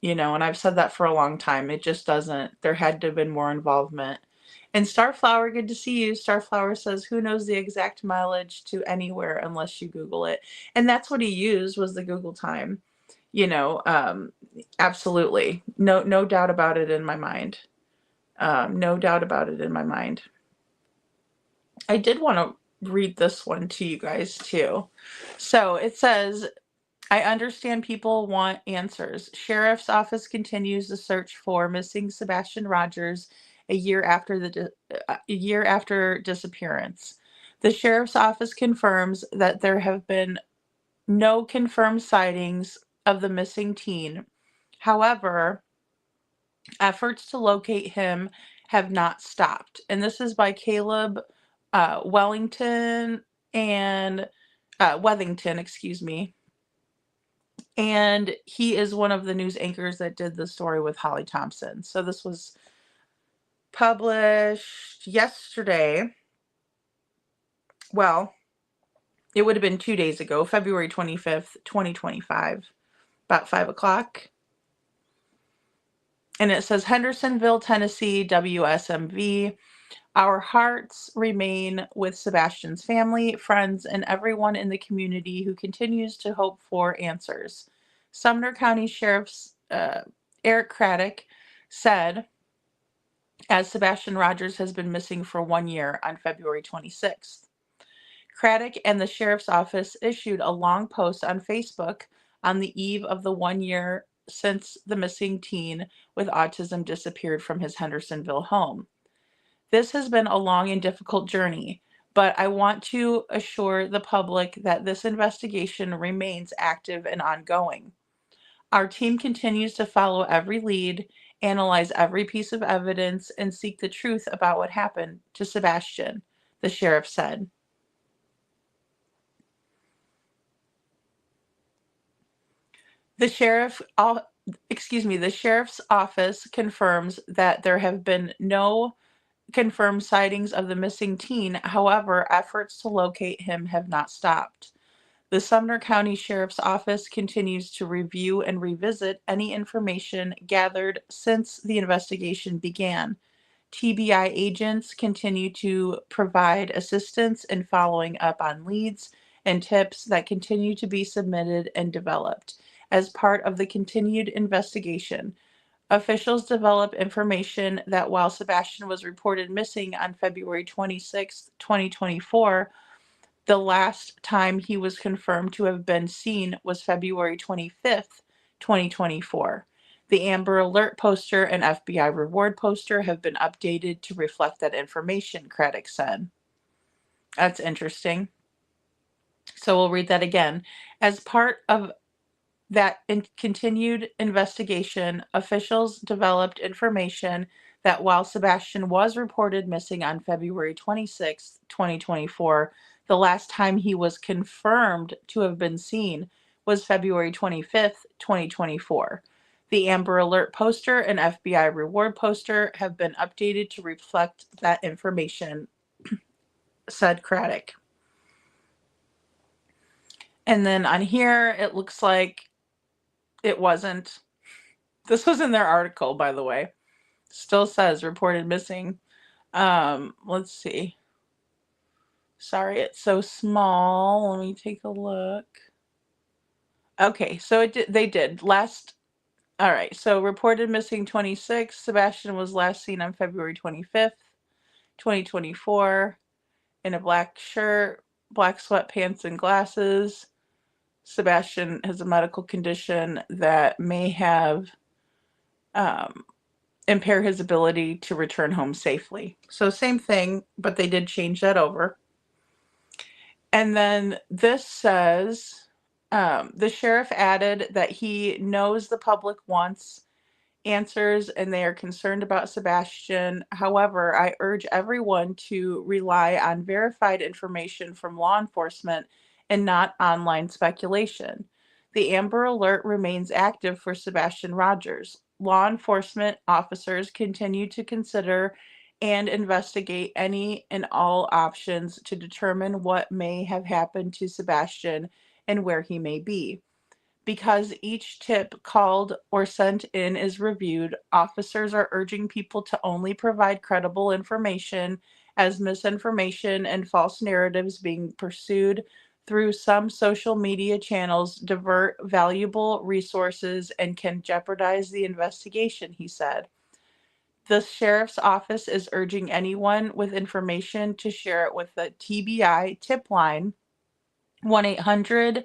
S9: You know, and I've said that for a long time. It just doesn't. There had to have been more involvement. And Starflower, good to see you. Starflower says, who knows the exact mileage to anywhere unless you Google it? And that's what he used was the Google time. You know, absolutely. No doubt about it in my mind. No doubt about it in my mind. I did want to read this one to you guys too. So it says, I understand people want answers. Sheriff's office continues the search for missing Sebastian Rogers a year after disappearance. The sheriff's office confirms that there have been no confirmed sightings of the missing teen. However, efforts to locate him have not stopped. And this is by Caleb Wellington and Wethington, excuse me. And he is one of the news anchors that did the story with Holly Thompson. So this was published yesterday. Well, it would have been 2 days ago, February 25th, 2025, about 5 o'clock. And it says Hendersonville, Tennessee, WSMV. Our hearts remain with Sebastian's family, friends, and everyone in the community who continues to hope for answers. Sumner County Sheriff's Eric Craddock said, as Sebastian Rogers has been missing for 1 year on February 26th. Craddock and the sheriff's office issued a long post on Facebook on the eve of the 1 year since the missing teen with autism disappeared from his Hendersonville home. This has been a long and difficult journey, but I want to assure the public that this investigation remains active and ongoing. Our team continues to follow every lead, analyze every piece of evidence, and seek the truth about what happened to Sebastian, the sheriff said. The sheriff's office confirms that there have been no confirmed sightings of the missing teen. However, efforts to locate him have not stopped. The Sumner County Sheriff's Office continues to review and revisit any information gathered since the investigation began. TBI agents continue to provide assistance in following up on leads and tips that continue to be submitted and developed. As part of the continued investigation, officials develop information that while Sebastian was reported missing on February 26, 2024, the last time he was confirmed to have been seen was February 25th, 2024. The Amber Alert poster and FBI reward poster have been updated to reflect that information, Craddock said. That's interesting. So we'll read that again. As part of that continued investigation, officials developed information that while Sebastian was reported missing on February 26, 2024, the last time he was confirmed to have been seen was February 25th, 2024. The Amber Alert poster and FBI reward poster have been updated to reflect that information, said Craddock. And then on here, it looks like it wasn't. This was in their article, by the way. Still says reported missing. Let's see. Sorry, it's so small. Let me take a look. Okay, so they did. All right, so reported missing 26. Sebastian was last seen on February 25th, 2024, in a black shirt, black sweatpants, and glasses. Sebastian has a medical condition that may have impair his ability to return home safely. So same thing, but they did change that over. And then this says, the sheriff added that he knows the public wants answers and they are concerned about Sebastian. However, I urge everyone to rely on verified information from law enforcement and not online speculation. The Amber Alert remains active for Sebastian Rogers. Law enforcement officers continue to consider and investigate any and all options to determine what may have happened to Sebastian and where he may be. Because each tip called or sent in is reviewed, officers are urging people to only provide credible information, as misinformation and false narratives being pursued through some social media channels divert valuable resources and can jeopardize the investigation, he said. The sheriff's office is urging anyone with information to share it with the TBI tip line, 1-800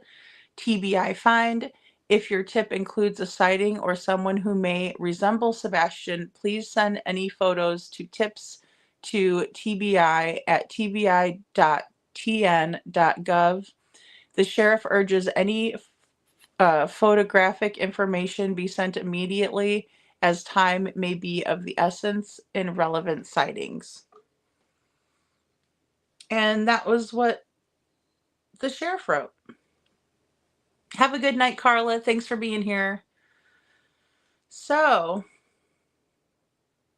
S9: TBI Find. If your tip includes a sighting or someone who may resemble Sebastian, please send any photos to tips to TBI at tbi.tn.gov. The sheriff urges any photographic information be sent immediately, as time may be of the essence in relevant sightings. And that was what the sheriff wrote. Have a good night, Carla. Thanks for being here. So,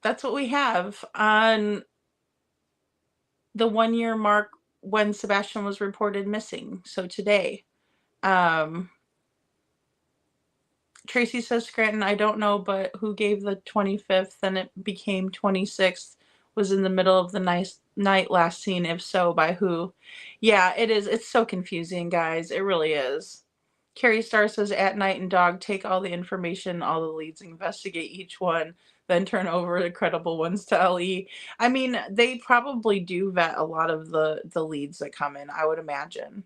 S9: that's what we have on the 1 year mark when Sebastian was reported missing. So today, Tracy says, Scranton, I don't know, but who gave the 25th, then it became 26th, was in the middle of the night last seen? If so, by who? Yeah, it is. It's so confusing, guys. It really is. Carrie Starr says, at night and dog, take all the information, all the leads, investigate each one, then turn over the credible ones to LE. I mean, they probably do vet a lot of the leads that come in, I would imagine.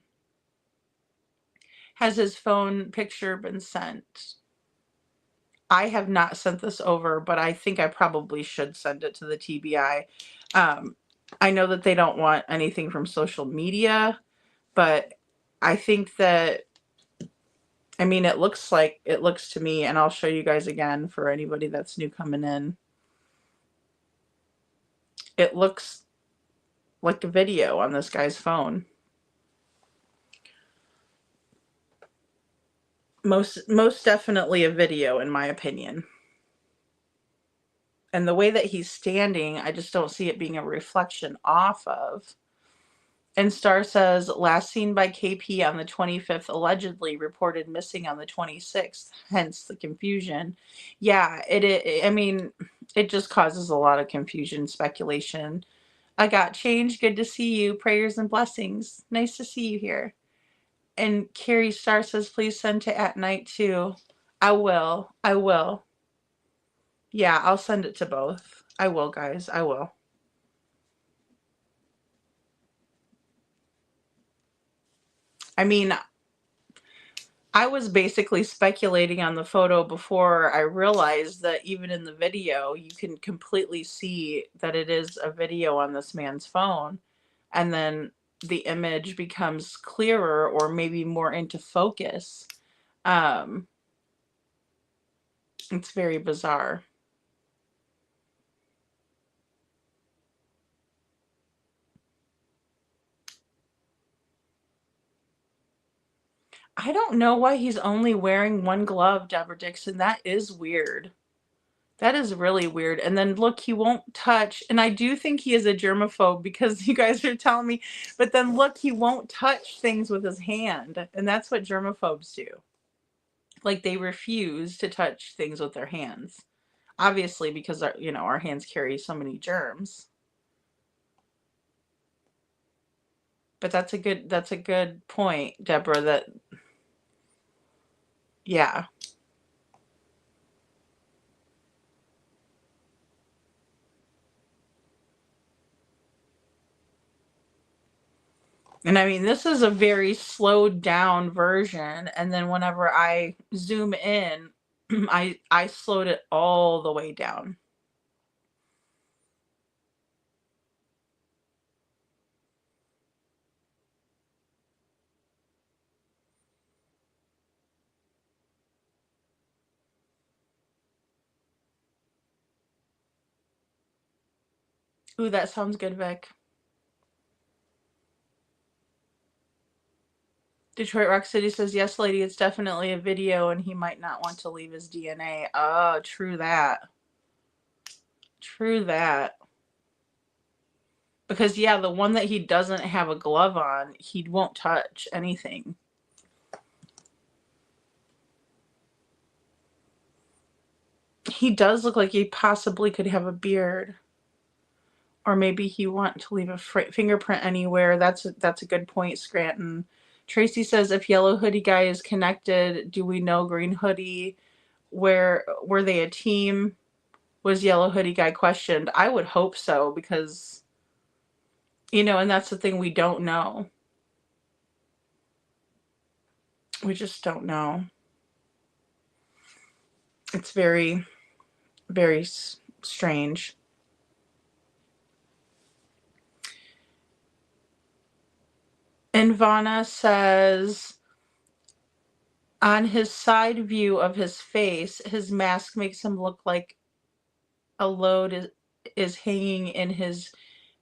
S9: Has his phone picture been sent? I have not sent this over, but I think I probably should send it to the TBI. I know that they don't want anything from social media, but I think that, I mean, it looks to me, and I'll show you guys again for anybody that's new coming in. It looks like a video on this guy's phone. Most definitely a video, in my opinion. And the way that he's standing, I just don't see it being a reflection off of. And Star says, last seen by KP on the 25th, allegedly reported missing on the 26th, hence the confusion. Yeah, I mean, it just causes a lot of confusion, speculation. I got changed. Good to see you. Prayers and blessings. Nice to see you here. And Carrie Star says, please send to at night too. I will. Yeah, I'll send it to both. I will, guys. I will. I mean, I was basically speculating on the photo before I realized that even in the video, you can completely see that it is a video on this man's phone. And then the image becomes clearer or maybe more into focus. It's very bizarre. I don't know why he's only wearing one glove, Deborah Dixon. That is weird. That is really weird. And then look, he won't touch. And I do think he is a germaphobe because you guys are telling me. But then look, he won't touch things with his hand. And that's what germaphobes do. Like, they refuse to touch things with their hands. Obviously, because our hands carry so many germs. But that's a good point, Deborah, that yeah. And I mean, this is a very slowed down version. And then whenever I zoom in, I slowed it all the way down. Ooh, that sounds good, Vic. Detroit Rock City says, yes, lady, it's definitely a video and he might not want to leave his DNA. Oh, true that. True that. Because, yeah, the one that he doesn't have a glove on, he won't touch anything. He does look like he possibly could have a beard. Or maybe he want to leave a fingerprint anywhere. That's a good point, Scranton. Tracy says, if Yellow Hoodie guy is connected, do we know Green Hoodie? Were they a team? Was Yellow Hoodie guy questioned? I would hope so, because, you know, and that's the thing, we don't know. We just don't know. It's very, very strange. And Vanna says, on his side view of his face, his mask makes him look like a load is hanging in his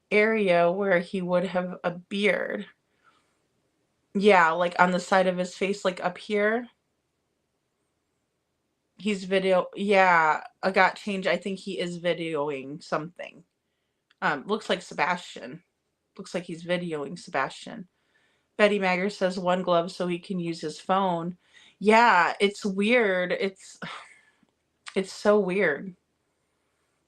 S9: area where he would have a beard. Yeah, like on the side of his face, like up here. He's yeah, I got change. I think he is videoing something. Looks like Sebastian. Looks like he's videoing Sebastian. Betty Magger says one glove so he can use his phone. Yeah, it's weird. It's so weird.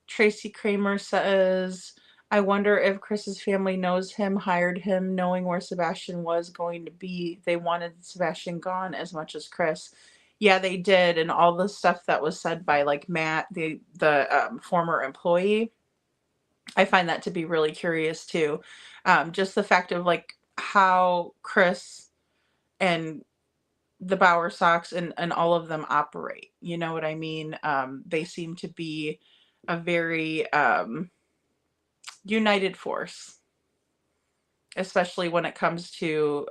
S9: Tracy Kramer says, I wonder if Chris's family knows him, hired him, knowing where Sebastian was going to be. They wanted Sebastian gone as much as Chris. Yeah, they did. And all the stuff that was said by like Matt, the former employee, I find that to be really curious too. Just the fact of like how Chris and the Bauer Sox and all of them operate. You know what I mean? They seem to be a very united force, especially when it comes to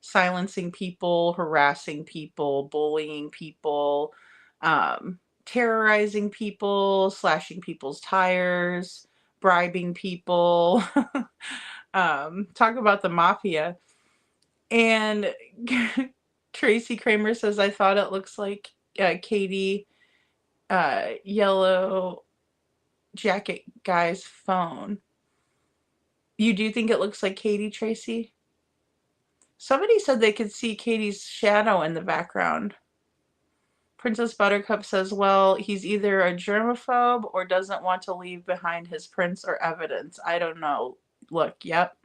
S9: silencing people, harassing people, bullying people, terrorizing people, slashing people's tires, bribing people. Talk about the mafia. And Tracy Kramer says, I thought it looks like Katie Yellow Jacket guy's phone. You do think it looks like Katie, Tracy? Somebody said they could see Katie's shadow in the background. Princess Buttercup says, well, he's either a germaphobe or doesn't want to leave behind his prints or evidence. I don't know. Look, yep.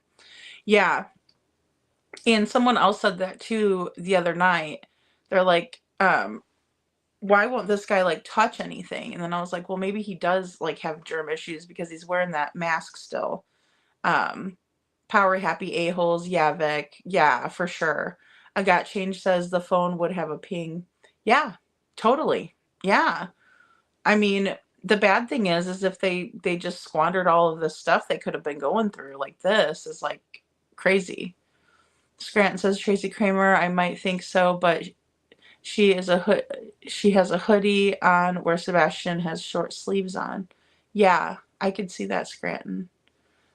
S9: Yeah. And someone else said that too the other night. They're like, why won't this guy like touch anything? And then I was like, well, maybe he does like have germ issues because he's wearing that mask still. Power happy a-holes. Yeah, Vic. Yeah, for sure. I Got Change says the phone would have a ping. Yeah, totally. Yeah. I mean, the bad thing is if they just squandered all of the stuff they could have been going through, like this is like crazy. Scranton says, Tracy Kramer, I might think so, but she has a hoodie on where Sebastian has short sleeves on. Yeah, I could see that, Scranton.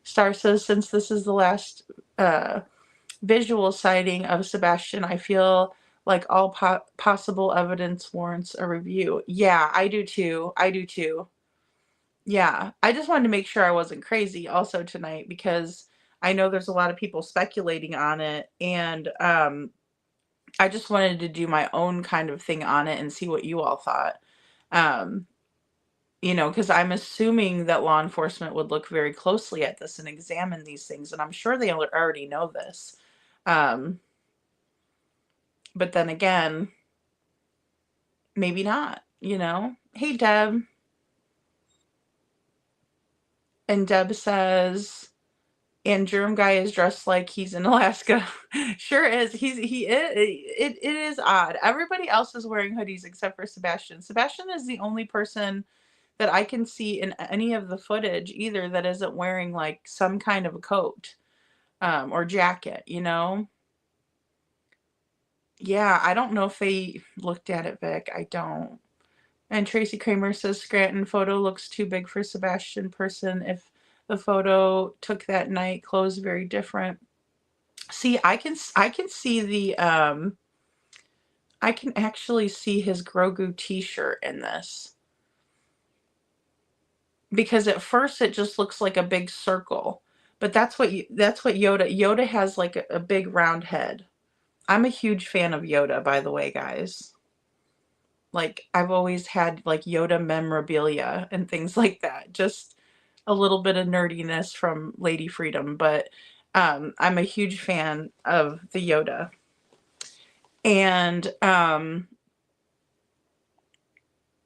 S9: Star says, since this is the last visual sighting of Sebastian, I feel like all possible evidence warrants a review. Yeah, I do too. I do too. Yeah, I just wanted to make sure I wasn't crazy also tonight, because I know there's a lot of people speculating on it, and I just wanted to do my own kind of thing on it and see what you all thought. You know, because I'm assuming that law enforcement would look very closely at this and examine these things, and I'm sure they already know this. But then again, maybe not, you know? Hey, Deb. And Deb says, and Germ Guy is dressed like he's in Alaska. Sure is. It is odd. Everybody else is wearing hoodies except for Sebastian. Sebastian is the only person that I can see in any of the footage either that isn't wearing like some kind of a coat or jacket, you know? Yeah, I don't know if they looked at it, Vic. I don't. And Tracy Kramer says Scranton photo looks too big for Sebastian person. If the photo took that night, clothes very different. See, I can see the I can actually see his Grogu t-shirt in this. because at first it just looks like a big circle, but that's what Yoda has, like a big round head. I'm a huge fan of Yoda, by the way, guys. Like, I've always had like Yoda memorabilia and things like that. Just a little bit of nerdiness from Lady Freedom, but I'm a huge fan of the Yoda. And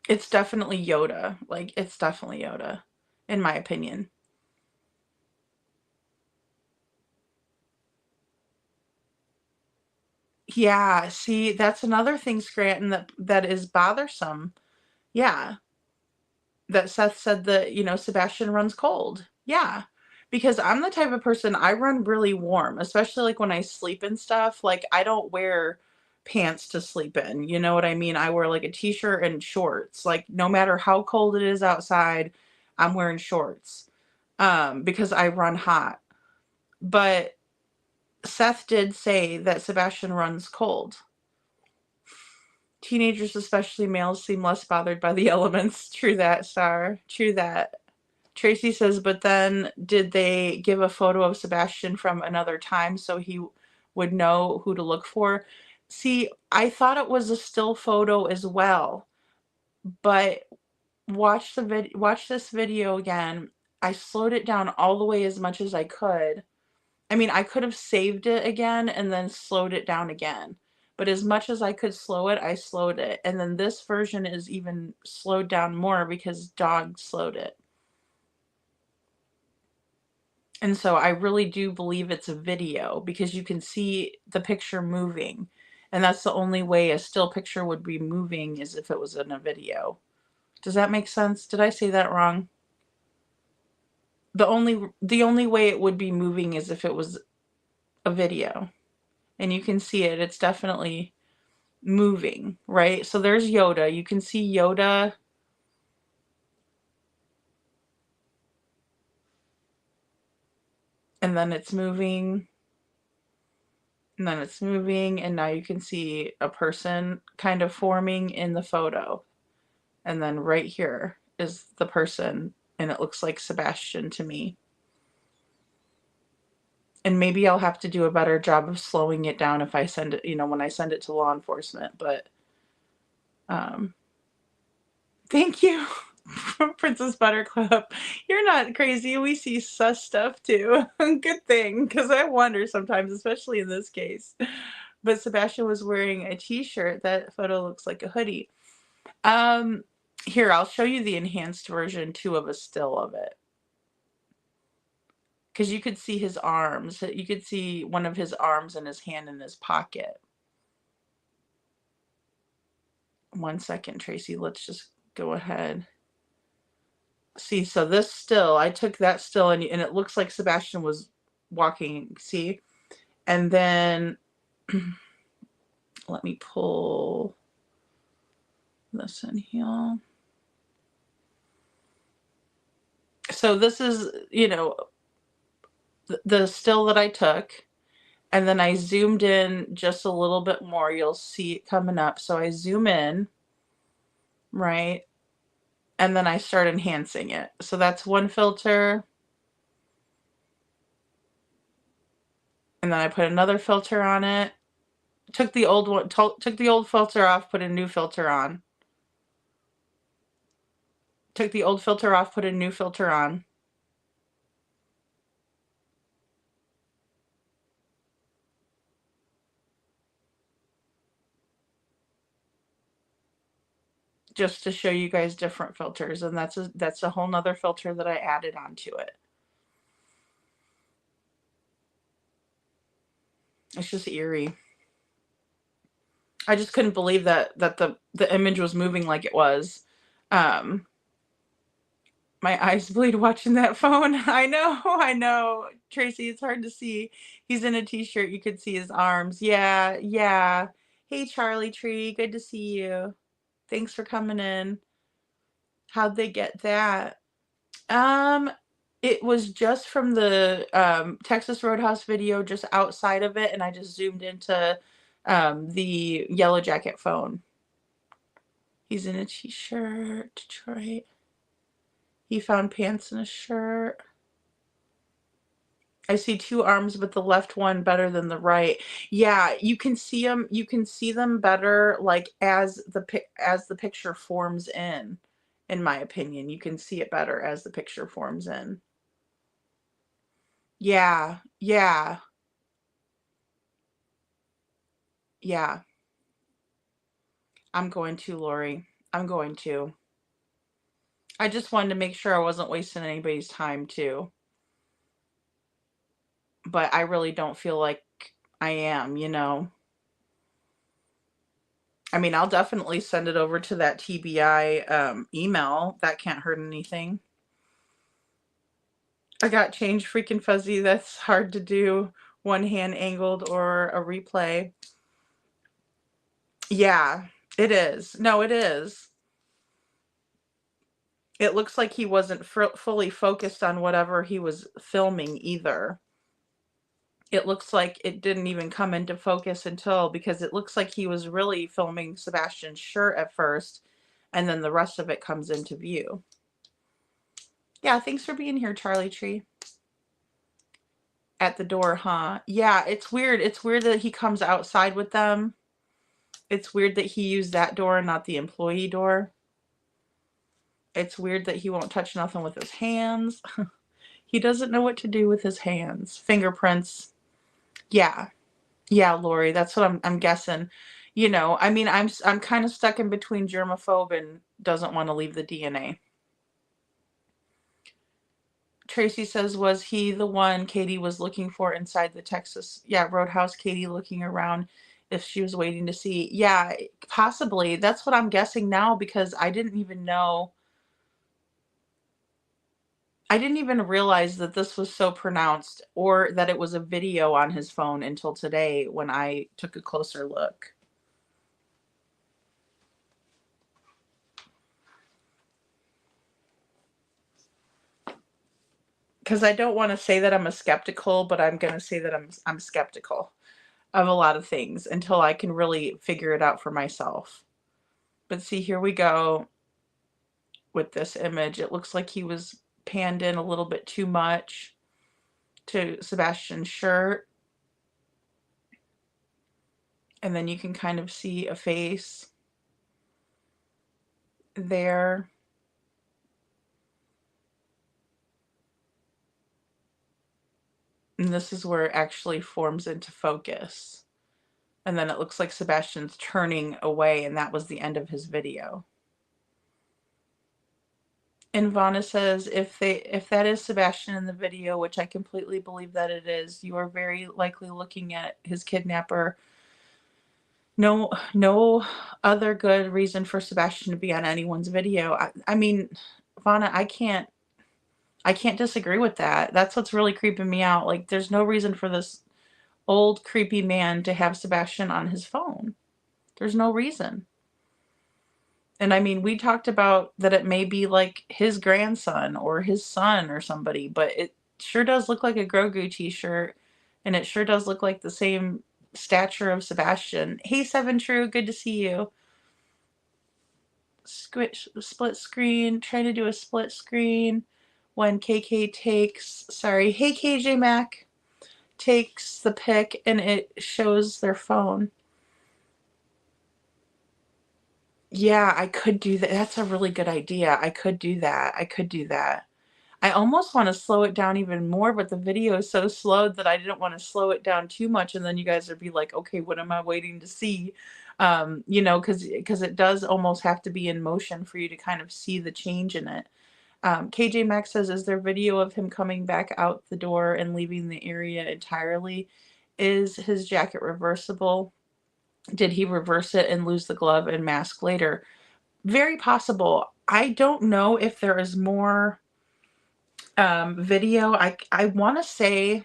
S9: it's definitely Yoda. Like, it's definitely Yoda, in my opinion. Yeah, see, that's another thing, Scranton, that is bothersome. Yeah. That Seth said that, Sebastian runs cold. Yeah. Because I'm the type of person, I run really warm, especially like when I sleep and stuff. Like, I don't wear pants to sleep in. You know what I mean? I wear like a t-shirt and shorts. Like, no matter how cold it is outside, I'm wearing shorts. Because I run hot. But Seth did say that Sebastian runs cold. Teenagers, especially males, seem less bothered by the elements. True that, Star. True that. Tracy says, but then did they give a photo of Sebastian from another time so he would know who to look for? See, I thought it was a still photo as well, but watch this video again. I slowed it down all the way as much as I could. I mean, I could have saved it again and then slowed it down again. But as much as I could slow it, I slowed it. And then this version is even slowed down more because Dog slowed it. And so I really do believe it's a video because you can see the picture moving. And that's the only way a still picture would be moving is if it was in a video. Does that make sense? Did I say that wrong? The only way it would be moving is if it was a video. And you can see it. It's definitely moving, right? So there's Yoda. You can see Yoda. And then it's moving. And then it's moving. And now you can see a person kind of forming in the photo. And then right here is the person. And it looks like Sebastian to me. And maybe I'll have to do a better job of slowing it down if I send it, when I send it to law enforcement. But thank you, Princess Buttercup. You're not crazy. We see sus stuff too. Good thing, because I wonder sometimes, especially in this case. But Sebastian was wearing a t-shirt. That photo looks like a hoodie. Here, I'll show you the enhanced version too of a still of it. Because you could see his arms. You could see one of his arms and his hand in his pocket. 1 second, Tracy. Let's just go ahead. See, so this still, I took that still and it looks like Sebastian was walking, see? And then, let me pull this in here. So this is, the still that I took, and then I zoomed in just a little bit more. You'll see it coming up. So I zoom in, right? And then I start enhancing it. So that's one filter. And then I put another filter on it. Took the old one, took the old filter off, put a new filter on. Took the old filter off, put a new filter on. Just to show you guys different filters, and that's a whole nother filter that I added onto it. It's just eerie. I just couldn't believe that the image was moving like it was. My eyes bleed watching that phone. I know. Tracy, it's hard to see. He's in a t-shirt. You could see his arms. Yeah. Hey, Charlie Tree. Good to see you. Thanks for coming in. How'd they get that? It was just from the Texas Roadhouse video, just outside of it, and I just zoomed into the Yellow Jacket phone. He's in a t-shirt, Detroit. He found pants and a shirt. I see 2 arms, but the left one better than the right. Yeah, you can see them. You can see them better, like as the picture forms in. In my opinion, you can see it better as the picture forms in. Yeah, yeah, yeah. I'm going to, Lori. I'm going to. I just wanted to make sure I wasn't wasting anybody's time too. But I really don't feel like I am, you know. I mean, I'll definitely send it over to that TBI email. That can't hurt anything. I got Change Freaking Fuzzy. That's hard to do. One hand angled or a replay. Yeah, it is. No, it is. It looks like he wasn't fully focused on whatever he was filming either. It looks like it didn't even come into focus until, because it looks like he was really filming Sebastian's shirt at first, and then the rest of it comes into view. Yeah, thanks for being here, Charlie Tree. At the door, huh? Yeah, it's weird. It's weird that he comes outside with them. It's weird that he used that door and not the employee door. It's weird that he won't touch nothing with his hands. He doesn't know what to do with his hands. Fingerprints. Yeah. Yeah, Lori, that's what I'm guessing. You know, I mean, I'm kind of stuck in between germaphobe and doesn't want to leave the DNA. Tracy says, was he the one Katie was looking for inside the Texas, Roadhouse? Katie looking around if she was waiting to see. Yeah, possibly. That's what I'm guessing now, because I didn't even know. I didn't even realize that this was so pronounced, or that it was a video on his phone until today when I took a closer look. Because I don't want to say that I'm a skeptical, but I'm going to say that I'm skeptical of a lot of things until I can really figure it out for myself. But see, here we go with this image. It looks like he was panned in a little bit too much to Sebastian's shirt. And then you can kind of see a face there. And this is where it actually forms into focus. And then it looks like Sebastian's turning away, and that was the end of his video. And Vonna says, if that is Sebastian in the video, which I completely believe that it is, you are very likely looking at his kidnapper. No other good reason for Sebastian to be on anyone's video. I mean, Vonna, I can't disagree with that. That's what's really creeping me out. Like, there's no reason for this old creepy man to have Sebastian on his phone. There's no reason. And I mean, we talked about that it may be like his grandson or his son or somebody, but it sure does look like a Grogu t-shirt, and it sure does look like the same stature of Sebastian. Hey, Seven True, good to see you. Split screen, trying to do a split screen when KK takes, sorry, hey KJ Mac, takes the pic and it shows their phone. Yeah, I could do that. That's a really good idea. I could do that. I almost want to slow it down even more, but the video is so slowed that I didn't want to slow it down too much, and then you guys would be like, okay, what am I waiting to see? You know, because it does almost have to be in motion for you to kind of see the change in it. KJ Max says, is there video of him coming back out the door and leaving the area entirely? Is his jacket reversible? Did he reverse it and lose the glove and mask later? Very possible. I don't know if there is more video. I want to say,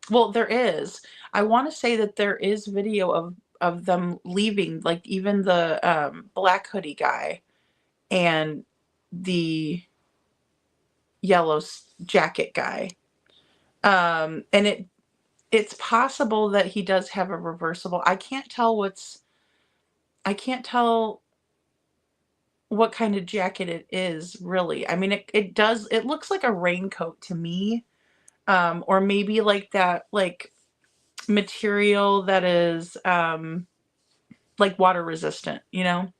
S9: well, there is. I want to say that there is video of them leaving, like even the black hoodie guy and the yellow jacket guy. And it's possible that he does have a reversible. I can't tell what kind of jacket it is, really. I mean, it looks like a raincoat to me. Or maybe like that, like material that is, like water resistant, you know?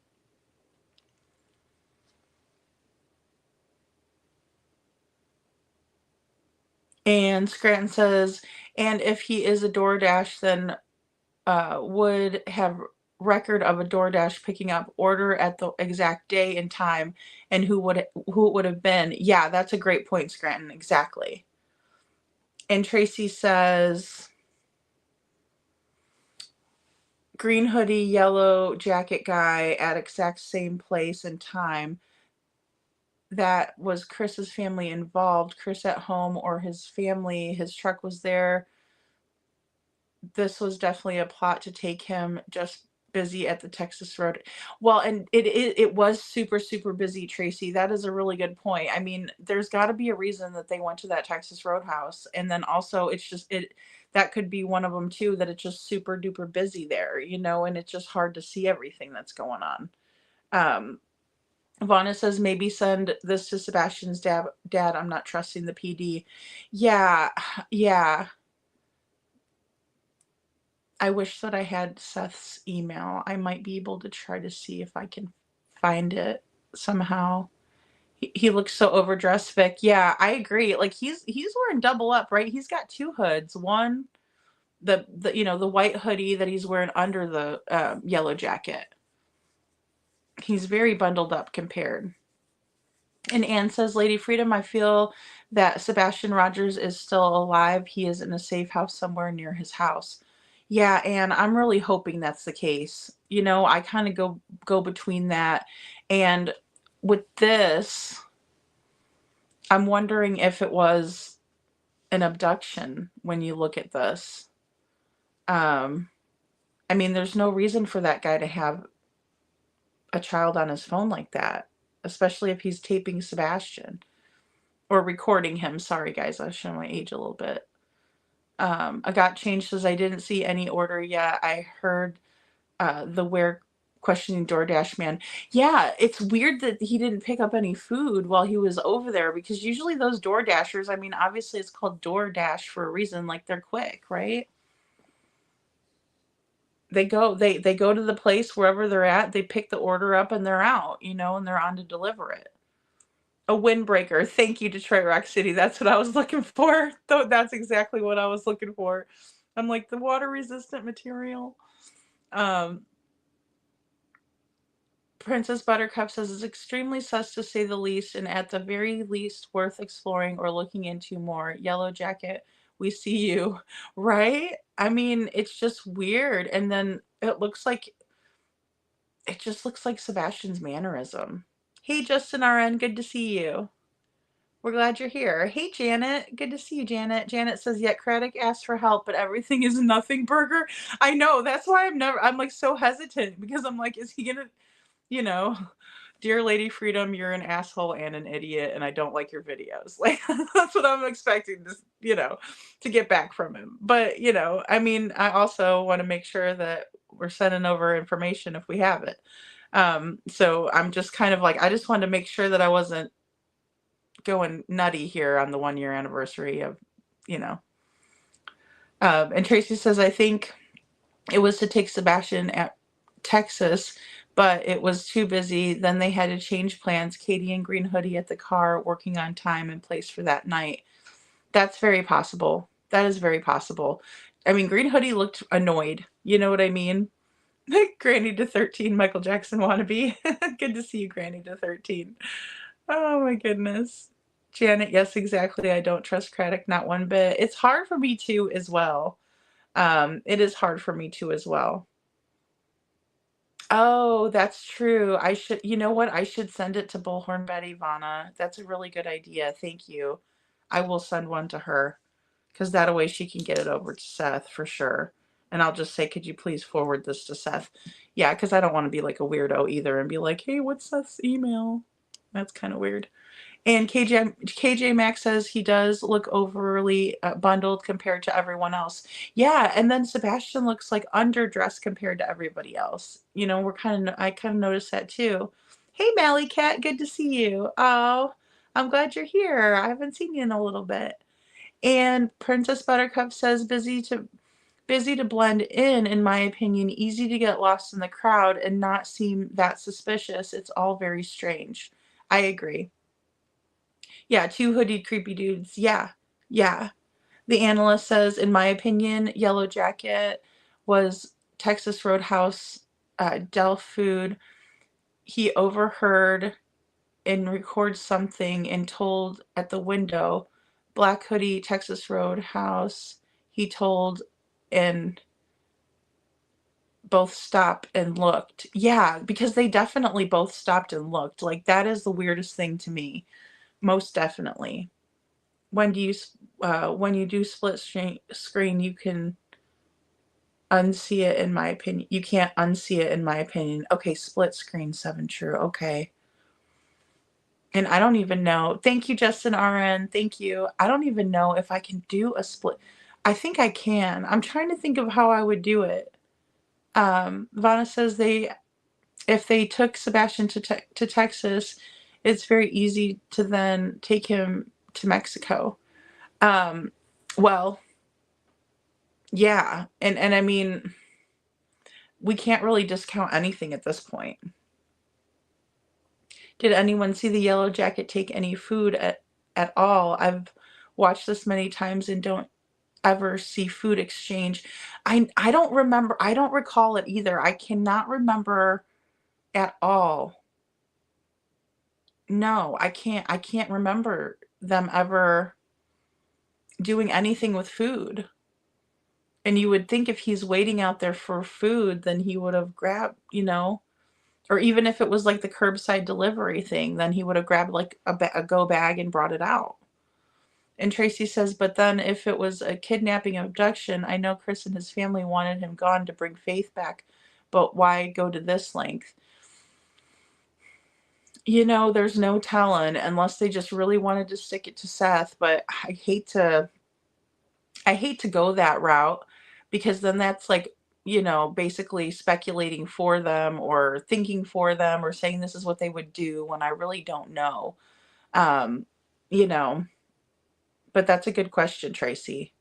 S9: And Scranton says, and if he is a DoorDash, then would have record of a DoorDash picking up order at the exact day and time, and who it would have been. Yeah, that's a great point, Scranton. Exactly. And Tracy says, green hoodie, yellow jacket guy at exact same place and time. That was Chris's family involved. Chris at home or his family, his truck was there. This was definitely a plot to take him, just busy at the Texas road. Well, and it was super, super busy, Tracy. That is a really good point. I mean, there's gotta be a reason that they went to that Texas Roadhouse, and then also it's just that could be one of them too, that it's just super duper busy there, you know, and it's just hard to see everything that's going on. Um, Vonna says, maybe send this to Sebastian's dad. I'm not trusting the PD. Yeah, yeah. I wish that I had Seth's email. I might be able to try to see if I can find it somehow. He looks so overdressed, Vic. Yeah, I agree. Like he's wearing double up, right? He's got two hoods. One, the the white hoodie that he's wearing under the yellow jacket. He's very bundled up compared. And Anne says, Lady Freedom, I feel that Sebastian Rogers is still alive. He is in a safe house somewhere near his house. Yeah, Anne, I'm really hoping that's the case. You know, I kind of go between that. And with this, I'm wondering if it was an abduction when you look at this. I mean, there's no reason for that guy to have a child on his phone like that, especially if he's taping Sebastian. Or recording him. Sorry, guys. I was showing my age a little bit. I got changed says I didn't see any order yet. I heard the where questioning DoorDash man. Yeah, it's weird that he didn't pick up any food while he was over there because usually those DoorDashers, I mean, obviously it's called DoorDash for a reason. Like they're quick, right? They go to the place wherever they're at. They pick the order up and they're out, you know, and they're on to deliver it. A windbreaker. Thank you, Detroit Rock City. That's what I was looking for. That's exactly what I was looking for. I'm like, the water resistant material. Princess Buttercup says it's extremely sus to say the least, and at the very least worth exploring or looking into more. Yellow Jacket, we see you. Right? I mean, it's just weird. And then it just looks like Sebastian's mannerism. Hey, Justin RN, good to see you. We're glad you're here. Hey, Janet. Good to see you, Janet. Janet says, yet Craddock asked for help, but everything is nothing burger. I know. That's why I'm like so hesitant because I'm like, is he going to, you know, dear Lady Freedom, you're an asshole and an idiot, and I don't like your videos. Like, that's what I'm expecting to, you know, to get back from him. But, you know, I mean, I also want to make sure that we're sending over information if we have it. So I'm just kind of like, I just wanted to make sure that I wasn't going nutty here on the 1 year anniversary of, you know. And Tracy says, I think it was to take Sebastian at Texas, but it was too busy. Then they had to change plans. Katie and Green Hoodie at the car working on time and place for that night. That's very possible. That is very possible. I mean, Green Hoodie looked annoyed. You know what I mean? Granny to 13, Michael Jackson wannabe. Good to see you, Granny to 13. Oh my goodness. Janet, yes, exactly. I don't trust Craddock, not one bit. It's hard for me too as well. It is hard for me too as well. Oh, that's true. I should, you know what? I should send it to Bullhorn Betty, Vonna. That's a really good idea. Thank you. I will send one to her because that way she can get it over to Seth for sure. And I'll just say, could you please forward this to Seth? Yeah, because I don't want to be like a weirdo either and be like, hey, what's Seth's email? That's kind of weird. And KJ Max says he does look overly bundled compared to everyone else. Yeah, and then Sebastian looks like underdressed compared to everybody else. You know, I kind of noticed that too. Hey, Mally Cat, good to see you. Oh, I'm glad you're here. I haven't seen you in a little bit. And Princess Buttercup says busy to blend in my opinion, easy to get lost in the crowd and not seem that suspicious. It's all very strange. I agree. Yeah, two hoodied creepy dudes. Yeah. Yeah. The analyst says, in my opinion, Yellow Jacket was Texas Roadhouse Del Food. He overheard and records something and told at the window. Black hoodie, Texas Roadhouse. He told and both stopped and looked. Yeah, because they definitely both stopped and looked. Like, that is the weirdest thing to me. Most definitely. When you do split screen, you can unsee it, in my opinion. You can't unsee it, in my opinion. Okay, split screen, 7 true. Okay. And I don't even know. Thank you, Justin RN. Thank you. I don't even know if I can do a split. I think I can. I'm trying to think of how I would do it. Vanna says if they took Sebastian to Texas, it's very easy to then take him to Mexico. Well, yeah. And I mean, we can't really discount anything at this point. Did anyone see the Yellow Jacket take any food at all? I've watched this many times and don't ever see food exchange. I don't remember. I don't recall it either. I cannot remember at all. No, I can't remember them ever doing anything with food. And you would think if he's waiting out there for food, then he would have grabbed, or even if it was like the curbside delivery thing, then he would have grabbed like a go bag and brought it out. And Tracy says, but then if it was a kidnapping abduction, I know Chris and his family wanted him gone to bring Faith back, but why go to this length? There's no telling unless they just really wanted to stick it to Seth, but I hate to go that route because then that's like, basically speculating for them or thinking for them or saying this is what they would do when I really don't know. Um, you know, but that's a good question, Tracy.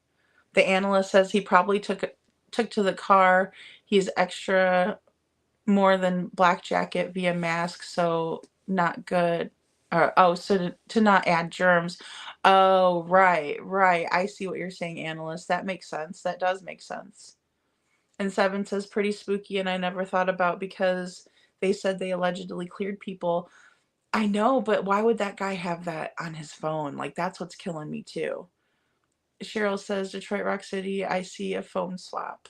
S9: The analyst says he probably took to the car. He's extra more than Black Jacket via mask, so not good. So to not add germs. Oh, right. I see what you're saying, analyst. That makes sense. That does make sense. And Seven says pretty spooky, and I never thought about because they said they allegedly cleared people. I know, but why would that guy have that on his phone? Like, that's what's killing me too. Cheryl says Detroit Rock City, I see a phone swap.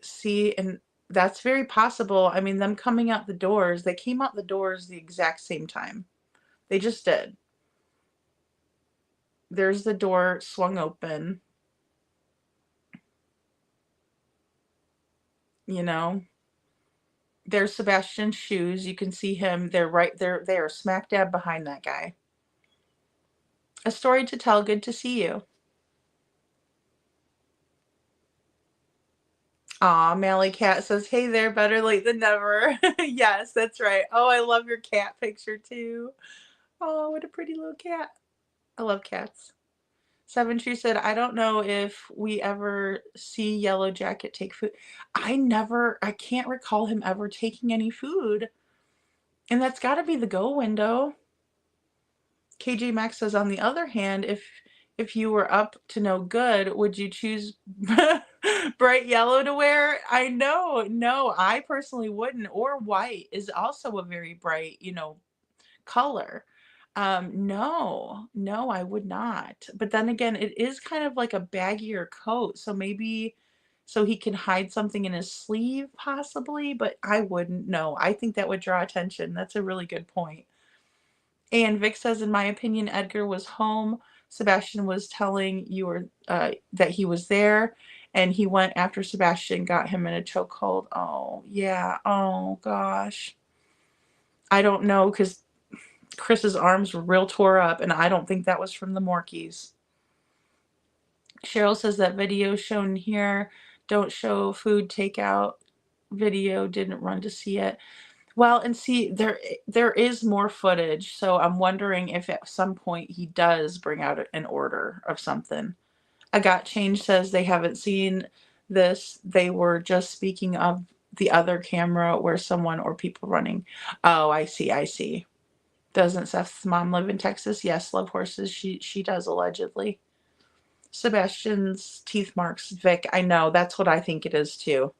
S9: See, and that's very possible. I mean, them coming out the doors, they came out the doors the exact same time. They just did. There's the door swung open. There's Sebastian's shoes. You can see him. They're right there. They are smack dab behind that guy. A story to tell. Good to see you. Aw, Mally Cat says, hey there, better late than never. Yes, that's right. Oh, I love your cat picture too. Oh, what a pretty little cat. I love cats. Seven True said, I don't know if we ever see Yellow Jacket take food. I can't recall him ever taking any food. And that's got to be the go window. KJ Max says, on the other hand, if you were up to no good, would you choose bright yellow to wear? I know. No, I personally wouldn't. Or white is also a very bright, color. No, I would not. But then again, it is kind of like a baggier coat. So maybe so he can hide something in his sleeve, possibly, but I wouldn't. No, I think that would draw attention. That's a really good point. And Vic says, in my opinion, Edgar was home. Sebastian was telling you that he was there, and he went after Sebastian, got him in a chokehold. Oh, yeah. Oh, gosh. I don't know, because Chris's arms were real tore up, and I don't think that was from the Morkies. Cheryl says that video shown here, don't show food takeout video, didn't run to see it. Well, and see, there is more footage, so I'm wondering if at some point he does bring out an order of something. I Got Change says they haven't seen this. They were just speaking of the other camera where someone or people running. Oh, I see, I see. Doesn't Seth's mom live in Texas? Yes, love horses. She does allegedly. Sebastian's teeth marks, Vic. I know, that's what I think it is too.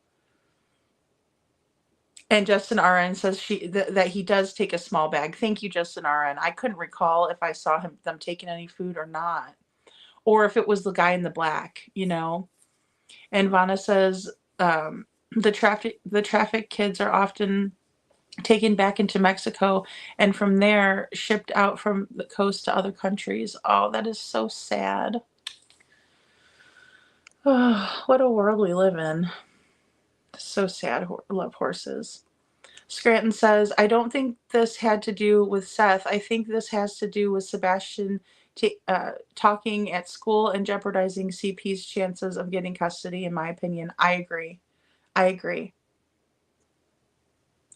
S9: And Justin RN says that he does take a small bag. Thank you, Justin RN. I couldn't recall if I saw them taking any food or not, or if it was the guy in the black, you know. And Vanna says the traffic kids are often taken back into Mexico and from there shipped out from the coast to other countries. Oh, that is so sad. Oh, what a world we live in. So sad. Love horses. Scranton says, I don't think this had to do with Seth. I think this has to do with Sebastian talking at school and jeopardizing CP's chances of getting custody, in my opinion. I agree. I agree.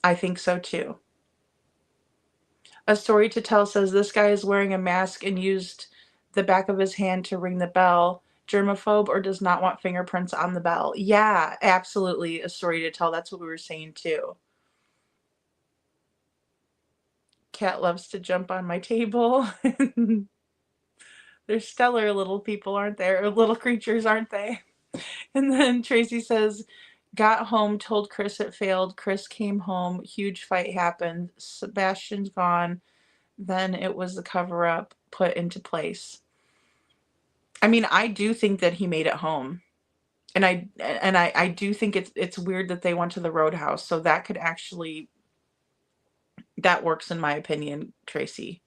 S9: I think so too. A Story to Tell says this guy is wearing a mask and used the back of his hand to ring the bell. Germaphobe or does not want fingerprints on the bell. Yeah, absolutely. A Story to Tell. That's what we were saying too. Cat loves to jump on my table. They're stellar little people, aren't they? Or little creatures, aren't they? And then Tracy says, got home, told Chris it failed. Chris came home. Huge fight happened. Sebastian's gone. Then it was the cover-up put into place. I mean, I do think that he made it home. And I do think it's weird that they went to the roadhouse. So that could actually, that works in my opinion, Tracy.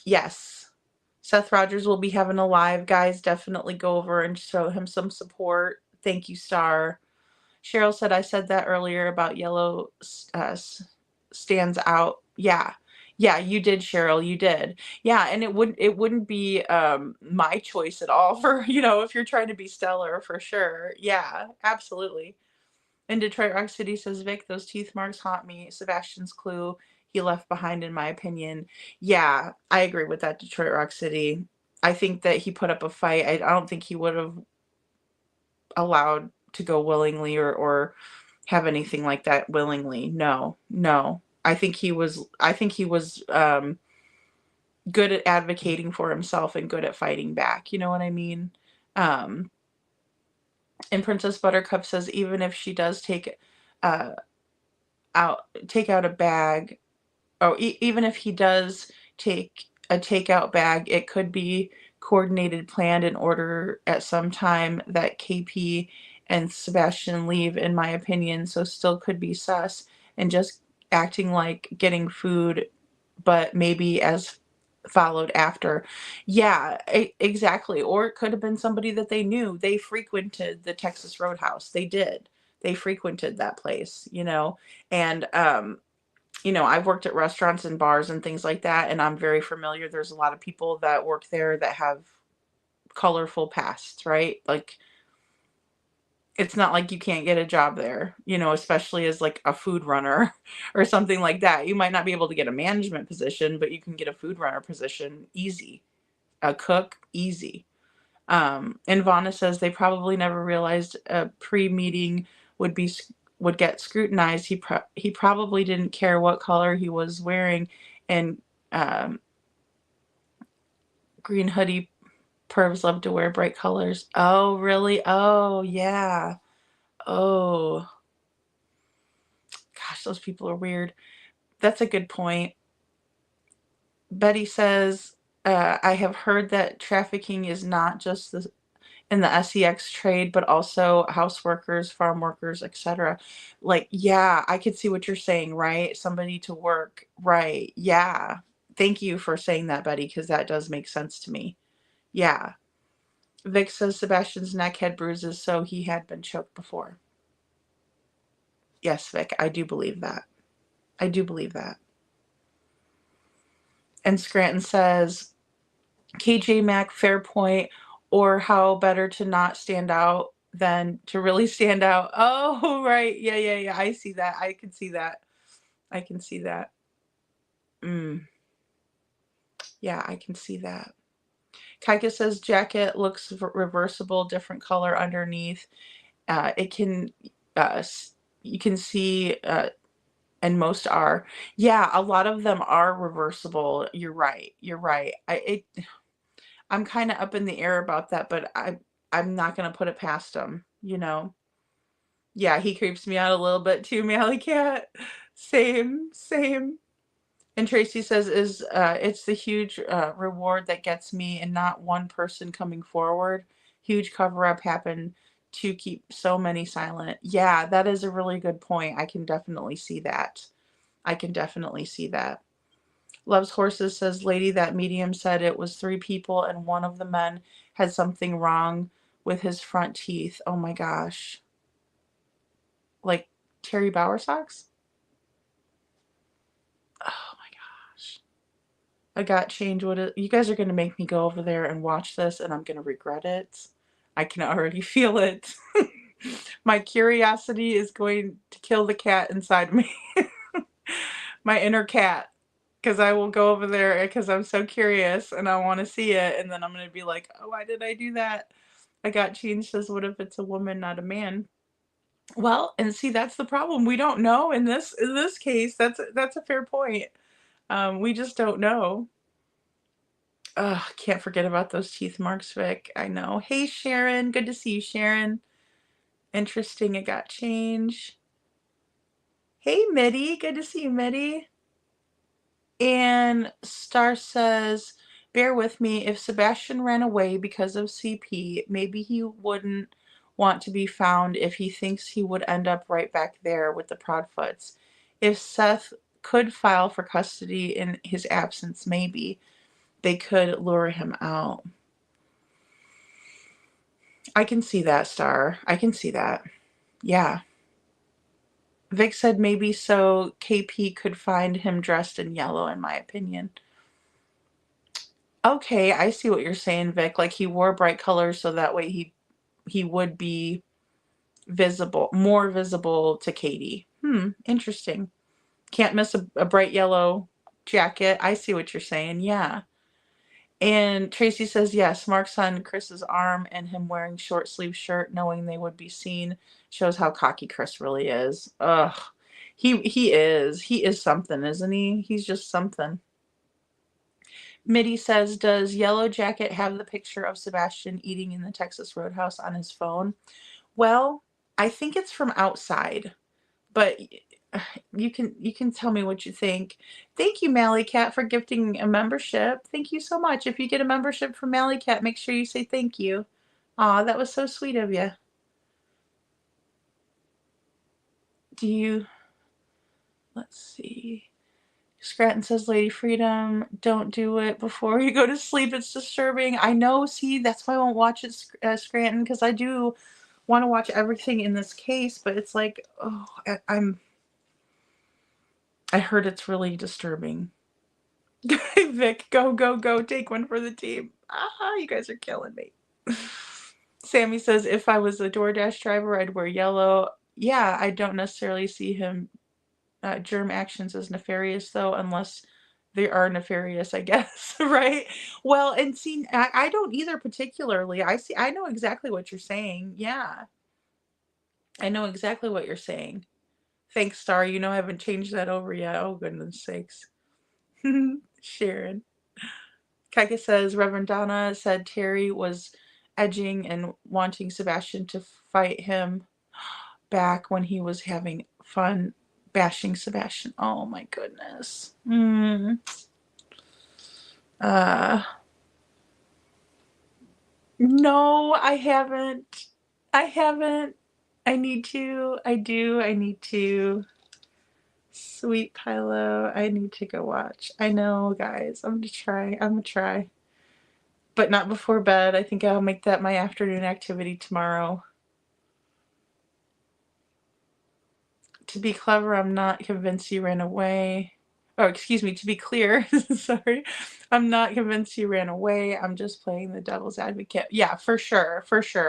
S9: Yes. Seth Rogers will be having a live. Guys, definitely go over and show him some support. Thank you, Star. Cheryl said, I said that earlier about yellow stands out. Yeah. Yeah, you did, Cheryl. You did. Yeah, and it wouldn't be my choice at all for, you know, if you're trying to be stellar, for sure. Yeah, absolutely. And Detroit Rock City says, Vic, those teeth marks haunt me. Sebastian's clue he left behind, in my opinion. Yeah, I agree with that, Detroit Rock City. I think that he put up a fight. I don't think he would have allowed to go willingly or have anything like that willingly. No, no. I think he was good at advocating for himself and good at fighting back. You know what I mean? And Princess Buttercup says, even if she does take out a bag, even if he does take a takeout bag, it could be coordinated, planned in order at some time that KP and Sebastian leave, in my opinion, so still could be sus and just acting like getting food, but maybe as followed after. Yeah, exactly. Or it could have been somebody that they knew. They frequented the Texas Roadhouse. They did. They frequented that place, you know, and you know, I've worked at restaurants and bars and things like that, and I'm very familiar. There's a lot of people that work there that have colorful pasts, right? Like, it's not like you can't get a job there, you know, especially as like a food runner or something like that. You might not be able to get a management position, but you can get a food runner position easy. A cook, easy. And Vonna says they probably never realized a pre-meeting would get scrutinized. He probably didn't care what color he was wearing, and green hoodie pervs love to wear bright colors. Oh, really? Oh, yeah. Oh, gosh, those people are weird. That's a good point. Betty says, I have heard that trafficking is not just in the sex trade, but also house workers, farm workers, etc. Like, yeah, I could see what you're saying, right? Somebody to work, right? Yeah. Thank you for saying that, Betty, because that does make sense to me. Yeah. Vic says Sebastian's neck had bruises, so he had been choked before. Yes, Vic, I do believe that. I do believe that. And Scranton says, KJ Mack, fair point, or how better to not stand out than to really stand out. Oh, right. Yeah. I see that. I can see that. I can see that. Yeah, I can see that. Kaika says jacket looks reversible, different color underneath. It can, you can see, and most are. Yeah, a lot of them are reversible. You're right. You're right. I'm kind of up in the air about that, but I'm not gonna put it past him. Yeah, he creeps me out a little bit too, Mally Cat. Same. And Tracy says, it's the huge reward that gets me and not one person coming forward. Huge cover-up happened to keep so many silent. Yeah, that is a really good point. I can definitely see that. Loves Horses says, lady, that medium said it was 3 people and one of the men had something wrong with his front teeth. Oh my gosh. Like Terry Bowersocks? Oh my gosh. I got change. You guys are going to make me go over there and watch this and I'm going to regret it. I can already feel it. My curiosity is going to kill the cat inside me. My inner cat. Because I will go over there because I'm so curious and I want to see it. And then I'm going to be like, oh, why did I do that? I got changed. Says, what if it's a woman, not a man? Well, and see, that's the problem. We don't know in this case. That's a fair point. We just don't know. Ugh, can't forget about those teeth marks, Vic. I know. Hey, Sharon. Good to see you, Sharon. Interesting. It got change. Hey, Mitty. Good to see you, Mitty. And Star says, bear with me. If Sebastian ran away because of CP, maybe he wouldn't want to be found if he thinks he would end up right back there with the Proudfoots. If Seth could file for custody in his absence, maybe they could lure him out. I can see that, Star. I can see that. Yeah. Vic said maybe so KP could find him dressed in yellow, in my opinion. Okay, I see what you're saying, Vic. Like he wore bright colors so that way he would be visible, more visible to Katie. Interesting. Can't miss a bright yellow jacket. I see what you're saying. Yeah. And Tracy says, yes, marks on Chris's arm and him wearing short sleeve shirt, knowing they would be seen, shows how cocky Chris really is. Ugh. He is. He is something, isn't he? He's just something. Mitty says, does Yellow Jacket have the picture of Sebastian eating in the Texas Roadhouse on his phone? Well, I think it's from outside, but you can tell me what you think. Thank you, Mally Cat, for gifting a membership. Thank you so much. If you get a membership from Mally Cat, make sure you say thank you. Aw, that was so sweet of you. Let's see. Scranton says, Lady Freedom, don't do it before you go to sleep. It's disturbing. I know. See, that's why I won't watch it, Scranton, because I do want to watch everything in this case, but it's like, oh, I heard it's really disturbing. Vic, go. Take one for the team. You guys are killing me. Sammy says, if I was a DoorDash driver, I'd wear yellow. Yeah, I don't necessarily see him germ actions as nefarious, though, unless they are nefarious, I guess, right? Well, and see, I don't either particularly. I know exactly what you're saying. Yeah. I know exactly what you're saying. Thanks, Star. I haven't changed that over yet. Oh, goodness sakes. Sharon. Kaika says, Reverend Donna said Terry was edging and wanting Sebastian to fight him back when he was having fun bashing Sebastian. Oh my goodness. No, I haven't. I need to. I do. I need to. Sweet Pilo. I need to go watch. I know, guys. I'm gonna try. But not before bed. I think I'll make that my afternoon activity tomorrow. To be clever, I'm not convinced he ran away. Oh, excuse me, to be clear, sorry. I'm not convinced he ran away. I'm just playing the devil's advocate. Yeah, for sure.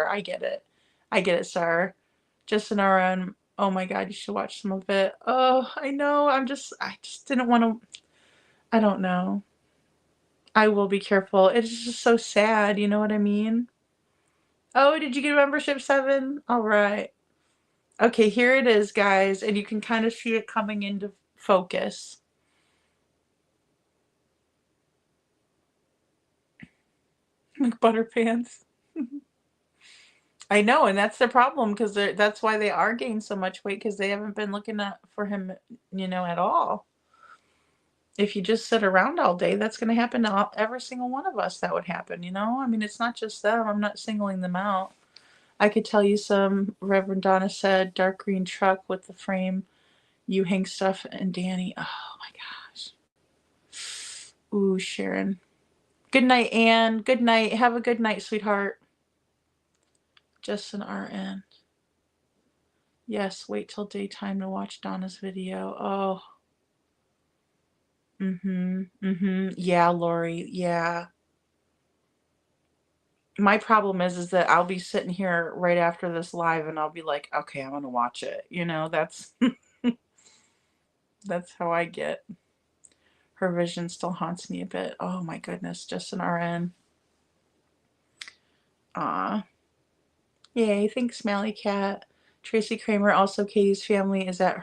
S9: I get it. I get it, Star. Just an RN. Oh my God, you should watch some of it. Oh, I know. I just didn't want to. I don't know. I will be careful. It's just so sad. You know what I mean? Oh, did you get a membership 7? All right. Okay, here it is, guys, and you can kind of see it coming into focus. McButterpants. I know, and that's the problem because that's why they are gaining so much weight because they haven't been looking for him, at all. If you just sit around all day, that's going to happen to every single one of us. That would happen, I mean, it's not just them. I'm not singling them out. I could tell you some. Reverend Donna said, dark green truck with the frame. You hang stuff and Danny. Oh my gosh. Ooh, Sharon. Good night, Anne. Good night. Have a good night, sweetheart. Just an RN. Yes, wait till daytime to watch Donna's video. Oh. Yeah, Lori. Yeah. My problem is that I'll be sitting here right after this live and I'll be like, okay, I'm gonna watch it. That's that's how I get. Her vision still haunts me a bit. Oh my goodness, just an RN. Aw. Yay, thanks, Mally Cat. Tracy Kramer, also Katie's family, is at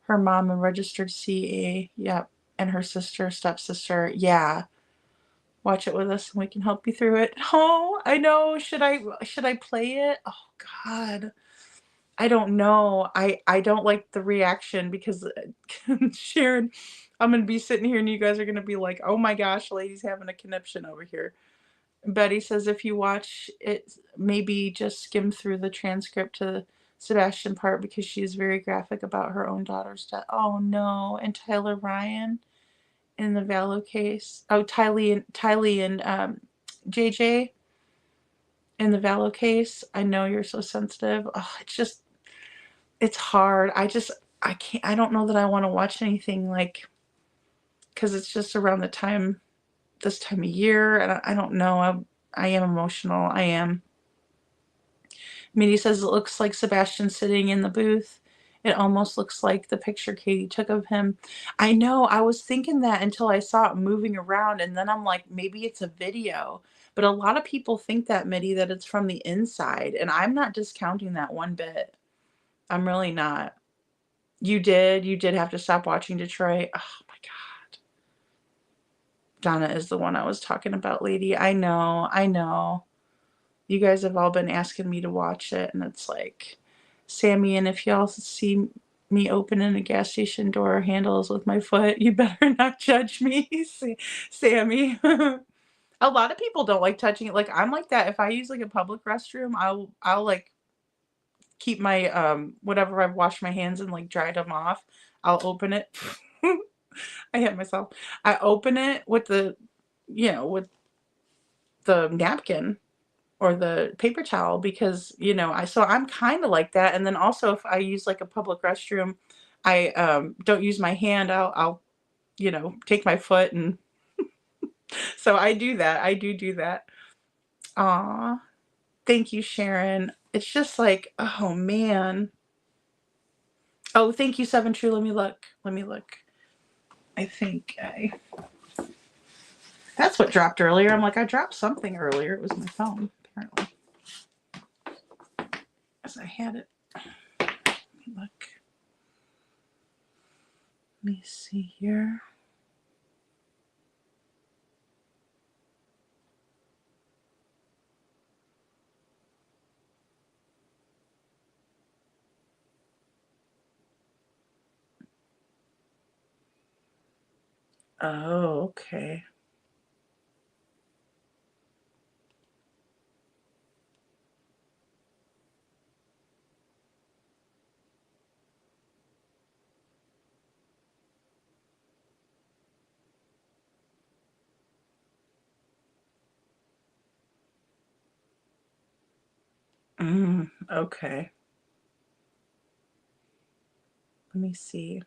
S9: her mom, a registered CA. Yep. And her sister, stepsister. Yeah. Watch it with us and we can help you through it. Oh, I know. Should I play it? Oh God. I don't know. I don't like the reaction because Sharon, I'm gonna be sitting here and you guys are gonna be like, oh my gosh, lady's having a conniption over here. Betty says if you watch it, maybe just skim through the transcript to the Sebastian part because she is very graphic about her own daughter's death. Oh no. And Tyler Ryan in the Vallow case. Oh, Tylee and JJ in the Vallow case. I know you're so sensitive. Oh, it's hard. I can't, I don't know that I want to watch anything because it's just around this time of year, and I don't know. I am emotional. I am. Mitty says it looks like Sebastian sitting in the booth. It almost looks like the picture Katie took of him. I know. I was thinking that until I saw it moving around, and then I'm like, maybe it's a video. But a lot of people think that, Mitty, that it's from the inside, and I'm not discounting that one bit. I'm really not. You did have to stop watching Detroit. Oh my God. Donna is the one I was talking about, lady. I know. You guys have all been asking me to watch it, and it's like, Sammy, and if y'all see me opening a gas station door handles with my foot, you better not judge me, Sammy. A lot of people don't like touching it. Like, I'm like that. If I use like a public restroom, I'll like keep my whatever I've washed my hands and like dried them off. I'll open it. I hit myself. I open it with with the napkin or the paper towel because, so I'm kind of like that. And then also if I use like a public restroom, I don't use my hand. I'll take my foot and so I do that. I do that. Aw, thank you, Sharon. It's just like, oh man. Oh, thank you, Seven True. Let me look. I think that's what dropped earlier. I'm like, I dropped something earlier. It was my phone, apparently. As I had it. Look. Let me see here. Oh, okay. Okay. Let me see.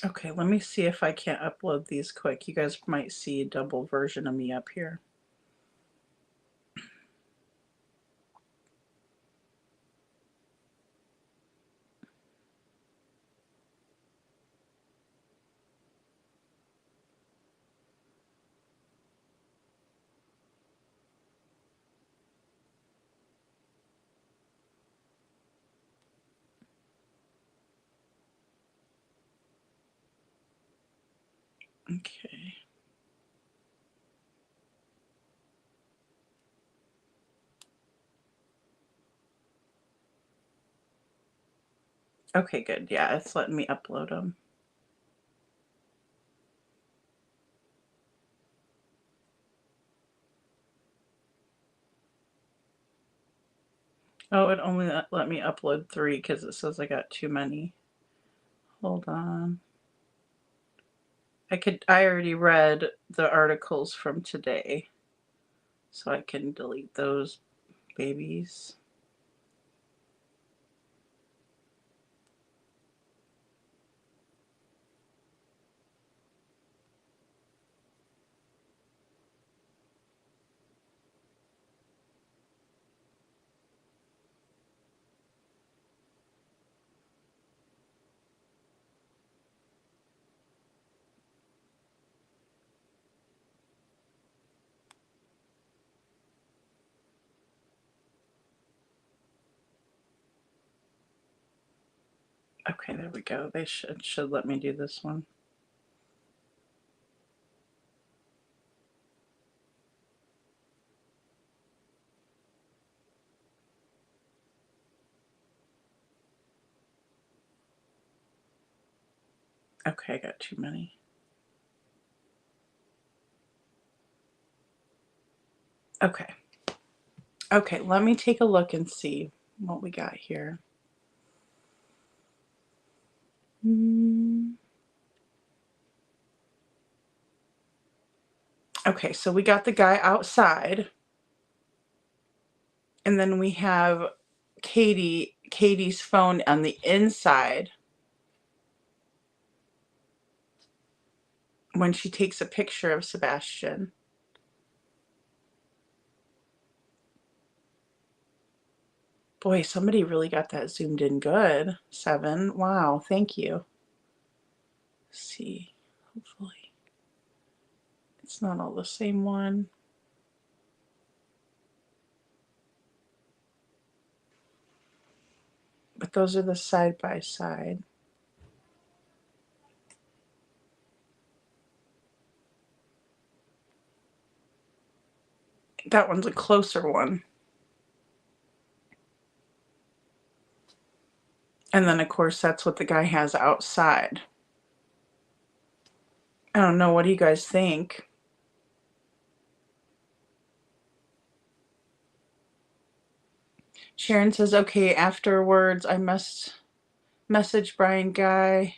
S9: Okay, let me see if I can't upload these quick. You guys might see a double version of me up here. Okay. Okay, good. Yeah, it's letting me upload them. Oh, it only let me upload 3 because it says I got too many. Hold on. I already read the articles from today, so I can delete those babies. Okay, there we go. They should let me do this one. Okay, I got too many. Okay. Okay, let me take a look and see what we got here. Okay, so we got the guy outside. And then we have Katie's phone on the inside when she takes a picture of Sebastian. Boy, somebody really got that zoomed in good. 7. Wow, thank you. Let's see, hopefully it's not all the same one. But those are the side by side. That one's a closer one. And then, of course, that's what the guy has outside. I don't know. What do you guys think? Sharon says, okay, afterwards I must message Brian Guy.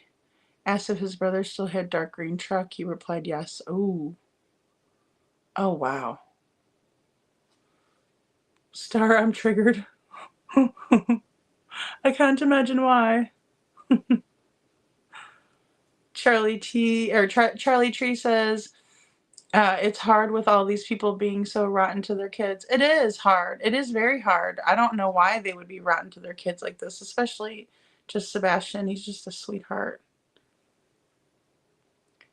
S9: Asked if his brother still had dark green truck. He replied, yes. Oh. Oh, wow. Star, I'm triggered. I can't imagine why. Charlie Tree says, it's hard with all these people being so rotten to their kids. It is hard. It is very hard. I don't know why they would be rotten to their kids like this, especially just Sebastian. He's just a sweetheart.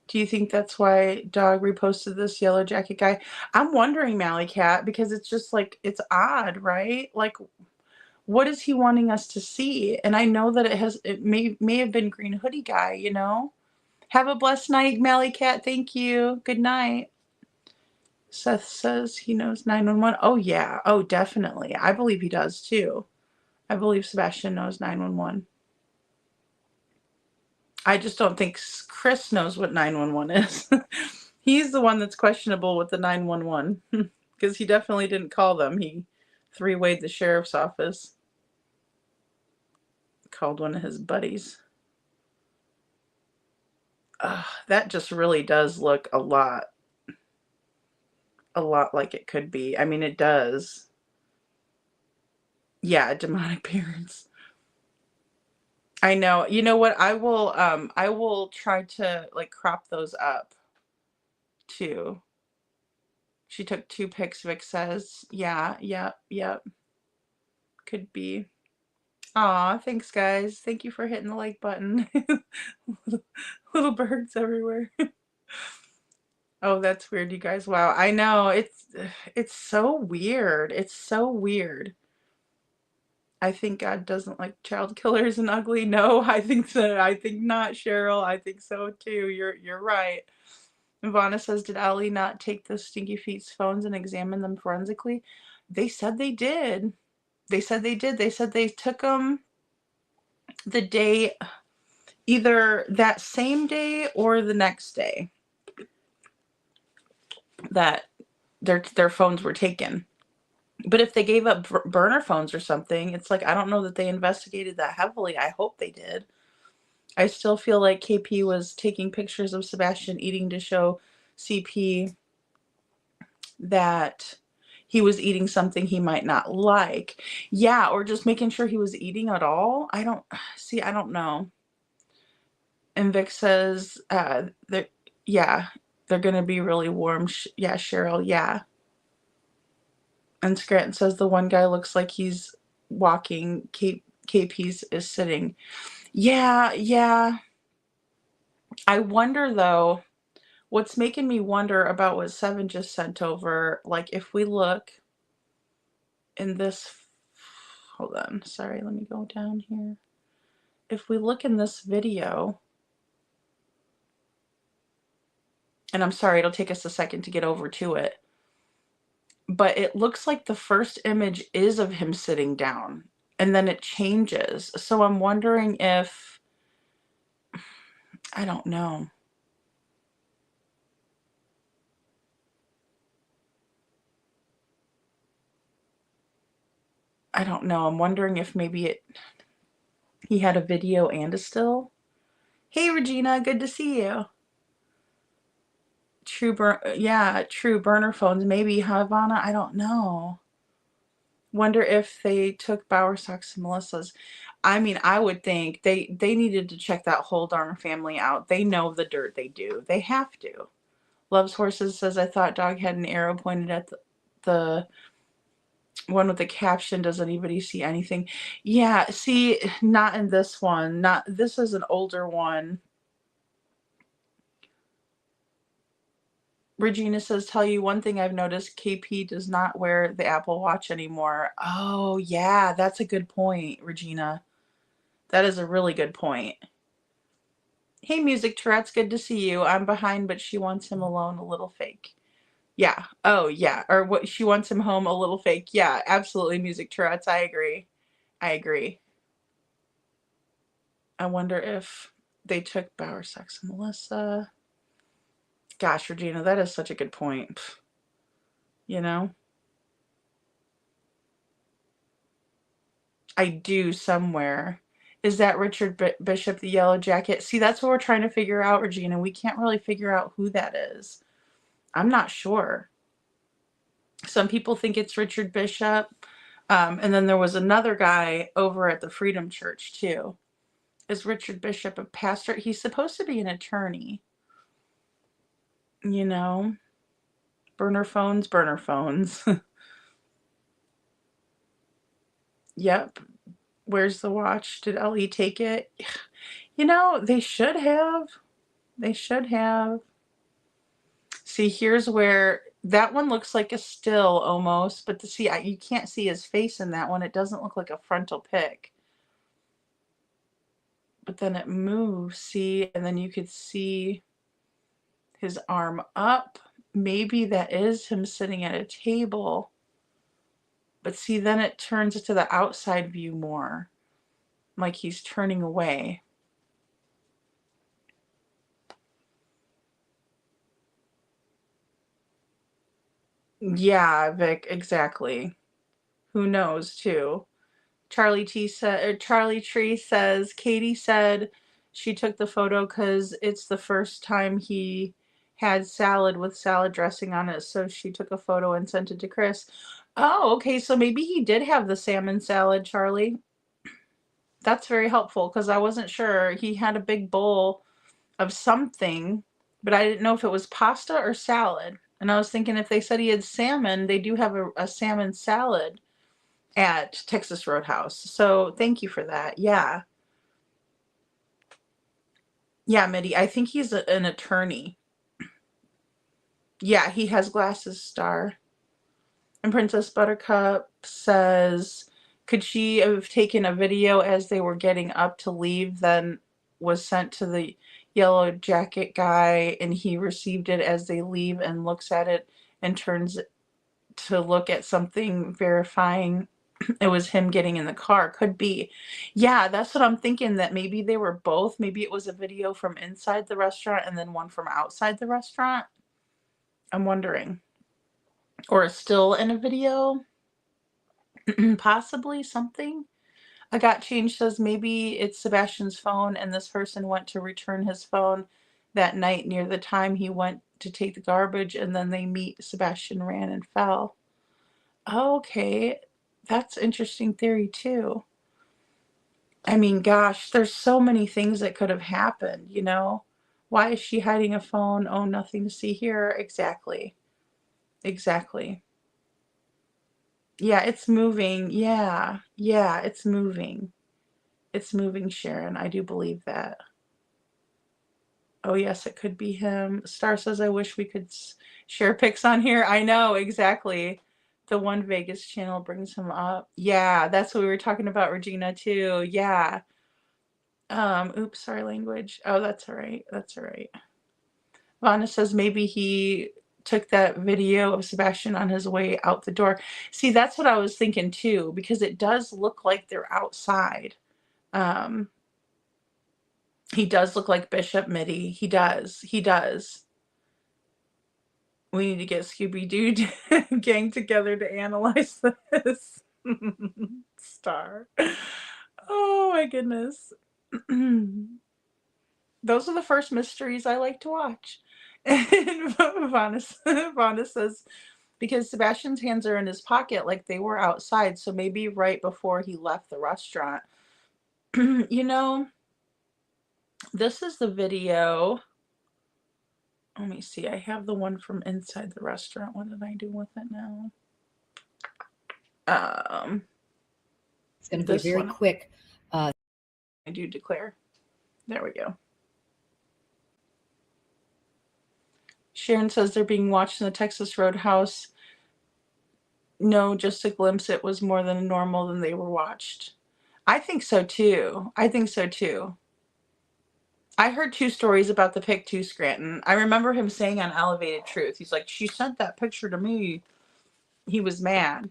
S9: Do you think that's why Dog reposted this Yellow Jacket guy? I'm wondering, Mally Cat, because it's just like, it's odd, right? Like, what is he wanting us to see? And I know that it may have been Green Hoodie Guy, you know? Have a blessed night, Mally Cat. Thank you. Good night. Seth says he knows 911. Oh, yeah. Oh, definitely. I believe he does, too. I believe Sebastian knows 911. I just don't think Chris knows what 911 is. He's the one that's questionable with the 911 because he definitely didn't call them. He three-wayed the sheriff's office. Called one of his buddies. That just really does look a lot a lot like it could be. I mean, it does. Yeah, demonic parents. I know. You know what? I will try to like crop those up too. She took 2 pics, Vic says. Yeah, yep, yep. Could be. Aw, thanks guys. Thank you for hitting the like button. Little birds everywhere. Oh, that's weird, you guys. Wow, I know. It's so weird. It's so weird. I think God doesn't like child killers and ugly. No, I think so. I think not, Cheryl. I think so too. You're right. Ivana says, did Ali not take the Stinky Feet's phones and examine them forensically? They said they did. They said they did. They said they took them the day, either that same day or the next day that their phones were taken. But if they gave up burner phones or something, it's like, I don't know that they investigated that heavily. I hope they did. I still feel like KP was taking pictures of Sebastian eating to show CP that he was eating something he might not like. Yeah, or just making sure he was eating at all. I don't know. And Vic says, yeah, they're going to be really warm. Yeah, Cheryl, yeah. And Scranton says the one guy looks like he's walking. KP's is sitting. Yeah, yeah. I wonder, though, what's making me wonder about what Seven just sent over, like if we look in this, hold on, sorry, let me go down here. If we look in this video, and I'm sorry, it'll take us a second to get over to it, but it looks like the first image is of him sitting down, and then it changes. So I'm wondering if, I don't know. I don't know. I'm wondering if maybe he had a video and a still. Hey, Regina, good to see you. True burner phones. Maybe, huh, Ivana? I don't know. Wonder if they took Bowersock's and Melissa's. I mean, I would think they needed to check that whole darn family out. They know the dirt they do. They have to. Loves Horses says, I thought dog had an arrow pointed at the one with the caption, does anybody see anything? Yeah, see, not in this one. This is an older one. Regina says, tell you one thing I've noticed, KP does not wear the Apple Watch anymore. Oh, yeah, that's a good point, Regina. That is a really good point. Hey, Music Tourette's, good to see you. I'm behind, but she wants him alone, a little fake. Yeah. Oh, yeah. Or what? She wants him home, a little fake. Yeah, absolutely, Music Tourette's. I agree. I agree. I wonder if they took Bowersock's and Melissa. Gosh, Regina, that is such a good point. You know? I do somewhere. Is that Richard Bishop, the Yellow Jacket? See, that's what we're trying to figure out, Regina. We can't really figure out who that is. I'm not sure. Some people think it's Richard Bishop. And then there was another guy over at the Freedom Church, too. Is Richard Bishop a pastor? He's supposed to be an attorney. You know? Burner phones, burner phones. Yep. Where's the watch? Did Ellie take it? You know, they should have. They should have. See, here's where that one looks like a still almost, but you can't see his face in that one. It doesn't look like a frontal pic. But then it moves, see, and then you could see his arm up. Maybe that is him sitting at a table. But see, then it turns to the outside view more, like he's turning away. Yeah, Vic, exactly. Who knows, too. Charlie Tree says, Katie said she took the photo because it's the first time he had salad with salad dressing on it, so she took a photo and sent it to Chris. Oh, okay, so maybe he did have the salmon salad, Charlie. That's very helpful because I wasn't sure. He had a big bowl of something, but I didn't know if it was pasta or salad. And I was thinking if they said he had salmon, they do have a salmon salad at Texas Roadhouse. So thank you for that. Yeah. Yeah, Mitty, I think he's an attorney. Yeah, he has glasses, Star. And Princess Buttercup says, could she have taken a video as they were getting up to leave, then was sent to the yellow jacket guy, and he received it as they leave and looks at it and turns to look at something verifying it was him getting in the car? Could be. Yeah, that's what I'm thinking, that maybe they were both. Maybe it was a video from inside the restaurant and then one from outside the restaurant. I'm wondering. Or a still in a video. Possibly something. I Got Change says maybe it's Sebastian's phone and this person went to return his phone that night near the time he went to take the garbage, and then they meet. Sebastian ran and fell. Okay, that's interesting theory too. I mean, gosh, there's so many things that could have happened, you know? Why is she hiding a phone? Oh, nothing to see here. Exactly. Exactly. Yeah, it's moving. Yeah. Yeah, it's moving. It's moving, Sharon. I do believe that. Oh, yes, it could be him. Star says, I wish we could share pics on here. I know, exactly. The One Vegas channel brings him up. Yeah, that's what we were talking about, Regina, too. Yeah. Oops, sorry, language. Oh, that's all right. That's all right. Vonna says maybe he took that video of Sebastian on his way out the door. See, that's what I was thinking too, because it does look like they're outside. He does look like Bishop Mitty. He does. He does. We need to get Scooby-Doo gang together to analyze this. Star. Oh my goodness. Those are the first mysteries I like to watch. And Vonda says, because Sebastian's hands are in his pocket like they were outside, so maybe right before he left the restaurant. You know, this is the video. Let me see. I have the one from inside the restaurant. What did I do with it now?
S3: It's going to be very quick.
S9: I do declare. There we go. Sharon says they're being watched in the Texas Roadhouse. No, just a glimpse. It was more than normal than they were watched. I think so too. I think so too. I heard 2 stories about the pic too, Scranton. I remember him saying on Elevated Truth, he's like, she sent that picture to me. He was mad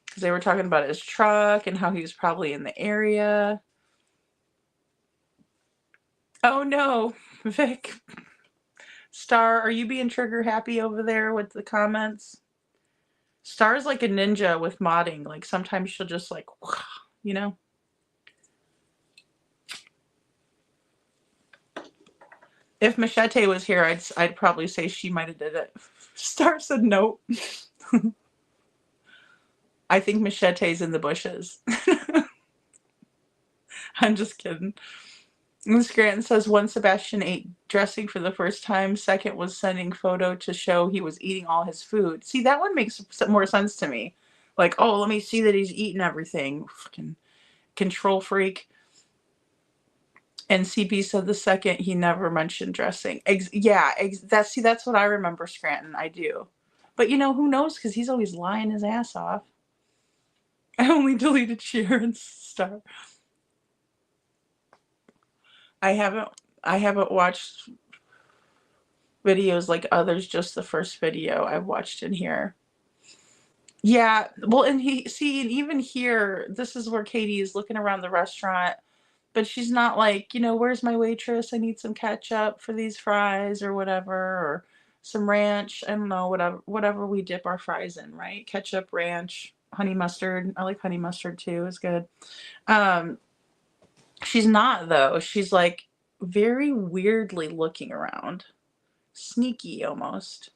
S9: because they were talking about his truck and how he was probably in the area. Oh no, Vic. Star, are you being trigger happy over there with the comments? Star's like a ninja with modding. Like sometimes she'll just like, you know? If Machete was here, I'd probably say she might have did it. Star said nope. I think Machete's in the bushes. I'm just kidding. And Scranton says one Sebastian ate dressing for the first time. Second was sending photo to show he was eating all his food. See, that one makes more sense to me. Like, oh, let me see that he's eating everything. Fucking control freak. And CP said the second he never mentioned dressing. That's what I remember, Scranton. I do. But you know, who knows? Because he's always lying his ass off. I only deleted Sharon's Star. I haven't watched videos like others, just the first video I've watched in here. Yeah, well, and even here, this is where Katie is looking around the restaurant, but she's not like, you know, where's my waitress? I need some ketchup for these fries or whatever, or some ranch. I don't know, whatever we dip our fries in, right? Ketchup, ranch, honey mustard. I like honey mustard too. It's good. She's not though. She's like very weirdly looking around. sneaky almost.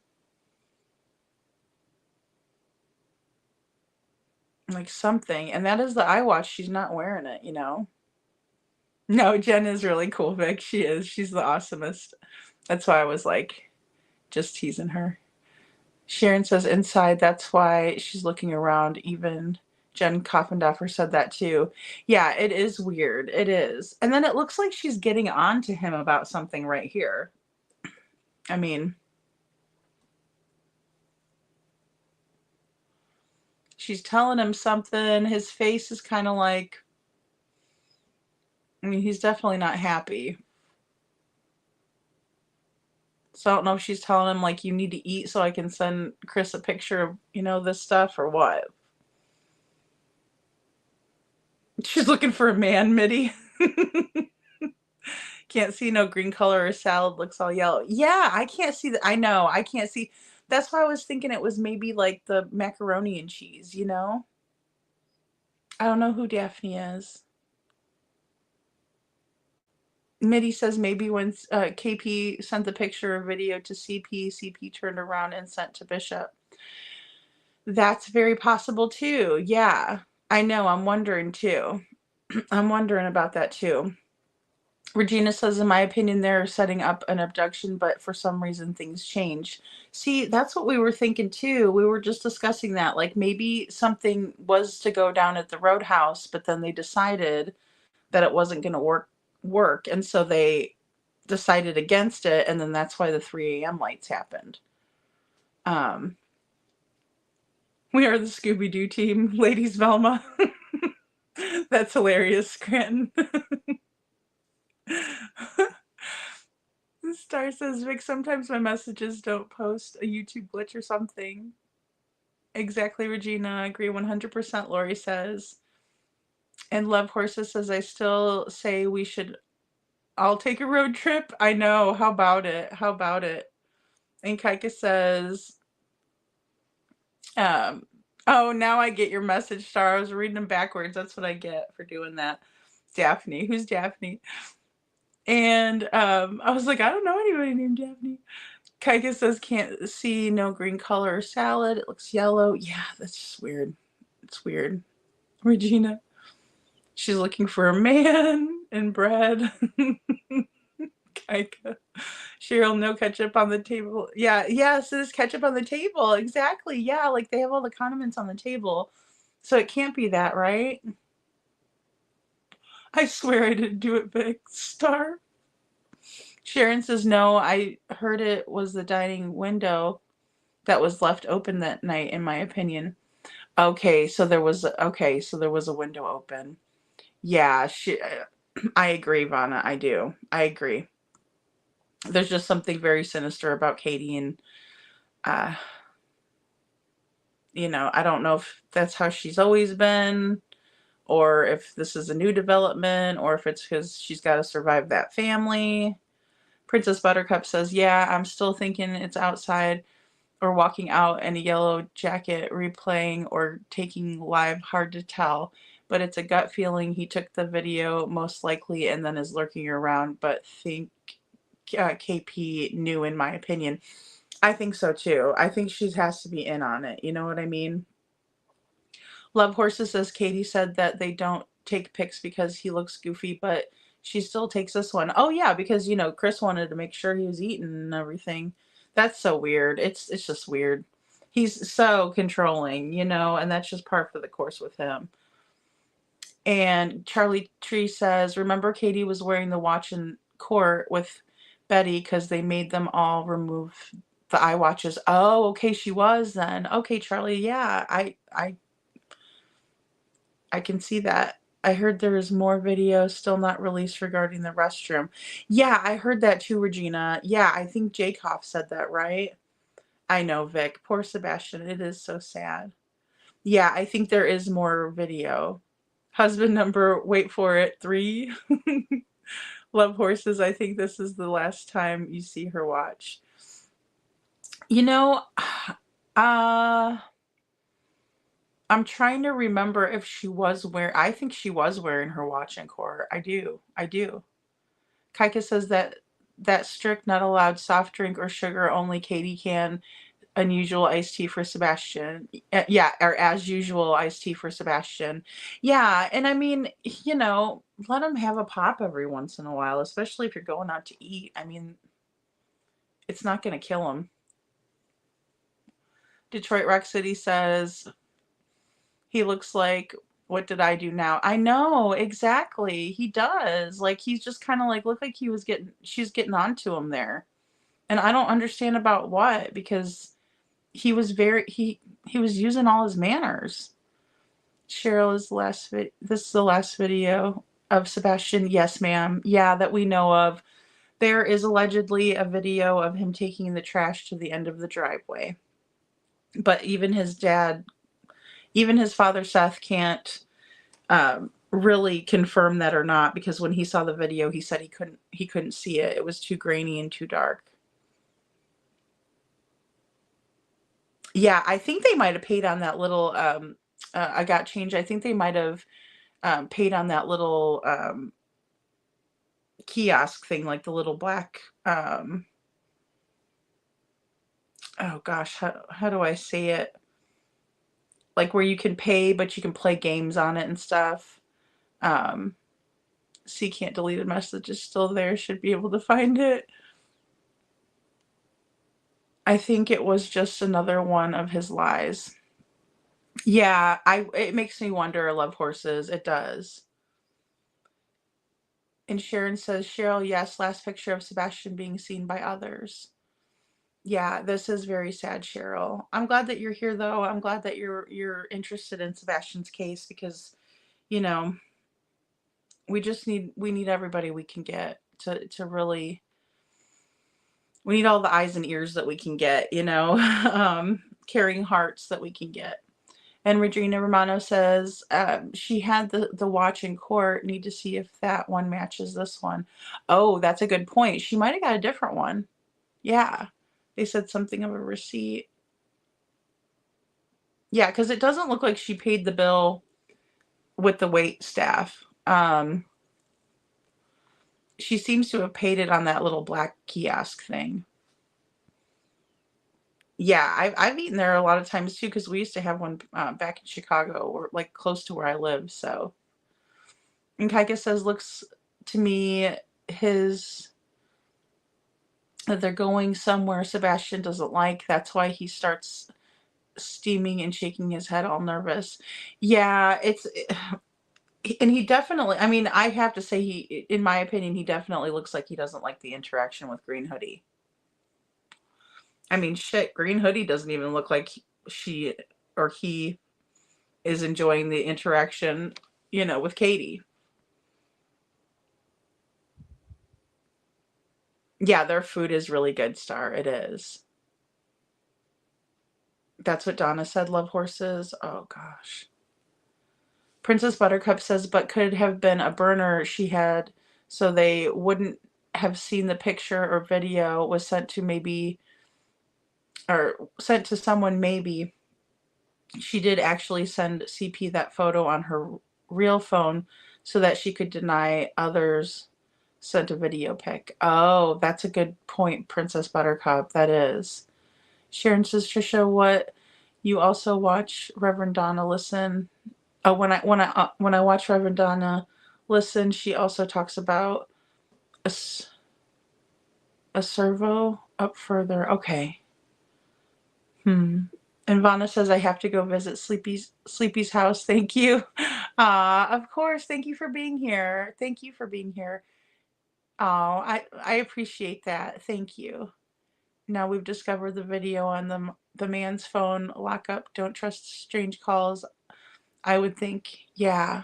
S9: Like something. And that is the eye watch. She's not wearing it, you know? No, Jen is really cool, Vic. She is. She's the awesomest. That's why I was like, just teasing her. Sharon says inside, that's why she's looking around. Even Jen Coffendoffer said that too. Yeah, it is weird. It is. And then it looks like she's getting on to him about something right here. I mean, she's telling him something. His face is kind of like, I mean, he's definitely not happy. So I don't know if she's telling him, like, you need to eat so I can send Chris a picture of, you know, this stuff or what. She's looking for a man, Mitty. Can't see no green color or salad, looks all yellow. Yeah, I can't see that. I know, I can't see. That's why I was thinking it was maybe like the macaroni and cheese, you know? I don't know who Daphne is. Mitty says maybe when KP sent the picture or video to CP, CP turned around and sent to Bishop. That's very possible too. Yeah, I know. I'm wondering too. I'm wondering about that too. Regina says, in my opinion, they're setting up an abduction, but for some reason things change. See, that's what we were thinking too. We were just discussing that. Like maybe something was to go down at the Roadhouse, but then they decided that it wasn't going to work. And so they decided against it. And then that's why the 3 a.m. lights happened. We are the Scooby-Doo team, ladies Velma. That's hilarious, Scranton. Star says, Vic, sometimes my messages don't post a YouTube glitch or something. Exactly, Regina. Agree 100%, Lori says. And Love Horses says, I still say we should all take a road trip. I know. How about it? How about it? And Kaika says, oh, now I get your message, Star. I was reading them backwards. That's what I get for doing that. Daphne. Who's Daphne? And I was like, I don't know anybody named Daphne. Kaika says, can't see no green color or salad. It looks yellow. Yeah, that's just weird. It's weird. Regina. She's looking for a man and bread. Kaika. Cheryl, no ketchup on the table. Yeah, so there's ketchup on the table. Exactly. Yeah, like they have all the condiments on the table. So it can't be that, right? I swear I didn't do it, Big Star. Sharon says, no, I heard it was the dining window that was left open that night, in my opinion. Okay, so there was a window open. Yeah, I agree, Vanna. I do. I agree. There's just something very sinister about Katie, and you know, I don't know if that's how she's always been, or if this is a new development, or if it's because she's got to survive that family. Princess Buttercup says, yeah, I'm still thinking it's outside or walking out in a yellow jacket, replaying or taking live, hard to tell. But it's a gut feeling. He took the video most likely and then is lurking around, but think KP knew, in my opinion. I think so too. I think she has to be in on it. You know what I mean? Love Horses says, Katie said that they don't take pics because he looks goofy, but she still takes this one. Oh yeah, because you know Chris wanted to make sure he was eating and everything. That's so weird. It's just weird. He's so controlling, you know, and that's just par for the course with him. And Charlie Tree says, remember Katie was wearing the watch in court with Betty because they made them all remove the eye watches. Oh, okay, she was then. Okay, Charlie, yeah, I can see that. I heard there is more video still not released regarding the restroom. Yeah, I heard that too, Regina. Yeah, I think Jacob said that, right? I know, Vic. Poor Sebastian. It is so sad. Yeah, I think there is more video. Husband number, wait for it, 3. Love Horses. I think this is the last time you see her watch. You know, I'm trying to remember if she was wearing, I think she was wearing her watch in court. I do. Kaika says that that strict, not allowed soft drink or sugar, only Katie can. Unusual iced tea for Sebastian. Yeah, or as usual iced tea for Sebastian. Yeah, and I mean, let him have a pop every once in a while, especially if you're going out to eat. I mean, it's not going to kill him. Detroit Rock City says he looks like, what did I do now? I know, exactly. He does. Like, he's just kind of like, looked like she's getting onto him there. And I don't understand about what, because he was he was using all his manners. Cheryl is this is the last video of Sebastian. Yes, ma'am. Yeah, that we know of. There is allegedly a video of him taking the trash to the end of the driveway. But even his father Seth can't really confirm that or not, because when he saw the video, he said he couldn't see it. It was too grainy and too dark. Yeah, I think they might have paid on that little I got change. I think they might have paid on that little kiosk thing, like the little black oh gosh, how do I say it? Like where you can pay, but you can play games on it and stuff. C can't delete a message is still there, should be able to find it. I think it was just another one of his lies. Yeah, it makes me wonder. I love horses. It does. And Sharon says, Cheryl, yes, last picture of Sebastian being seen by others. Yeah, this is very sad, Cheryl. I'm glad that you're here, though. I'm glad that you're interested in Sebastian's case, because, we need everybody we can get to really, we need all the eyes and ears that we can get, caring hearts that we can get. And Regina Romano says she had the watch in court. Need to see if that one matches this one. Oh, that's a good point. She might have got a different one. Yeah. They said something of a receipt. Yeah, because it doesn't look like she paid the bill with the wait staff. She seems to have paid it on that little black kiosk thing. Yeah, I've eaten there a lot of times too, because we used to have one back in Chicago, or like close to where I live. So, and Kaika says, looks to me that they're going somewhere Sebastian doesn't like. That's why he starts steaming and shaking his head, all nervous. Yeah, and he definitely. I mean, I have to say, in my opinion, he definitely looks like he doesn't like the interaction with Green Hoodie. I mean, shit, Green Hoodie doesn't even look like she or he is enjoying the interaction, with Katie. Yeah, their food is really good, Star. It is. That's what Donna said, love horses. Oh, gosh. Princess Buttercup says, but could have been a burner she had, so they wouldn't have seen the picture or video was sent to someone maybe. She did actually send CP that photo on her real phone so that she could deny others sent a video pic. Oh, that's a good point, Princess Buttercup. That is. Sharon says, Trisha, what you also watch Reverend Donna listen. Oh, when I watch Reverend Donna listen, she also talks about a servo up further. Okay. And Vanna says, I have to go visit Sleepy's house. Thank you. Of course. Thank you for being here. Thank you for being here. Oh, I appreciate that. Thank you. Now we've discovered the video on the man's phone. Lock up. Don't trust strange calls. I would think, yeah,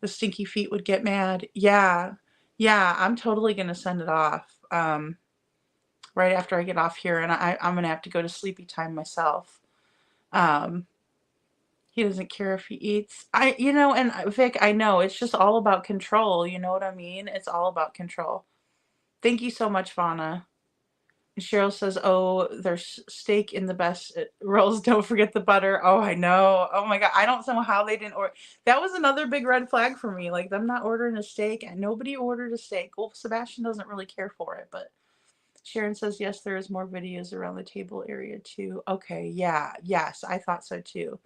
S9: the stinky feet would get mad. Yeah. Yeah, I'm totally going to send it off right after I get off here. And I'm going to have to go to sleepy time myself. He doesn't care if he eats. And Vic, I know it's just all about control. You know what I mean? It's all about control. Thank you so much, Vanna. And Cheryl says, oh, there's steak in the best rolls. Don't forget the butter. Oh, I know. Oh my God. I don't know how they didn't order. That was another big red flag for me. Like them not ordering a steak, and nobody ordered a steak. Well, Sebastian doesn't really care for it, but Sharon says, yes, there is more videos around the table area too. Okay, yeah, yes, I thought so too.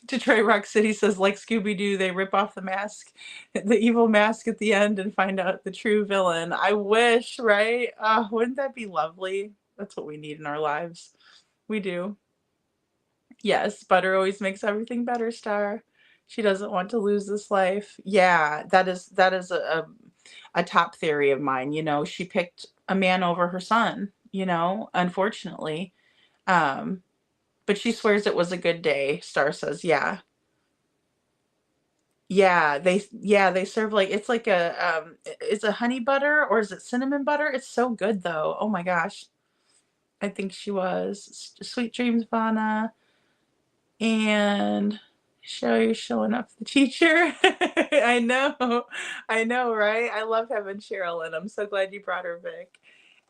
S9: Detroit Rock City says, like Scooby-Doo, they rip off the mask, the evil mask at the end and find out the true villain. I wish, right? Wouldn't that be lovely? That's what we need in our lives. We do. Yes, butter always makes everything better, Star. She doesn't want to lose this life. Yeah, that is a top theory of mine. You know, she picked a man over her son, you know, unfortunately. Um, but she swears it was a good day, Star says. Yeah. Yeah, they serve like it's like a it's a honey butter or is it cinnamon butter? It's so good though. Oh my gosh. I think she was. Sweet dreams, Vana. And you're showing up the teacher. I know, right? I love having Cheryl, and I'm so glad you brought her, Vic.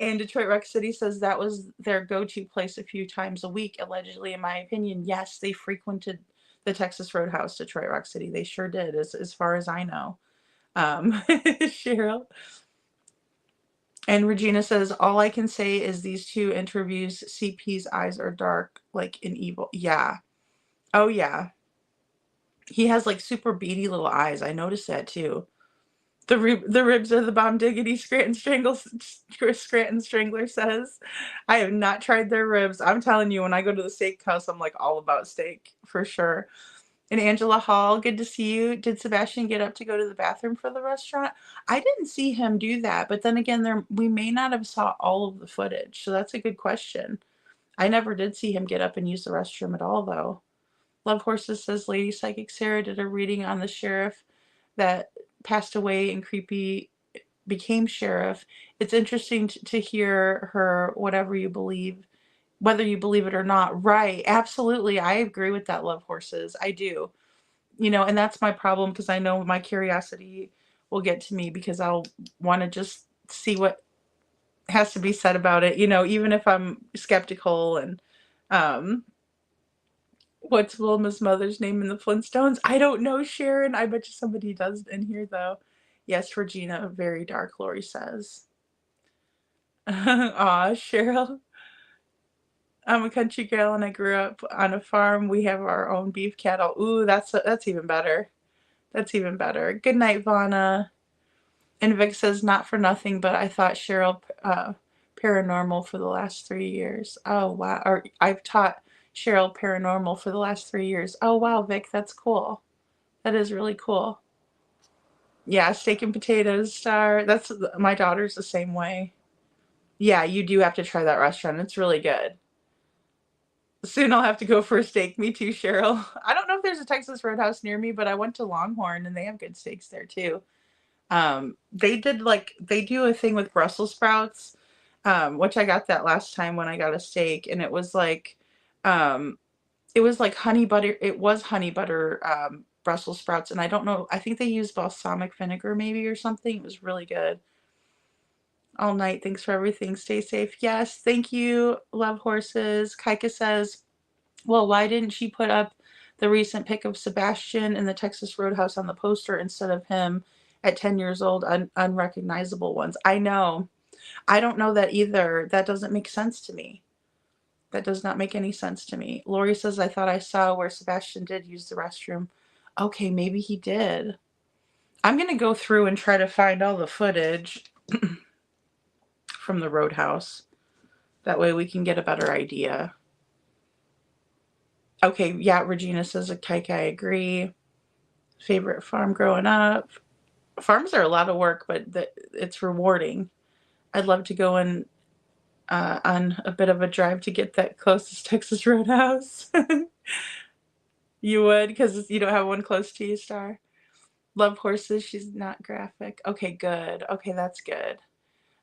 S9: And Detroit Rec City says that was their go-to place a few times a week, allegedly, in my opinion. Yes, they frequented the Texas Roadhouse, Detroit Rock City. They sure did, as far as I know. Cheryl. And Regina says, all I can say is these two interviews, CP's eyes are dark, like an evil. Yeah. Oh, yeah. He has like super beady little eyes. I noticed that too. The ribs are the bomb diggity, Scranton Strangler says. I have not tried their ribs. I'm telling you, when I go to the steakhouse, I'm like all about steak for sure. And Angela Hall, good to see you. Did Sebastian get up to go to the bathroom for the restaurant? I didn't see him do that, but then again, we may not have saw all of the footage, so that's a good question. I never did see him get up and use the restroom at all, though. Love Horses says Lady Psychic Sarah did a reading on the sheriff that passed away and Creepy became sheriff. It's interesting to hear her, whatever you believe, whether you believe it or not. Right. Absolutely. I agree with that, Love Horses. I do. You know, and that's my problem because I know my curiosity will get to me because I'll want to just see what has to be said about it, you know, even if I'm skeptical. And what's Wilma's mother's name in the Flintstones? I don't know, Sharon. I bet you somebody does in here, though. Yes, Regina, very dark, Lori says. Aw, Cheryl. I'm a country girl and I grew up on a farm. We have our own beef cattle. Ooh, that's even better. That's even better. Good night, Vana. And Vic says, not for nothing, but I thought Cheryl paranormal for the last 3 years. Oh, wow. Or I've taught Cheryl paranormal for the last 3 years. Oh, wow, Vic, that's cool. That is really cool. Yeah, steak and potatoes, Star. That's my daughter's the same way. Yeah, you do have to try that restaurant. It's really good. Soon I'll have to go for a steak. Me too, Cheryl. I don't know if there's a Texas Roadhouse near me, but I went to Longhorn and they have good steaks there too. They do a thing with Brussels sprouts, which I got that last time when I got a steak, and it was like honey butter. It was honey butter Brussels sprouts, and I don't know. I think they used balsamic vinegar maybe or something. It was really good. All night. Thanks for everything. Stay safe. Yes, thank you. Love Horses. Kaika says, well, why didn't she put up the recent pic of Sebastian in the Texas Roadhouse on the poster instead of him at 10 years old, unrecognizable ones? I know. I don't know that either. That doesn't make sense to me. That does not make any sense to me. Lori says, I thought I saw where Sebastian did use the restroom. Okay, maybe he did. I'm going to go through and try to find all the footage from the Roadhouse. That way we can get a better idea. Okay, yeah, Regina says, I agree. Favorite farm growing up. Farms are a lot of work, but it's rewarding. I'd love to go on a bit of a drive to get that closest Texas Roadhouse. You would, because you don't have one close to you, Star. Love Horses. She's not graphic. Okay, good. Okay, that's good.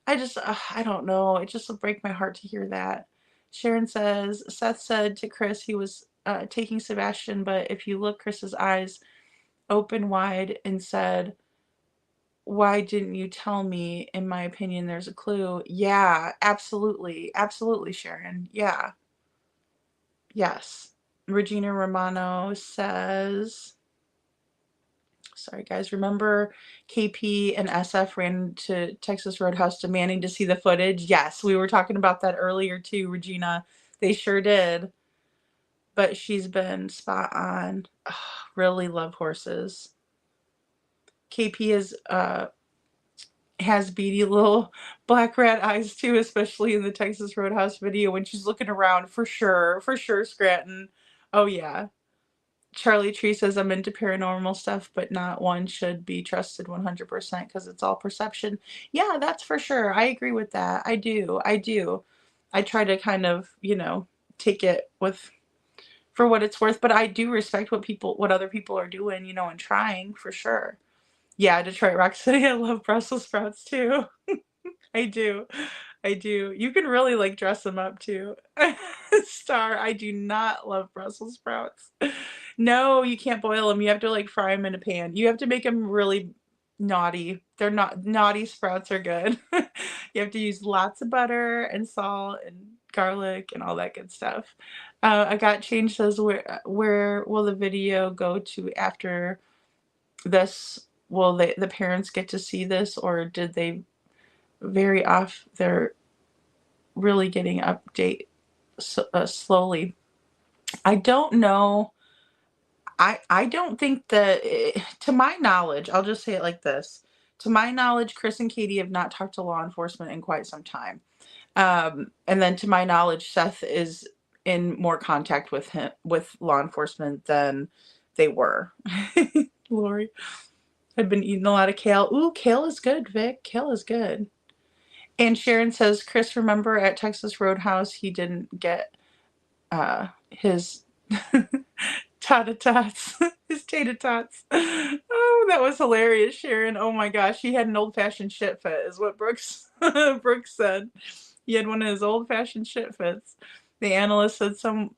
S9: I don't know. It just will break my heart to hear that. Sharon says, Seth said to Chris he was taking Sebastian, but if you look, Chris's eyes open wide and said, why didn't you tell me? In my opinion, there's a clue. Yeah, absolutely. Absolutely, Sharon. Yeah. Yes. Regina Romano says, sorry guys, remember KP and SF ran to Texas Roadhouse demanding to see the footage? Yes, we were talking about that earlier too, Regina. They sure did. But she's been spot on. Ugh, really love horses. KP has beady little black rat eyes too, especially in the Texas Roadhouse video when she's looking around. For sure, Scranton. Oh yeah. Charlie Tree says, I'm into paranormal stuff, but not one should be trusted 100% because it's all perception. Yeah, that's for sure. I agree with that. I do. I try to kind of, take it for what it's worth, but I do respect what other people are doing, and trying for sure. Yeah, Detroit Rock City. I love Brussels sprouts too. I do. You can really like dress them up too. Star, I do not love Brussels sprouts. No, you can't boil them. You have to like fry them in a pan. You have to make them really naughty. They're not naughty sprouts are good. You have to use lots of butter and salt and garlic and all that good stuff. I got changed says where will the video go to after this? Will the parents get to see this, or did they vary off? They're really getting update slowly. I don't know. I don't think that, to my knowledge, I'll just say it like this. To my knowledge, Chris and Katie have not talked to law enforcement in quite some time. And then to my knowledge, Seth is in more contact with law enforcement than they were. Lori, I've been eating a lot of kale. Ooh, kale is good, Vic. Kale is good. And Sharon says, Chris, remember at Texas Roadhouse, he didn't get his tater-tots. His tater-tots. Oh, that was hilarious, Sharon. Oh my gosh, he had an old-fashioned shit fit, is what Brooks said. He had one of his old-fashioned shit fits. The analyst said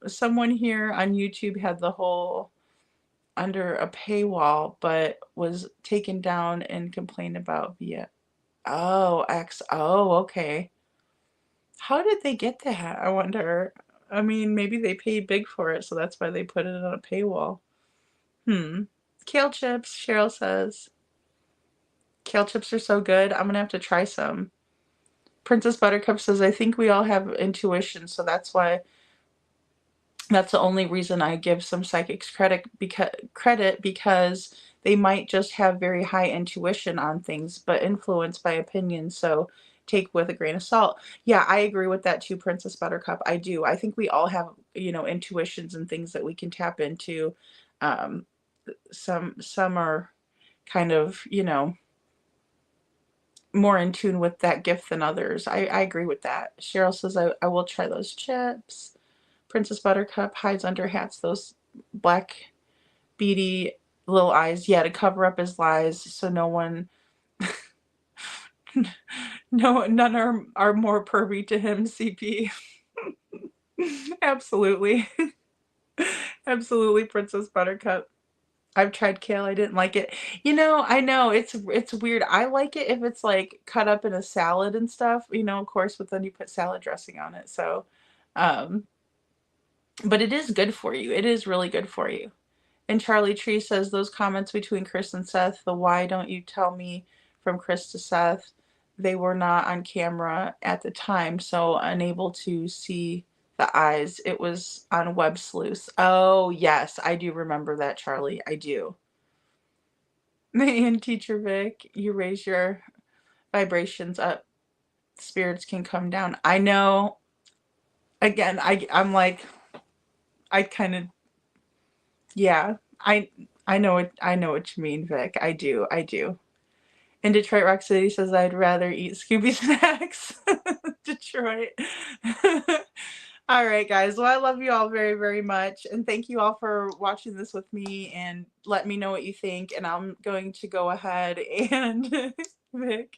S9: someone here on YouTube had the whole under a paywall, but was taken down and complained about via. Oh, okay. How did they get that? I wonder. I mean, maybe they paid big for it, so that's why they put it on a paywall. Kale chips, Cheryl says. Kale chips are so good. I'm gonna have to try some. Princess Buttercup says, I think we all have intuition, so that's the only reason I give some psychics credit because they might just have very high intuition on things, but influenced by opinion, so take with a grain of salt. Yeah, I agree with that too, Princess Buttercup. I do. I think we all have, intuitions and things that we can tap into. Some are kind of, more in tune with that gift than others. I agree with that. Cheryl says, I will try those chips. Princess Buttercup hides under hats those black beady little eyes. Yeah, to cover up his lies so no one none are more pervy to him, CP. Absolutely. Absolutely, Princess Buttercup. I've tried kale. I didn't like it. I know it's weird. I like it if it's like cut up in a salad and stuff, of course, but then you put salad dressing on it. So, but it is good for you. It is really good for you. And Charlie Tree says those comments between Chris and Seth, the why don't you tell me from Chris to Seth, they were not on camera at the time, so unable to see the eyes. It was on Web Sleuth. Oh, yes, I do remember that, Charlie. I do. And Teacher Vic, you raise your vibrations up. Spirits can come down. I know. Again, I'm like, I kind of, yeah, I know what you mean, Vic. I do. And Detroit Rock City says, I'd rather eat Scooby snacks. Detroit. All right, guys. Well, I love you all very, very much. And thank you all for watching this with me and let me know what you think. And I'm going to go ahead and Vic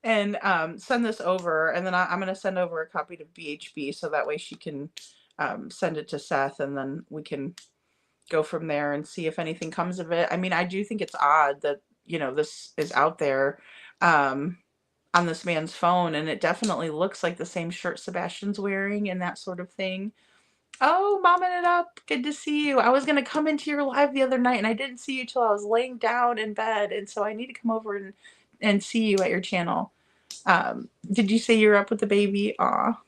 S9: and send this over. And then I'm going to send over a copy to BHB so that way she can send it to Seth. And then we can go from there and see if anything comes of it. I mean, I do think it's odd that, this is out there on this man's phone, and it definitely looks like the same shirt Sebastian's wearing and that sort of thing. Oh, momming it up. Good to see you. I was going to come into your live the other night and I didn't see you till I was laying down in bed. And so I need to come over and see you at your channel. Did you say you're up with the baby? Aw.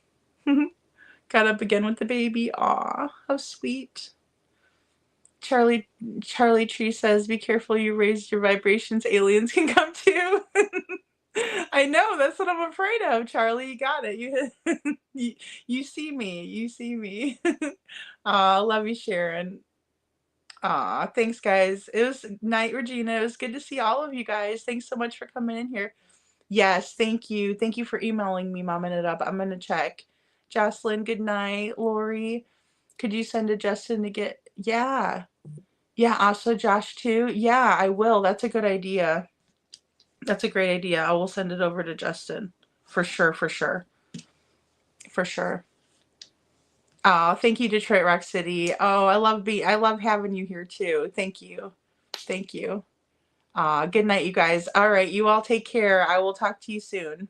S9: Got up again with the baby. Aw, how sweet. Charlie Tree says, be careful you raised your vibrations. Aliens can come too. I know, that's what I'm afraid of, Charlie. You got it. You see me. You see me. Aw, love you, Sharon. Aw, thanks, guys. It was night, Regina. It was good to see all of you guys. Thanks so much for coming in here. Yes, thank you. Thank you for emailing me, momming it up. I'm going to check. Jocelyn, good night. Lori, could you send to Justin to get... Yeah. Yeah, also Josh, too. Yeah, I will. That's a good idea. That's a great idea. I will send it over to Justin. For sure, for sure. For sure. Oh, thank you, Detroit Rock City. Oh, I love having you here too. Thank you. Thank you. Good night, you guys. All right, you all take care. I will talk to you soon.